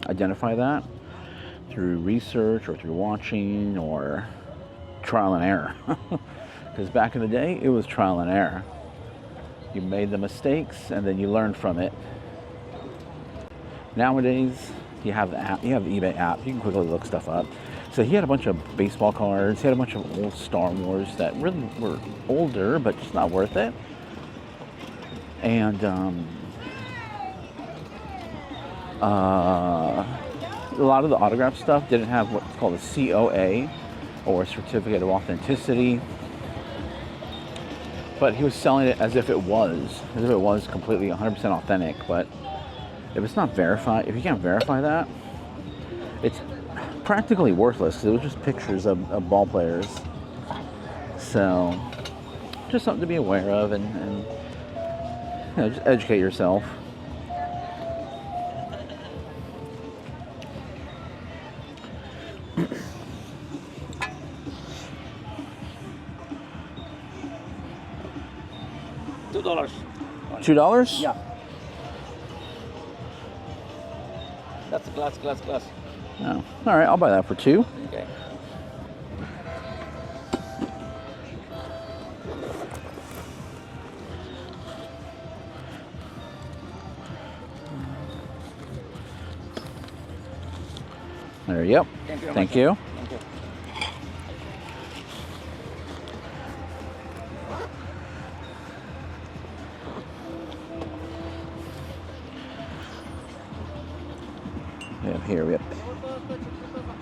identify that, through research or through watching or trial and error. Because back in the day, it was trial and error. You made the mistakes and then you learned from it. Nowadays, you have the app, you have the eBay app, you can quickly look stuff up. So he had a bunch of baseball cards, he had a bunch of old Star Wars that really were older, but just not worth it. And a lot of the autograph stuff didn't have what's called a COA, or a certificate of authenticity. But he was selling it as if it was completely 100% authentic. But if it's not verified, if you can't verify that, it's practically worthless. It was just pictures of ball players. So, just something to be aware of, and you know, just educate yourself. $2. $2? Yeah. That's glass. No. All right, I'll buy that for $2. Okay. There you go. Thank you. Here we have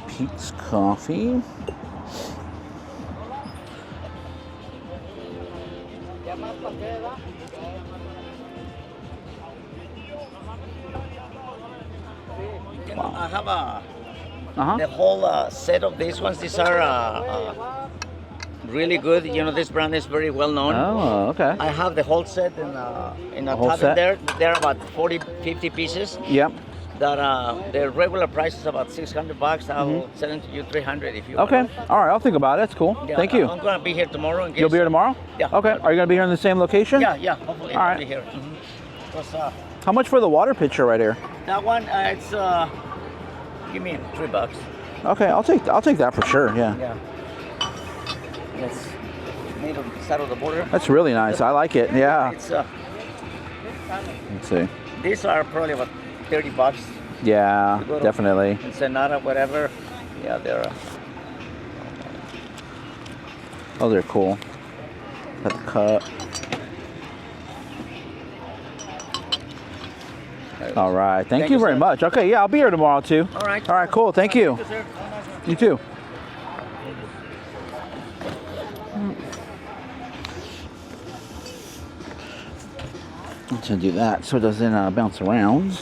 Pete's Coffee. Wow. I have the whole set of these ones. These are really good. You know, this brand is very well known. Oh, okay. I have the whole set in a whole tab set? there. They're about 50 pieces. Yep. That their regular price is about $600. I'll sell it to you $300 if you Okay. want. All right, I'll think about it. That's cool. Yeah, Thank you. I'm gonna be here tomorrow. You'll be here tomorrow? Yeah. Okay. Are you gonna be here in the same location? Yeah. Hopefully, All I'll right. be here. How much for the water pitcher right here? That one, it's give me $3. Okay, I'll take that for sure. Yeah. Yeah. It's made on the side of the border. That's really nice. I like it. Yeah. It's Let's see. these are probably about $30. Yeah, You go to definitely. Ensenada, whatever. Yeah, they're. Oh, they're cool. Got the cup. All right. Thank you very much. Okay, yeah, I'll be here tomorrow too. All right. All right, cool. Thank you. You too. Let's do that so it doesn't bounce around.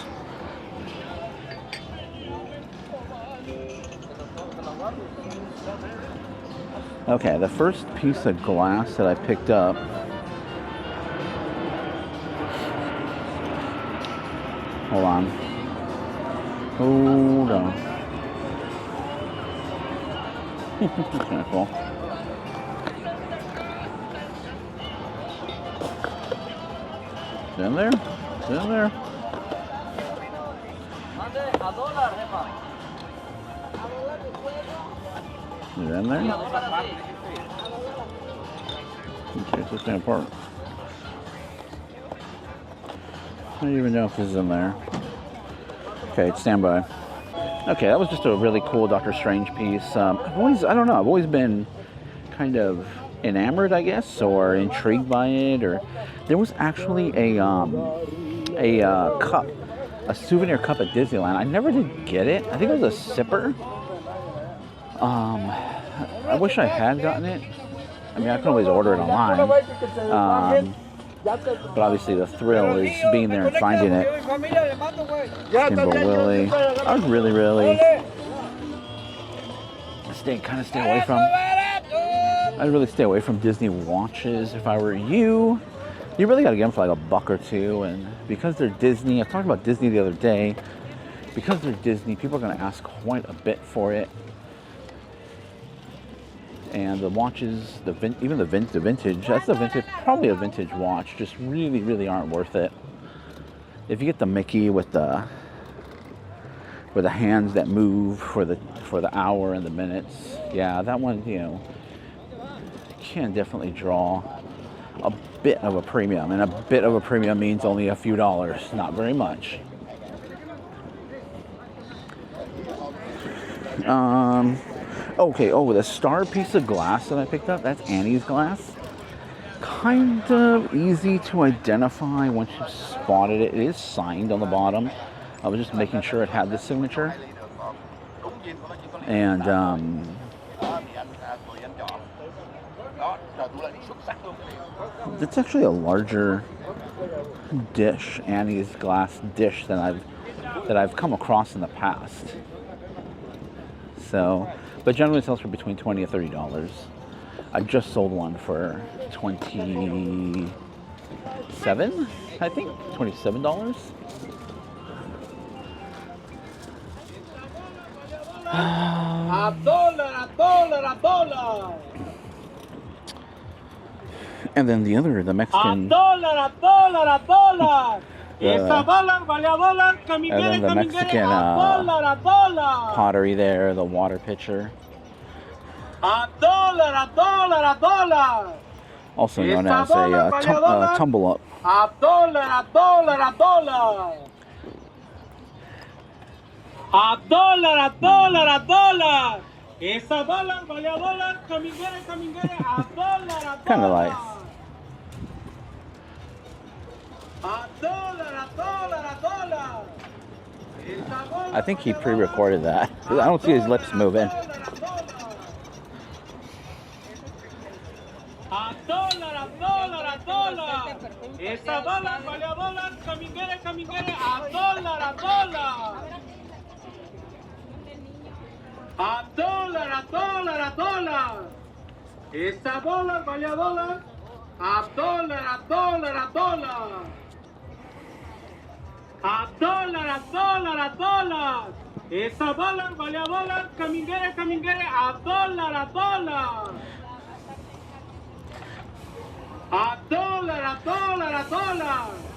Okay, the first piece of glass that I picked up hold on. Hold on. That's kind of cool. Is it in there? Is it in there? Is it in there? Okay, it's just kind of apart. I don't even know if this is in there. Okay, stand by. Okay, that was just a really cool Doctor Strange piece. I've always been kind of enamored, I guess, or intrigued by it. Or there was actually a cup, a souvenir cup at Disneyland. I never did get it. I think it was a sipper. I wish I had gotten it. I mean, I can always order it online. But obviously the thrill is being there and finding it. Timber Willie. I would really stay away from. I'd really stay away from Disney watches if I were you. You really got to get them for like $1 or $2, and because they're Disney, I was talking about Disney the other day. Because they're Disney, people are going to ask quite a bit for it. And the watches, even the vintage, probably a vintage watch, just really aren't worth it. If you get the Mickey with the with the hands that move for the hour and the minutes. Yeah, that one, you know, can definitely draw a bit of a premium, and a bit of a premium means only a few dollars, not very much. Okay, oh, the star piece of glass that I picked up, that's Annie's glass. Kind of easy to identify once you've spotted it. It is signed on the bottom. I was just making sure it had the signature. And it's actually a larger dish, Annie's glass dish, that I've come across in the past. So, but generally it sells for between $20 and $30. I just sold one for $27, I think, $27. And then the Mexican. And then the Mexican pottery there, the water pitcher. Also known as a tumble up. Kind of like. I think he pre-recorded that. I don't see his lips moving.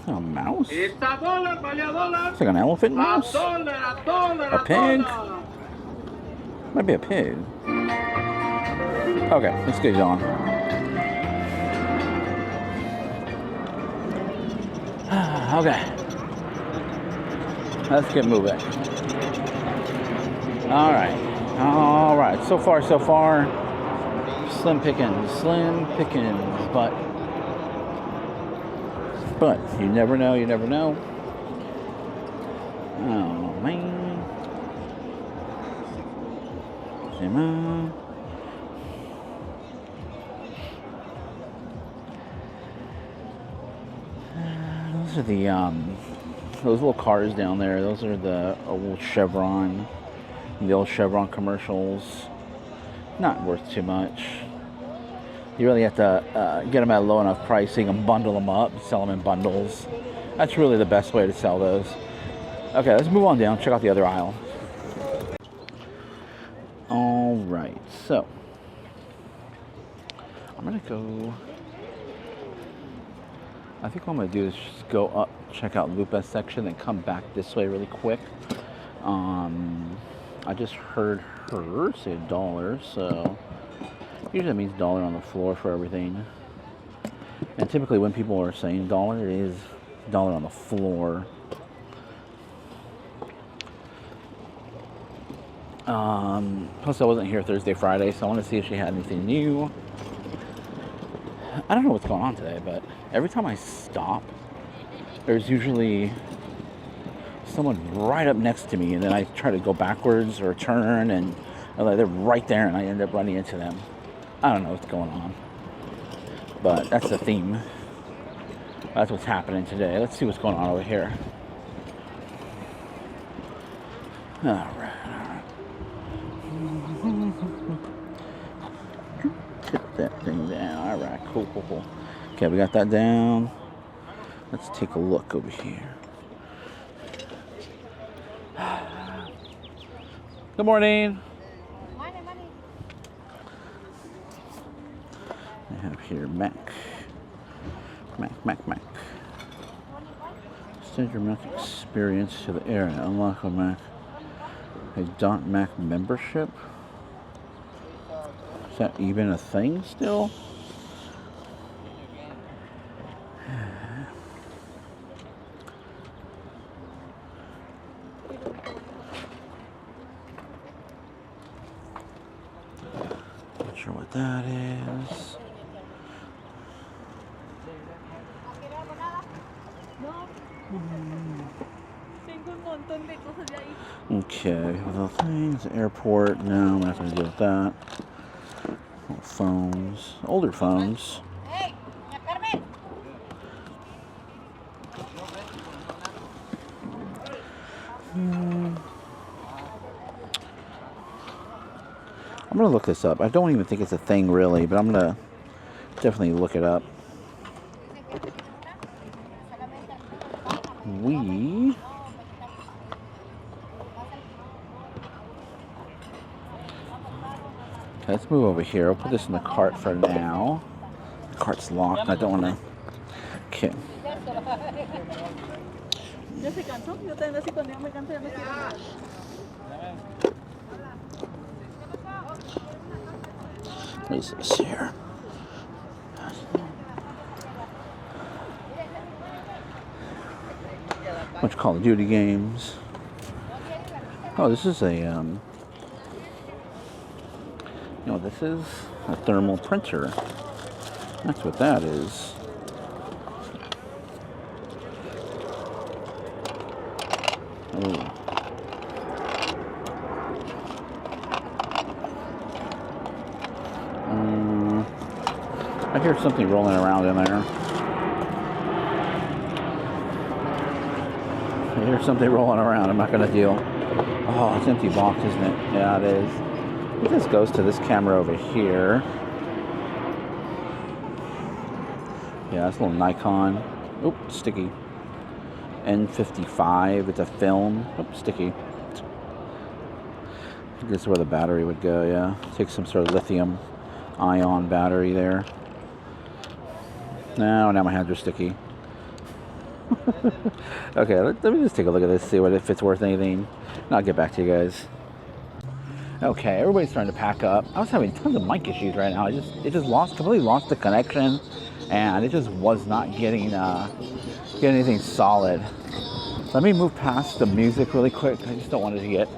A mouse? It's like an elephant mouse? A pig? Might be a pig. Okay, let's get on. Okay. Let's get moving. Alright. So far. Slim pickings, but you never know. Oh, man. Those are those little cars down there. Those are the old Chevron commercials. Not worth too much. You really have to get them at a low enough price so you can bundle them up, sell them in bundles. That's really the best way to sell those. Okay, let's move on down, check out the other aisle. Alright, so I'm gonna go. I think what I'm gonna do is just go up, check out Lupa's section, and come back this way really quick. I just heard her say $1, so usually that means $1 on the floor for everything. And typically when people are saying $1, it is $1 on the floor. Plus I wasn't here Thursday, Friday, so I want to see if she had anything new. I don't know what's going on today, but every time I stop, there's usually someone right up next to me, and then I try to go backwards or turn, and they're right there, and I end up running into them. I don't know what's going on, but that's the theme. That's what's happening today. Let's see what's going on over here. All right. Tip that thing down. All right, cool. Okay, we got that down. Let's take a look over here. Good morning. Morning. I have here Mac. Send your Mac experience to the area. Unlock a Mac. A .Mac membership? Is that even a thing still? Not sure what that is. Okay, other things, airport, no, I'm not going to deal with that. Phones, older phones. I'm going to look this up. I don't even think it's a thing really, but I'm going to definitely look it up. Let's move over here. I'll put this in the cart for now. The cart's locked. I don't want to. Okay. What is this here? Bunch of Call of Duty games. Oh, this is a you know, this is a thermal printer. That's what that is. Oh. I hear something rolling around in there. I hear something rolling around. I'm not going to deal. Oh, it's an empty box, isn't it? Yeah, it is. This goes to this camera over here. Yeah, it's a little Nikon. Oop, sticky. N55. It's a film. Oop, sticky. This is where the battery would go, yeah. Take some sort of lithium ion battery there. No, now my hands are sticky. Okay, let me just take a look at this, see if it's worth anything. And I'll get back to you guys. Okay, everybody's starting to pack up. I was having tons of mic issues right now. It just completely lost the connection, and it just was not getting anything solid. Let me move past the music really quick. I just don't want it to get.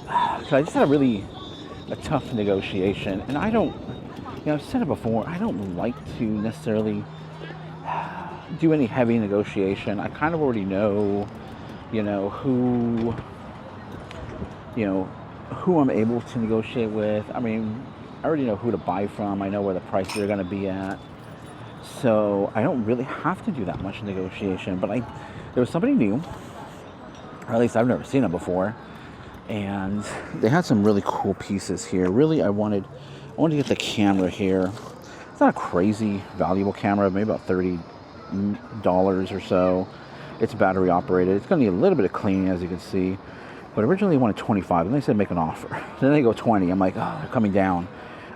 Cause I just had a tough negotiation, and I don't. You know, I've said it before. I don't like to necessarily do any heavy negotiation. I kind of already know, who I'm able to negotiate with. I mean, I already know who to buy from. I know where the prices are going to be at. So I don't really have to do that much negotiation. But there was somebody new, or at least I've never seen them before. And they had some really cool pieces here. Really, I wanted to get the camera here. It's not a crazy valuable camera, maybe about $30 or so. It's battery operated. It's going to need a little bit of cleaning, as you can see. But originally they wanted 25, and they said make an offer. Then they go 20. I'm like, oh, they're coming down.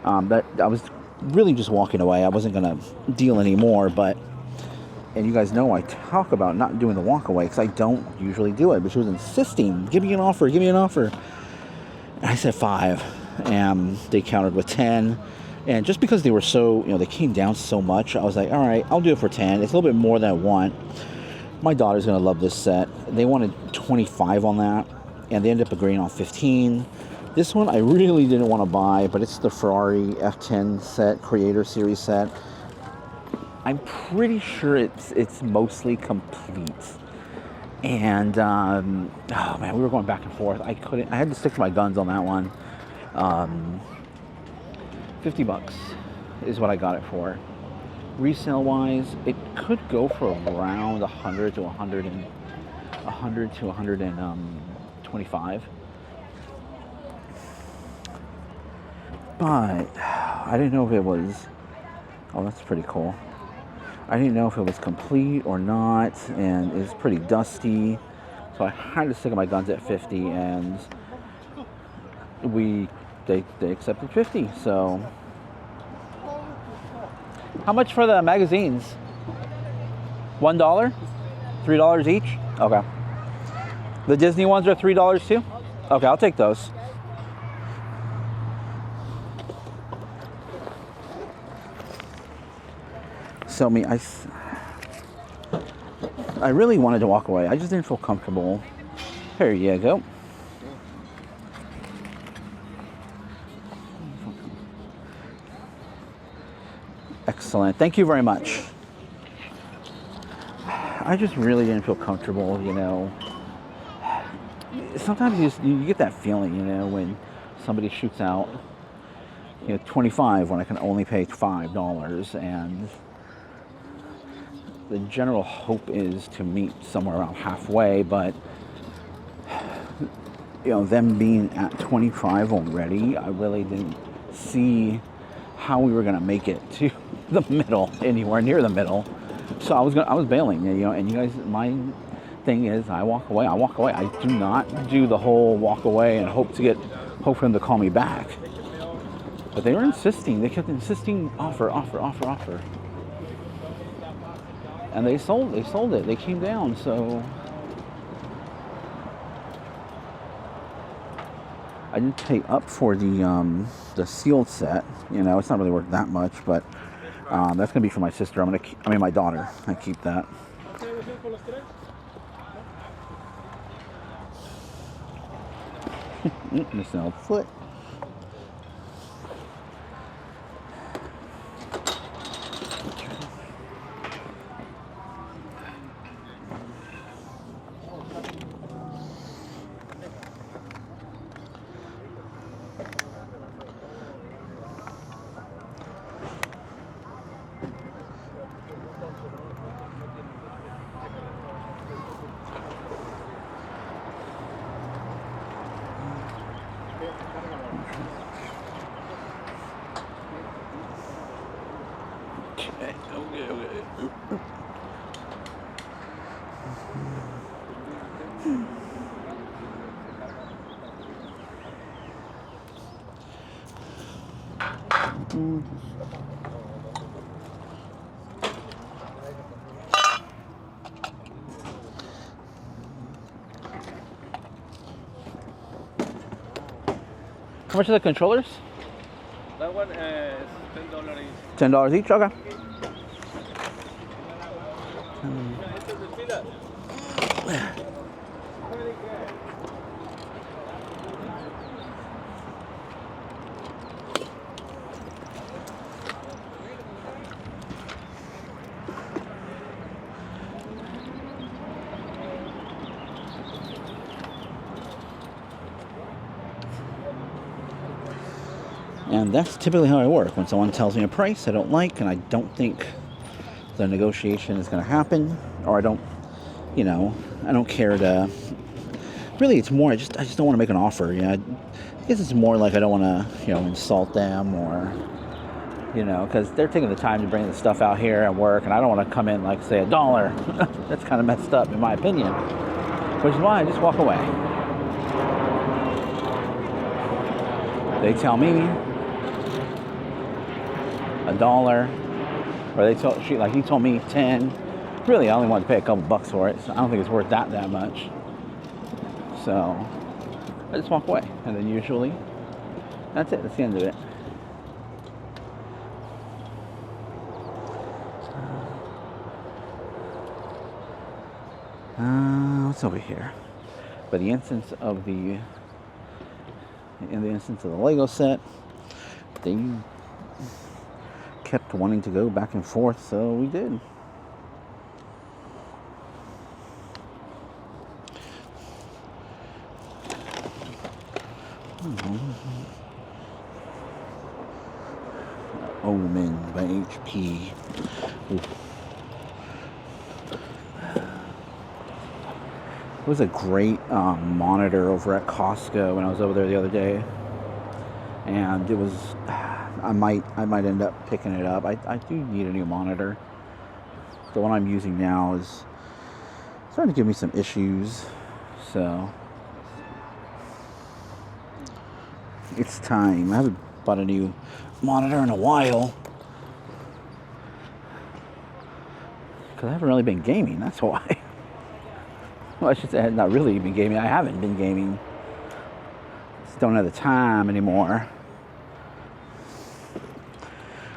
But I was really just walking away. I wasn't going to deal anymore. And you guys know I talk about not doing the walk away because I don't usually do it. But she was insisting, give me an offer, give me an offer. And I said 5, and they countered with 10. And just because they were so, they came down so much, I was like, all right, I'll do it for 10. It's a little bit more than I want. My daughter's going to love this set. They wanted 25 on that, and they ended up agreeing on 15. This one I really didn't want to buy, but it's the Ferrari F10 set, Creator Series set. I'm pretty sure it's mostly complete. And, oh man, we were going back and forth. I had to stick to my guns on that one. $50 is what I got it for. Resale wise, it could go for around 100 to 125. But I didn't know if it was. Oh, that's pretty cool. I didn't know if it was complete or not, and it's pretty dusty. So I had to stick to my guns at 50, and they accepted 50. So how much for the magazines? $1? $3 each? Okay. The Disney ones are $3 too? Okay, I'll take those. So I really wanted to walk away. I just didn't feel comfortable. Here you go. Excellent. Thank you very much. I just really didn't feel comfortable, you know. Sometimes you get that feeling, you know, when somebody shoots out, you know, 25 when I can only pay $5, and the general hope is to meet somewhere around halfway, but you know, them being at 25 already, I really didn't see how we were going to make it to the middle, anywhere near the middle. So I was bailing, you know, and you guys, my thing is I walk away. I do not do the whole walk away and hope for them to call me back. But they were insisting, they kept insisting offer. And they sold it. They came down, so I didn't pay up for the sealed set. You know, it's not really worth that much, but that's gonna be for my sister. My daughter. I keep that. Missing a foot. How much are the controllers? That one is $10 each. $10 each? Okay. And that's typically how I work. When someone tells me a price I don't like and I don't think the negotiation is going to happen, or I don't care to. Really, it's more I just don't want to make an offer. You know, I guess it's more like I don't want to insult them, or because they're taking the time to bring the stuff out here and work, and I don't want to come in like say $1. That's kind of messed up in my opinion. Which is why I just walk away. They tell me $1, or he told me 10. Really, I only wanted to pay a couple bucks for it, so I don't think it's worth that much. So I just walk away, and then usually that's it. That's the end of it. What's over here? But in the instance of the Lego set, they kept wanting to go back and forth, so we did. Omen by HP. Ooh. It was a great monitor over at Costco when I was over there the other day, and it was. I might end up picking it up. I do need a new monitor. The one I'm using now is starting to give me some issues, so it's time. I haven't bought a new monitor in a while because I haven't really been gaming. That's why. Well, I should say I have not really been gaming. I haven't been gaming Just don't have the time anymore.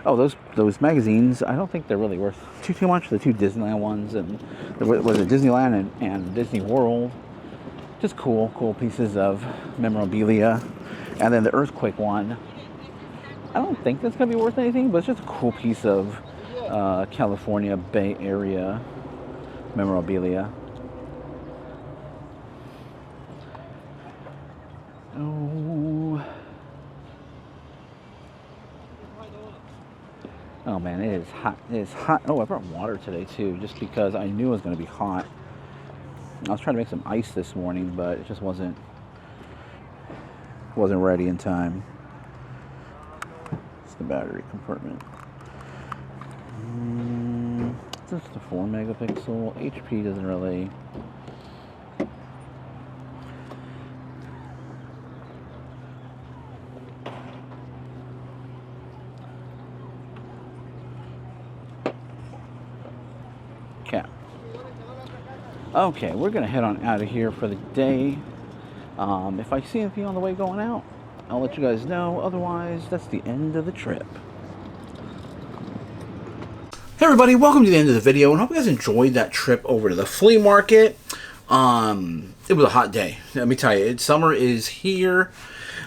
Oh, those magazines, I don't think they're really worth too much. The two Disneyland ones, and was it Disneyland and Disney World. Just cool pieces of memorabilia. And then the earthquake one, I don't think that's gonna be worth anything, but it's just a cool piece of California Bay Area memorabilia. Oh man, it is hot. It is hot. Oh, I brought water today too, just because I knew it was going to be hot. I was trying to make some ice this morning, but it just wasn't ready in time. It's the battery compartment. Just a 4 megapixel. HP doesn't really. Cap. Okay, we're gonna head on out of here for the day. If I see anything on the way going out, I'll let you guys know. Otherwise, that's the end of the trip. Hey everybody, welcome to the end of the video, and hope you guys enjoyed that trip over to the flea market. It was a hot day. Let me tell you, summer is here.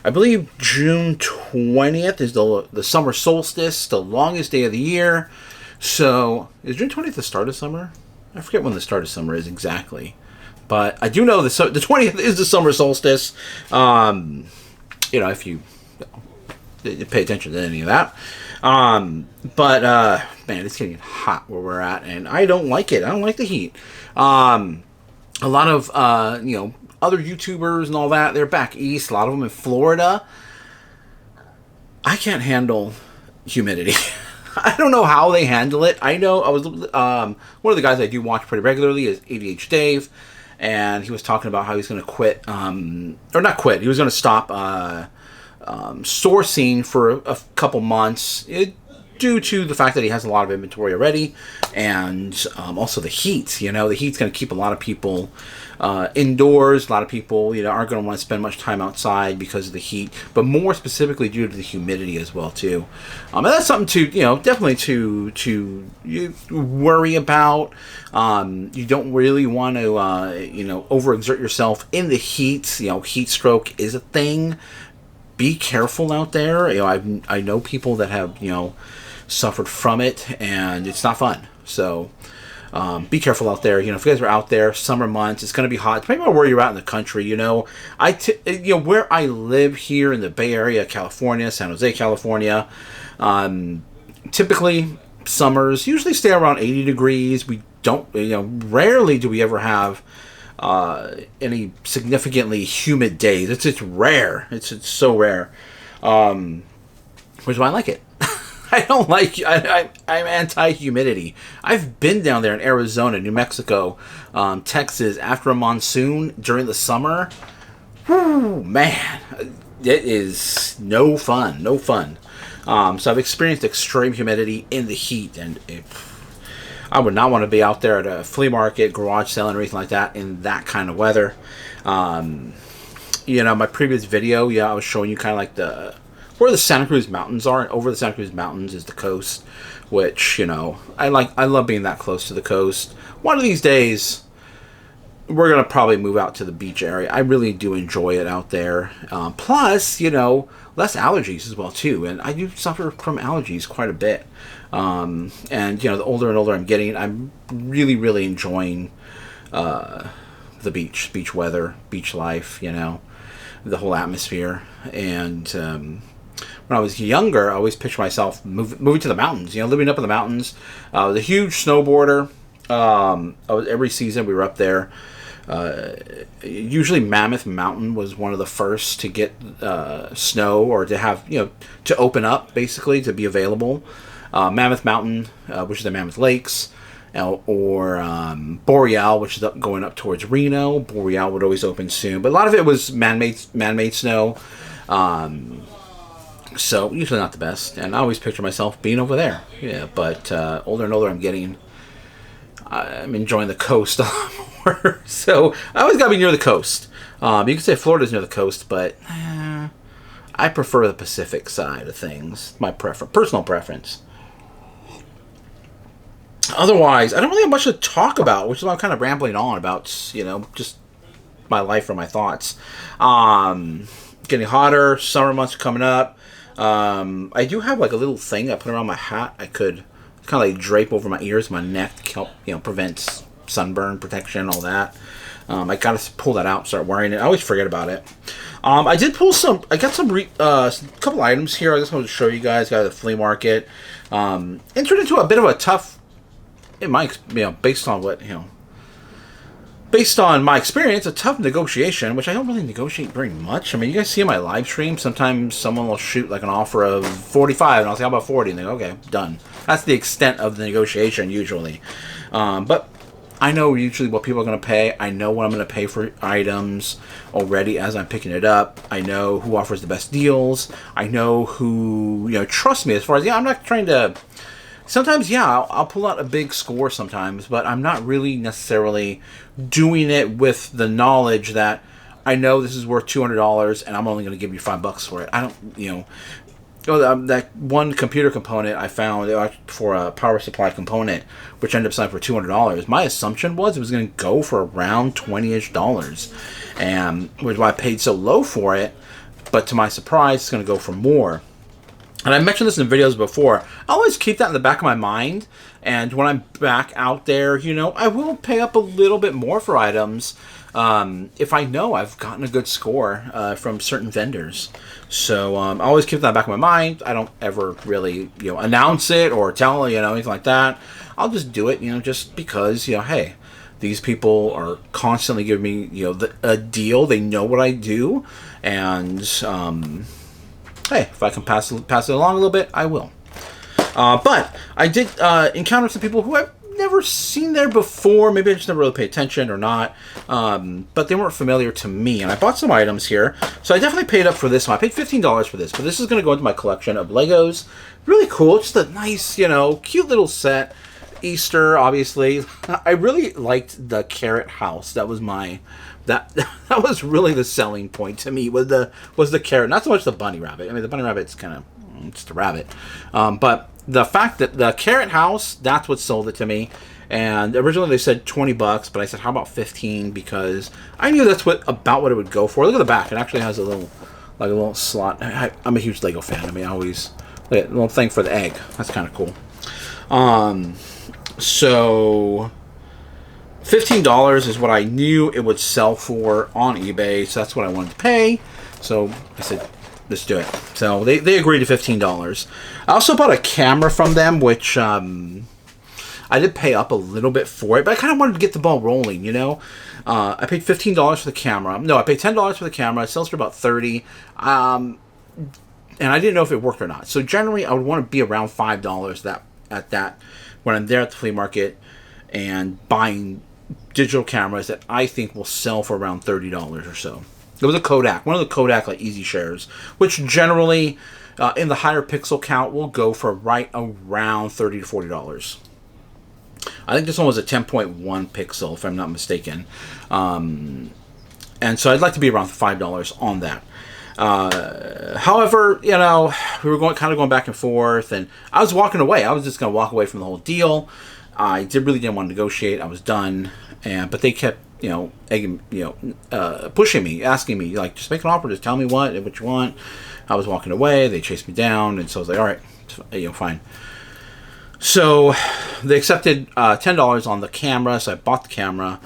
I believe June 20th is the summer solstice, the longest day of the year. So, is June 20th the start of summer? I forget when the start of summer is exactly. But I do know the 20th is the summer solstice. You know, if you pay attention to any of that. Man, it's getting hot where we're at, and I don't like it. I don't like the heat. A lot of, you know, other YouTubers and all that, they're back east. A lot of them in Florida. I can't handle humidity. I don't know how they handle it. I know one of the guys I do watch pretty regularly is ADH Dave, and he was talking about how he's going to quit, or not quit. He was going to stop sourcing for a couple months due to the fact that he has a lot of inventory already, and also the heat. You know, the heat's going to keep a lot of people indoors. A lot of people, you know, aren't going to want to spend much time outside because of the heat, but more specifically due to the humidity as well too. And that's something to, you know, definitely to worry about. You don't really want to, you know, overexert yourself in the heat. You know, heat stroke is a thing. Be careful out there. You know, I know people that have, you know, suffered from it, and it's not fun. So be careful out there. You know, if you guys are out there, summer months, it's going to be hot. Depending on where you're at in the country, you know, you know, where I live here in the Bay Area, California, San Jose, California, typically summers usually stay around 80 degrees. We don't, you know, rarely do we ever have any significantly humid days. It's rare. It's so rare. Which is why I like it. I don't like. I'm anti-humidity. I've been down there in Arizona, New Mexico, Texas after a monsoon during the summer. Whew, man, it is no fun. No fun. So I've experienced extreme humidity in the heat, and I would not want to be out there at a flea market, garage sale, and everything like that in that kind of weather. You know, my previous video, I was showing you kind of like where the Santa Cruz Mountains are. Over the Santa Cruz Mountains is the coast, which, you know, I love being that close to the coast. One of these days, we're going to probably move out to the beach area. I really do enjoy it out there. Plus, you know, less allergies as well, too. And I do suffer from allergies quite a bit. And, you know, the older and older I'm getting, I'm really, really enjoying the beach weather, beach life, you know, the whole atmosphere. And when I was younger, I always pictured myself moving to the mountains, you know, living up in the mountains. I was a huge snowboarder. Every season we were up there. Usually Mammoth Mountain was one of the first to get snow, or to have, you know, to open up, basically, to be available. Mammoth Mountain, which is the Mammoth Lakes, or Boreal, which is going up towards Reno. Boreal would always open soon, but a lot of it was man-made snow. So usually not the best, and I always picture myself being over there. Yeah, but older and older I'm getting, I'm enjoying the coast a lot more. So I always got to be near the coast. You can say Florida's near the coast, but I prefer the Pacific side of things. My personal preference. Otherwise, I don't really have much to talk about, which is why I'm kind of rambling on about, you know, just my life or my thoughts. Getting hotter, summer months are coming up. I do have like a little thing I put around my hat. I could kind of like drape over my ears, my neck to help, you know, prevent sunburn protection, all that. I gotta pull that out and start wearing it. I always forget about it. I did pull some. I got some couple items here. I just wanted to show you guys. Got at the flea market. Entered into a bit of a tough. In my, you know, based on what, you know, based on my experience, a tough negotiation, which I don't really negotiate very much. I mean, you guys see in my live stream, sometimes someone will shoot like an offer of 45, and I'll say, how about 40? And they go, okay, done. That's the extent of the negotiation usually. But I know usually what people are going to pay. I know what I'm going to pay for items already as I'm picking it up. I know who offers the best deals. I know who, you know, trusts me as far as, yeah, I'm not trying to... Sometimes, yeah, I'll pull out a big score sometimes, but I'm not really necessarily doing it with the knowledge that I know this is worth $200 and I'm only going to give you $5 for it. I don't, you know... that one computer component I found for a power supply component, which ended up selling for $200. My assumption was it was going to go for around $20-ish, and which is why I paid so low for it. But to my surprise, it's going to go for more. And I mentioned this in videos before. I always keep that in the back of my mind. And when I'm back out there, you know, I will pay up a little bit more for items if I know I've gotten a good score from certain vendors. So I always keep that in the back of my mind. I don't ever really, you know, announce it or tell, you know, anything like that. I'll just do it, you know, just because, you know, hey, these people are constantly giving me, you know, a deal. They know what I do. And, hey, if I can pass it along a little bit, I will. But I did encounter some people who I've never seen there before. Maybe I just never really paid attention or not. But they weren't familiar to me. And I bought some items here. So I definitely paid up for this one. I paid $15 for this. But this is going to go into my collection of Legos. Really cool. Just a nice, you know, cute little set. Easter, obviously. I really liked the carrot house. That was my... That was really the selling point to me, was the carrot, not so much the bunny rabbit. I mean, the bunny rabbit's kind of just a rabbit, but the fact that the carrot house, that's what sold it to me. And originally they said $20, but I said, how about 15? Because I knew that's about what it would go for. Look at the back; it actually has a little slot. I'm a huge Lego fan. I mean, I always a little thing for the egg. That's kind of cool. So $15 is what I knew it would sell for on eBay, so that's what I wanted to pay. So I said, let's do it. So they agreed to $15. I also bought a camera from them, which I did pay up a little bit for it, but I kind of wanted to get the ball rolling, you know. I paid $15 for the camera. No, I paid $10 for the camera. It sells for about $30. And I didn't know if it worked or not. So generally, I would want to be around $5 at that when I'm there at the flea market and buying digital cameras that I think will sell for around $30 or so. It was a Kodak, one of the Kodak like Easy Shares, which generally in the higher pixel count will go for right around $30 to $40. I think this one was a 10.1 pixel, if I'm not mistaken. And so I'd like to be around $5 on that. However, you know, we were kind of going back and forth, and I was walking away. I was just going to walk away from the whole deal. I really didn't want to negotiate. I was done, but they kept, you know, egging, you know, pushing me, asking me, like, just make an offer, just tell me what you want. I was walking away. They chased me down, and so I was like, all right, you know, fine. So they accepted $10 on the camera, so I bought the camera.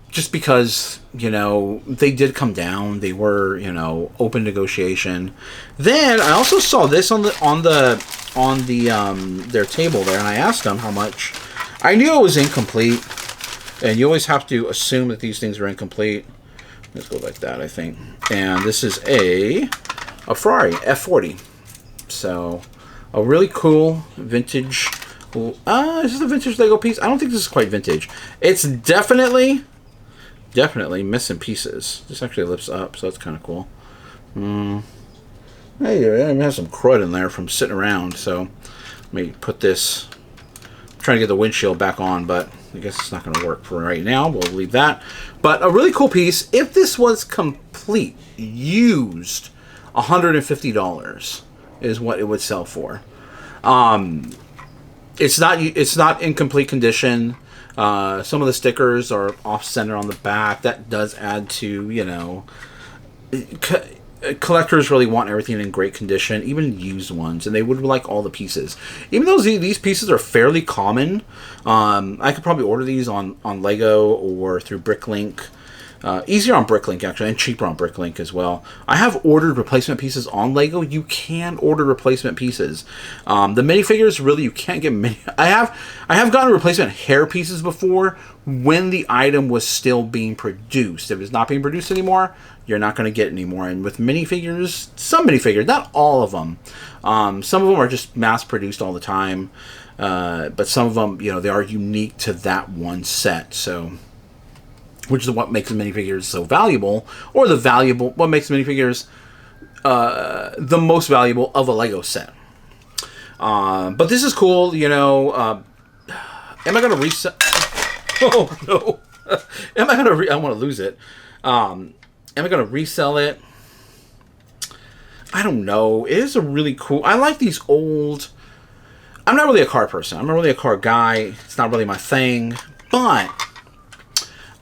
Just because, you know, they did come down, they were, you know, open negotiation. Then I also saw this on their table there, and I asked them how much. I knew it was incomplete, and you always have to assume that these things are incomplete. Let's go like that, I think. And this is a Ferrari F40, so a really cool vintage. Is this a vintage Lego piece? I don't think this is quite vintage. It's definitely missing pieces. This actually lifts up, so that's kind of cool. Hey, it has some crud in there from sitting around, so let me put this. I'm trying to get the windshield back on, but I guess it's not going to work for right now. We'll leave that. But a really cool piece. If this was complete, used, $150 is what it would sell for. It's not in complete condition. Some of the stickers are off center on the back. That does add to, you know, collectors really want everything in great condition, even used ones, and they would like all the pieces. Even though these pieces are fairly common, I could probably order these on Lego or through Bricklink. Easier on Bricklink, actually, and cheaper on Bricklink as well. I have ordered replacement pieces on Lego. You can order replacement pieces. The minifigures, really, you can't get many. I have gotten replacement hair pieces before when the item was still being produced. If it's not being produced anymore, you're not going to get it anymore. And with minifigures, some minifigures, not all of them. Some of them are just mass-produced all the time. But some of them, you know, they are unique to that one set. So, which is what makes the minifigures so valuable, or what makes minifigures the most valuable of a Lego set. But this is cool, you know. Am I going to resell? Oh no! Am I going to? I want to lose it. Am I going to resell it? I don't know. It is a really cool. I like these old. I'm not really a car person. I'm not really a car guy. It's not really my thing, but.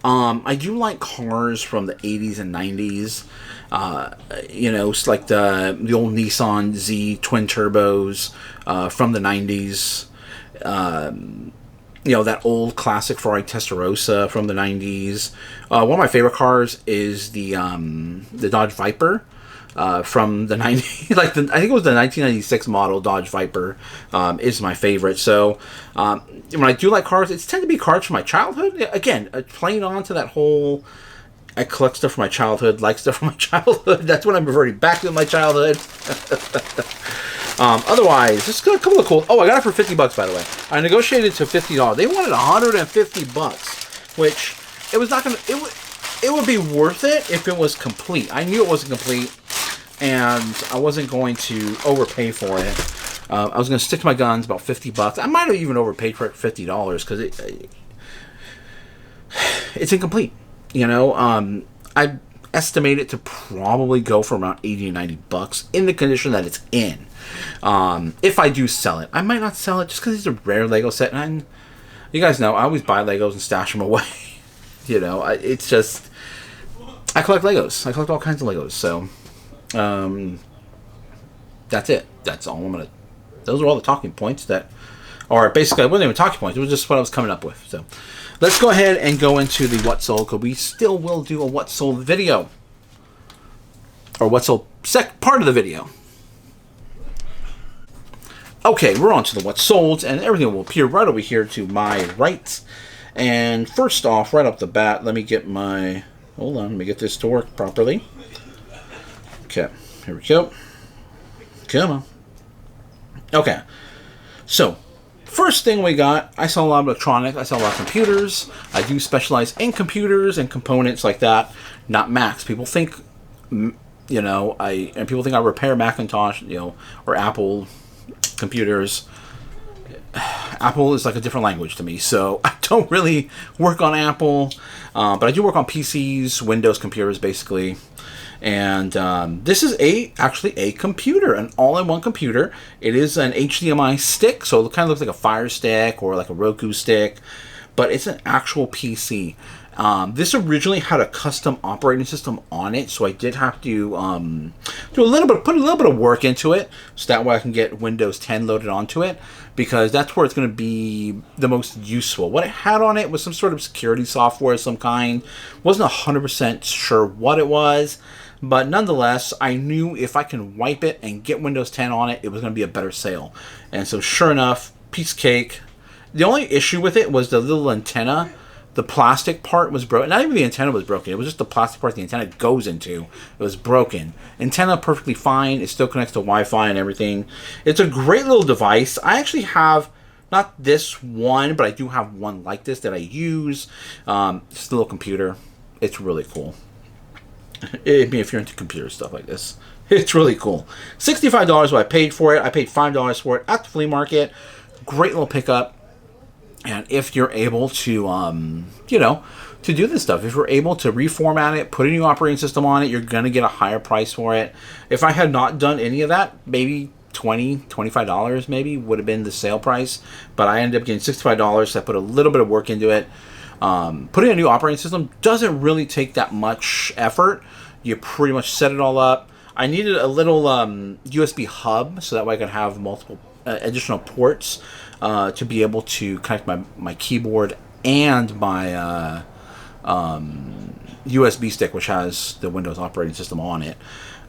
I do like cars from the 80s and 90s. You know, it's like the old Nissan Z twin turbos from the 90s. You know, that old classic Ferrari Testarossa from the 90s. One of my favorite cars is the Dodge Viper. From the 90s, I think it was the 1996 model Dodge Viper is my favorite. So when I do like cars, it's tend to be cars from my childhood. Again, playing on to that whole, I collect stuff from my childhood, like stuff from my childhood. That's when I'm reverting back to my childhood. Otherwise, just a couple of cool. Oh, I got it for $50, by the way. I negotiated to $50. They wanted $150, which it was not gonna. It would be worth it if it was complete. I knew it wasn't complete, and I wasn't going to overpay for it. I was going to stick to my guns, about $50. I might have even overpaid for it $50 because it's incomplete. You know, I estimate it to probably go for around $80 to $90 in the condition that it's in. If I do sell it, I might not sell it just because it's a rare Lego set, and you guys know I always buy Legos and stash them away. You know, it's just. I collect Legos. I collect all kinds of Legos. So, that's it. That's all I'm gonna. Those are all the talking points that, or basically, it wasn't even talking points. It was just what I was coming up with. So, let's go ahead and go into the what sold, because we still will do a what sold video, or what sold part of the video. Okay, we're on to the what sold, and everything will appear right over here to my right. And first off, right off the bat, let me get my. Hold on, let me get this to work properly. Okay, here we go. Come on. Okay, so first thing we got, I sell a lot of electronics. I sell a lot of computers. I do specialize in computers and components like that, not Macs. People think, you know, people think I repair Macintosh, you know, or Apple computers. Apple is like a different language to me, so I don't really work on Apple, but I do work on PCs, Windows computers, basically. And this is actually a computer, an all-in-one computer. It is an HDMI stick, so it kind of looks like a Fire Stick or like a Roku stick, but it's an actual PC. This originally had a custom operating system on it, so I did have to put a little bit of work into it, so that way I can get Windows 10 loaded onto it, because that's where it's going to be the most useful. What it had on it was some sort of security software of some kind. Wasn't 100% sure what it was, but nonetheless, I knew if I can wipe it and get Windows 10 on it, it was going to be a better sale. And so sure enough, piece of cake. The only issue with it was the little antenna. The plastic part was broken. Not even the antenna was broken. It was just the plastic part the antenna goes into. It was broken. Antenna perfectly fine. It still connects to Wi-Fi and everything. It's a great little device. I actually have, not this one, but I do have one like this that I use. It's a little computer. It's really cool. I mean, if you're into computer stuff like this, it's really cool. $65 what I paid for it. I paid $5 for it at the flea market. Great little pickup. And if you're able to, you know, to do this stuff. If you're able to reformat it, put a new operating system on it, you're going to get a higher price for it. If I had not done any of that, maybe $20, $25 maybe would have been the sale price, but I ended up getting $65, so I put a little bit of work into it. Putting a new operating system doesn't really take that much effort. You pretty much set it all up. I needed a little USB hub so that way I could have multiple additional ports to be able to connect my keyboard and my USB stick, which has the Windows operating system on it.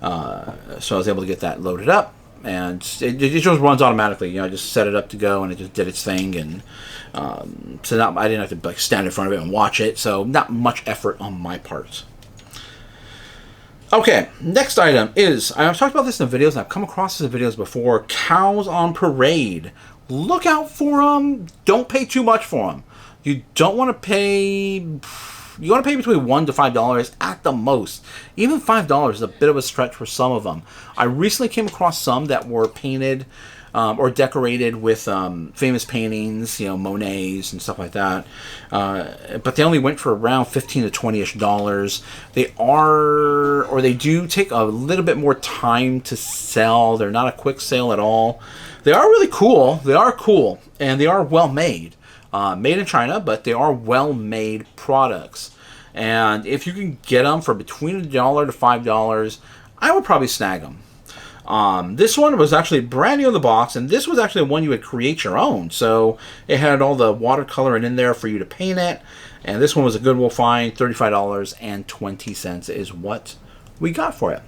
So I was able to get that loaded up, and it just runs automatically. You know, I just set it up to go, and it just did its thing. And so I didn't have to like stand in front of it and watch it. So not much effort on my part. Okay, next item is, I've talked about this in the videos, and I've come across this in videos before, cows on parade. Look out for them. Don't pay too much for them. You don't want to pay, you want to pay between $1 to $5 at the most. Even $5 is a bit of a stretch for some of them. I recently came across some that were painted or decorated with famous paintings, you know, Monets and stuff like that. But they only went for around $15 to $20-ish. They do take a little bit more time to sell. They're not a quick sale at all. They are really cool. They are cool, and they are well made. Made in China, but they are well-made products. And if you can get them for between $1 to $5, I would probably snag them. This one was actually brand new in the box, and this was actually one you would create your own. So it had all the watercoloring in there for you to paint it. And this one was a Goodwill find. $35.20 is what we got for it.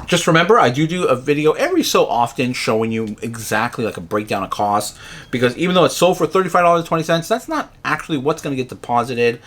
Just remember, I do a video every so often showing you exactly like a breakdown of costs, because even though it's sold for $35.20, that's not actually what's going to get deposited.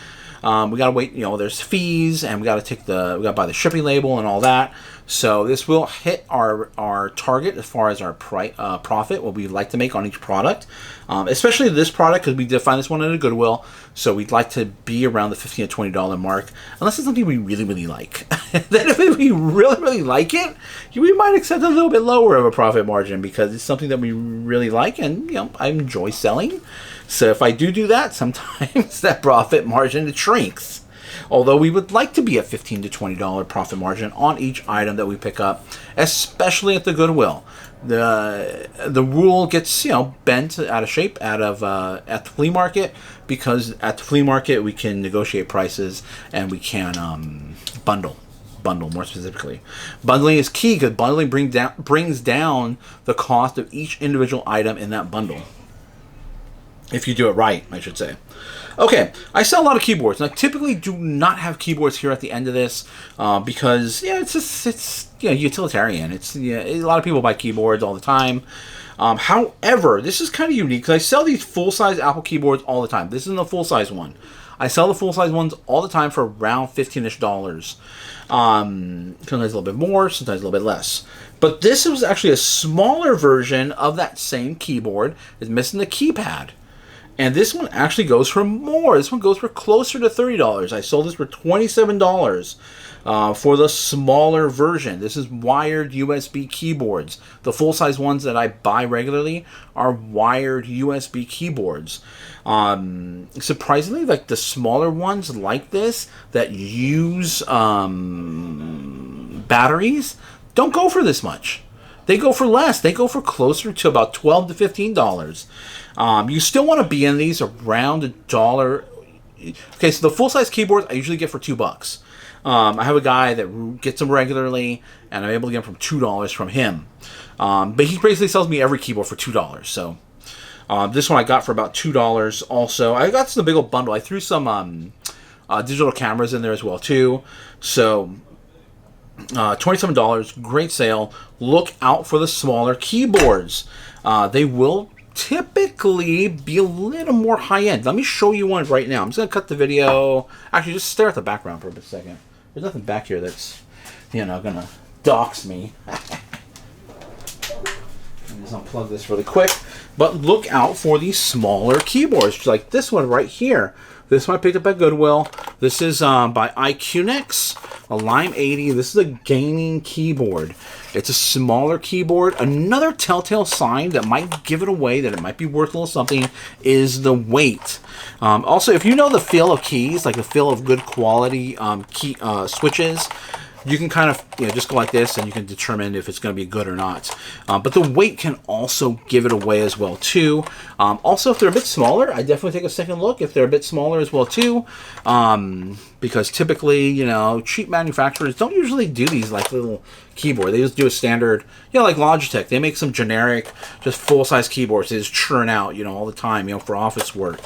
We got to wait, you know, there's fees, and we got to buy the shipping label and all that. So this will hit our target as far as our profit, what we'd like to make on each product. Especially this product, because we did find this one at a Goodwill. So we'd like to be around the $15 to $20 mark, unless it's something we really, really like. Then if we really, really like it, we might accept a little bit lower of a profit margin, because it's something that we really like, and you know, I enjoy selling. So if I do that, sometimes that profit margin, it shrinks. Although we would like to be a $15 to $20 profit margin on each item that we pick up, especially at the Goodwill. The rule gets, you know, bent out of shape at the flea market, because at the flea market we can negotiate prices, and we can bundle more specifically. Bundling is key, because bundling brings down the cost of each individual item in that bundle. If you do it right, I should say. Okay, I sell a lot of keyboards, and I typically do not have keyboards here at the end of this because, yeah, it's you know, utilitarian. A lot of people buy keyboards all the time. However, this is kind of unique, because I sell these full-size Apple keyboards all the time. This isn't a full-size one. I sell the full-size ones all the time for around $15-ish. Sometimes a little bit more, sometimes a little bit less. But this was actually a smaller version of that same keyboard. It's missing the keypad. And this one actually goes for more. This one goes for closer to $30. I sold this for $27 for the smaller version. This is wired USB keyboards. The full-size ones that I buy regularly are wired USB keyboards. Surprisingly, like the smaller ones like this that use batteries don't go for this much. They go for less. They go for closer to about $12 to $15. You still want to be in these around $1. Okay, so the full-size keyboards I usually get for $2. I have a guy that gets them regularly, and I'm able to get them for $2 from him. But he basically sells me every keyboard for $2. So this one I got for about $2 also. I got some big old bundle. I threw some digital cameras in there as well too. So $27, great sale. Look out for the smaller keyboards. They will typically be a little more high-end. Let me show you one right now. I'm just going to cut the video. Actually, just stare at the background for a second. There's nothing back here that's, you know, going to dox me. Let me just unplug this really quick. But look out for these smaller keyboards, like this one right here. This one I picked up at Goodwill. This is by IQNX. a Lime 80. This is a gaming keyboard. It's a smaller keyboard. Another telltale sign that might give it away, that it might be worth a little something, is the weight. Also, if you know the feel of keys, like the feel of good quality key switches, you can kind of, just go like this and you can determine if it's going to be good or not. But the weight can also give it away as well too. Also, if they're a bit smaller, I definitely take a second look if they're a bit smaller as well too. Because typically, cheap manufacturers don't usually do these like little keyboard. They just do a standard, like Logitech. They make some generic, just full-size keyboards. They just churn out, all the time, for office work.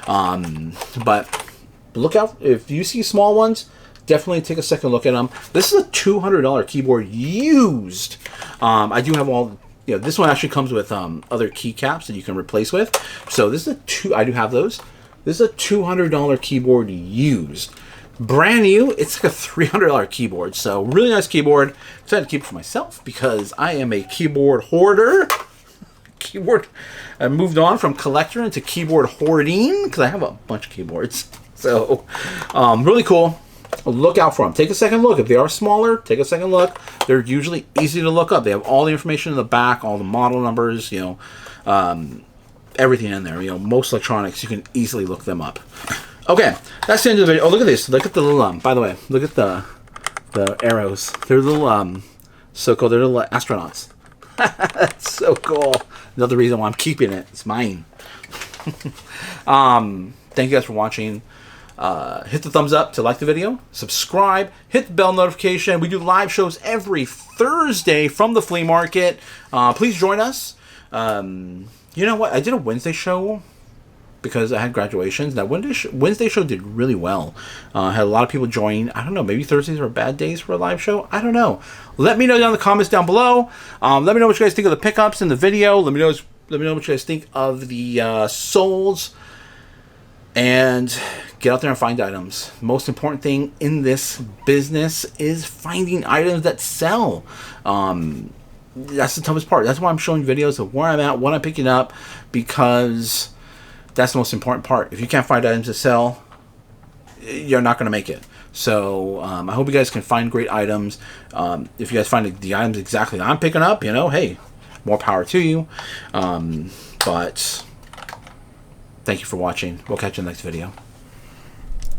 But look out, if you see small ones, definitely take a second look at them. This is a $200 keyboard used. I do have all, this one actually comes with other keycaps that you can replace with. So this is I do have those. This is a $200 keyboard used. Brand new, it's like a $300 keyboard. So really nice keyboard. I'm excited to keep it for myself because I am a keyboard hoarder. I moved on from collector into keyboard hoarding because I have a bunch of keyboards. So really cool. Look out for them. Take a second look. If they are smaller, take a second look. They're usually easy to look up. They have all the information in the back, all the model numbers, everything in there. Most electronics, you can easily look them up. Okay, that's the end of the video. Oh, look at this. Look at the little, by the way, look at the arrows. They're little, so cool. They're little astronauts. That's so cool. Another reason why I'm keeping it. It's mine. Thank you guys for watching. Hit the thumbs up to like the video, subscribe, hit the bell notification. We do live shows every Thursday from the flea market. Please join us. You know what? I did a Wednesday show because I had graduations. That Wednesday show did really well. Had a lot of people join. I don't know, maybe Thursdays are bad days for a live show. I don't know. Let me know down in the comments down below. Let me know what you guys think of the pickups in the video. Let me know what you guys think of the souls. And get out there and find items. Most important thing in this business is finding items that sell. That's the toughest part. That's why I'm showing videos of where I'm at, what I'm picking up, because that's the most important part. If you can't find items to sell, you're not going to make it. So I hope you guys can find great items. If you guys find the items exactly that I'm picking up, hey, more power to you. But thank you for watching. We'll catch you in the next video.